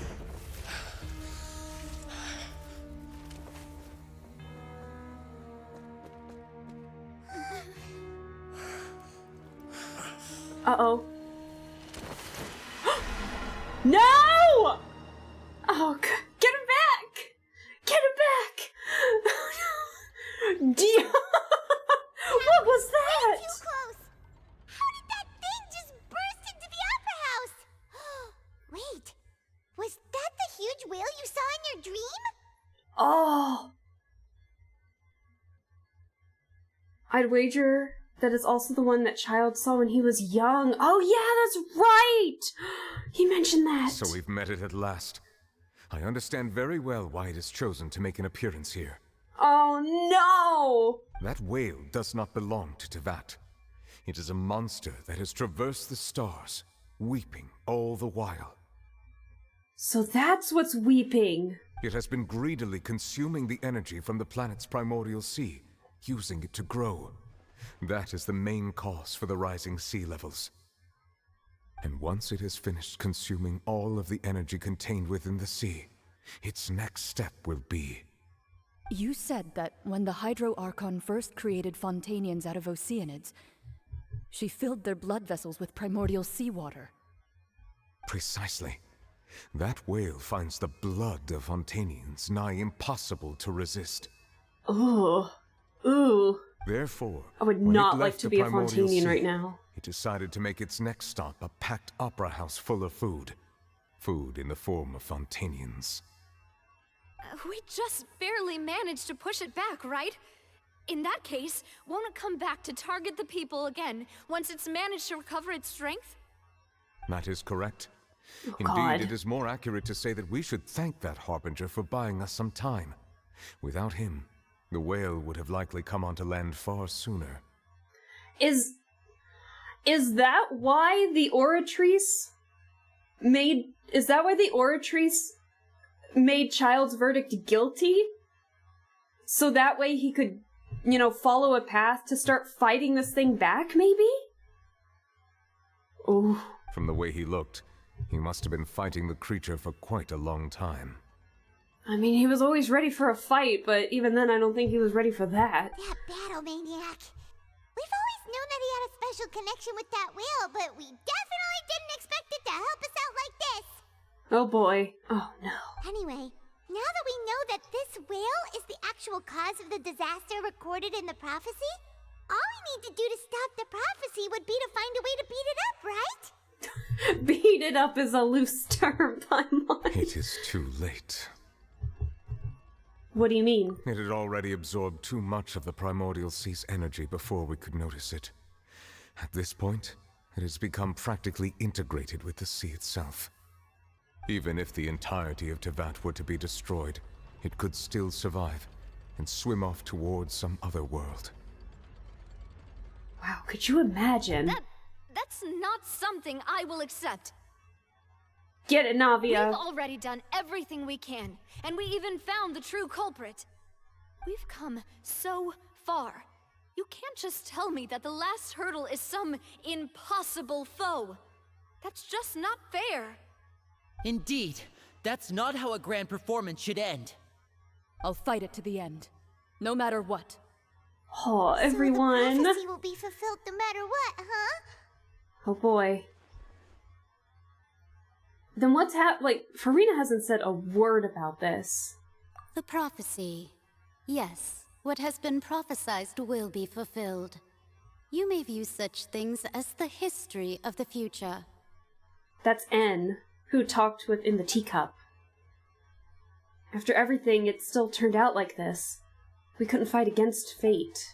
Uh-oh. No! Oh, get him back! Get him back! What was that? Too close. How did that thing just burst into the opera house? Wait, was that the huge whale you saw in your dream? Oh. I'd wager that is also the one that Child saw when he was young. Oh yeah, that's right! He mentioned that. So we've met it at last. I understand very well why it has chosen to make an appearance here. Oh no! That whale does not belong to Tevat. It is a monster that has traversed the stars, weeping all the while. So that's what's weeping. It has been greedily consuming the energy from the planet's primordial sea, using it to grow. That is the main cause for the rising sea levels. And once it has finished consuming all of the energy contained within the sea, its next step will be... You said that when the Hydro Archon first created Fontainians out of Oceanids, she filled their blood vessels with primordial seawater. Precisely. That whale finds the blood of Fontainians nigh impossible to resist. Ooh. Ooh. Therefore, I would when not it like left to the be a primordial Fontainian sea, right now. It decided to make its next stop a packed opera house full of food. Food in the form of Fontainians. We just barely managed to push it back, right? In that case, won't it come back to target the people again once it's managed to recover its strength? That is correct. Oh, Indeed, God. it is more accurate to say that we should thank that Harbinger for buying us some time. Without him, the whale would have likely come onto land far sooner. Is that why the Oratrice made... Is that why the Oratrice made Child's verdict guilty? So that way he could, you know, follow a path to start fighting this thing back, maybe? Oh. From the way he looked, he must have been fighting the creature for quite a long time. I mean, he was always ready for a fight, but even then I don't think he was ready for that. That battle maniac. We've always known that he had a special connection with that whale, but we definitely didn't expect it to help us out like this. Oh boy. Oh no. Anyway, now that we know that this whale is the actual cause of the disaster recorded in the prophecy, all we need to do to stop the prophecy would be to find a way to beat it up, right? Beat it up is a loose term, Paimon. It is too late. What do you mean? It had already absorbed too much of the primordial sea's energy before we could notice it. At this point, it has become practically integrated with the sea itself. Even if the entirety of Tevat were to be destroyed, it could still survive and swim off towards some other world. Wow, could you imagine? That's not something I will accept. Get it, Navia. We've already done everything we can, and we even found the true culprit. We've come so far. You can't just tell me that the last hurdle is some impossible foe. That's just not fair. Indeed, that's not how a grand performance should end. I'll fight it to the end, no matter what. Oh, everyone. So the prophecy will be fulfilled no matter what, huh? Oh boy. Then what's like, Farina hasn't said a word about this. The prophecy. Yes, what has been prophesied will be fulfilled. You may view such things as the history of the future. That's N, who talked within the teacup. After everything, it still turned out like this. We couldn't fight against fate.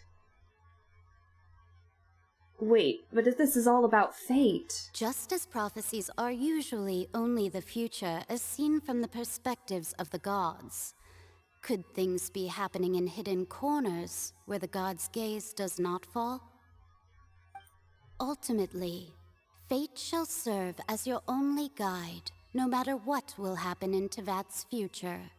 Wait, but if this is all about fate... Just as prophecies are usually only the future as seen from the perspectives of the gods, could things be happening in hidden corners where the gods' gaze does not fall? Ultimately, fate shall serve as your only guide, no matter what will happen in Tevat's future.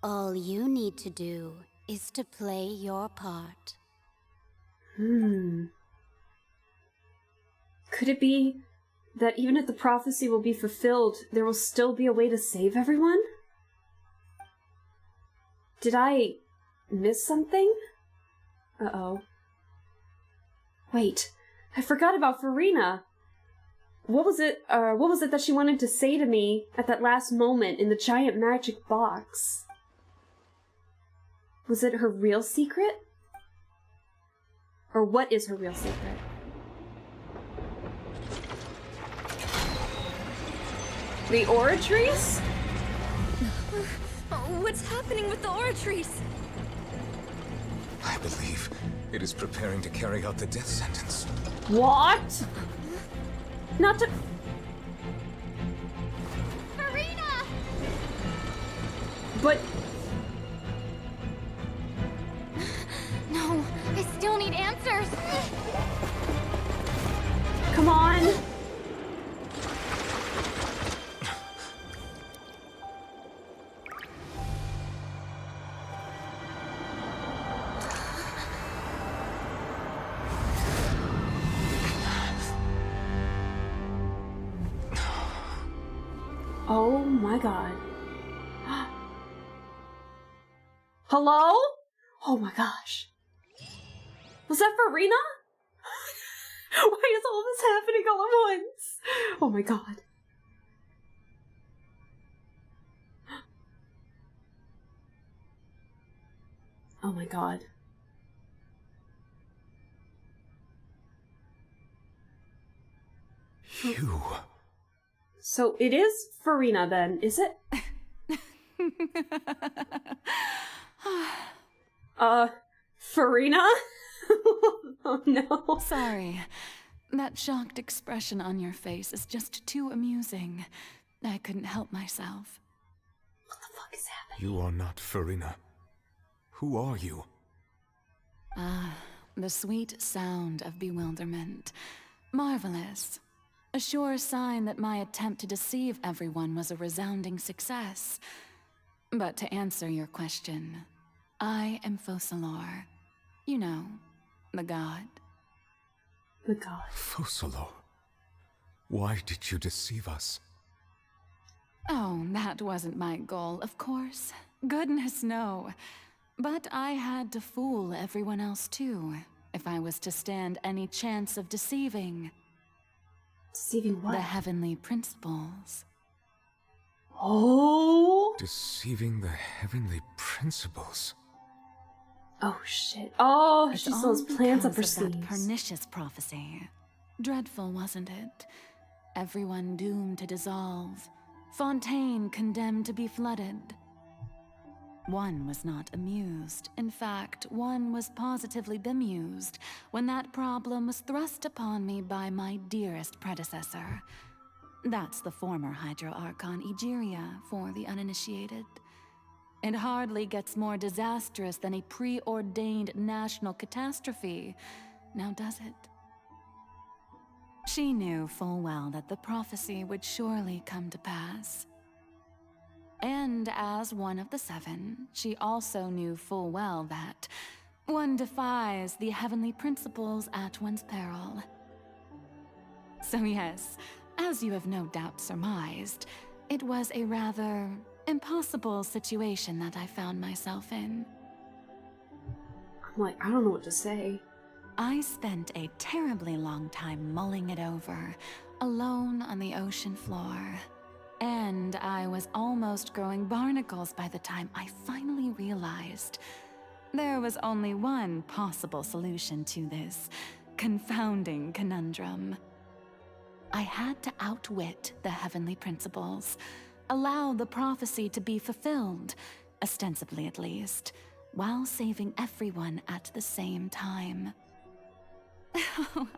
All you need to do is to play your part. Could it be that even if the prophecy will be fulfilled, there will still be a way to save everyone? Did I miss something? Uh-oh. Wait, I forgot about Farina. What was it that she wanted to say to me at that last moment in the giant magic box? Was it her real secret? Or what is her real secret? The oratories? What's happening with the oratories? I believe it is preparing to carry out the death sentence. What? Not to... Farina! But... No, I still need answers. Come on. Oh my god. Hello? Oh my gosh. Was that Farina? Why is all this happening all at once? Oh my god. Oh my god. You. So it is Farina then, is it? Farina? Oh no. Sorry. That shocked expression on your face is just too amusing. I couldn't help myself. What the fuck is happening? You are not Farina. Who are you? Ah, the sweet sound of bewilderment. Marvelous. A sure sign that my attempt to deceive everyone was a resounding success. But to answer your question, I am Focalor. You know, the god. The god. Focalor. Why did you deceive us? Oh, that wasn't my goal, of course. Goodness, no. But I had to fool everyone else too, if I was to stand any chance of deceiving. Deceiving what? The heavenly principles. Oh! Deceiving the heavenly principles. Oh shit. Oh, It's she all still has plans up her because of that sleeves. pernicious prophecy. Dreadful, wasn't it? Everyone doomed to dissolve. Fontaine condemned to be flooded. One was not amused. In fact, one was positively bemused when that problem was thrust upon me by my dearest predecessor. That's the former Hydro Archon Egeria for the uninitiated. It hardly gets more disastrous than a preordained national catastrophe, now does it? She knew full well that the prophecy would surely come to pass. And as one of the seven, she also knew full well that one defies the heavenly principles at one's peril. So yes, as you have no doubt surmised, it was a rather impossible situation that I found myself in. I'm like, I don't know what to say. I spent a terribly long time mulling it over, alone on the ocean floor. And I was almost growing barnacles by the time I finally realized there was only one possible solution to this confounding conundrum. I had to outwit the heavenly principles, allow the prophecy to be fulfilled, ostensibly at least, while saving everyone at the same time.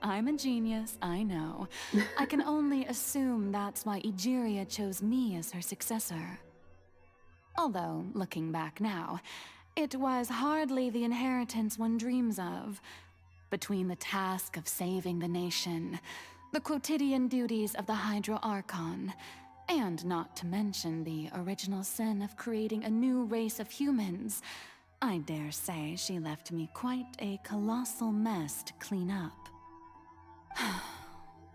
I'm a genius, I know. I can only assume that's why Egeria chose me as her successor. Although, looking back now, it was hardly the inheritance one dreams of. Between the task of saving the nation, the quotidian duties of the Hydro Archon, and not to mention the original sin of creating a new race of humans, I dare say she left me quite a colossal mess to clean up.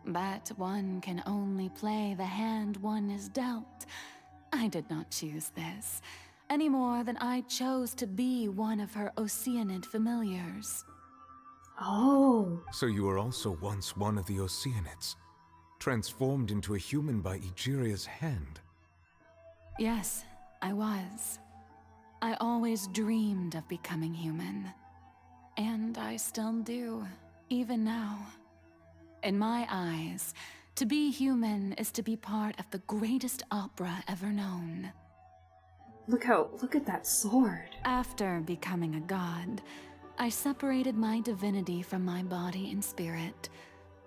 But one can only play the hand one is dealt. I did not choose this, any more than I chose to be one of her Oceanid familiars. Oh. So you were also once one of the Oceanids, transformed into a human by Egeria's hand. Yes, I was. I always dreamed of becoming human. And I still do, even now. In my eyes, to be human is to be part of the greatest opera ever known. Look at that sword. After becoming a god, I separated my divinity from my body and spirit,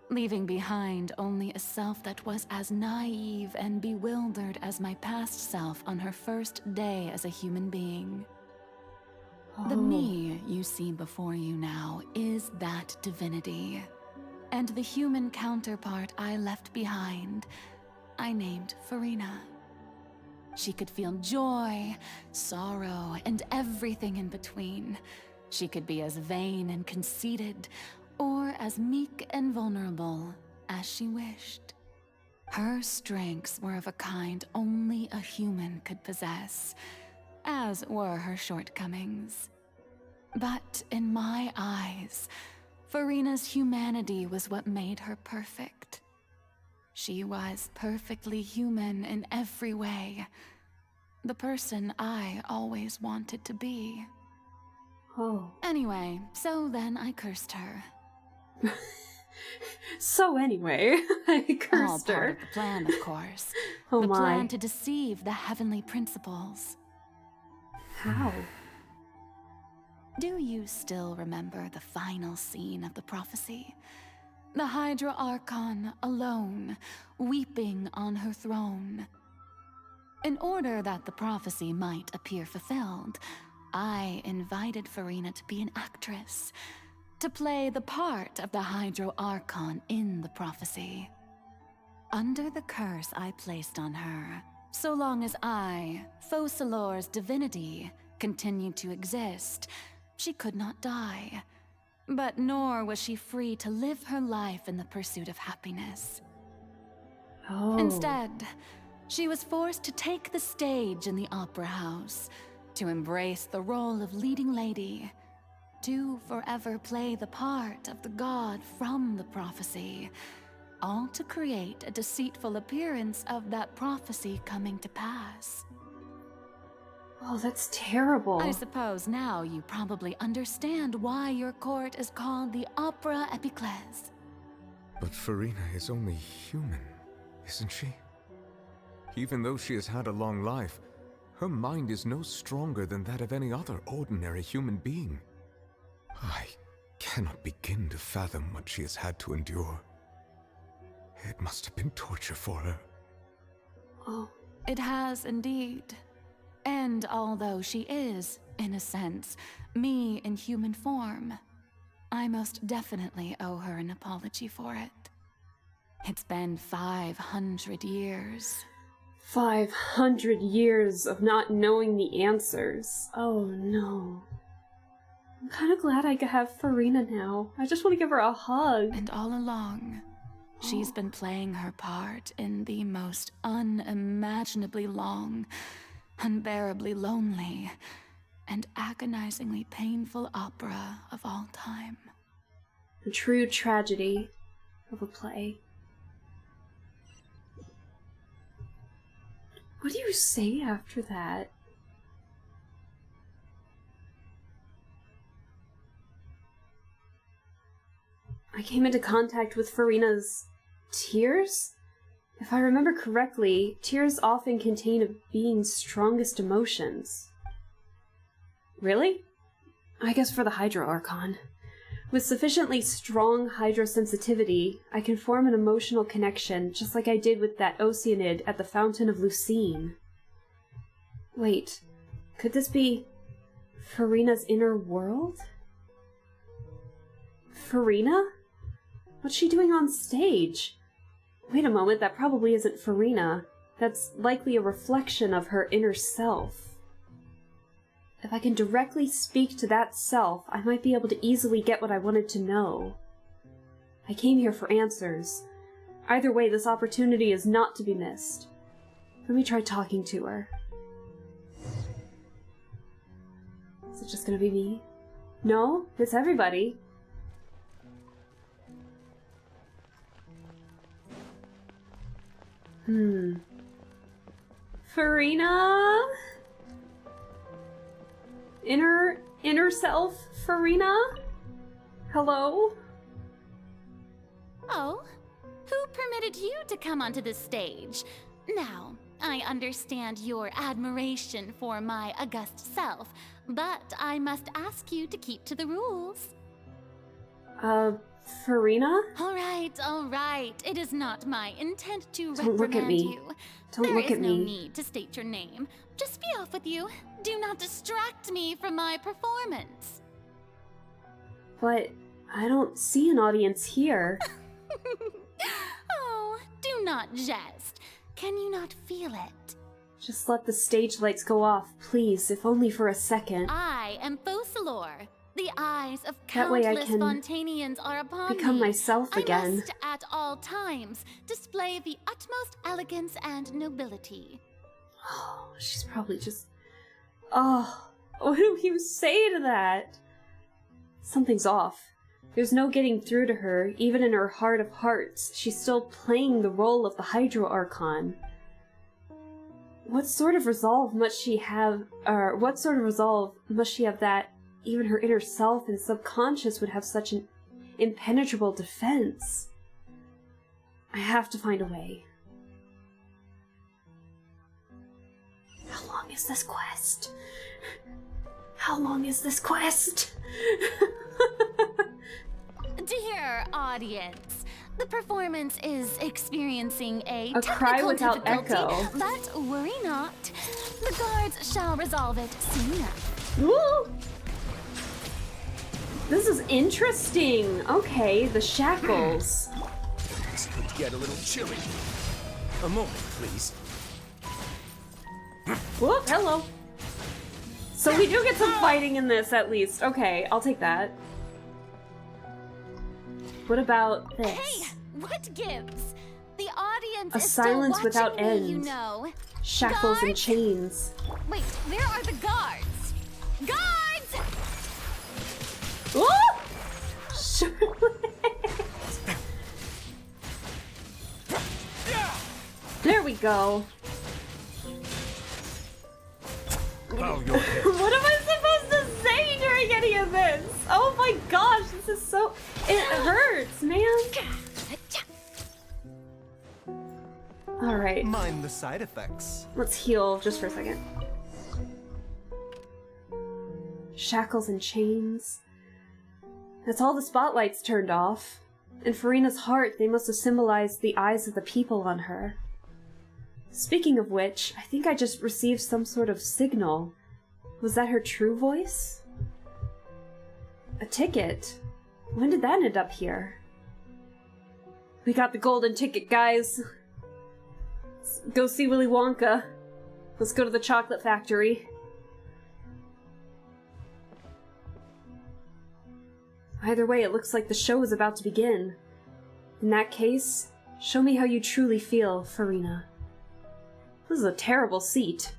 leaving behind only a self that was as naive and bewildered as my past self on her first day as a human being. The me you see before you now is that divinity, and the human counterpart I left behind, I named Farina. She could feel joy, sorrow, and everything in between. She could be as vain and conceited, or as meek and vulnerable as she wished. Her strengths were of a kind only a human could possess, as were her shortcomings. But in my eyes, Farina's humanity was what made her perfect. She was perfectly human in every way, the person I always wanted to be. Oh. Anyway, so then I cursed her. So anyway, I cursed her. All part of the plan, of course. Oh the my. plan to deceive the heavenly principles. How? Do you still remember the final scene of the prophecy? The Hydra Archon alone, weeping on her throne. In order that the prophecy might appear fulfilled, I invited Farina to be an actress, to play the part of the Hydro Archon in the prophecy. Under the curse I placed on her, so long as I, Focalor's divinity, continued to exist, she could not die. But nor was she free to live her life in the pursuit of happiness. Oh. Instead, she was forced to take the stage in the opera house, to embrace the role of leading lady, to forever play the part of the god from the prophecy, all to create a deceitful appearance of that prophecy coming to pass. Oh, that's terrible. I suppose now you probably understand why your court is called the Opera Epiclese. But Farina is only human, isn't she? Even though she has had a long life, her mind is no stronger than that of any other ordinary human being. I cannot begin to fathom what she has had to endure. It must have been torture for her. Oh. It has indeed. And although she is, in a sense, me in human form, I most definitely owe her an apology for it. It's been 500 years. 500 years of not knowing the answers. Oh no. I'm kind of glad I have Farina now. I just want to give her a hug. And all along, she's been playing her part in the most unimaginably long, unbearably lonely, and agonizingly painful opera of all time. The true tragedy of a play. What do you say after that? I came into contact with Farina's tears? If I remember correctly, tears often contain a being's strongest emotions. Really? I guess for the Hydro Archon. With sufficiently strong hydrosensitivity, I can form an emotional connection, just like I did with that Oceanid at the Fountain of Lucine. Wait, could this be Farina's inner world? Farina? What's she doing on stage? Wait a moment, that probably isn't Farina. That's likely a reflection of her inner self. If I can directly speak to that self, I might be able to easily get what I wanted to know. I came here for answers. Either way, this opportunity is not to be missed. Let me try talking to her. Is it just gonna be me? No, it's everybody. Farina? Inner self, Farina? Hello? Oh? Who permitted you to come onto the stage? Now, I understand your admiration for my august self, but I must ask you to keep to the rules. Farina? All right. It is not my intent to Don't look at me. you. Don't look at me. There is no need to state your name. Just be off with you. Do not distract me from my performance. But I don't see an audience here. Oh, do not jest. Can you not feel it? Just let the stage lights go off, please, if only for a second. I am Focalor. The eyes of That way I countless can Fontainians are upon become me. myself again. I must, at all times, display the utmost elegance and nobility. Oh, she's probably just... Oh, what do you say to that? Something's off. There's no getting through to her, even in her heart of hearts. She's still playing the role of the Hydro Archon. What sort of resolve must she have, that even her inner self and subconscious would have such an impenetrable defense? I have to find a way. How long is this quest? How long is this quest? Dear audience, the performance is experiencing a cry technical without difficulty, echo. but worry not. The guards shall resolve it soon enough. Woo! This is interesting. Okay, the shackles. This could get a little chilly. A moment, please. Whoop, hello. So we do get some fighting in this, at least. Okay, I'll take that. What about this? Hey, what gives? The audience A is silence still without watching end. me, you know. Shackles and Guards? chains. Wait, where are the guards? Guards! There we go. Bow your head. What am I supposed to say during any of this? Oh my gosh, this is so... It hurts, man. Alright. Mind the side effects. Let's heal just for a second. Shackles and chains. That's all the spotlights turned off. In Farina's heart, they must have symbolized the eyes of the people on her. Speaking of which, I think I just received some sort of signal. Was that her true voice? A ticket? When did that end up here? We got the golden ticket, guys. Let's go see Willy Wonka. Let's go to the chocolate factory. Either way, it looks like the show is about to begin. In that case, show me how you truly feel, Farina. This is a terrible seat.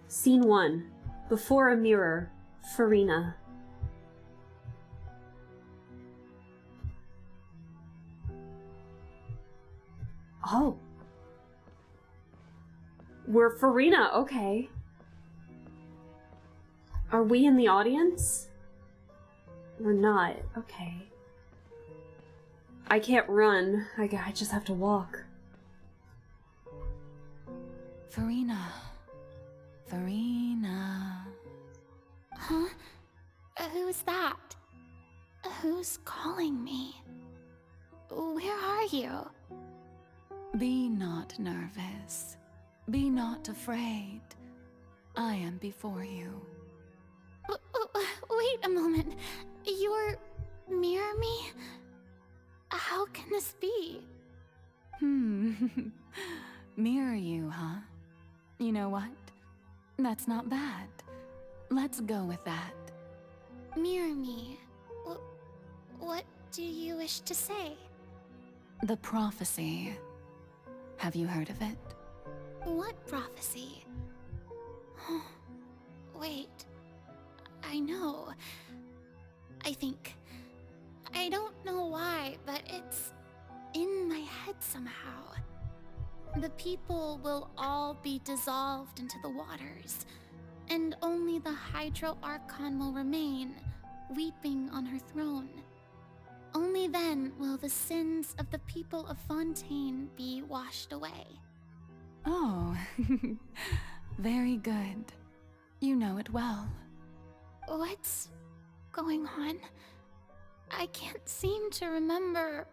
Scene 1. Before a mirror, Farina. Oh. We're Farina, okay. Are we in the audience? We're not, okay. I can't run. I just have to walk. Farina. Farina. Huh? Who's that? Who's calling me? Where are you? Be not nervous. Be not afraid. I am before you. Wait a moment. You're mirror me? How can this be? Mirror you, huh? You know what? That's not bad. Let's go with that. Mirror me? What do you wish to say? The prophecy. Have you heard of it? What prophecy? Wait. I know. I think. I don't know why, but it's in my head somehow. The people will all be dissolved into the waters, and only the Hydro Archon will remain, weeping on her throne. Only then will the sins of the people of Fontaine be washed away. Oh, very good. You know it well. What's going on? I can't seem to remember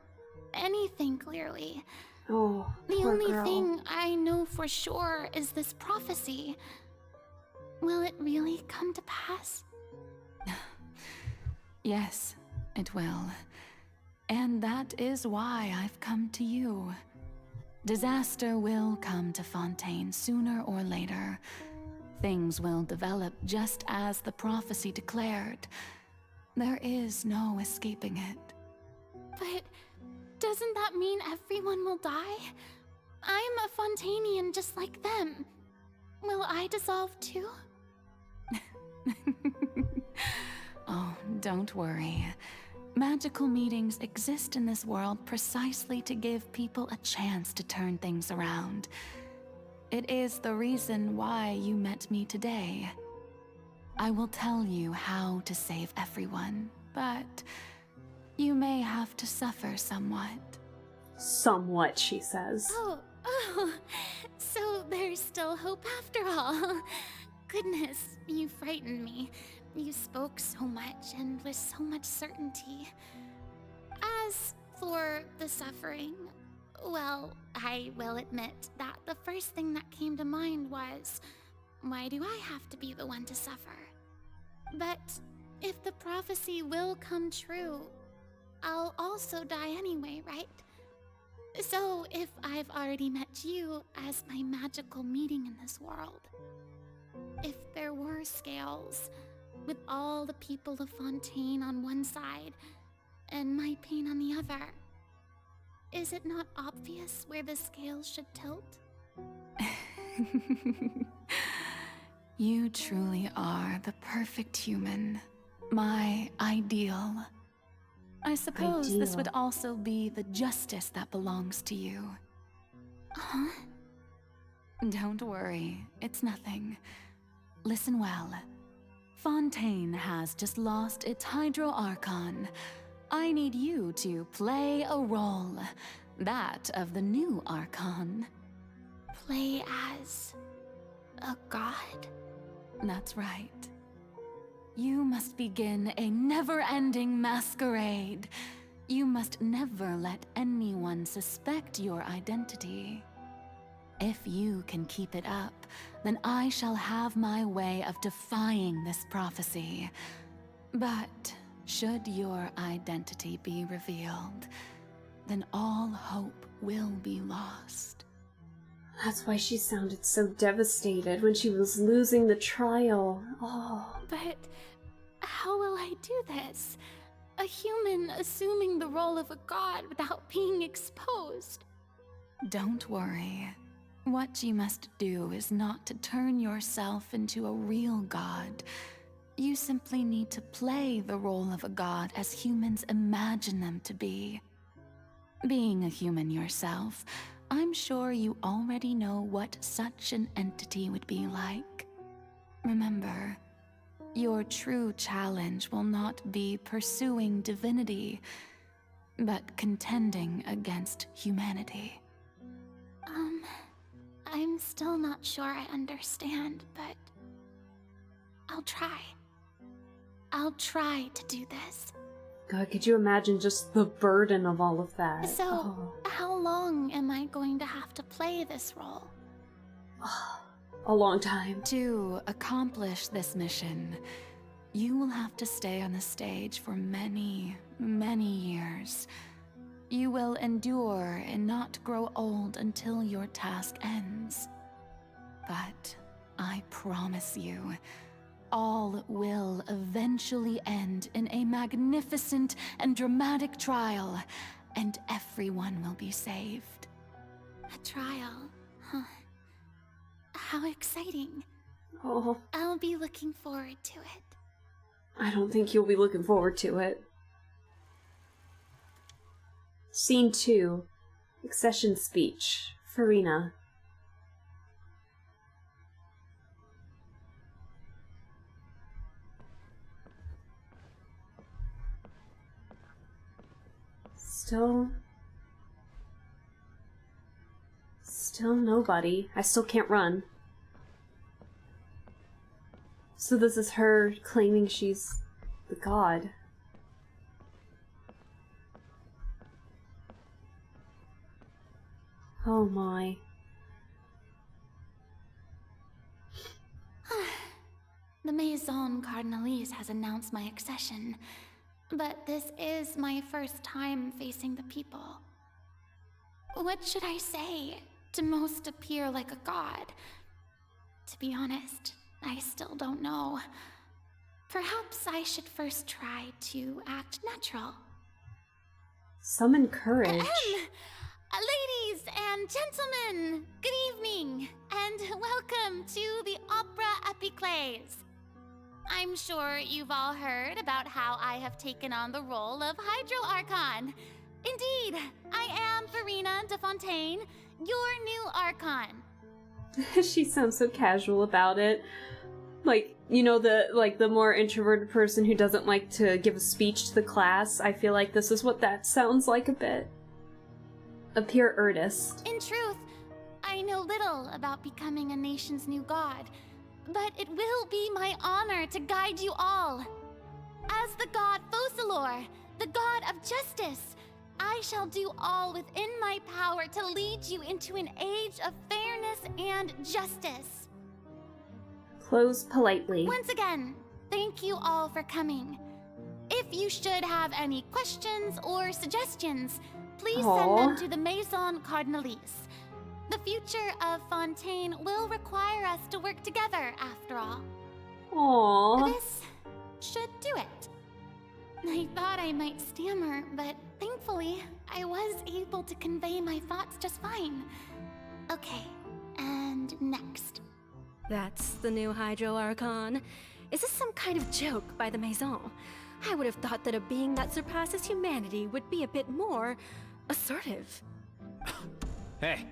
anything clearly. Oh, the poor only girl. thing I know for sure is this prophecy. Will it really come to pass? Yes, it will. And that is why I've come to you. Disaster will come to Fontaine sooner or later. Things will develop just as the prophecy declared. There is no escaping it. But doesn't that mean everyone will die? I'm a Fontainian just like them. Will I dissolve too? Oh, don't worry. Magical meetings exist in this world precisely to give people a chance to turn things around. It is the reason why you met me today. I will tell you how to save everyone, but you may have to suffer somewhat. Somewhat, she says. Oh, so there's still hope after all. Goodness, you frightened me. You spoke so much and with so much certainty. As for the suffering, well, I will admit that the first thing that came to mind was, why do I have to be the one to suffer? But if the prophecy will come true, I'll also die anyway, right? So if I've already met you as my magical meeting in this world, if there were scales, with all the people of Fontaine on one side and my pain on the other, is it not obvious where the scales should tilt? You truly are the perfect human. My ideal. I suppose this would also be the justice that belongs to you. Huh? Don't worry, it's nothing. Listen well. Fontaine has just lost its Hydro Archon. I need you to play a role. That of the new Archon. Play as a god? That's right. You must begin a never-ending masquerade. You must never let anyone suspect your identity. If you can keep it up, then I shall have my way of defying this prophecy. But Should your identity be revealed, then all hope will be lost. That's why she sounded so devastated when she was losing the trial. Oh. But how will I do this? A human assuming the role of a god without being exposed. Don't worry. What you must do is not to turn yourself into a real god. You simply need to play the role of a god as humans imagine them to be. Being a human yourself, I'm sure you already know what such an entity would be like. Remember, your true challenge will not be pursuing divinity, but contending against humanity. I'm still not sure I understand, but I'll try. I'll try to do this. God, could you imagine just the burden of all of that? So, how long am I going to have to play this role? A long time. To accomplish this mission, you will have to stay on the stage for many, many years. You will endure and not grow old until your task ends. But I promise you, all will eventually end in a magnificent and dramatic trial, and everyone will be saved. A trial, huh? How exciting. Oh. I'll be looking forward to it. I don't think you'll be looking forward to it. Scene 2. Accession speech. Farina. Still nobody. I still can't run. So this is her claiming she's the god. Oh my. The Maison Cardinalise has announced my accession, but this is my first time facing the people. What should I say to most appear like a god? To be honest, I still don't know. Perhaps I should first try to act natural. Summon courage. Ladies and gentlemen, good evening, and welcome to the Opera Epiclese. I'm sure you've all heard about how I have taken on the role of Hydro Archon. Indeed, I am Farina de Fontaine, your new Archon. She sounds so casual about it. Like, you know, the more introverted person who doesn't like to give a speech to the class. I feel like this is what that sounds like a bit. A pure artist. In truth, I know little about becoming a nation's new god, but it will be my honor to guide you all. As the god Focalor, the god of justice, I shall do all within my power to lead you into an age of fairness and justice. Close politely. Once again, thank you all for coming. If you should have any questions or suggestions, please send them to the Maison Cardinalise. The future of Fontaine will require us to work together, after all. Aww. This should do it. I thought I might stammer, but thankfully, I was able to convey my thoughts just fine. Okay, and next. That's the new Hydro Archon. Is this some kind of joke by the Maison? I would have thought that a being that surpasses humanity would be a bit more assertive. Hey,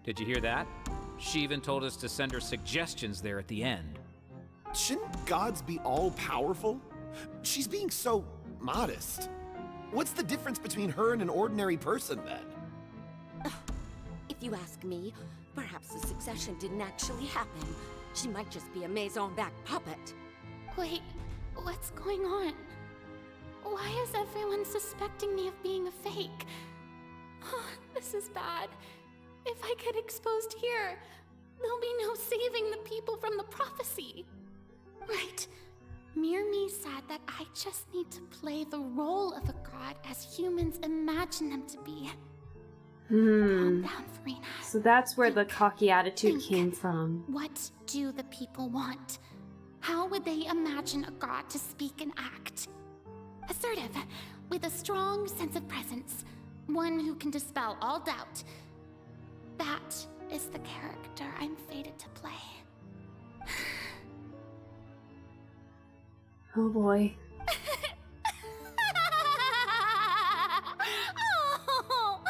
did you hear that? She even told us to send her suggestions there at the end. Shouldn't gods be all-powerful? She's being so modest. What's the difference between her and an ordinary person, then? If you ask me, perhaps the succession didn't actually happen. She might just be a Maison-backed puppet. Wait, what's going on? Why is everyone suspecting me of being a fake? Oh, this is bad. If I get exposed here, there'll be no saving the people from the prophecy. Right. Mirmi said that I just need to play the role of a god as humans imagine them to be. Calm down, Farina. So that's where the cocky attitude came from. What do the people want? How would they imagine a god to speak and act? Assertive, with a strong sense of presence. One who can dispel all doubt. That is the character I'm fated to play. Oh boy. Oh,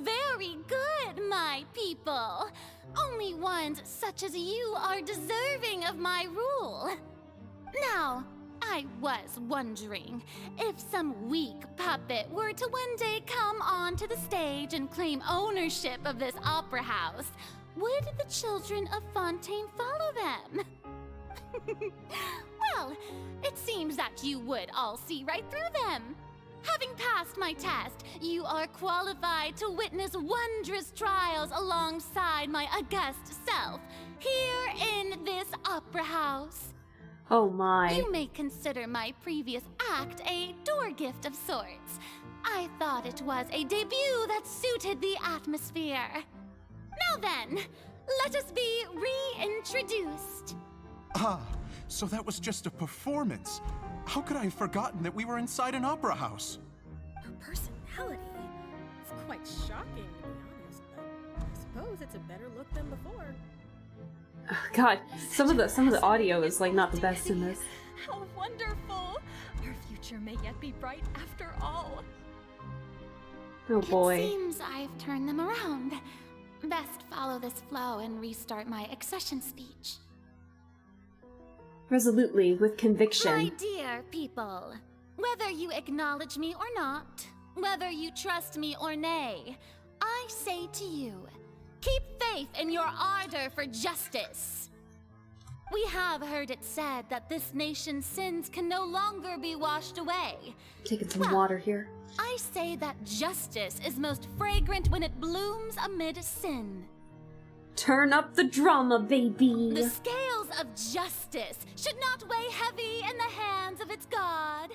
very good, my people. Only ones such as you are deserving of my rule. Now, I was wondering if some weak puppet were to one day come onto the stage and claim ownership of this opera house, would the children of Fontaine follow them? Well, it seems that you would all see right through them. Having passed my test, you are qualified to witness wondrous trials alongside my august self, here in this opera house. Oh my. You may consider my previous act a door gift of sorts. I thought it was a debut that suited the atmosphere. Now then, let us be reintroduced. Ah, so that was just a performance. How could I have forgotten that we were inside an opera house? Her personality? It's quite shocking, to be honest, but I suppose it's a better look than before. God, some of the audio is like not the best in this. How wonderful! Our future may yet be bright after all. Oh boy. It seems I've turned them around. Best follow this flow and restart my accession speech. Resolutely, with conviction. My dear people, whether you acknowledge me or not, whether you trust me or nay, I say to you, keep faith in your ardor for justice. We have heard it said that this nation's sins can no longer be washed away. Taking some water here. I say that justice is most fragrant when it blooms amid sin. Turn up the drama, baby! The scales of justice should not weigh heavy in the hands of its god.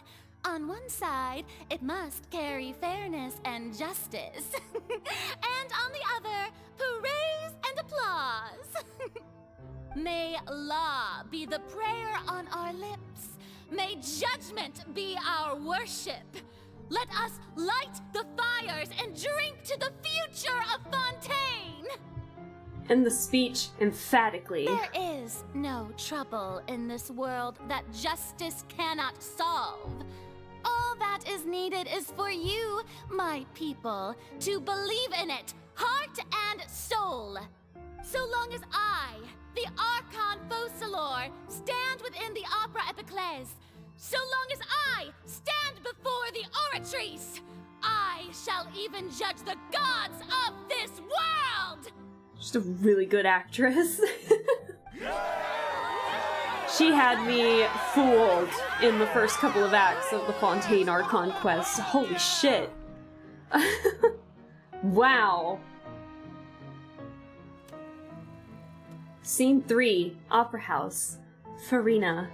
On one side, it must carry fairness and justice. And on the other, praise and applause. May law be the prayer on our lips. May judgment be our worship. Let us light the fires and drink to the future of Fontaine. And the speech emphatically. There is no trouble in this world that justice cannot solve. All that is needed is for you, my people, to believe in it, heart and soul. So long as I, the Archon Quest, stand within the Opera Epiclese, so long as I stand before the Oratrice, I shall even judge the gods of this world! Just a really good actress. She had me fooled in the first couple of acts of the Fontaine Archon Quest. Holy shit. Wow. Scene 3, Opera House. Farina.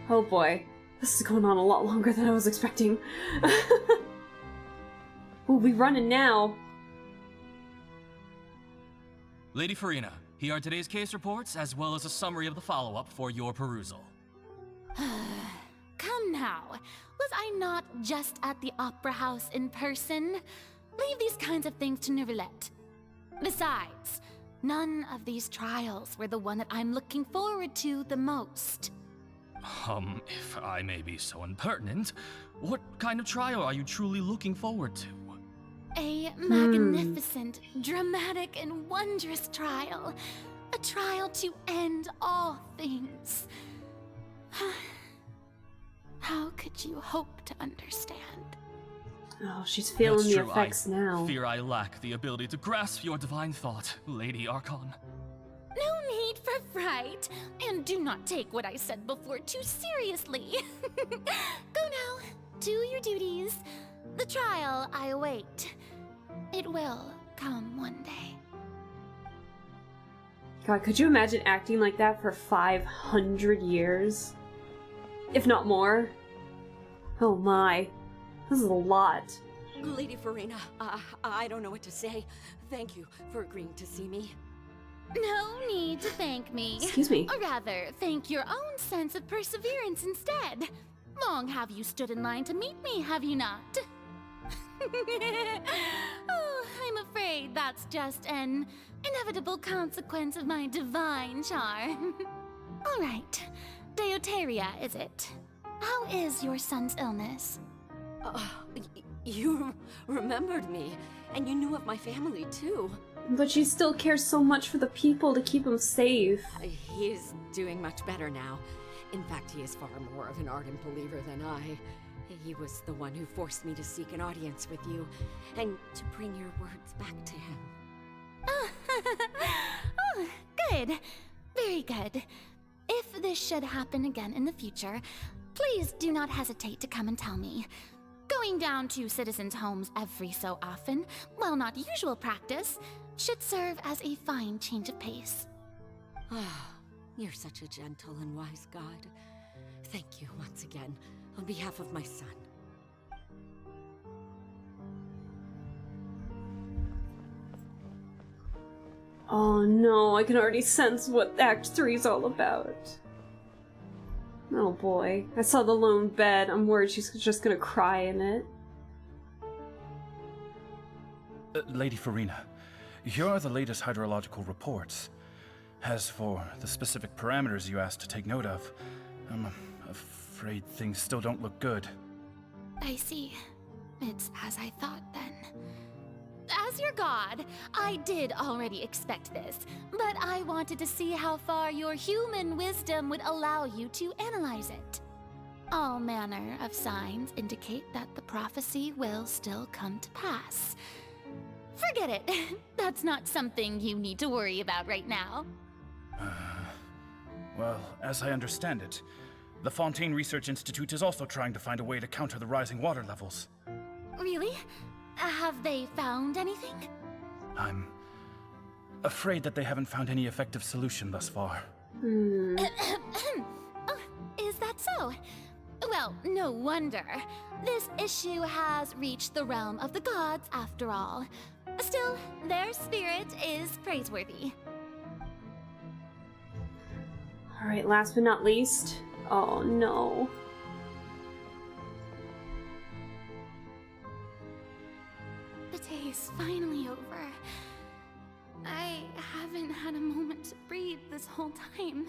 Oh boy. This is going on a lot longer than I was expecting. We'll be running now. Lady Farina, here are today's case reports, as well as a summary of the follow-up for your perusal. Come now, was I not just at the Opera House in person? Leave these kinds of things to Neuvillette. Besides, none of these trials were the one that I'm looking forward to the most. If I may be so impertinent, what kind of trial are you truly looking forward to? A magnificent, dramatic, and wondrous trial. A trial to end all things. How could you hope to understand? Oh, she's feeling That's the true. effects I now. fear I lack the ability to grasp your divine thought, Lady Archon. No need for fright, and do not take what I said before too seriously. Go now, do your duties. The trial I await. It will come one day. God, could you imagine acting like that for 500 years? If not more? Oh my. This is a lot. Lady Farina, I don't know what to say. Thank you for agreeing to see me. No need to thank me. Excuse me. Or rather, thank your own sense of perseverance instead. Long have you stood in line to meet me, have you not? Oh, I'm afraid that's just an inevitable consequence of my divine charm. All right, Deuteria, is it? How is your son's illness? You remembered me, and you knew of my family too. But she still cares so much for the people to keep them safe. He is doing much better now. In fact, he is far more of an ardent believer than I. He was the one who forced me to seek an audience with you, and to bring your words back to him. Oh, good. Very good. If this should happen again in the future, please do not hesitate to come and tell me. Going down to citizens' homes every so often, while not usual practice, should serve as a fine change of pace. Ah, you're such a gentle and wise god. Thank you once again, on behalf of my son. Oh no, I can already sense what Act 3 is all about. Oh boy. I saw the lone bed. I'm worried she's just gonna cry in it. Lady Farina, here are the latest hydrological reports. As for the specific parameters you asked to take note of, I'm afraid things still don't look good. I see. It's as I thought then. As your god, I did already expect this, but I wanted to see how far your human wisdom would allow you to analyze it. All manner of signs indicate that the prophecy will still come to pass. Forget it. That's not something you need to worry about right now. Well, as I understand it, the Fontaine Research Institute is also trying to find a way to counter the rising water levels. Really? Have they found anything? I'm afraid that they haven't found any effective solution thus far. Oh, is that so? Well, no wonder. This issue has reached the realm of the gods, after all. Still, their spirit is praiseworthy. Alright, last but not least. Oh no. The day is finally over. I haven't had a moment to breathe this whole time.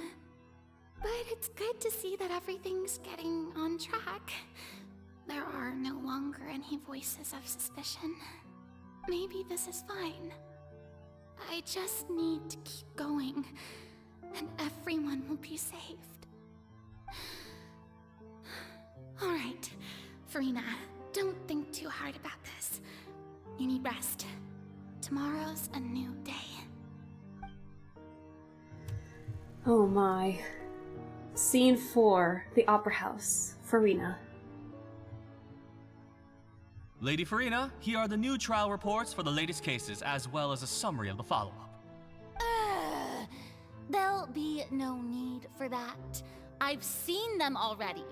But it's good to see that everything's getting on track. There are no longer any voices of suspicion. Maybe this is fine. I just need to keep going, and everyone will be saved. All right, Farina, don't think too hard about this. You need rest. Tomorrow's a new day. Oh my. Scene 4, the Opera House. Farina. Lady Farina, here are the new trial reports for the latest cases, as well as a summary of the follow-up. There'll be no need for that. I've seen them already.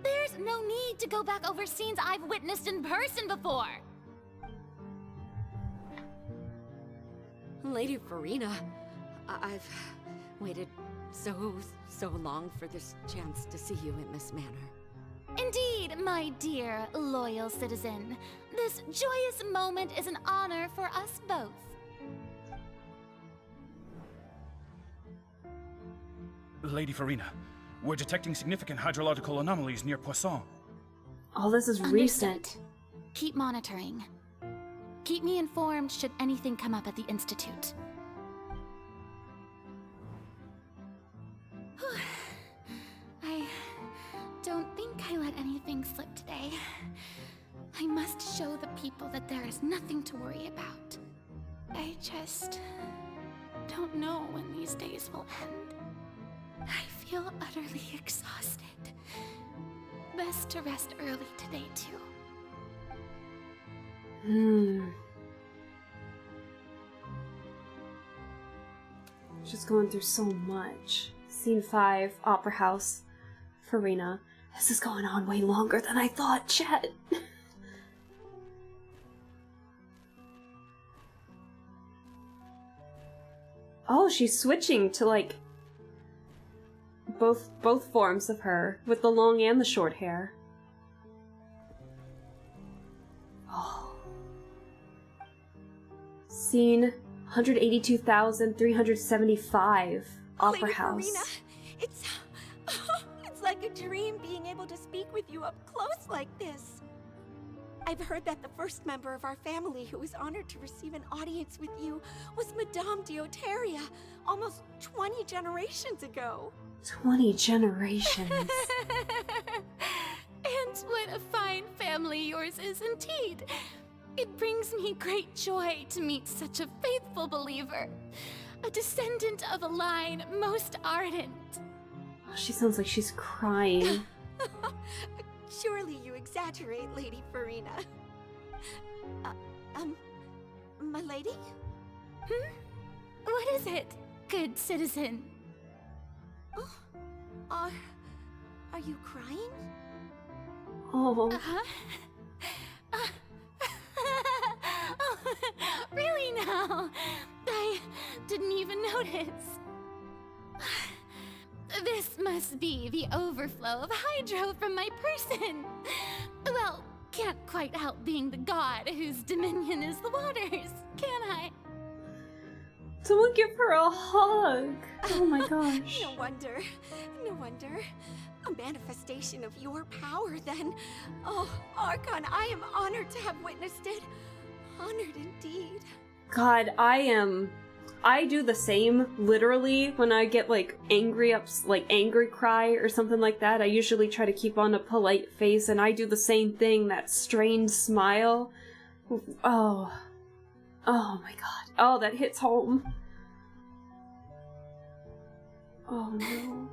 There's no need to go back over scenes I've witnessed in person before. Lady Farina, I've waited so long for this chance to see you in this manner. Indeed, my dear, loyal citizen. This joyous moment is an honor for us both. Lady Farina, we're detecting significant hydrological anomalies near Poisson. All this is recent. Keep monitoring. Keep me informed should anything come up at the Institute. I don't think I let anything slip today. I must show the people that there is nothing to worry about. I just don't know when these days will end. I feel utterly exhausted. Best to rest early today, too. Just going through so much. Scene 5, Opera House. Farina. This is going on way longer than I thought, chat. Oh, she's switching to, like, both forms of her, with the long and the short hair. Oh. Scene 182,375. Opera Lady House. Farina, it's like a dream being able to speak with you up close like this. I've heard that the first member of our family who was honored to receive an audience with you was Madame Dioteria, almost 20 generations ago. 20 generations. And what a fine family yours is indeed. It brings me great joy to meet such a faithful believer, a descendant of a line most ardent. Oh, she sounds like she's crying. Surely you exaggerate, Lady Farina. My lady? What is it, good citizen? Are you crying? Oh. Really now? I didn't even notice. This must be the overflow of hydro from my person. Well, can't quite help being the god whose dominion is the waters, can I? Someone give her a hug. Oh my gosh. No wonder. No wonder. A manifestation of your power, then. Oh, Archon, I am honored to have witnessed it. Honored indeed. God, I do the same, literally, when I get, like, angry cry or something like that. I usually try to keep on a polite face, and I do the same thing, that strained smile. Oh. Oh my god. Oh, that hits home. Oh no.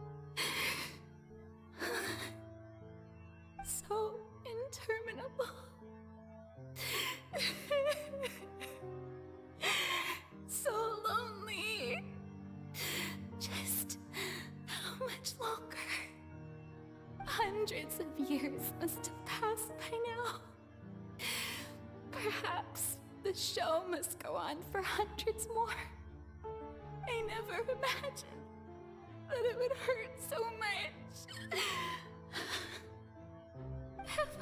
So interminable. So lonely. Just how much longer? Hundreds of years must have passed by now. Perhaps the show must go on for hundreds more. I never imagined that it would hurt so much. Have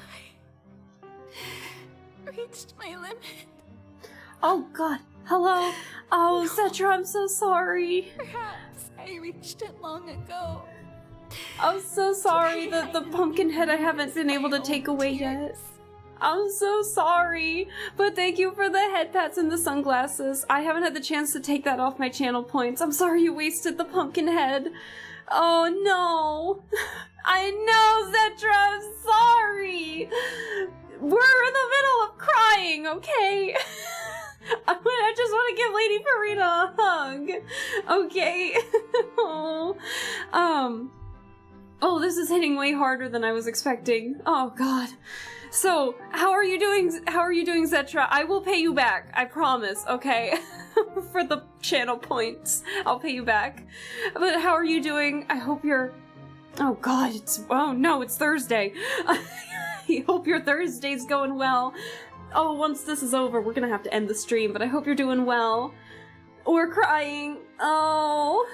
I reached my limit? Oh god. Hello. Oh, Cetra, I'm so sorry. Perhaps I reached it long ago. I'm so sorry that the pumpkin head I haven't been able to take away yet. I'm so sorry, but thank you for the head pats and the sunglasses. I haven't had the chance to take that off my channel points. I'm sorry you wasted the pumpkin head. Oh no. I know, Zetra, I'm sorry. We're in the middle of crying, okay? I just want to give Lady Farina a hug. Okay. Oh, this is hitting way harder than I was expecting. Oh god. So, how are you doing, Zetra? I will pay you back, I promise, okay? For the channel points, I'll pay you back. But how are you doing? I hope you're... Oh god, oh no, it's Thursday. I hope your Thursday's going well. Oh, once this is over, we're gonna have to end the stream, but I hope you're doing well. We're crying. Oh.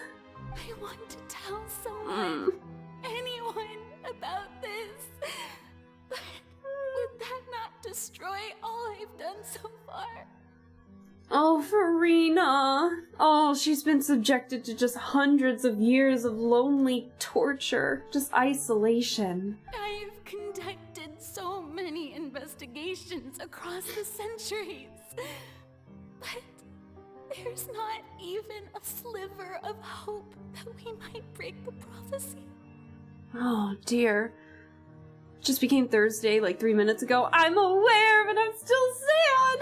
I want to tell someone, anyone, about this. But would that not destroy all I've done so far? Oh, Farina. Oh, she's been subjected to just hundreds of years of lonely torture. Just isolation. I've conducted so many investigations across the centuries. But there's not even a sliver of hope that we might break the prophecy. Oh, dear. Just became Thursday like 3 minutes ago. I'm aware, but I'm still sad.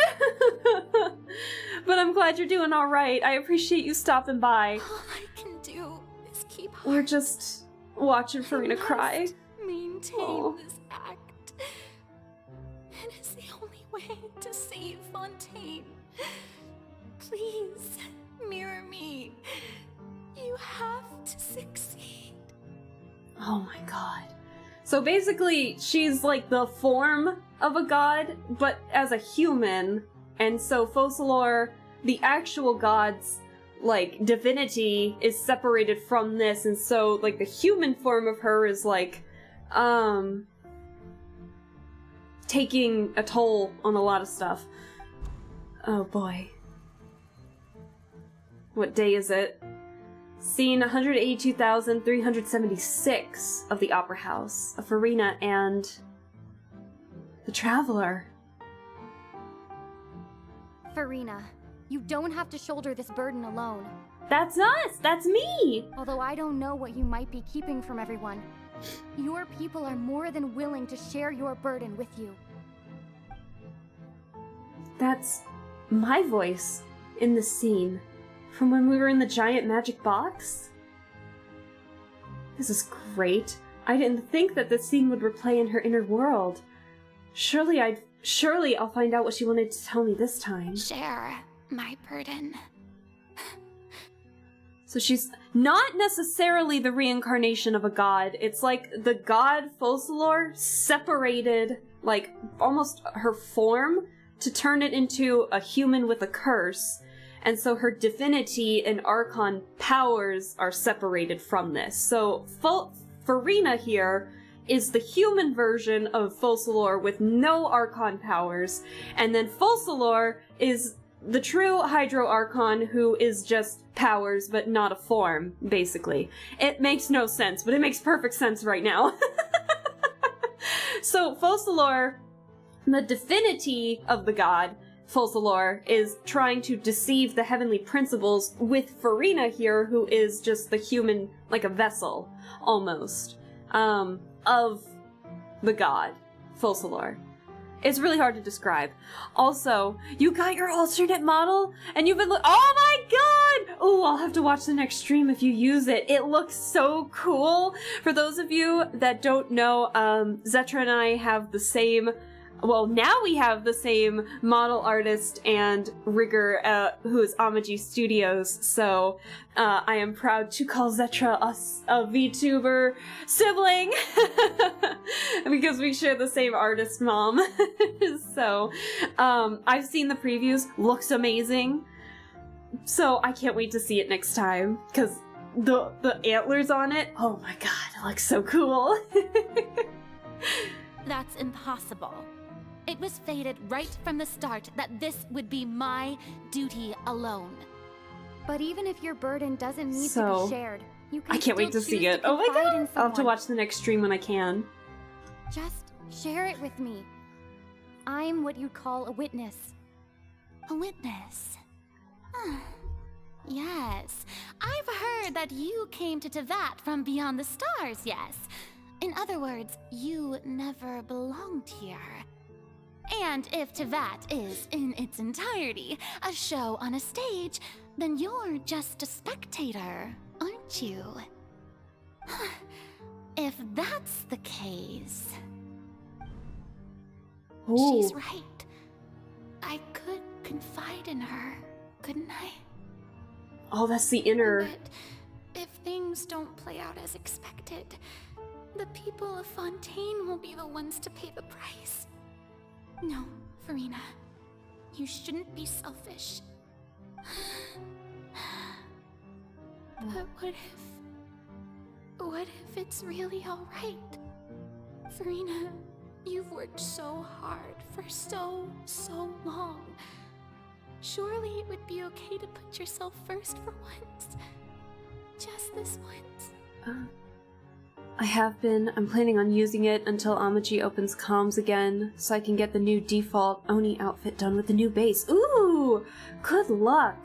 But I'm glad you're doing all right. I appreciate you stopping by. All I can do is keep hard. We're just watching Farina cry. Maintain this act. It is the only way to save Fontaine. Please, mirror me. You have to succeed. Oh my god. So basically, she's like the form of a god, but as a human. And so Focalor, the actual god's like divinity, is separated from this, and so like the human form of her is like taking a toll on a lot of stuff. Oh boy. What day is it? Scene 182,376 of the Opera House, of Farina and the Traveler. Farina, you don't have to shoulder this burden alone. That's us! That's me! Although I don't know what you might be keeping from everyone, your people are more than willing to share your burden with you. That's my voice in the scene. From when we were in the giant magic box? This is great. I didn't think that this scene would replay in her inner world. Surely I'll find out what she wanted to tell me this time. Share my burden. So she's not necessarily the reincarnation of a god. It's like the god Focalor separated, like, almost her form to turn it into a human with a curse. And so her divinity and Archon powers are separated from this. So Farina here is the human version of Focalor with no Archon powers. And then Focalor is the true Hydro Archon who is just powers but not a form, basically. It makes no sense, but it makes perfect sense right now. So Focalor, the divinity of the god, Focalor, is trying to deceive the heavenly principles with Farina here, who is just the human, like a vessel, almost, of the god, Focalor. It's really hard to describe. Also, you got your alternate model, and you've been oh my god! Oh, I'll have to watch the next stream if you use it. It looks so cool. For those of you that don't know, Zetra and I have the same... Well, now we have the same model artist and rigger, who is Amaji Studios, so I am proud to call Zetra a VTuber sibling, because we share the same artist mom. So, I've seen the previews, looks amazing, so I can't wait to see it next time, because the antlers on it, oh my god, it looks so cool. That's impossible. It was fated right from the start that this would be my duty alone. But even if your burden doesn't need to So, be shared, you can I can't wait to still see choose it. Oh my confide god! in I'll have to someone. watch the next stream when I can. Just share it with me. I'm what you'd call a witness. A witness? Yes, I've heard that you came to Tevat from beyond the stars, yes. In other words, you never belonged here. And if Tevat is, in its entirety, a show on a stage, then you're just a spectator, aren't you? If that's the case... She's Ooh. right. I could confide in her, couldn't I? Oh, that's the inner... But if things don't play out as expected, the people of Fontaine will be the ones to pay the price. No, Farina. You shouldn't be selfish. But what if it's really alright? Farina, you've worked so hard for so long. Surely it would be okay to put yourself first for once. Just this once. I have been. I'm planning on using it until Amaji opens comms again, so I can get the new default Oni outfit done with the new base. Ooh! Good luck!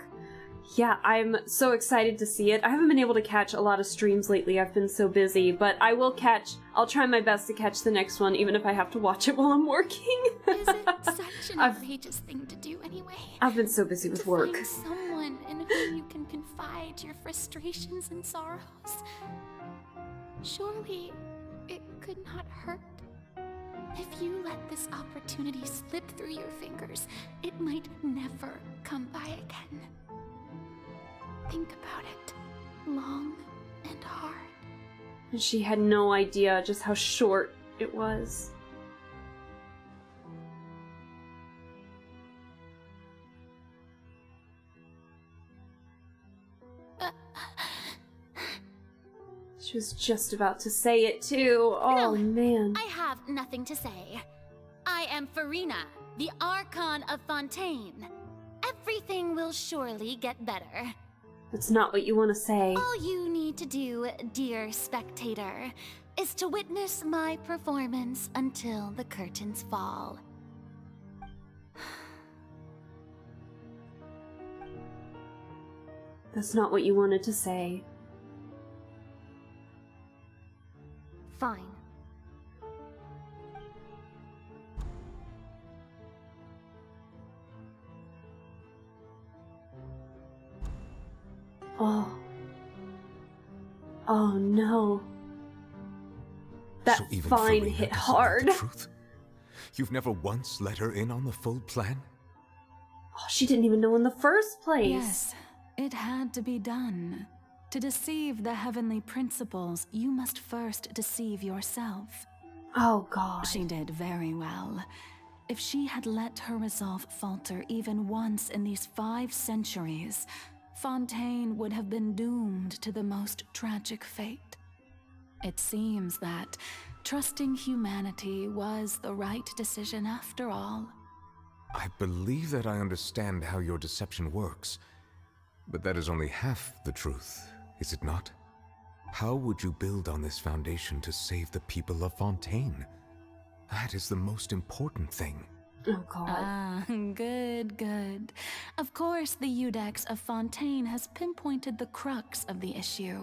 Yeah, I'm so excited to see it. I haven't been able to catch a lot of streams lately, I've been so busy, but I'll try my best to catch the next one, even if I have to watch it while I'm working. Is it such an outrageous thing to do anyway? I've been so busy with work. Find someone in whom you can confide your frustrations and sorrows. Surely it could not hurt. If you let this opportunity slip through your fingers, it might never come by again. Think about it. long and hard. And she had no idea just how short it was. She was just about to say it too. Oh, man. I have nothing to say. I am Farina, the Archon of Fontaine. Everything will surely get better. That's not what you want to say. All you need to do, dear spectator, is to witness my performance until the curtains fall. That's not what you wanted to say. Fine. Oh. Oh no. That So even fine Farina hit doesn't know hard. the truth? You've never once let her in on the full plan? Oh, she didn't even know in the first place. Yes, it had to be done. To deceive the heavenly principles, you must first deceive yourself. Oh, God. She did very well. If she had let her resolve falter even once in these 5 centuries, Fontaine would have been doomed to the most tragic fate. It seems that trusting humanity was the right decision after all. I believe that I understand how your deception works, but that is only half the truth, is it not? How would you build on this foundation to save the people of Fontaine? That is the most important thing. Oh, God. Ah, good, good. Of course, the Iudex of Fontaine has pinpointed the crux of the issue.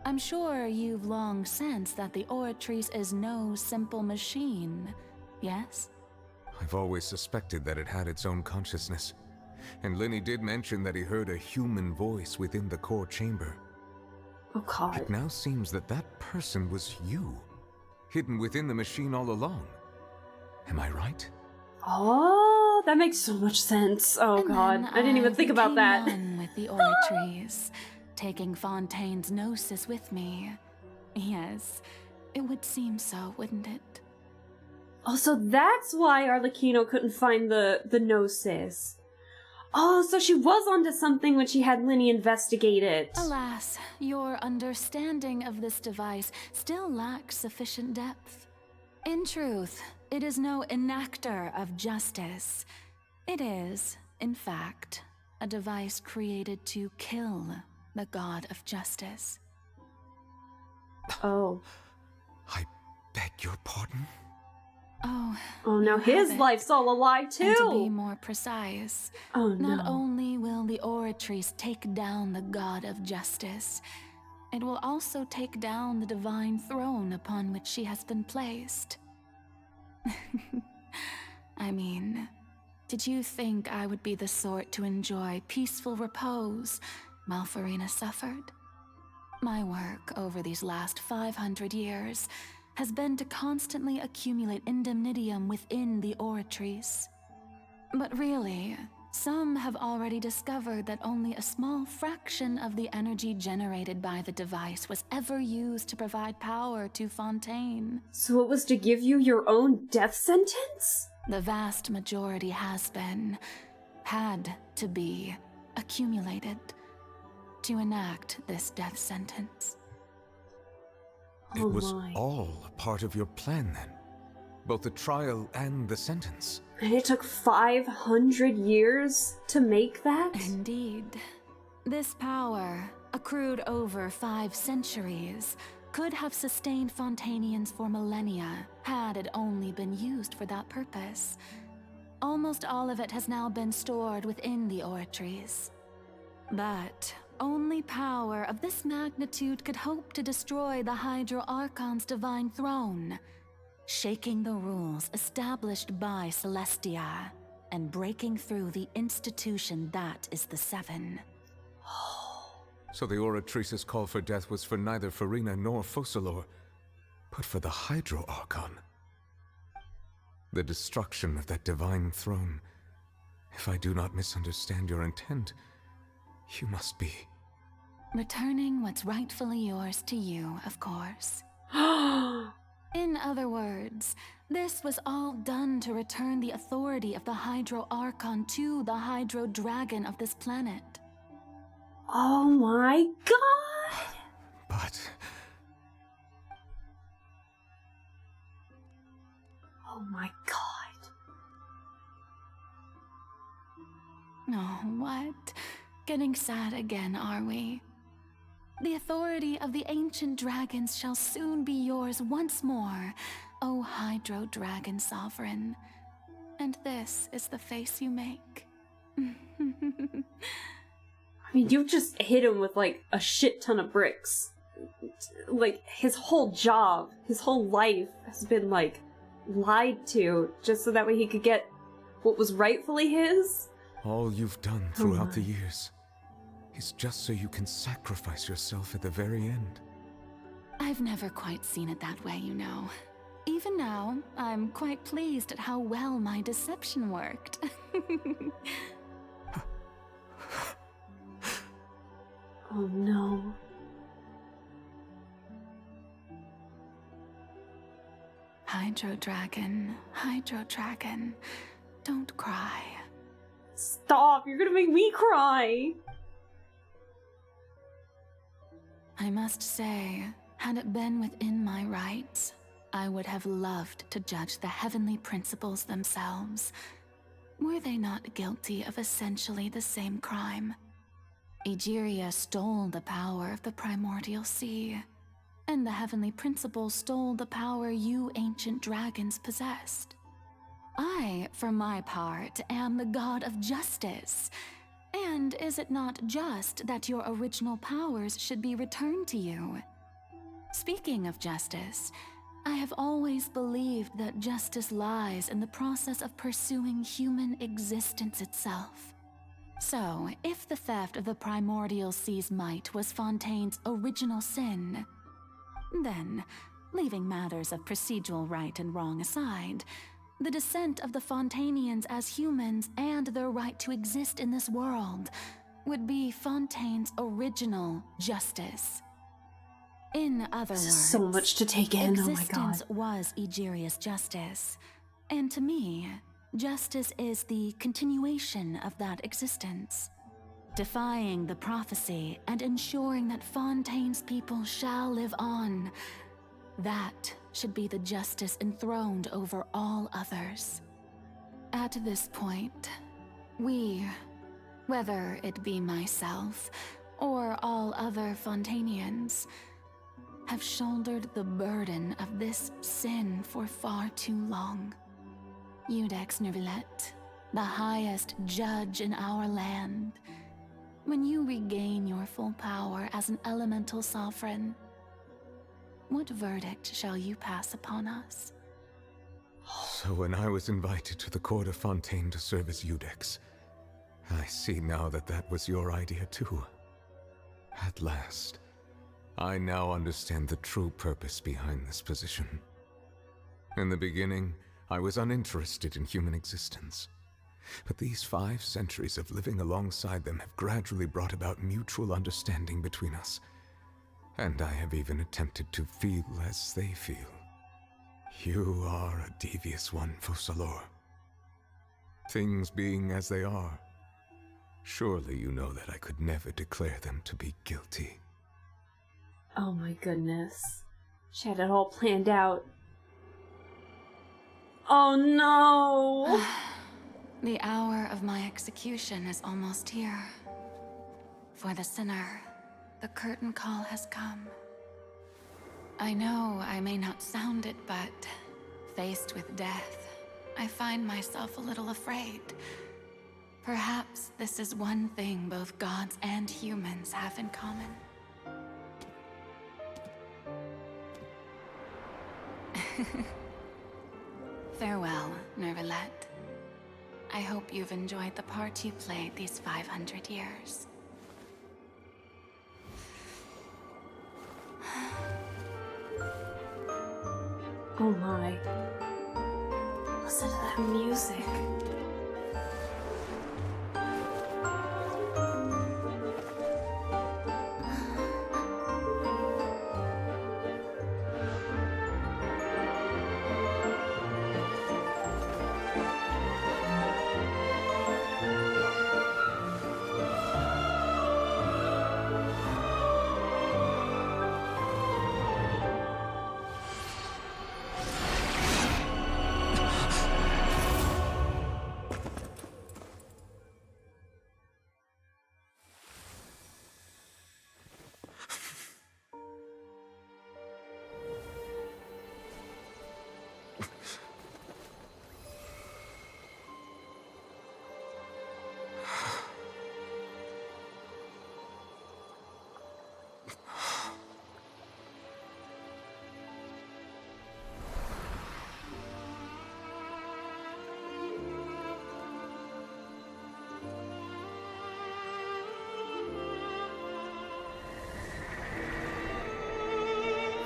I'm sure you've long sensed that the Oratrice is no simple machine, yes? I've always suspected that it had its own consciousness, and Lenny did mention that he heard a human voice within the core chamber. Oh, God. It now seems that that person was you, hidden within the machine all along. Am I right? Oh, that makes so much sense. Oh, God. I didn't even think about that. One with the Oratrice, taking Fontaine's gnosis with me. Yes, it would seem so, wouldn't it? Also, that's why Arlecchino couldn't find the Gnosis. Oh, so she was onto something when she had Lenny investigate it. Alas, your understanding of this device still lacks sufficient depth. In truth, it is no enactor of justice. It is, in fact, a device created to kill the god of justice. Oh. I beg your pardon? Oh, now his life's all a lie, too! And to be more precise, oh, not only will the Oratrice take down the god of justice, it will also take down the divine throne upon which she has been placed. I mean, did you think I would be the sort to enjoy peaceful repose while Farina suffered? My work over these last 500 years has been to constantly accumulate indemnitium within the Oratrice. But really, some have already discovered that only a small fraction of the energy generated by the device was ever used to provide power to Fontaine. So it was to give you your own death sentence? The vast majority has been, had to be, accumulated to enact this death sentence. It was all part of your plan, then? Both the trial and the sentence? And it took 500 years to make that? Indeed. This power, accrued over 5 centuries, could have sustained Fontainians for millennia, had it only been used for that purpose. Almost all of it has now been stored within the Oratrice. But only power of this magnitude could hope to destroy the Hydro Archon's divine throne, shaking the rules established by Celestia, and breaking through the institution that is the Seven. So the Oratrice's call for death was for neither Farina nor Focalor, but for the Hydro Archon. The destruction of that divine throne. If I do not misunderstand your intent, you must be... Returning what's rightfully yours to you, of course. In other words, this was all done to return the authority of the Hydro Archon to the Hydro Dragon of this planet. Oh my god! But... Oh my god. Oh, what? Getting sad again, are we? The authority of the ancient dragons shall soon be yours once more, O Hydro Dragon Sovereign. And this is the face you make. I mean, you've just hit him with, like, a shit ton of bricks. Like, his whole job, his whole life has been, like, lied to just so that way he could get what was rightfully his. All you've done throughout the years is just so you can sacrifice yourself at the very end. I've never quite seen it that way, you know. Even now, I'm quite pleased at how well my deception worked. Oh no. Hydro Dragon, don't cry. Stop, you're gonna make me cry! I must say, had it been within my rights, I would have loved to judge the heavenly principles themselves. Were they not guilty of essentially the same crime? Egeria stole the power of the primordial sea, and the heavenly principles stole the power you ancient dragons possessed. I, for my part, am the god of justice. And is it not just that your original powers should be returned to you? Speaking of justice, I have always believed that justice lies in the process of pursuing human existence itself. So, if the theft of the primordial sea's might was Fontaine's original sin, then, leaving matters of procedural right and wrong aside, the descent of the Fontainians as humans and their right to exist in this world would be Fontaine's original justice. In other words, so much to take in, oh my god. Existence was Egeria's justice, and to me, justice is the continuation of that existence, defying the prophecy and ensuring that Fontaine's people shall live on. That should be the justice enthroned over all others. At this point, we, whether it be myself or all other Fontainians, have shouldered the burden of this sin for far too long. Iudex Neuvillette, the highest judge in our land, when you regain your full power as an elemental sovereign, what verdict shall you pass upon us? So when I was invited to the court of Fontaine to serve as Iudex, I see now that that was your idea too. At last, I now understand the true purpose behind this position. In the beginning, I was uninterested in human existence. But these 5 centuries of living alongside them have gradually brought about mutual understanding between us. And I have even attempted to feel as they feel. You are a devious one, Focalors. Things being as they are, surely you know that I could never declare them to be guilty. Oh my goodness. She had it all planned out. Oh no! The hour of my execution is almost here. For the sinner, the curtain call has come. I know I may not sound it, but faced with death, I find myself a little afraid. Perhaps this is one thing both gods and humans have in common. Farewell, Neuvillette. I hope you've enjoyed the part you played these 500 years. Oh my. Listen to that music.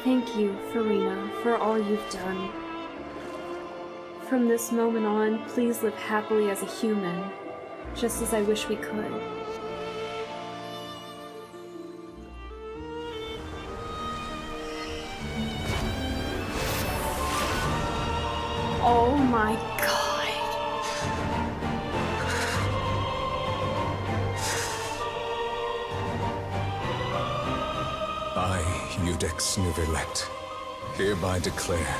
Thank you, Farina, for all you've done. From this moment on, please live happily as a human, just as I wish we could. Oh my god. I, Iudex Neuvillette, hereby declare,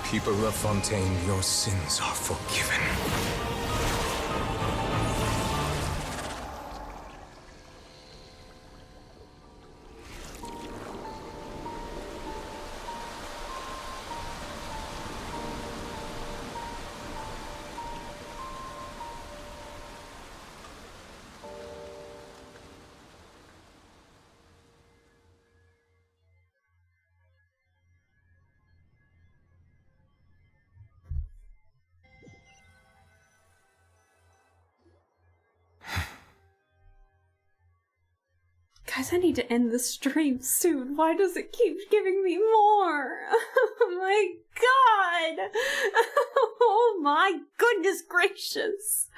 people of Fontaine, your sins are forgiven. Guys, I need to end the stream soon. Why does it keep giving me more? Oh my god! Oh my goodness gracious!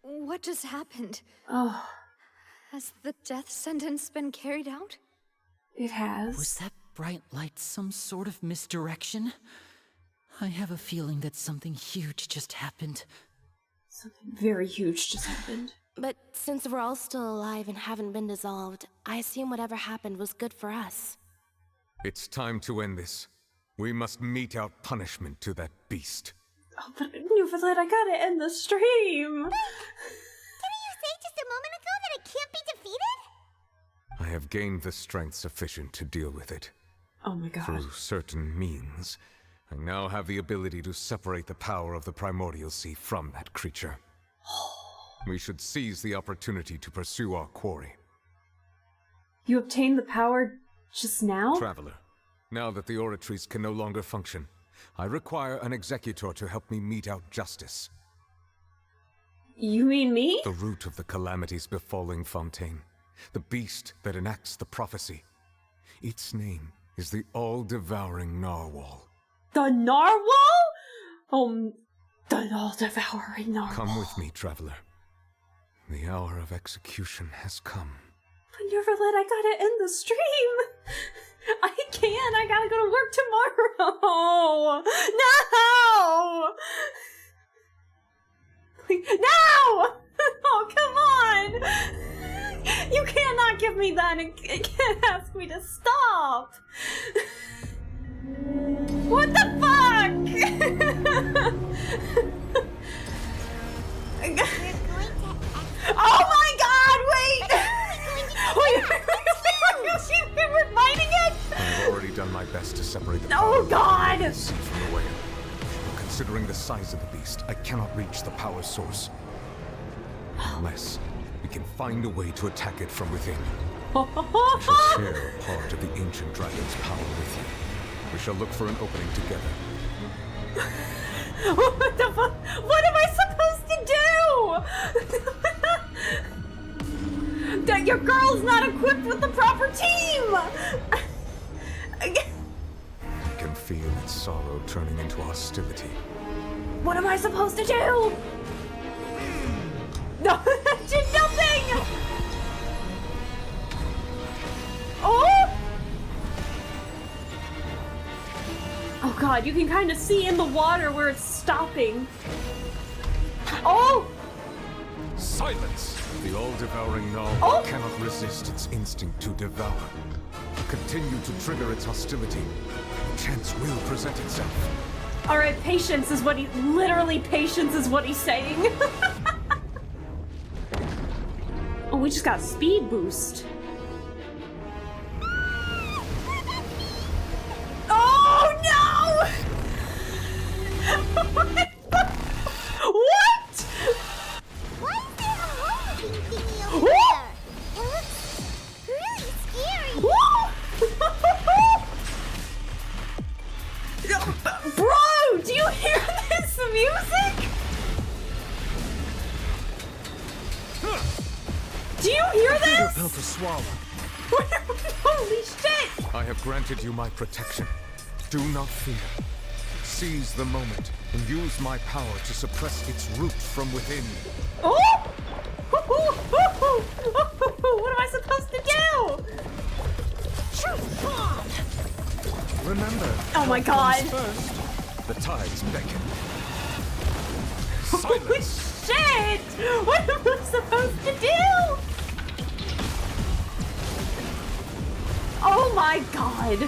What just happened? Oh. Has the death sentence been carried out? It has. Was that bright light some sort of misdirection? I have a feeling that something huge just happened. Something very huge just happened. But since we're all still alive and haven't been dissolved, I assume whatever happened was good for us. It's time to end this. We must mete out punishment to that beast. Oh, but Neuvillette, I gotta end the stream! Didn't you say just a moment ago that it can't be defeated? I have gained the strength sufficient to deal with it. Oh my god. Through certain means, I now have the ability to separate the power of the Primordial Sea from that creature. We should seize the opportunity to pursue our quarry. You obtained the power just now? Traveler, now that the oratories can no longer function, I require an executor to help me mete out justice. You mean me? The root of the calamities befalling Fontaine. The beast that enacts the prophecy. Its name is the all-devouring narwhal. The narwhal? The all-devouring narwhal. Come with me, traveler. The hour of execution has come. But Neuvillette, I gotta end the stream. I can't. I gotta go to work tomorrow. No! No! Oh, come on! You cannot give me that and can't ask me to stop. What the fuck? Oh my god, wait! Wait, we're fighting it? I've already done my best to separate the Oh god! sea from the whale. Considering the size of the beast, I cannot reach the power source. Unless we can find a way to attack it from within. I shall share a part of the ancient dragon's power with you. We shall look for an opening together. What the fuck? What am I supposed to do? That your girl's not equipped with the proper team! I can feel its sorrow turning into hostility. What am I supposed to do? No, did nothing! Oh! Oh god, you can kind of see in the water where it's stopping. Oh! Silence! The all-devouring narwhal cannot resist its instinct to devour. Continue to trigger its hostility. Chance will present itself. Alright, patience is what literally patience is what he's saying. Oh, we just got a speed boost. pill to swallow. Holy shit! I have granted you my protection. Do not fear. Seize the moment and use my power to suppress its root from within. Oh! What am I supposed to do? Remember, Oh my god. first, the tides beckon. Holy shit! What am I supposed to do? Oh my god.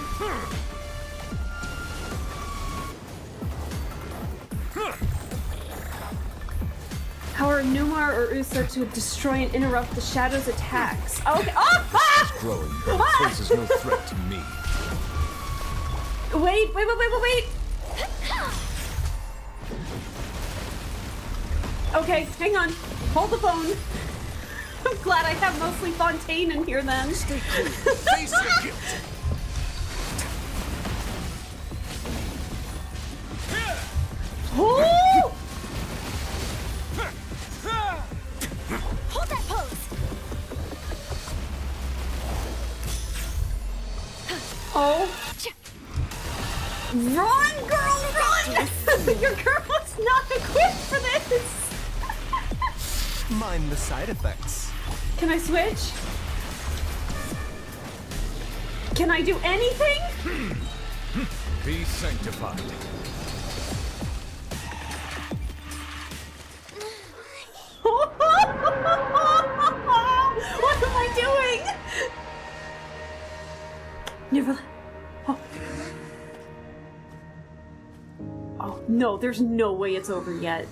Power Numar or Usa to destroy and interrupt the Shadow's attacks. Okay. Oh! Ah! Growing, but it poses no threat to me. Wait. Okay, hang on. Hold the phone. I'm glad I have mostly Fontaine in here then. Stay cool. Face your guilt. Oh! Hold that pose! Oh. Run, girl, run! Your girl is not equipped for this! Mind the side effects. Can I switch? Can I do anything? Be sanctified. What am I doing? Never. Oh no, there's no way it's over yet.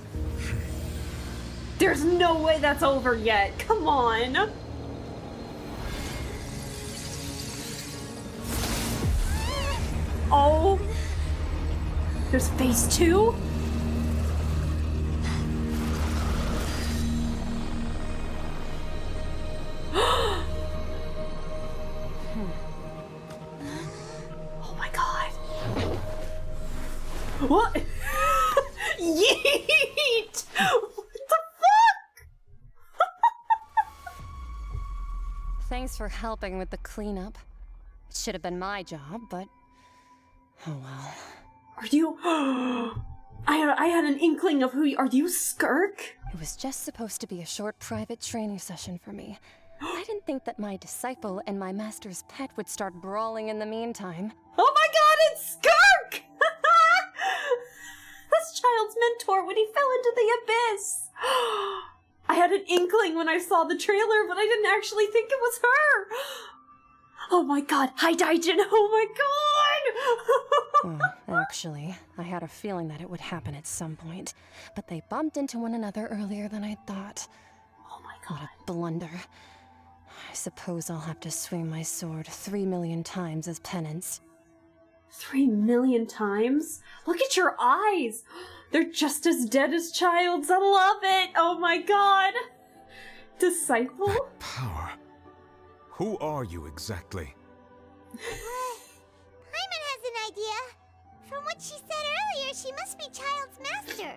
There's no way that's over yet. Come on. Oh. There's phase 2? Oh my god. What? Yeet! What the fuck? Thanks for helping with the cleanup. It should have been my job, but oh well. Are you? I had an inkling of who you are. You Skirk? It was just supposed to be a short private training session for me. I didn't think that my disciple and my master's pet would start brawling in the meantime. Oh my god, it's Skirk! This child's mentor when he fell into the abyss. I had an inkling when I saw the trailer, but I didn't actually think it was her. Oh my god, hi Daijin, oh my god! Well, actually, I had a feeling that it would happen at some point, but they bumped into one another earlier than I thought. Oh my god. What a blunder. I suppose I'll have to swing my sword 3 million times as penance. 3 million times? Look at your eyes! They're just as dead as Child's. I love it! Oh my god! Disciple? That power. Who are you exactly? Paimon has an idea. From what she said earlier, she must be Child's master.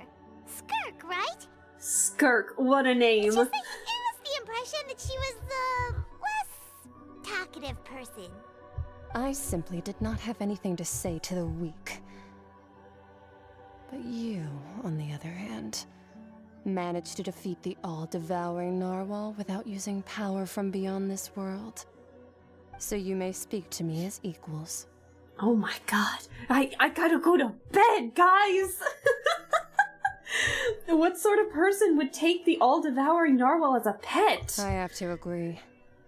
Skirk, right? Skirk, what a name. It's just like, it was the impression that she was the less talkative person. I simply did not have anything to say to the weak. But you, on the other hand, managed to defeat the all-devouring narwhal without using power from beyond this world. So you may speak to me as equals. Oh my god. I gotta go to bed, guys! What sort of person would take the all-devouring narwhal as a pet? I have to agree.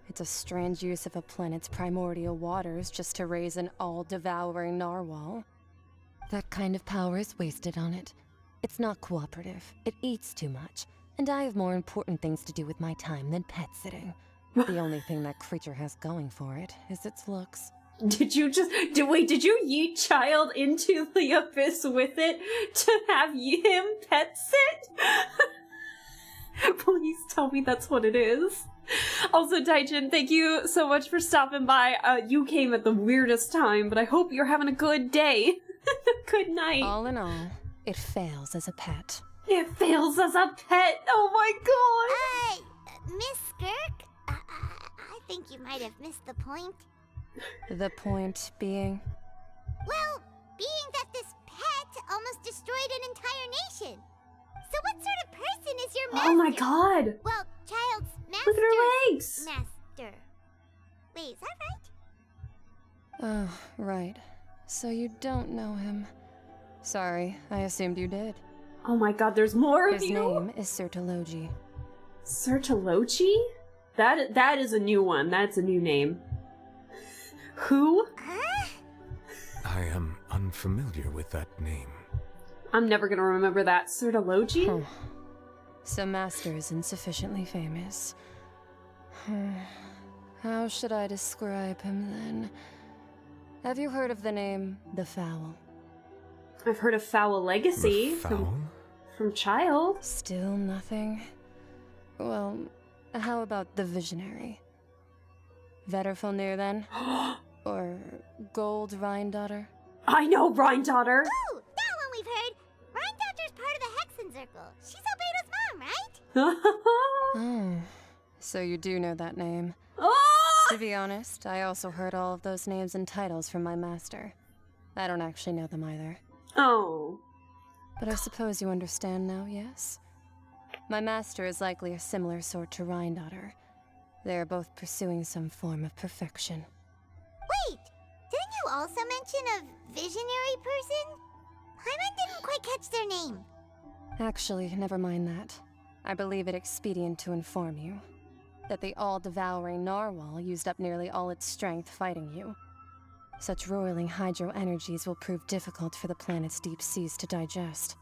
It's a strange use of a planet's primordial waters just to raise an all-devouring narwhal. That kind of power is wasted on it. It's not cooperative, it eats too much, and I have more important things to do with my time than pet sitting. The only thing that creature has going for it is its looks. Did you yeet Child into the abyss with it to have him pet sit? Please tell me that's what it is. Also, Daijin, thank you so much for stopping by. You came at the weirdest time, but I hope you're having a good day. Good night. All in all, it fails as a pet. It fails as a pet? Oh my god! Miss Skirk? I think you might have missed the point. The point being? Well, being that this pet almost destroyed an entire nation. So what sort of person is your master? Oh my god! Well, child's master. Look at her legs! Master. Wait, is that right? Oh, right. So you don't know him. Sorry, I assumed you did. Oh my god, there's more of His you? name is Sertologi. Sertologi? That is a new one. That's a new name. Who? I am unfamiliar with that name. I'm never gonna remember that. Sertologi? Huh. So Master isn't sufficiently famous. How should I describe him then? Have you heard of the name The Foul? I've heard of Foul Legacy from Child. Still nothing? Well, how about the Visionary? Vetterfulnir then? Or Gold Rhine-Daughter? I know Rhine-Daughter! Ooh, that one we've heard! Rhine-Daughter's part of the Hexen Circle. She's Albedo's mom, right? Oh, so you do know that name. To be honest, I also heard all of those names and titles from my master. I don't actually know them either. Oh. But I suppose you understand now, yes? My master is likely a similar sort to Rhine-Daughter. They are both pursuing some form of perfection. Wait, didn't you also mention a visionary person? Paimon didn't quite catch their name. Actually, never mind that. I believe it expedient to inform you that the all-devouring narwhal used up nearly all its strength fighting you. Such roiling hydro energies will prove difficult for the planet's deep seas to digest.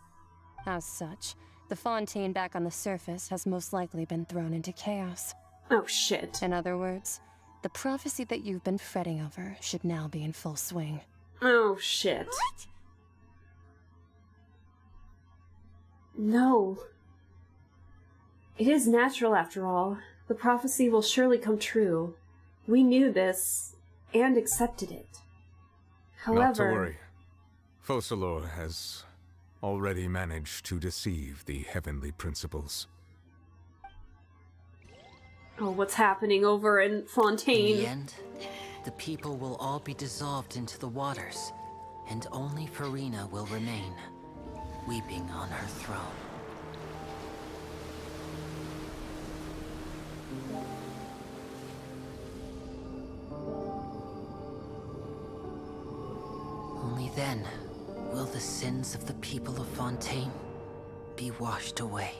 As such, the Fontaine back on the surface has most likely been thrown into chaos. Oh shit. In other words, the prophecy that you've been fretting over should now be in full swing. Oh shit. What? No. It is natural after all. The prophecy will surely come true. We knew this and accepted it. However... Not to worry. Focalor has already managed to deceive the heavenly principles. Oh, what's happening over in Fontaine? In the end, the people will all be dissolved into the waters, and only Farina will remain, weeping on her throne. Only then will the sins of the people of Fontaine be washed away.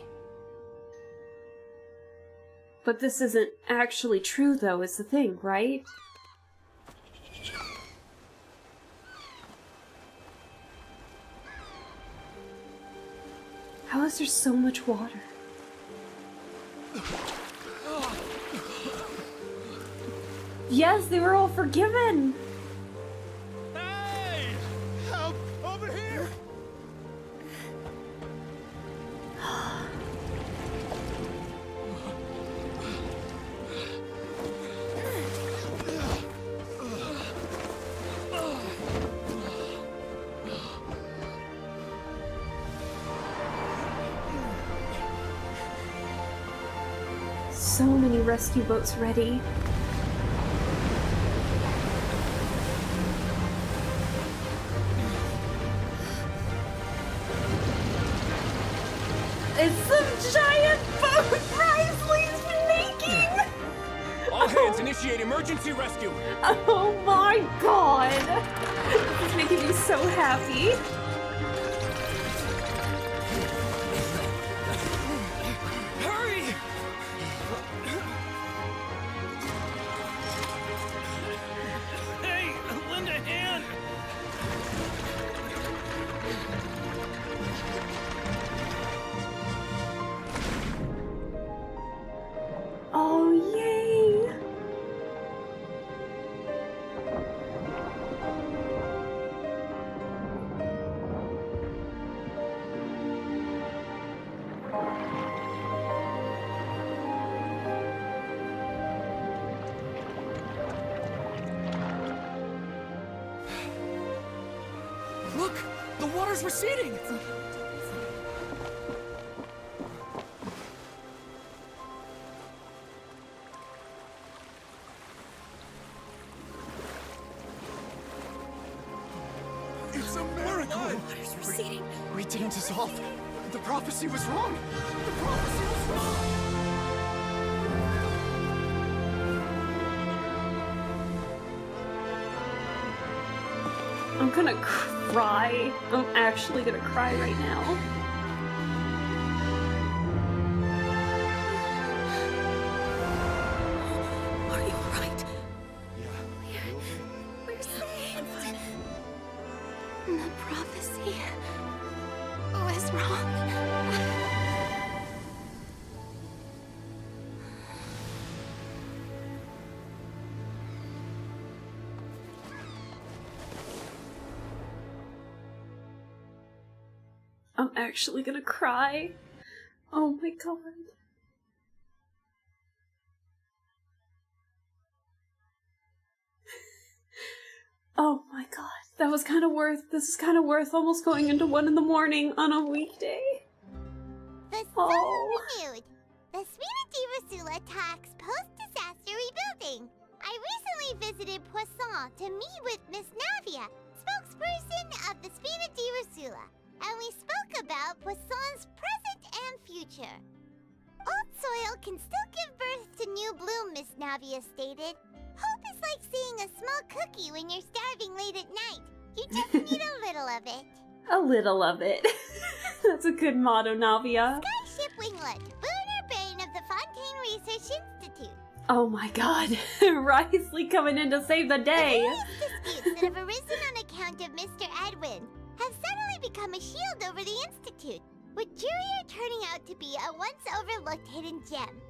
But this isn't actually true, though, is the thing, right? How is there so much water? Yes, they were all forgiven! Hey! Help! Over here! So many rescue boats ready. It's some giant boat Risley's making! All hands initiate emergency rescue! Oh my god! This is making me so happy. Hurry! Hey, lend a hand! Oh, yay! Look! The water's receding! a miracle! Water's receding. We didn't dissolve. The prophecy was wrong. The prophecy was wrong. I'm gonna cry. I'm actually gonna cry right now. Are you alright? Yeah. We're saved. The prophecy was wrong. I'm actually gonna cry. Oh my god. Oh my god. That was kind of worth. This is kind of worth almost going into 1 in the morning on a weekday. The sun renewed. The Spina di Rosula talks post-disaster rebuilding. I recently visited Poisson to meet with Miss Navia, spokesperson of the Spina di Rosula, and we spoke about Poisson's present and future. Old soil can still give birth to new bloom, Miss Navia stated. Hope is like seeing a small cookie when you're starving late at night. You just need a little of it. A little of it. That's a good motto, Navia. Skyship Winglet, Booner Bane of the Fontaine Research Institute. Oh my god. Wriothesley coming in to save the day. The disputes that have arisen on account of Mr. Edwin have suddenly become a shield over the Institute, with Jurier turning out to be a once overlooked hidden gem.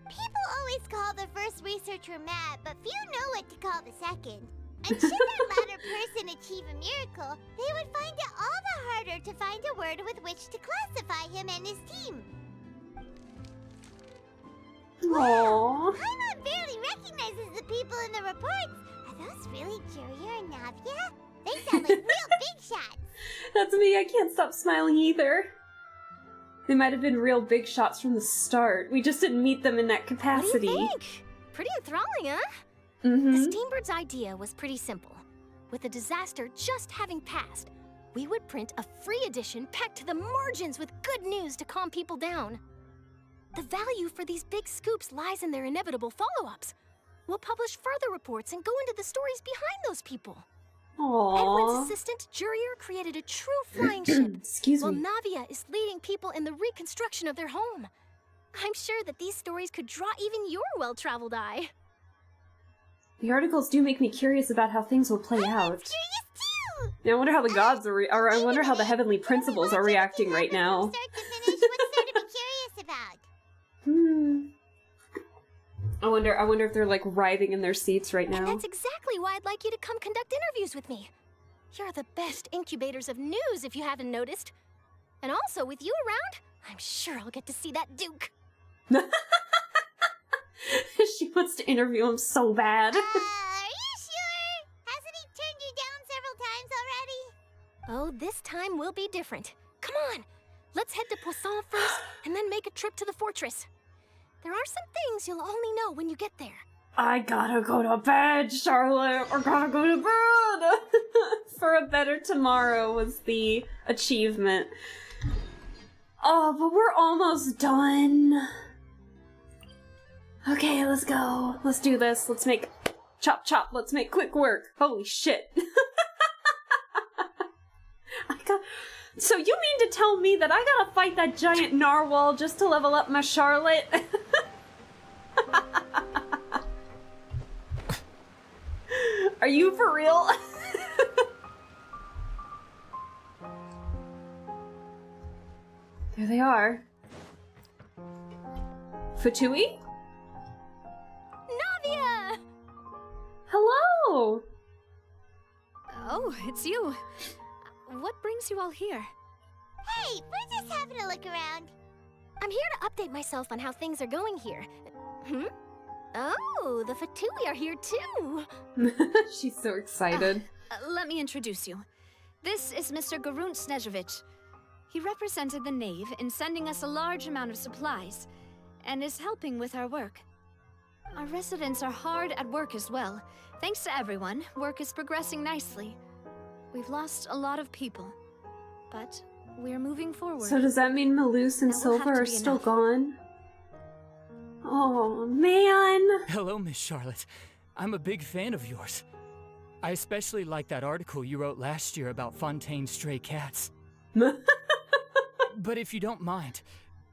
People always call the first researcher mad, but few know what to call the second. And should that latter person achieve a miracle, they would find it all the harder to find a word with which to classify him and his team. Wow, Paimon barely recognizes the people in the reports. Are those really Jurier and Navia? They sound like real big shots. That's me. I can't stop smiling either. They might have been real big shots from the start. We just didn't meet them in that capacity. What do you think? Pretty enthralling, huh? Mm-hmm. The Steambird's idea was pretty simple. With the disaster just having passed, we would print a free edition packed to the margins with good news to calm people down. The value for these big scoops lies in their inevitable follow-ups. We'll publish further reports and go into the stories behind those people. Aww. Edwin's assistant, Jurier, created a true flying ship. Excuse while me. Navia is leading people in the reconstruction of their home. I'm sure that these stories could draw even your well-traveled eye. The articles do make me curious about how things will play out. Now I wonder how the gods are, or I wonder how the heavenly principles are reacting right now. What's there to be curious about? I wonder if they're like writhing in their seats right now. And that's exactly why I'd like you to come conduct interviews with me. You're the best incubators of news, if you haven't noticed. And also, with you around, I'm sure I'll get to see that Duke. She wants to interview him so bad. Are you sure? Hasn't he turned you down several times already? Oh, this time will be different. Come on, let's head to Poisson first, and then make a trip to the fortress. There are some things you'll only know when you get there. I gotta go to bed, Charlotte. I gotta go to bed. For a better tomorrow was the achievement. Oh, but we're almost done. Okay, let's go. Let's do this. Let's make chop chop. Let's make quick work. Holy shit. So you mean to tell me that I gotta fight that giant narwhal just to level up my Charlotte? Are you for real? There they are. Fatui? Navia! Hello! Oh, it's you. What brings you all here? Hey, we're just having a look around. I'm here to update myself on how things are going here. Oh, the Fatui are here too! She's so excited. Let me introduce you. This is Mr. Garunt Snežević. He represented the Knave in sending us a large amount of supplies, and is helping with our work. Our residents are hard at work as well. Thanks to everyone, work is progressing nicely. We've lost a lot of people, but we're moving forward. So does that mean Malus and That will have Silva to are be still enough. gone? Oh, man. Hello, Miss Charlotte. I'm a big fan of yours. I especially like that article you wrote last year about Fontaine's stray cats. But if you don't mind,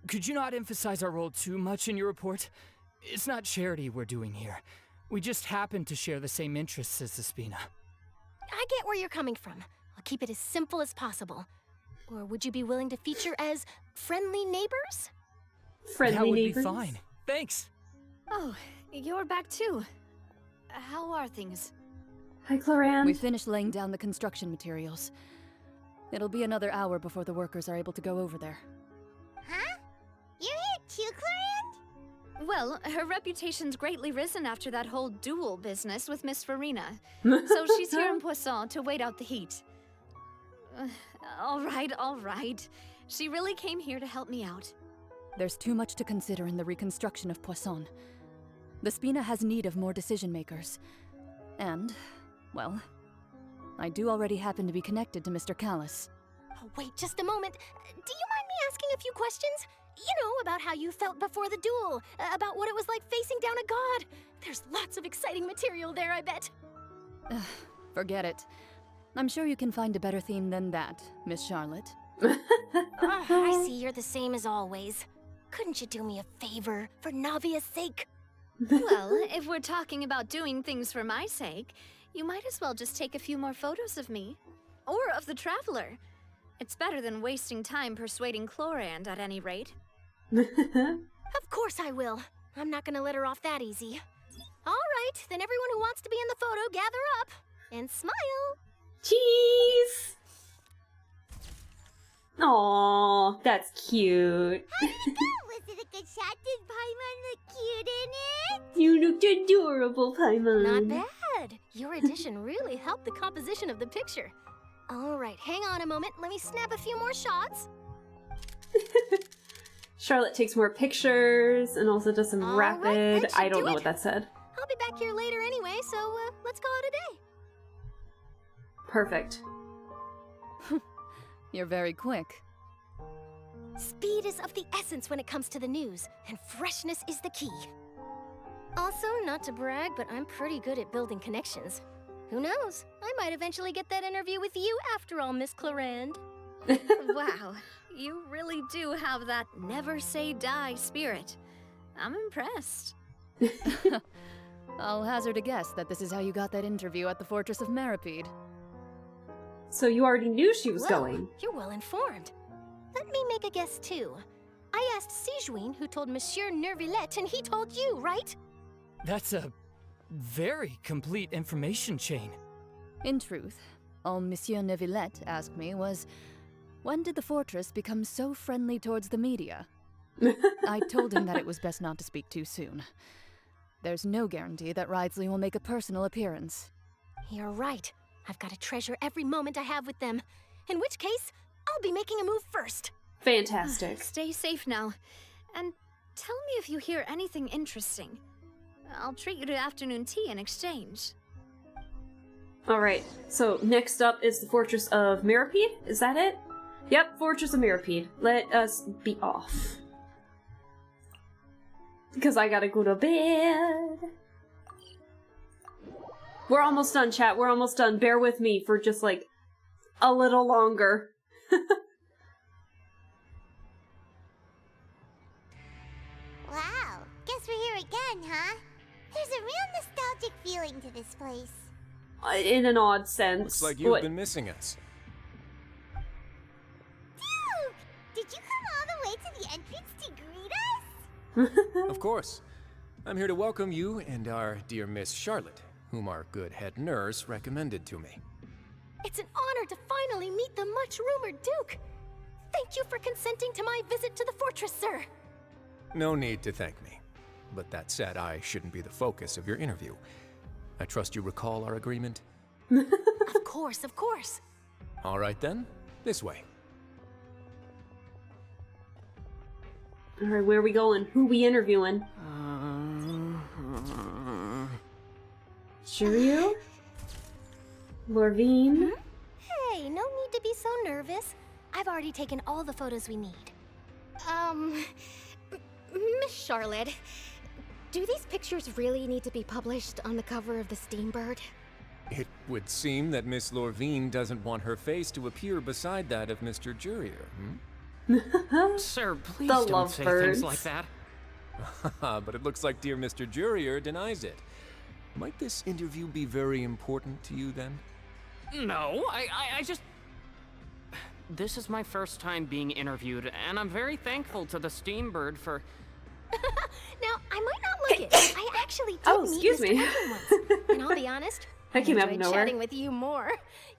could you not emphasize our role too much in your report? It's not charity we're doing here. We just happen to share the same interests as the Spina. I get where you're coming from. I'll keep it as simple as possible. Or would you be willing to feature as friendly neighbors? That would be fine. Thanks. Oh, you're back too. How are things? Hi, Cloran. We finished laying down the construction materials. It'll be another hour before the workers are able to go over there. Huh? You're here too, Clarant? Well, her reputation's greatly risen after that whole duel business with Miss Farina. So she's here in Poisson to wait out the heat. All right. She really came here to help me out. There's too much to consider in the reconstruction of Poisson. The Spina has need of more decision makers. And, well, I do already happen to be connected to Mr. Callis. Oh, wait just a moment. Do you mind me asking a few questions? You know, about how you felt before the duel, about what it was like facing down a god. There's lots of exciting material there, I bet. Forget it. I'm sure you can find a better theme than that, Miss Charlotte. I see you're the same as always. Couldn't you do me a favor, for Navia's sake? Well, if we're talking about doing things for my sake, you might as well just take a few more photos of me. Or of the Traveler. It's better than wasting time persuading Clorand, at any rate. Of course I will. I'm not gonna let her off that easy. All right, then everyone who wants to be in the photo, gather up. And smile. Cheese! Aww, that's cute. Was it a good shot? Did Paimon look cute in it? You looked adorable, Paimon. Not bad. Your addition really helped the composition of the picture. All right, hang on a moment. Let me snap a few more shots. Charlotte takes more pictures and also does some rapid. that should I don't do know it. what that said. I'll be back here later anyway, so let's call it a day. Perfect. You're very quick. Speed is of the essence when it comes to the news, and freshness is the key. Also, not to brag, but I'm pretty good at building connections. Who knows? I might eventually get that interview with you after all, Miss Clorand. Wow, you really do have that never say die spirit. I'm impressed. I'll hazard a guess that this is how you got that interview at the Fortress of Meripede. So you already knew she was Well, going. You're well informed. Let me make a guess too. I asked Sijuin who told Monsieur Nervillet, and he told you, right? That's a very complete information chain. In truth, all Monsieur Neuvillette asked me was, when did the fortress become so friendly towards the media? I told him that it was best not to speak too soon. There's no guarantee that Ridesley will make a personal appearance. You're right. I've got to treasure every moment I have with them. In which case, I'll be making a move first. Fantastic. Stay safe now. And tell me if you hear anything interesting. I'll treat you to afternoon tea in exchange. Alright, so next up is the Fortress of Meripede? Is that it? Yep, Fortress of Meripede. Let us be off. Because I gotta go to bed. We're almost done, chat. We're almost done. Bear with me for just, like, a little longer. Wow, guess we're here again, huh? There's a real nostalgic feeling to this place. In an odd sense. Looks like you've been missing us. Duke! Did you come all the way to the entrance to greet us? Of course. I'm here to welcome you and our dear Miss Charlotte, whom our good head nurse recommended to me. It's an honor to finally meet the much-rumored Duke. Thank you for consenting to my visit to the fortress, sir. No need to thank me. But that said, I shouldn't be the focus of your interview. I trust you recall our agreement? Of course, of course. All right then, this way. Alright, where are we going? Who we interviewing? Shiryu? Lorvine? okay, no need to be so nervous. I've already taken all the photos we need. Miss Charlotte, do these pictures really need to be published on the cover of the Steambird? It would seem that Miss Lorvine doesn't want her face to appear beside that of Mr. Jurier, Sir, please The don't say things lovebirds. like that. But it looks like dear Mr. Jurier denies it. Might this interview be very important to you then? No, I just... This is my first time being interviewed, and I'm very thankful to the Steambird for... Now, I might not look it. I actually did Oh, meet excuse Mr. me. Evan once. And I'll be honest, That came out of enjoyed nowhere. chatting with you more.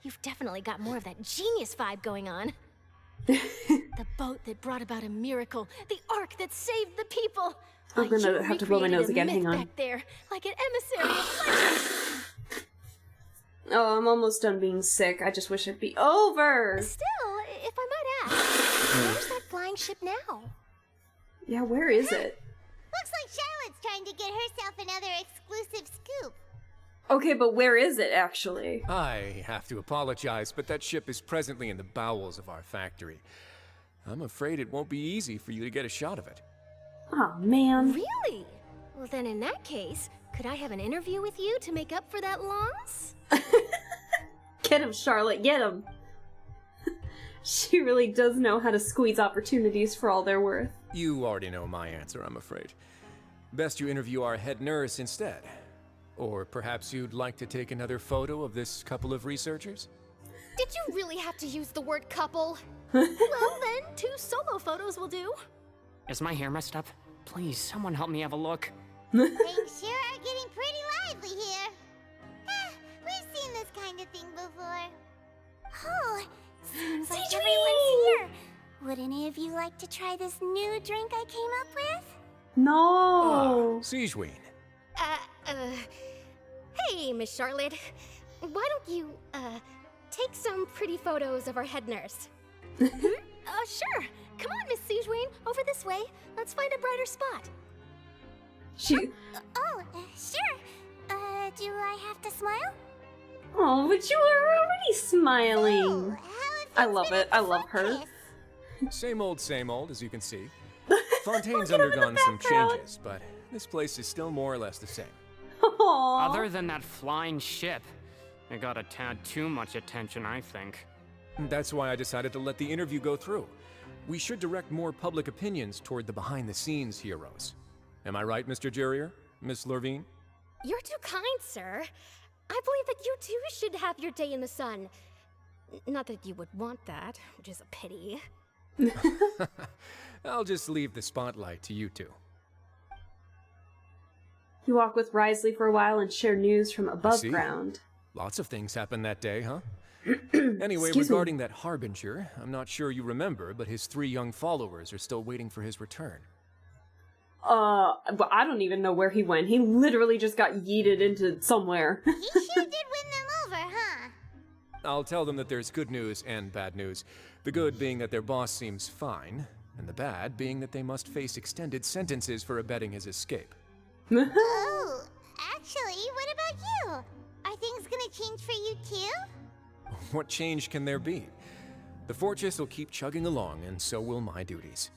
You've definitely got more of that genius vibe going on. The boat that brought about a miracle. The ark that saved the people. I'm Why, gonna you have to blow my recreated nose a again, myth hang on. back there, like an emissary of legend. Oh, I'm almost done being sick. I just wish it'd be over. Still, if I might ask, where's that flying ship now? Yeah, where is it? Looks like Charlotte's trying to get herself another exclusive scoop. Okay, but where is it actually? I have to apologize, but that ship is presently in the bowels of our factory. I'm afraid it won't be easy for you to get a shot of it. Oh, man. Really? Well, then in that case, could I have an interview with you to make up for that loss? Get him, Charlotte, get him. She really does know how to squeeze opportunities for all they're worth. You already know my answer, I'm afraid. Best you interview our head nurse instead. Or perhaps you'd like to take another photo of this couple of researchers? Did you really have to use the word couple? Well then, 2 solo photos will do. Is my hair messed up? Please, someone help me have a look. Things sure are getting pretty lively here. We've seen this kind of thing before. Oh, seems like everyone's here. Would any of you like to try this new drink I came up with? No. Siegeween. Hey, Miss Charlotte. Why don't you, take some pretty photos of our head nurse? Sure. Come on, Miss Siegeween, over this way. Let's find a brighter spot. She. Sure. Do I have to smile? Oh, but you were already smiling. I love it. I love her. Same old, as you can see. Fontaine's undergone some changes, but this place is still more or less the same. Aww. Other than that flying ship, it got a tad too much attention, I think. That's why I decided to let the interview go through. We should direct more public opinions toward the behind-the-scenes heroes. Am I right, Mr. Jurier? Miss Lorvine? You're too kind, sir. I believe that you too should have your day in the sun. Not that you would want that, which is a pity. I'll just leave the spotlight to you two. You walk with Risley for a while and share news from above see. ground. Lots of things happened that day, huh? Anyway, Excuse me. regarding that Harbinger, I'm not sure you remember, but his 3 young followers are still waiting for his return. But I don't even know where he went. He literally just got yeeted into somewhere. He sure did win them over, huh? I'll tell them that there's good news and bad news. The good being that their boss seems fine, and the bad being that they must face extended sentences for abetting his escape. Oh, actually, what about you? Are things gonna change for you too? What change can there be? The fortress will keep chugging along, and so will my duties.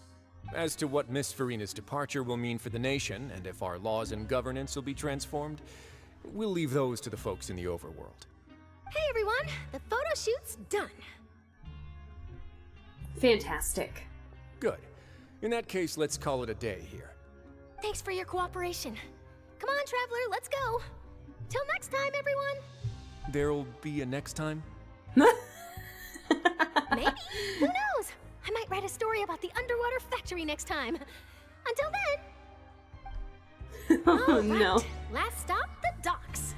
As to what Miss Farina's departure will mean for the nation, and if our laws and governance will be transformed, we'll leave those to the folks in the overworld. Hey everyone, the photo shoot's done. Fantastic. Good. In that case, let's call it a day here. Thanks for your cooperation. Come on, Traveler, let's go. Till next time, everyone. There'll be a next time? Maybe. Who knows? I might write a story about the underwater factory next time. Until then. Oh no. Last stop, the docks.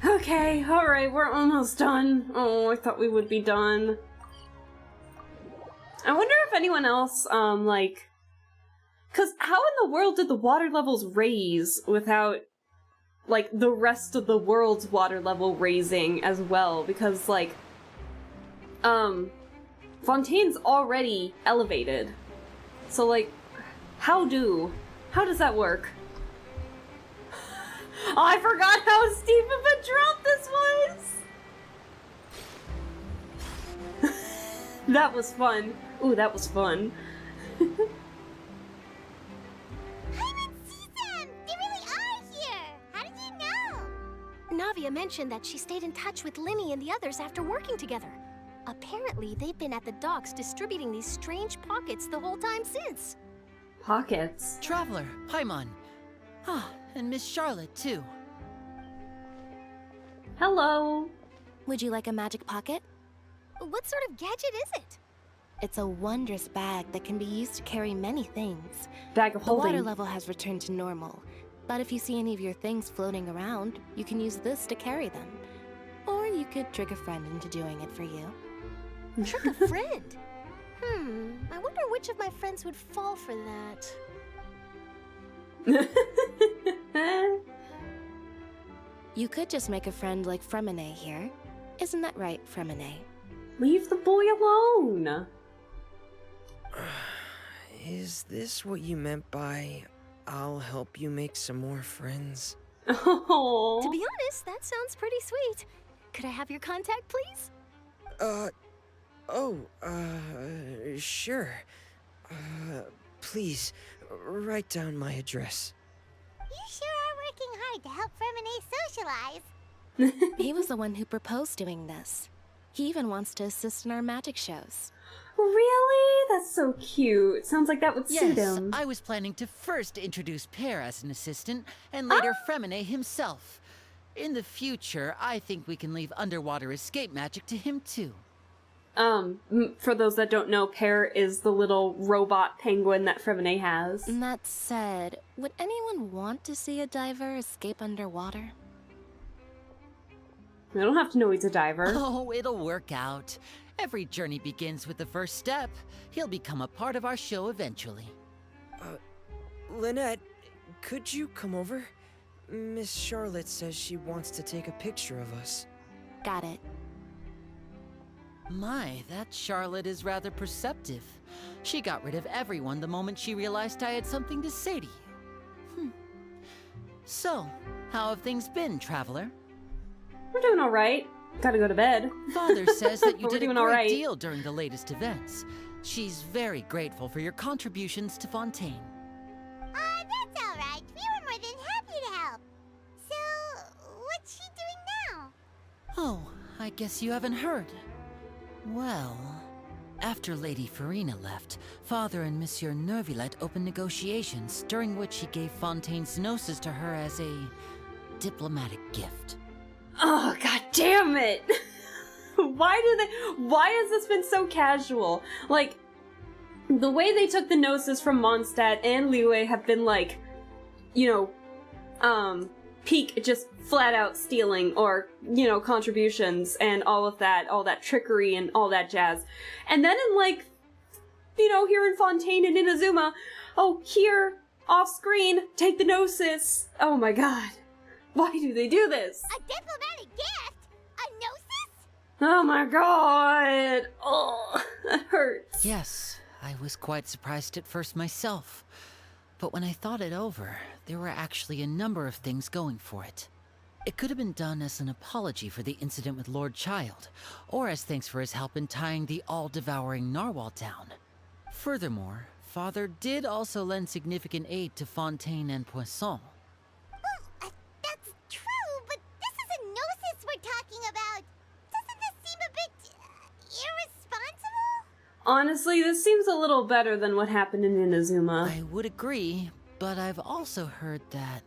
Okay, alright, we're almost done. Oh, I thought we would be done. I wonder if anyone else, like... Because how in the world did the water levels raise without, like, the rest of the world's water level raising as well? Because, like, Fontaine's already elevated. So, like, how does that work? Oh, I forgot how steep of a drop this was! That was fun. Ooh, that was fun. I haven't seen them! They really are here! How did you know? Navia mentioned that she stayed in touch with Linny and the others after working together. Apparently, they've been at the docks distributing these strange pockets the whole time since. Pockets? Traveler, Paimon. Ah, and Miss Charlotte, too. Hello. Would you like a magic pocket? What sort of gadget is it? It's a wondrous bag that can be used to carry many things. Bag of holding. The water level has returned to normal, but if you see any of your things floating around, you can use this to carry them. Or you could trick a friend into doing it for you. Trick a friend? I wonder which of my friends would fall for that. You could just make a friend like Fremine here. Isn't that right, Fremine? Leave the boy alone! Is this what you meant by, I'll help you make some more friends? Oh. To be honest, that sounds pretty sweet. Could I have your contact, please? Sure. Please, write down my address. You sure are working hard to help Fremine socialize. He was the one who proposed doing this. He even wants to assist in our magic shows. Really? That's so cute. Sounds like that would suit him. I was planning to first introduce Pear as an assistant, and later Fremine himself. In the future, I think we can leave underwater escape magic to him too. For those that don't know, Pear is the little robot penguin that Fremine has. That said, would anyone want to see a diver escape underwater? I don't have to know he's a diver. Oh, it'll work out. Every journey begins with the first step. He'll become a part of our show eventually. Lynette, could you come over? Miss Charlotte says she wants to take a picture of us. Got it. My, that Charlotte is rather perceptive. She got rid of everyone the moment she realized I had something to say to you. So, how have things been, Traveler? We're doing alright. Gotta go to bed. Father says that you did a great right. deal during the latest events. She's very grateful for your contributions to Fontaine. That's alright. We were more than happy to help. So, what's she doing now? Oh, I guess you haven't heard. Well, after Lady Farina left, Father and Monsieur Neuvillette opened negotiations, during which he gave Fontaine's gnosis to her as a diplomatic gift. Oh, god damn it! Why has this been so casual? Like, the way they took the gnosis from Mondstadt and Liyue have been like, peak just flat out stealing or, contributions and all that trickery and all that jazz. And then in like, here in Fontaine and Inazuma, here, off screen, take the gnosis. Oh my god. Why do they do this? A diplomatic gift? A gnosis? Oh my god! Oh, that hurts. Yes, I was quite surprised at first myself. But when I thought it over, there were actually a number of things going for it. It could have been done as an apology for the incident with Lord Child, or as thanks for his help in tying the all-devouring narwhal down. Furthermore, Father did also lend significant aid to Fontaine and Poisson. That's true, but this is a gnosis we're talking about. Doesn't this seem a bit irresponsible? Honestly, this seems a little better than what happened in Inazuma. I would agree, but I've also heard that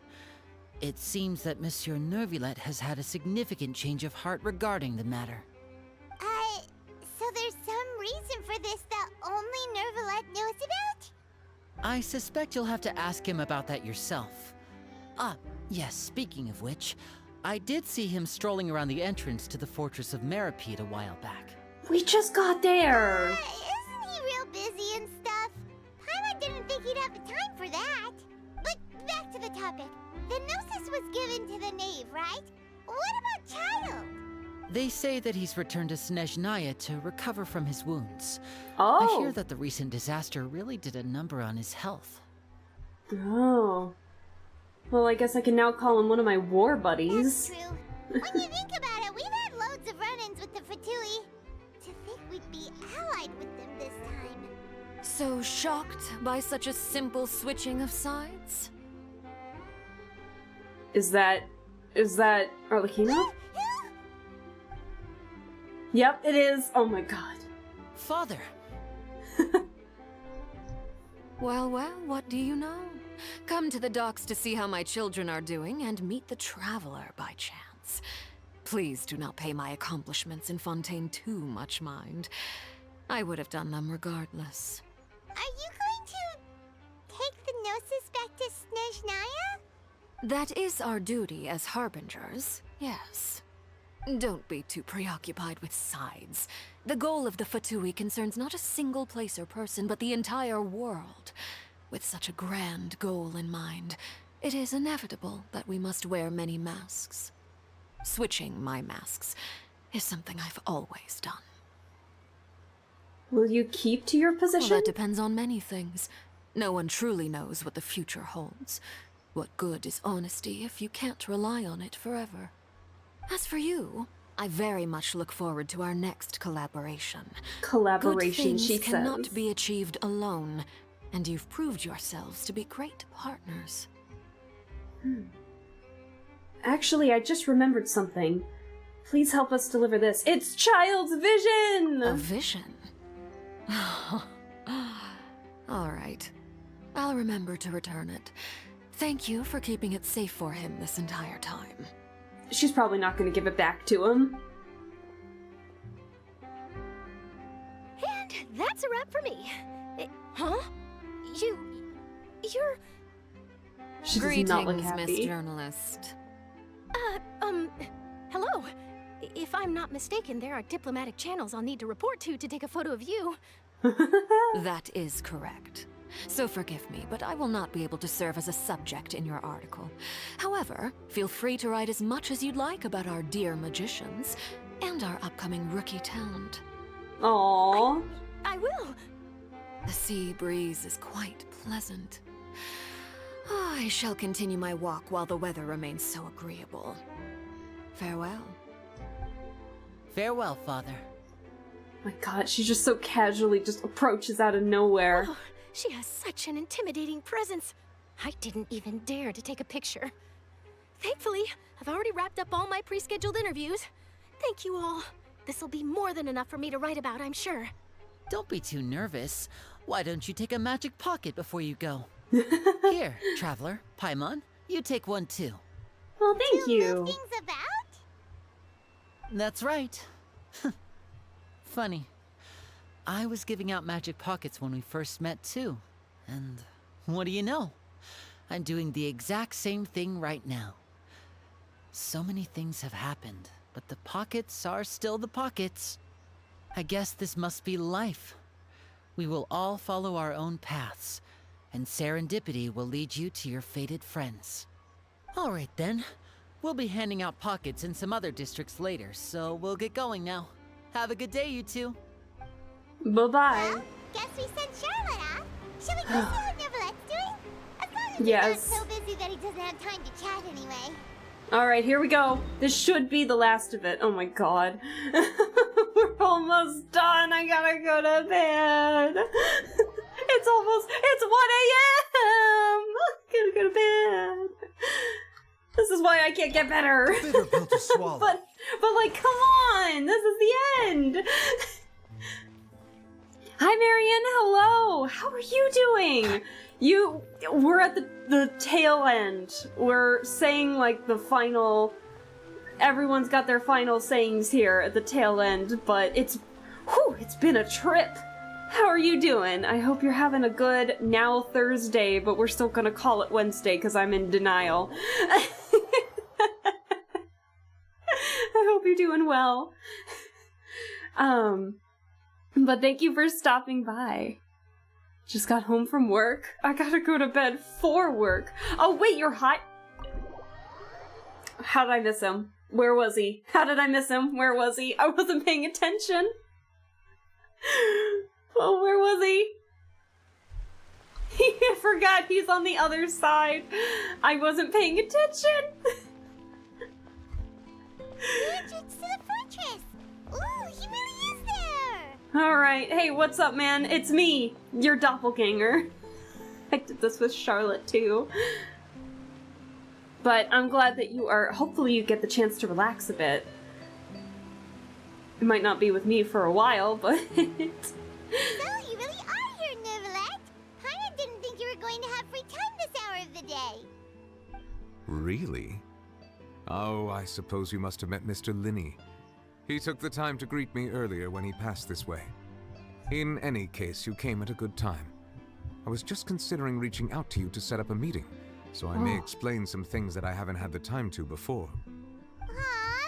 it seems that Monsieur Neuvillette has had a significant change of heart regarding the matter. So there's some reason for this that only Neuvillette knows about? I suspect you'll have to ask him about that yourself. Yes, speaking of which, I did see him strolling around the entrance to the Fortress of Meripede a while back. We just got there! Isn't he real busy and stuff? Paimon didn't think he'd have the time for that. But back to the topic. The gnosis was given to the knave, right? What about Child? They say that he's returned to Snezhnaya to recover from his wounds. Oh! I hear that the recent disaster really did a number on his health. Oh. Well, I guess I can now call him one of my war buddies. That's true. When you think about it, we've had loads of run-ins with the Fatui. To think we'd be allied with So shocked by such a simple switching of sides? Is that Arlecchino? Yep, it is. Oh my god. Father. Well, what do you know? Come to the docks to see how my children are doing and meet the traveler by chance. Please do not pay my accomplishments in Fontaine too much mind. I would have done them regardless. Are you going to take the Gnosis back to Snezhnaya? That is our duty as harbingers, yes. Don't be too preoccupied with sides. The goal of the Fatui concerns not a single place or person, but the entire world. With such a grand goal in mind, it is inevitable that we must wear many masks. Switching my masks is something I've always done. Will you keep to your position? Well, that depends on many things. No one truly knows what the future holds. What good is honesty if you can't rely on it forever? As for you, I very much look forward to our next collaboration. Collaboration, she says. Good things cannot be achieved alone, and you've proved yourselves to be great partners. Actually, I just remembered something. Please help us deliver this. It's Child's vision! A vision? All right. I'll remember to return it. Thank you for keeping it safe for him this entire time. She's probably not going to give it back to him. And that's a wrap for me. Huh? You're... She does not look Greetings, happy. Miss Journalist. Hello. If I'm not mistaken, there are diplomatic channels I'll need to report to take a photo of you. That is correct. So forgive me, but I will not be able to serve as a subject in your article. However, feel free to write as much as you'd like about our dear magicians and our upcoming rookie talent. Aww. I will. The sea breeze is quite pleasant. I shall continue my walk while the weather remains so agreeable. Farewell. Farewell, Father. My god, she just so casually just approaches out of nowhere. Oh, she has such an intimidating presence. I didn't even dare to take a picture. Thankfully, I've already wrapped up all my pre-scheduled interviews. Thank you all. This'll be more than enough for me to write about, I'm sure. Don't be too nervous. Why don't you take a magic pocket before you go? Here, Traveler, Paimon, you take one too. Well, thank you. Move things about? That's right. Funny. I was giving out magic pockets when we first met too. And what do you know? I'm doing the exact same thing right now. So many things have happened, but the pockets are still the pockets. I guess this must be life. We will all follow our own paths, and serendipity will lead you to your fated friends. All right then. We'll be handing out pockets in some other districts later, so we'll get going now. Have a good day, you two. Bye-bye. Well, guess we sent Charlotte off. Shall we go see what Neverlette's doing? As long as Yes. he's not so busy that he doesn't have time to chat anyway. Alright, here we go. This should be the last of it. Oh my god. We're almost done. I gotta go to bed. It's 1 a.m. Gotta go to bed. This is why I can't get better. Bitter pill to swallow. but like, come on. This is the end. Hi, Marion. Hello. How are you doing? We're at the tail end. We're saying like the final. Everyone's got their final sayings here at the tail end, but it's been a trip. How are you doing? I hope you're having a good now Thursday, but we're still gonna call it Wednesday because I'm in denial. I hope you're doing well. But thank you for stopping by. Just got home from work. I gotta go to bed for work. Oh wait, you're hot. How did I miss him? Where was he? How did I miss him? Where was he? I wasn't paying attention. Oh, where was he? I forgot he's on the other side. I wasn't paying attention. The entrance to the fortress! Ooh, he really is there! Alright, hey, what's up, man? It's me, your doppelganger. I did this with Charlotte, too. But I'm glad that you are... Hopefully you get the chance to relax a bit. It might not be with me for a while, but... So, you really are here, Neverlet. Paimon didn't think you were going to have free time this hour of the day. Really? Oh, I suppose you must have met Mr. Linney. He took the time to greet me earlier when he passed this way. In any case, you came at a good time. I was just considering reaching out to you to set up a meeting, so I may explain some things that I haven't had the time to before.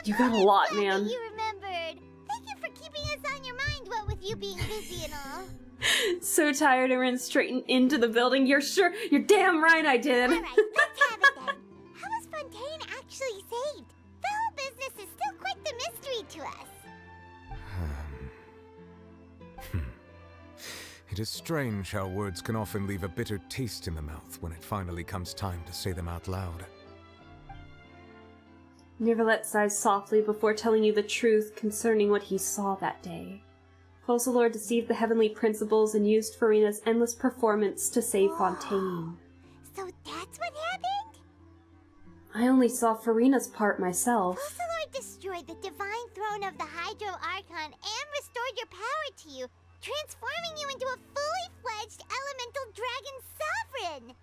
You got a lot, man. You remembered. Thank you for keeping us on your mind, what with you being busy and all. So tired I ran straight into the building. You're damn right I did. Alright, let's have it then. How was Fontaine actually saved? The whole business is still quite the mystery to us. It is strange how words can often leave a bitter taste in the mouth when it finally comes time to say them out loud. Neverlet sighs softly before telling you the truth concerning what he saw that day. Focalor deceived the heavenly principles and used Furina's endless performance to save Fontaine. So that's what happened? I only saw Furina's part myself. Focalor destroyed the divine throne of the Hydro Archon and restored your power to you, transforming you into a fully fledged elemental dragon sovereign!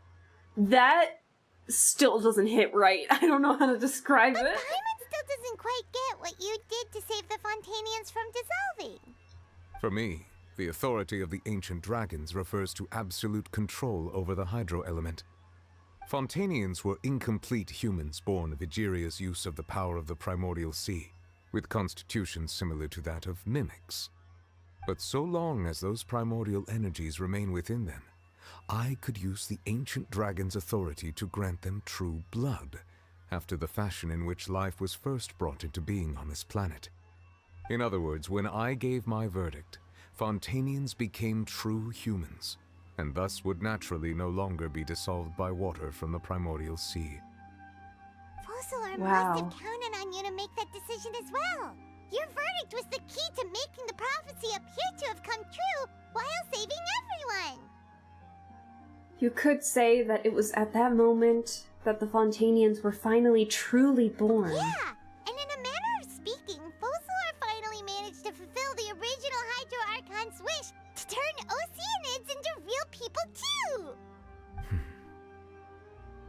That still doesn't hit right. I don't know how to describe but it. Paimon still doesn't quite get what you did to save the Fontainians from dissolving. For me, the authority of the ancient dragons refers to absolute control over the hydro element. Fontainians were incomplete humans born of Egeria's use of the power of the primordial sea, with constitutions similar to that of mimics. But so long as those primordial energies remain within them, I could use the ancient dragon's authority to grant them true blood, after the fashion in which life was first brought into being on this planet. In other words, when I gave my verdict, Fontainians became true humans, and thus would naturally no longer be dissolved by water from the primordial sea. Focalor must have counted on you to make that decision as well. Your verdict was the key to making the prophecy appear to have come true while saving everyone. You could say that it was at that moment that the Fontainians were finally truly born. Yeah, and in a manner of speaking, Focalor finally managed to fulfill the original Hydro Archon's wish to turn Oceanids into real people too!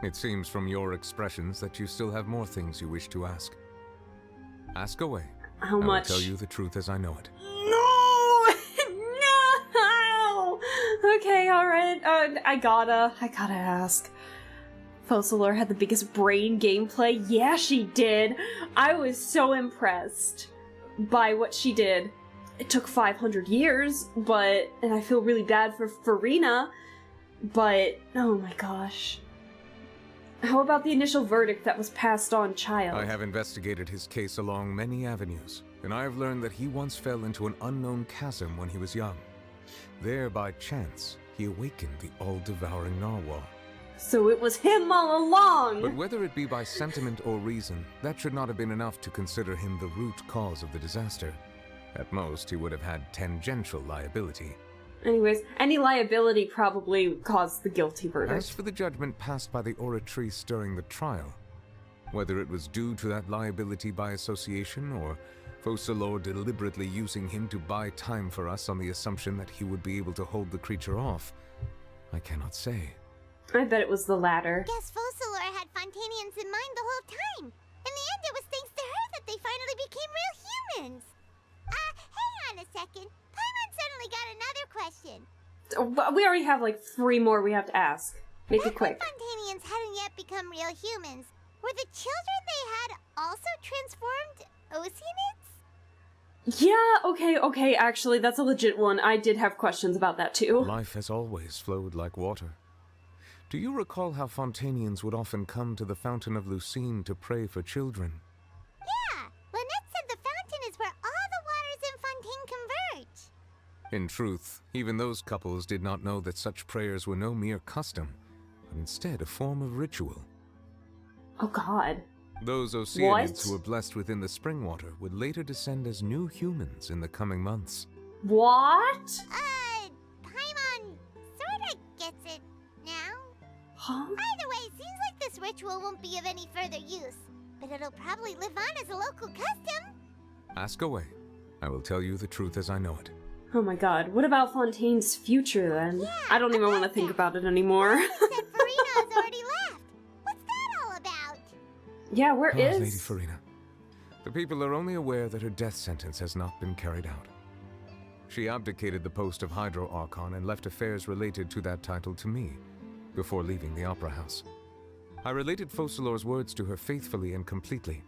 It seems from your expressions that you still have more things you wish to ask. Ask away. How much? I will tell you the truth as I know it. No! No! Okay, alright. I gotta ask. Focalor had the biggest brain gameplay. Yeah, she did. I was so impressed by what she did. It took 500 years, and I feel really bad for Furina, but oh my gosh. How about the initial verdict that was passed on Child? I have investigated his case along many avenues, and I have learned that he once fell into an unknown chasm when he was young. There, by chance, he awakened the all-devouring narwhal. So it was him all along! But whether it be by sentiment or reason, that should not have been enough to consider him the root cause of the disaster. At most, he would have had tangential liability. Anyways, any liability probably caused the guilty verdict. As for the judgment passed by the Oratrice during the trial, whether it was due to that liability by association or Focalor deliberately using him to buy time for us on the assumption that he would be able to hold the creature off, I cannot say. I bet it was the latter. Guess Focalor had Fontainians in mind the whole time. In the end, it was thanks to her that they finally became real humans. Hang on a second. Paimon suddenly got another question. We already have like 3 more we have to ask. Make it quick. Fontainians hadn't yet become real humans. Were the children they had also transformed Oceanids? Yeah, okay, actually, that's a legit one. I did have questions about that too. Life has always flowed like water. Do you recall how Fontainians would often come to the Fountain of Lucine to pray for children? Yeah, Lynette said the fountain is where all the waters in Fontaine converge. In truth, even those couples did not know that such prayers were no mere custom, but instead a form of ritual. Oh god. Those Oceanids who were blessed within the spring water would later descend as new humans in the coming months. What? Paimon sorta gets it now. Huh? Either way, seems like this ritual won't be of any further use, but it'll probably live on as a local custom. Ask away. I will tell you the truth as I know it. Oh my god, what about Fontaine's future then? Yeah, I don't even want to think about it anymore. Said Farina has already left. What's that all about? Yeah, where is Lady Farina? The people are only aware that her death sentence has not been carried out. She abdicated the post of Hydro Archon and left affairs related to that title to me, before leaving the Opera House. I related Focalor's words to her faithfully and completely.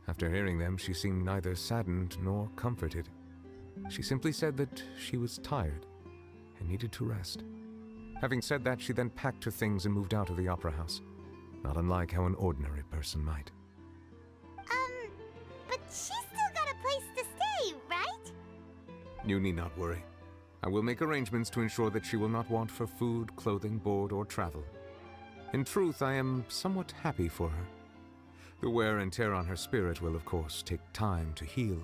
After hearing them, she seemed neither saddened nor comforted. She simply said that she was tired and needed to rest. Having said that, she then packed her things and moved out of the Opera House, not unlike how an ordinary person might. But she's still got a place to stay, right? You need not worry. I will make arrangements to ensure that she will not want for food, clothing, board, or travel. In truth, I am somewhat happy for her. The wear and tear on her spirit will, of course, take time to heal.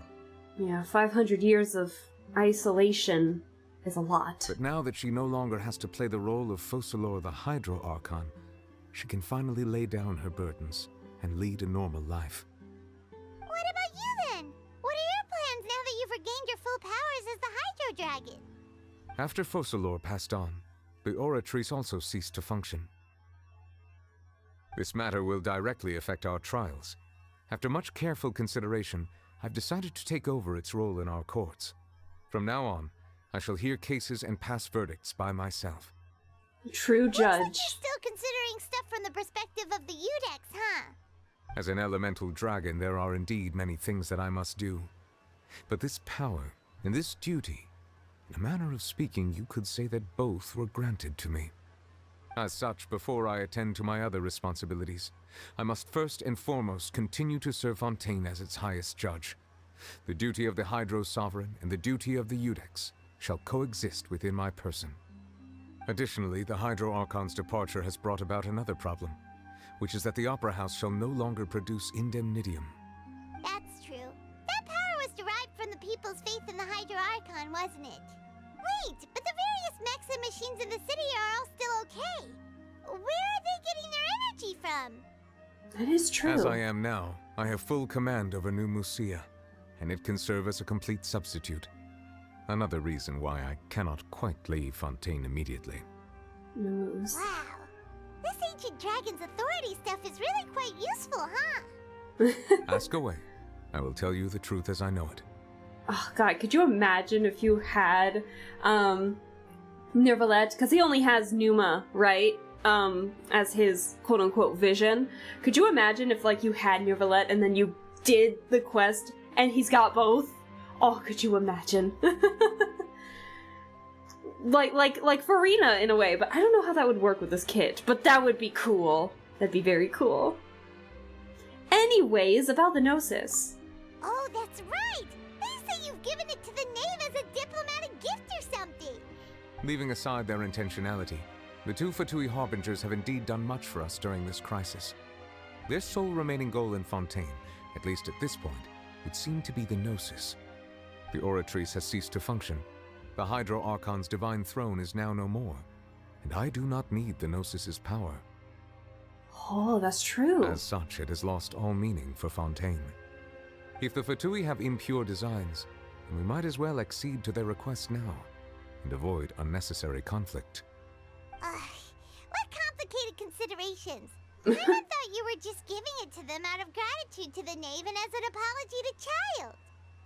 Yeah, 500 years of isolation is a lot. But now that she no longer has to play the role of Focalor the Hydro Archon, she can finally lay down her burdens and lead a normal life. What about you then? What are your plans now that you've regained your full powers as the Hydro Dragon? After Focalor passed on, the Oratrice also ceased to function. This matter will directly affect our trials. After much careful consideration, I've decided to take over its role in our courts. From now on, I shall hear cases and pass verdicts by myself. True judge. Looks like you're still considering stuff from the perspective of the Udex, huh? As an elemental dragon, there are indeed many things that I must do. But this power and this duty, in a manner of speaking, you could say that both were granted to me. As such, before I attend to my other responsibilities, I must first and foremost continue to serve Fontaine as its highest judge. The duty of the Hydro Sovereign and the duty of the Udex shall coexist within my person. Additionally, the Hydro Archon's departure has brought about another problem, which is that the Opera House shall no longer produce indemnitium. That's true. That power was derived from the people's faith in the Hydro Archon, wasn't it? Wait, but the various mechs and machines in the city are all still okay. Where are they getting their energy from? That is true. As I am now, I have full command over New Musia, and it can serve as a complete substitute. Another reason why I cannot quite leave Fontaine immediately. Wow. This ancient dragon's authority stuff is really quite useful, huh? Ask away. I will tell you the truth as I know it. Oh god, could you imagine if you had Nervalet, because he only has Numa, right? As his quote-unquote vision. Could you imagine if like you had Nervalet and then you did the quest and he's got both? Oh, could you imagine? like Farina in a way, but I don't know how that would work with this kit, but that would be cool. That'd be very cool. Anyways, about the Gnosis. Oh, that's right! They say you've given it to the knave as a diplomatic gift or something! Leaving aside their intentionality, the two Fatui Harbingers have indeed done much for us during this crisis. Their sole remaining goal in Fontaine, at least at this point, would seem to be the Gnosis. The Oratrice has ceased to function. The Hydro Archon's divine throne is now no more, and I do not need the Gnosis's power. Oh, that's true. As such, it has lost all meaning for Fontaine. If the Fatui have impure designs, then we might as well accede to their request now, and avoid unnecessary conflict. What complicated considerations! I thought you were just giving it to them out of gratitude to the knave and as an apology to Child.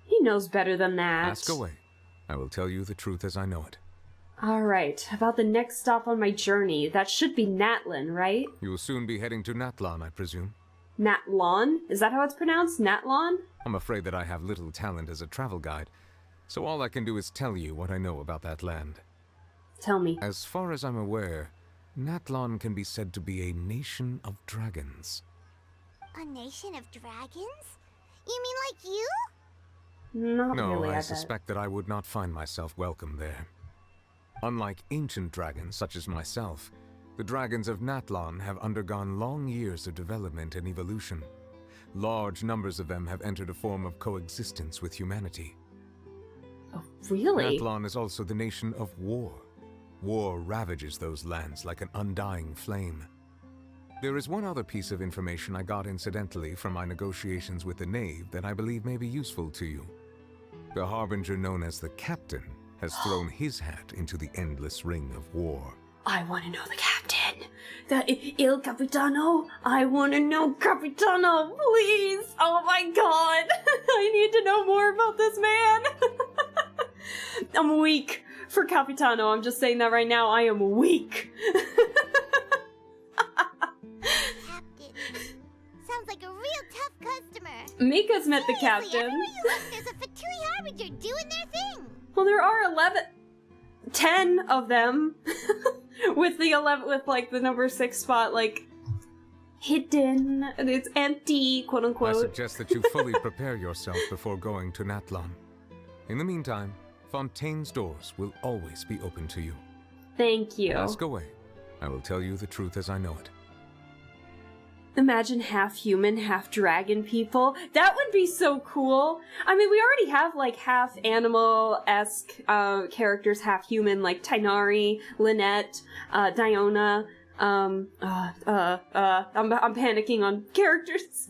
He knows better than that. Ask away. I will tell you the truth as I know it. Alright, about the next stop on my journey. That should be Natlin, right? You will soon be heading to Natlan, I presume. Natlon? Is that how it's pronounced? Natlon? I'm afraid that I have little talent as a travel guide, so all I can do is tell you what I know about that land. Tell me. As far as I'm aware, Natlan can be said to be a nation of dragons. A nation of dragons? You mean like you? Not no, really, I bet. suspect that I would not find myself welcome there. Unlike ancient dragons such as myself, the dragons of Natlan have undergone long years of development and evolution. Large numbers of them have entered a form of coexistence with humanity. Oh, really? Nathlon is also the nation of war. War ravages those lands like an undying flame. There is one other piece of information I got incidentally from my negotiations with the Knave that I believe may be useful to you. The Harbinger known as the Captain has thrown his hat into the endless ring of war. I want to know the captain. Il Capitano. I want to know Capitano, please. Oh my god. I need to know more about this man. I'm weak for Capitano. I'm just saying that right now. I am weak. Captain. Sounds like a real tough customer. Mika's met the Seriously, captain. everywhere you look, there's a Fatui Harbinger doing their thing. Well, there are 10 of them. With the 11, with like the number 6 spot, like, hidden. It's empty, quote unquote. I suggest that you fully prepare yourself before going to Nathlon. In the meantime, Fontaine's doors will always be open to you. Thank you. Ask away. I will tell you the truth as I know it. Imagine half human, half dragon people. That would be so cool. I mean, we already have like half animal-esque characters, half human, like Tainari, Lynette, Diona. I'm panicking on characters.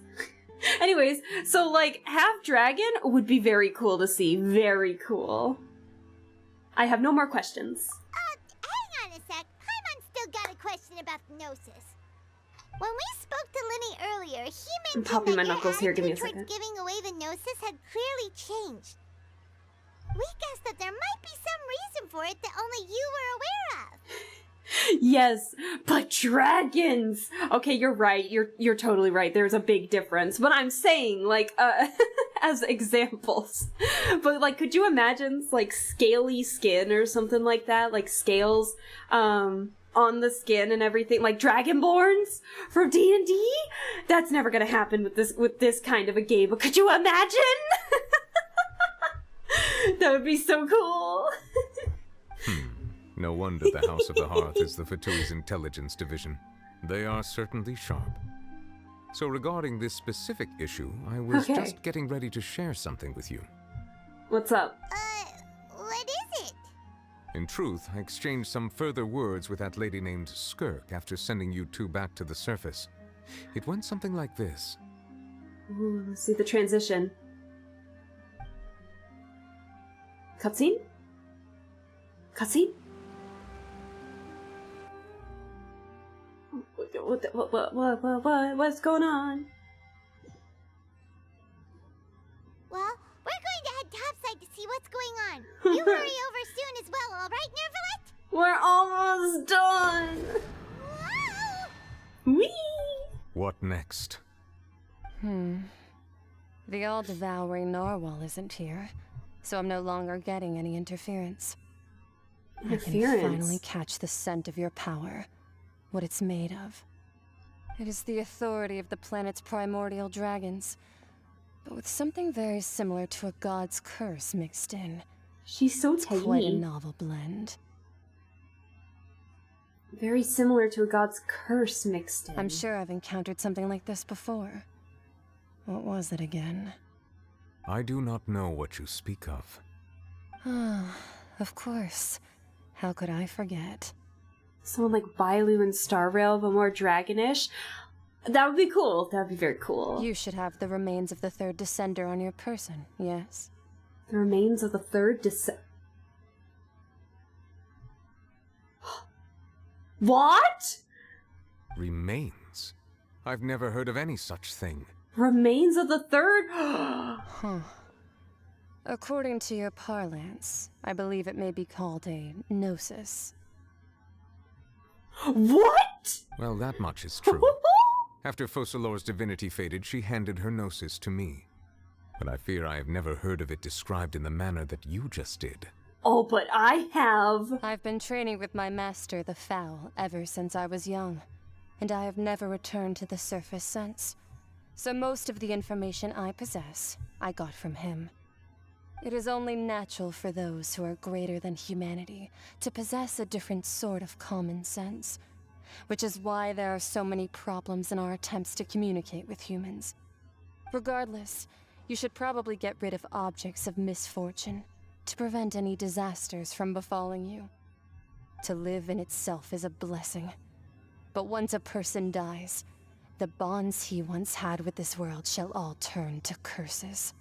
Anyways, so like half dragon would be very cool to see. Very cool. I have no more questions. Hang on a sec. Paimon's still got a question about the Gnosis. When we spoke to Linny earlier, he I'm mentioned popping my that your knuckles here, give me a attitude second. towards giving away the Gnosis had clearly changed. We guessed that there might be some reason for it that only you were aware of. Yes, but dragons! Okay, you're right. You're totally right. There's a big difference. But I'm saying, like, as examples. But, like, could you imagine, like, scaly skin or something like that? Like, scales, on the skin and everything, like Dragonborns from D&D? That's never gonna happen with this kind of a game, but could you imagine? That would be so cool. No wonder the House of the Hearth is the Fatui's intelligence division. They are certainly sharp. So regarding this specific issue, I was just getting ready to share something with you. What's up? What is it? In truth, I exchanged some further words with that lady named Skirk after sending you two back to the surface. It went something like this. Ooh, let's see the transition. Cutscene? Cutscene? What's going on? Well, we're going to head topside to see what's going on. You hurry over soon as well, all right, Nervalet? We're almost done. Whoa! Whee! What next? The all-devouring narwhal isn't here, so I'm no longer getting any interference. I can finally catch the scent of your power, what it's made of. It is the authority of the planet's primordial dragons, but with something very similar to a god's curse mixed in. She's so It's tiny. quite a novel blend. Very similar to a god's curse mixed in. I'm sure I've encountered something like this before. What was it again? I do not know what you speak of. Ah, of course. How could I forget? Someone like Bailu and Star Rail, but more dragonish. That would be cool. That would be very cool. You should have the remains of the third descender on your person, yes? The remains of the third What? Remains? I've never heard of any such thing. Remains of the third? Huh. According to your parlance, I believe it may be called a gnosis. What? Well, that much is true. After Focalor's divinity faded, she handed her gnosis to me. But I fear I have never heard of it described in the manner that you just did. Oh, but I have. I've been training with my master, the Foul, ever since I was young, and I have never returned to the surface since. So most of the information I possess, I got from him. It is only natural for those who are greater than humanity to possess a different sort of common sense, which is why there are so many problems in our attempts to communicate with humans. Regardless, you should probably get rid of objects of misfortune, to prevent any disasters from befalling you. To live in itself is a blessing. But once a person dies, the bonds he once had with this world shall all turn to curses.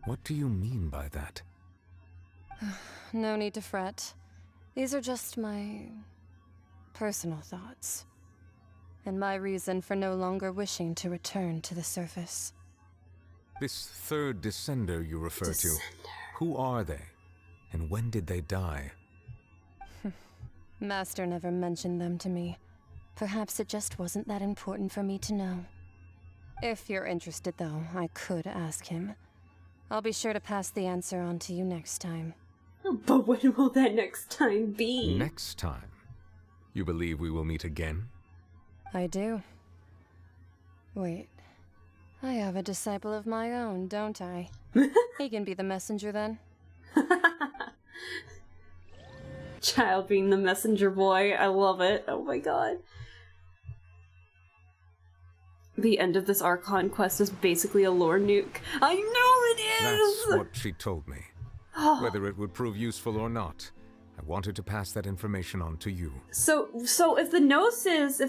What do you mean by that? No need to fret. These are just my personal thoughts, and my reason for no longer wishing to return to the surface. This third descender you refer to, who are they? And when did they die? Master never mentioned them to me. Perhaps it just wasn't that important for me to know. If you're interested, though, I could ask him. I'll be sure to pass the answer on to you next time. But when will that next time be? Next time? You believe we will meet again? I do. Wait. I have a disciple of my own, don't I? He can be the messenger then. Child being the messenger boy. I love it. Oh my god. The end of this Archon Quest is basically a lore nuke. I know it is! That's what she told me. Whether it would prove useful or not, I wanted to pass that information on to you. So if the Gnosis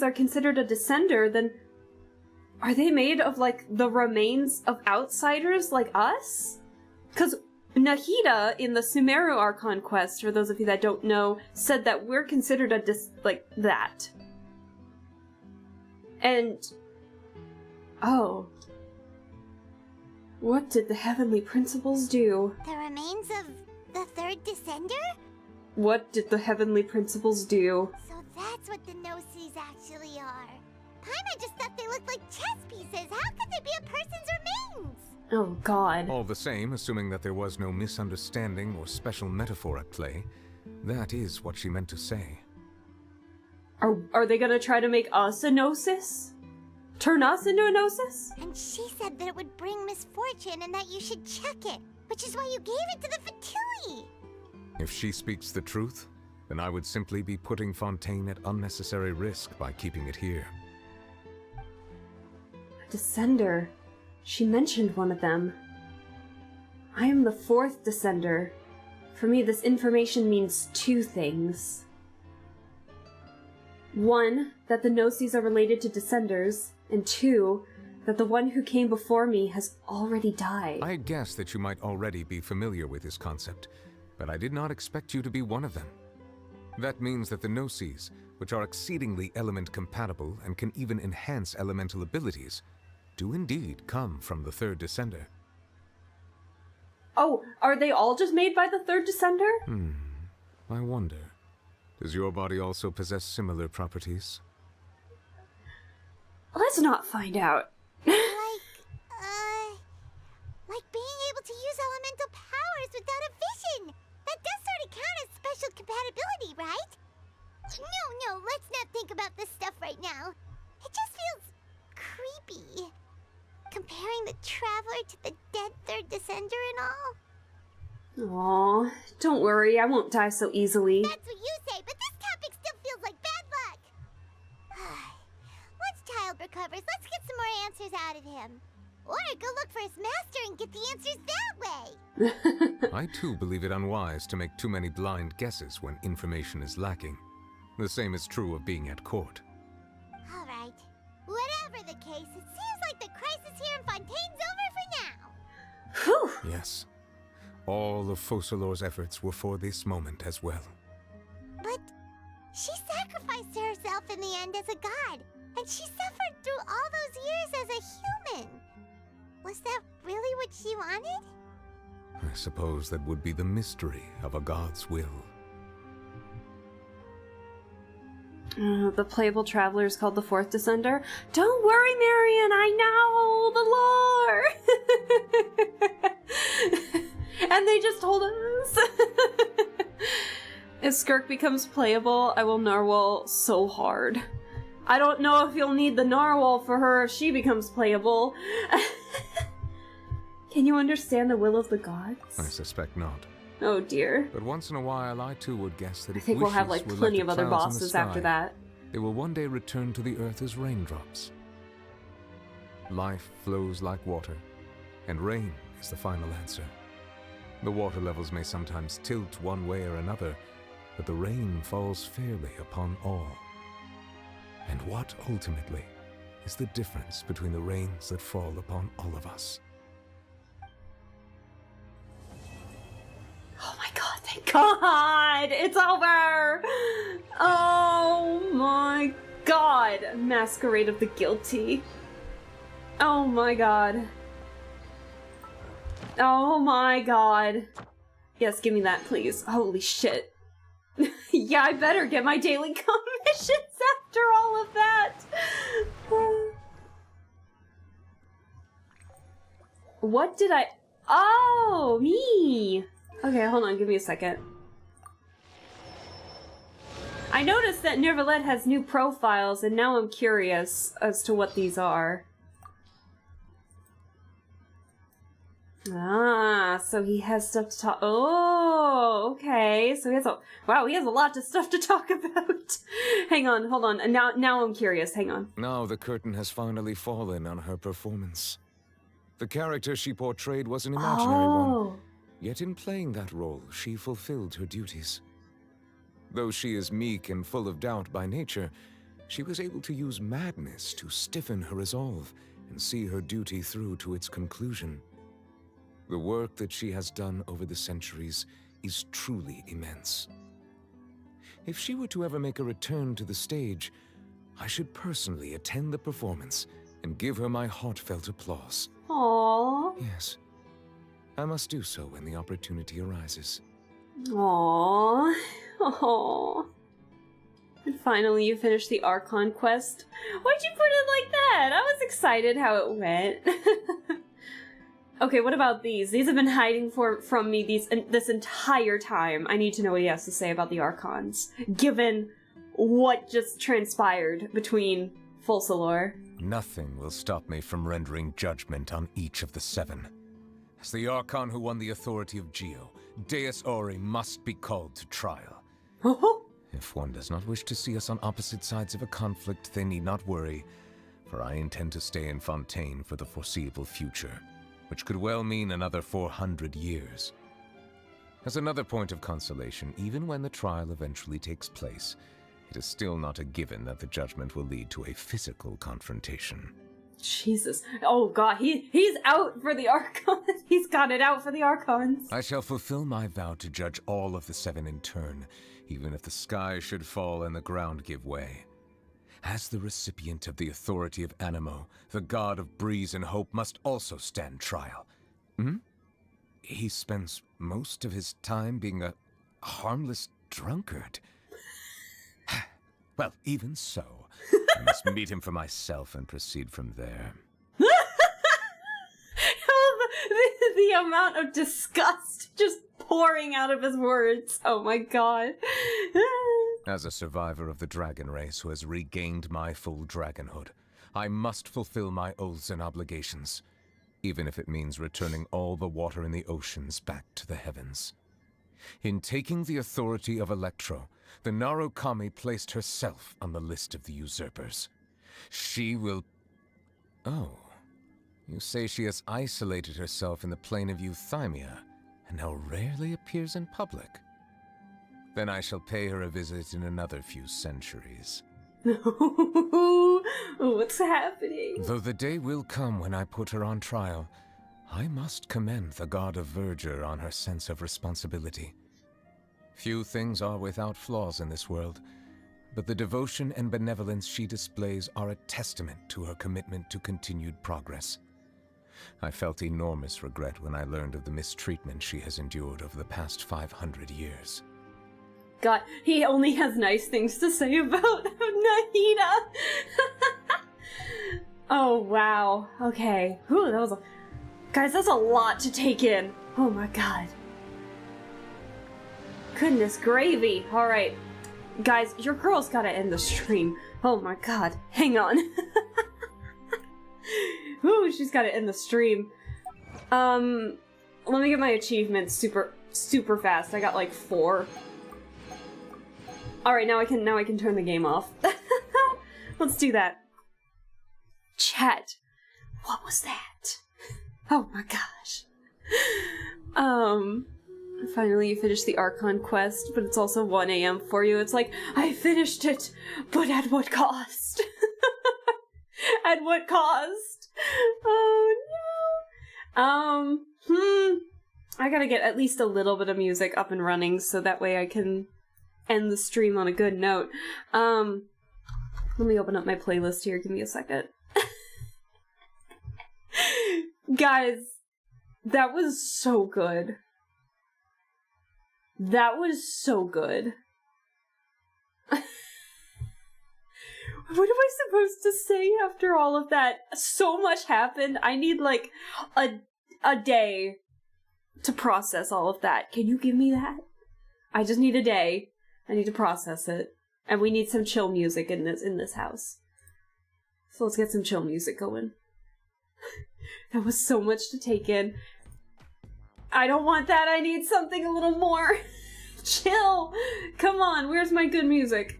are considered a descender, then are they made of, like, the remains of outsiders like us? Because Nahida in the Sumeru Archon Quest, for those of you that don't know, said that we're considered like that. And oh, what did the Heavenly Principles do? The remains of the third descender? What did the Heavenly Principles do? So that's what the Gnosis actually are. Paimon just thought they looked like chess pieces. How could they be a person's remains? Oh god. All the same, assuming that there was no misunderstanding or special metaphor at play, that is what she meant to say. Are they gonna try to make us a Gnosis? Turn us into a Gnosis? And she said that it would bring misfortune and that you should check it, which is why you gave it to the Fatui. If she speaks the truth, then I would simply be putting Fontaine at unnecessary risk by keeping it here. A Descender. She mentioned one of them. I am the fourth Descender. For me, this information means two things. One, that the Gnosis are related to Descenders, and two, that the one who came before me has already died. I guessed that you might already be familiar with this concept, but I did not expect you to be one of them. That means that the Gnosis, which are exceedingly element-compatible and can even enhance elemental abilities, do indeed come from the third Descender. Oh, are they all just made by the third Descender? I wonder. Does your body also possess similar properties? Let's not find out. Like being able to use elemental powers without a vision. That does sort of count as special compatibility, right? No, let's not think about this stuff right now. It just feels creepy. Comparing the Traveler to the dead third Descender and all. Aw, don't worry, I won't die so easily. That's what you say, but this topic still feels like bad luck. Once Child recovers, let's get some more answers out of him. Or go look for his master and get the answers that way. I too believe it unwise to make too many blind guesses when information is lacking. The same is true of being at court. Alright. Whatever the case, it seems like the crisis here in Fontaine's over for now. Whew! Yes. All of Focalor's efforts were for this moment as well. But she sacrificed herself in the end as a god, and she suffered through all those years as a human. Was that really what she wanted? I suppose that would be the mystery of a god's will. The playable traveler is called the fourth Descender. Don't worry, Marion, I know the lore! And they just told us! If Skirk becomes playable, I will narwhal so hard. I don't know if you'll need the narwhal for her if she becomes playable. Can you understand the will of the gods? I suspect not. Oh dear. But once in a while, I too would guess that I if think we'll have wishes like were plenty the of other clouds in the bosses sky, after that. They will one day return to the earth as raindrops. Life flows like water, and rain is the final answer. The water levels may sometimes tilt one way or another, but the rain falls fairly upon all. And what, ultimately, is the difference between the rains that fall upon all of us? Oh my god, thank god! It's over! Oh my god! Masquerade of the Guilty. Oh my god. Oh my god. Yes, give me that, please. Holy shit. Yeah, I better get my daily commissions after all of that. What did I... Oh, me! Okay, hold on, give me a second. I noticed that Neuvillette has new profiles, and now I'm curious as to what these are. Ah, so he has stuff to talk... Oh, okay. So he has a... Wow, he has a lot of stuff to talk about. Hang on, hold on. Now I'm curious. Hang on. Now the curtain has finally fallen on her performance. The character she portrayed was an imaginary one. Yet in playing that role, she fulfilled her duties. Though she is meek and full of doubt by nature, she was able to use madness to stiffen her resolve and see her duty through to its conclusion. The work that she has done over the centuries is truly immense. If she were to ever make a return to the stage, I should personally attend the performance and give her my heartfelt applause. Aww. Yes, I must do so when the opportunity arises. Aww. Aww. And finally you finished the Archon Quest. Why'd you put it like that? I was excited how it went. Okay, what about these? These have been hiding from me this entire time. I need to know what he has to say about the Archons, given what just transpired between Fulsalor. Nothing will stop me from rendering judgment on each of the 7. As the Archon who won the authority of Geo, Deus Ori must be called to trial. If one does not wish to see us on opposite sides of a conflict, they need not worry, for I intend to stay in Fontaine for the foreseeable future, which could well mean another 400 years. As another point of consolation, even when the trial eventually takes place, it is still not a given that the judgment will lead to a physical confrontation. Jesus. Oh god, he's out for the Archons. He's got it out for the Archons. I shall fulfill my vow to judge all of the 7 in turn, even if the sky should fall and the ground give way. As the recipient of the authority of Animo, the god of breeze and hope must also stand trial. He spends most of his time being a harmless drunkard. Well, even so, I must meet him for myself and proceed from there. The amount of disgust just pouring out of his words. Oh my god. As a survivor of the dragon race who has regained my full dragonhood, I must fulfill my oaths and obligations, even if it means returning all the water in the oceans back to the heavens. In taking the authority of Electro, the Narukami placed herself on the list of the usurpers. She will... Oh, you say she has isolated herself in the plane of Euthymia, and now rarely appears in public. Then I shall pay her a visit in another few centuries. What's happening? Though the day will come when I put her on trial, I must commend the god of verdure on her sense of responsibility. Few things are without flaws in this world, but the devotion and benevolence she displays are a testament to her commitment to continued progress. I felt enormous regret when I learned of the mistreatment she has endured over the past 500 years. God, he only has nice things to say about Nahida. Oh, wow. Okay. Whew, that was a... Guys, that's a lot to take in. Oh my god. Goodness gravy. Alright. Guys, your girl's gotta end the stream. Oh my god. Hang on. Ooh, she's gotta end the stream. Let me get my achievements super fast. I got like 4. Alright, now I can turn the game off. Let's do that. Chat. What was that? Oh my gosh. Finally you finished the Archon Quest, but it's also 1 a.m. for you. It's like, I finished it, but at what cost? At what cost? Oh no. I gotta get at least a little bit of music up and running so that way I can end the stream on a good note. Let me open up my playlist here. Give me a second. Guys, that was so good. That was so good. What am I supposed to say after all of that? So much happened. I need like a day to process all of that. Can you give me that? I just need a day. I need to process it. And we need some chill music in this house. So let's get some chill music going. That was so much to take in. I don't want that. I need something a little more chill. Come on, where's my good music?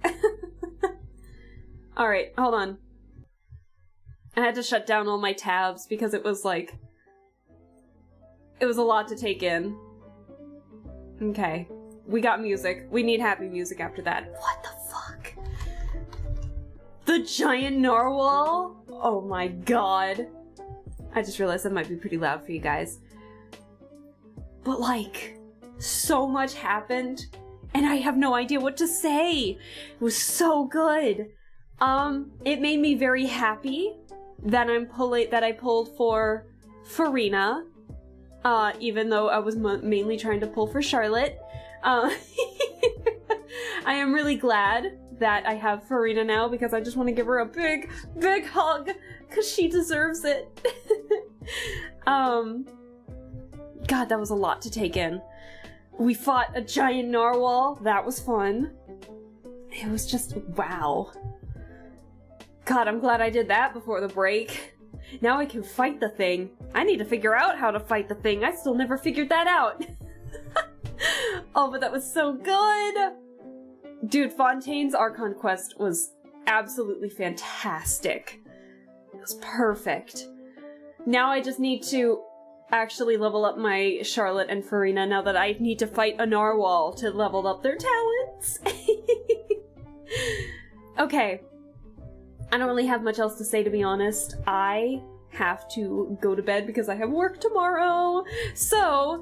Alright, hold on. I had to shut down all my tabs because it was like... It was a lot to take in. Okay. We got music. We need happy music after that. What the fuck? The giant narwhal? Oh my god. I just realized that might be pretty loud for you guys. But like, so much happened, and I have no idea what to say. It was so good. It made me very happy that I pulled for Farina, even though I was mainly trying to pull for Charlotte. I am really glad that I have Farina now because I just want to give her a big, big hug because she deserves it. God, that was a lot to take in. We fought a giant narwhal. That was fun. It was just, wow. God, I'm glad I did that before the break. Now I can fight the thing. I need to figure out how to fight the thing. I still never figured that out. Oh, but that was so good. Dude, Fontaine's Archon Quest was absolutely fantastic. It was perfect. Now I just need to actually level up my Charlotte and Farina now that I need to fight a narwhal to level up their talents. Okay. I don't really have much else to say, to be honest. I have to go to bed because I have work tomorrow. So,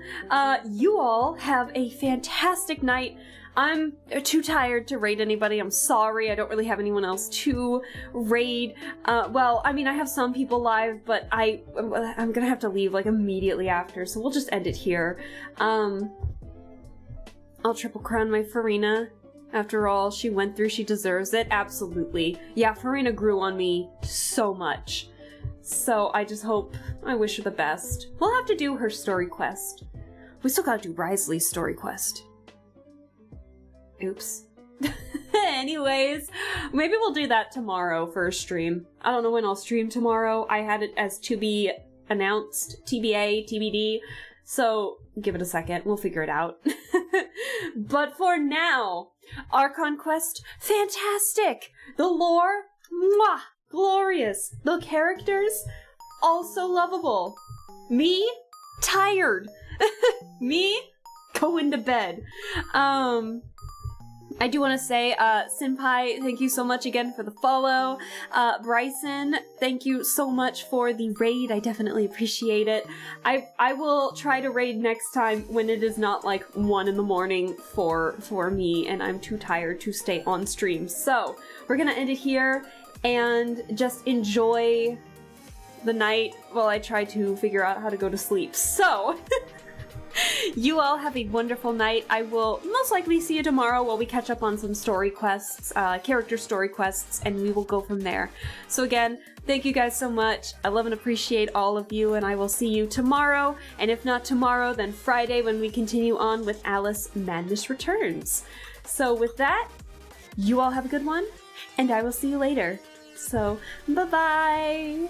you all have a fantastic night. I'm too tired to raid anybody. I'm sorry. I don't really have anyone else to raid. Well, I mean, I have some people live, but I'm gonna have to leave like immediately after, so we'll just end it here. I'll triple crown my Farina. After all she went through, she deserves it. Absolutely. Yeah, Farina grew on me so much. So I just hope, I wish her the best. We'll have to do her story quest. We still gotta do Risley's story quest. Oops. Anyways, maybe we'll do that tomorrow for a stream. I don't know when I'll stream tomorrow. I had it as to be announced, TBA, TBD. So give it a second. We'll figure it out. But for now, Archon Quest, fantastic! The lore, mwah, glorious! The characters, also lovable. Me, tired. Me, going to bed. I do want to say, Senpai, thank you so much again for the follow. Bryson, thank you so much for the raid. I definitely appreciate it. I will try to raid next time when it is not like 1 in the morning for me and I'm too tired to stay on stream. So, we're gonna end it here and just enjoy the night while I try to figure out how to go to sleep. So... You all have a wonderful night. I will most likely see you tomorrow while we catch up on some story quests, character story quests, and we will go from there. So again, thank you guys so much. I love and appreciate all of you, and I will see you tomorrow, and if not tomorrow, then Friday when we continue on with Alice Madness Returns. So with that, you all have a good one, and I will see you later. So, bye-bye!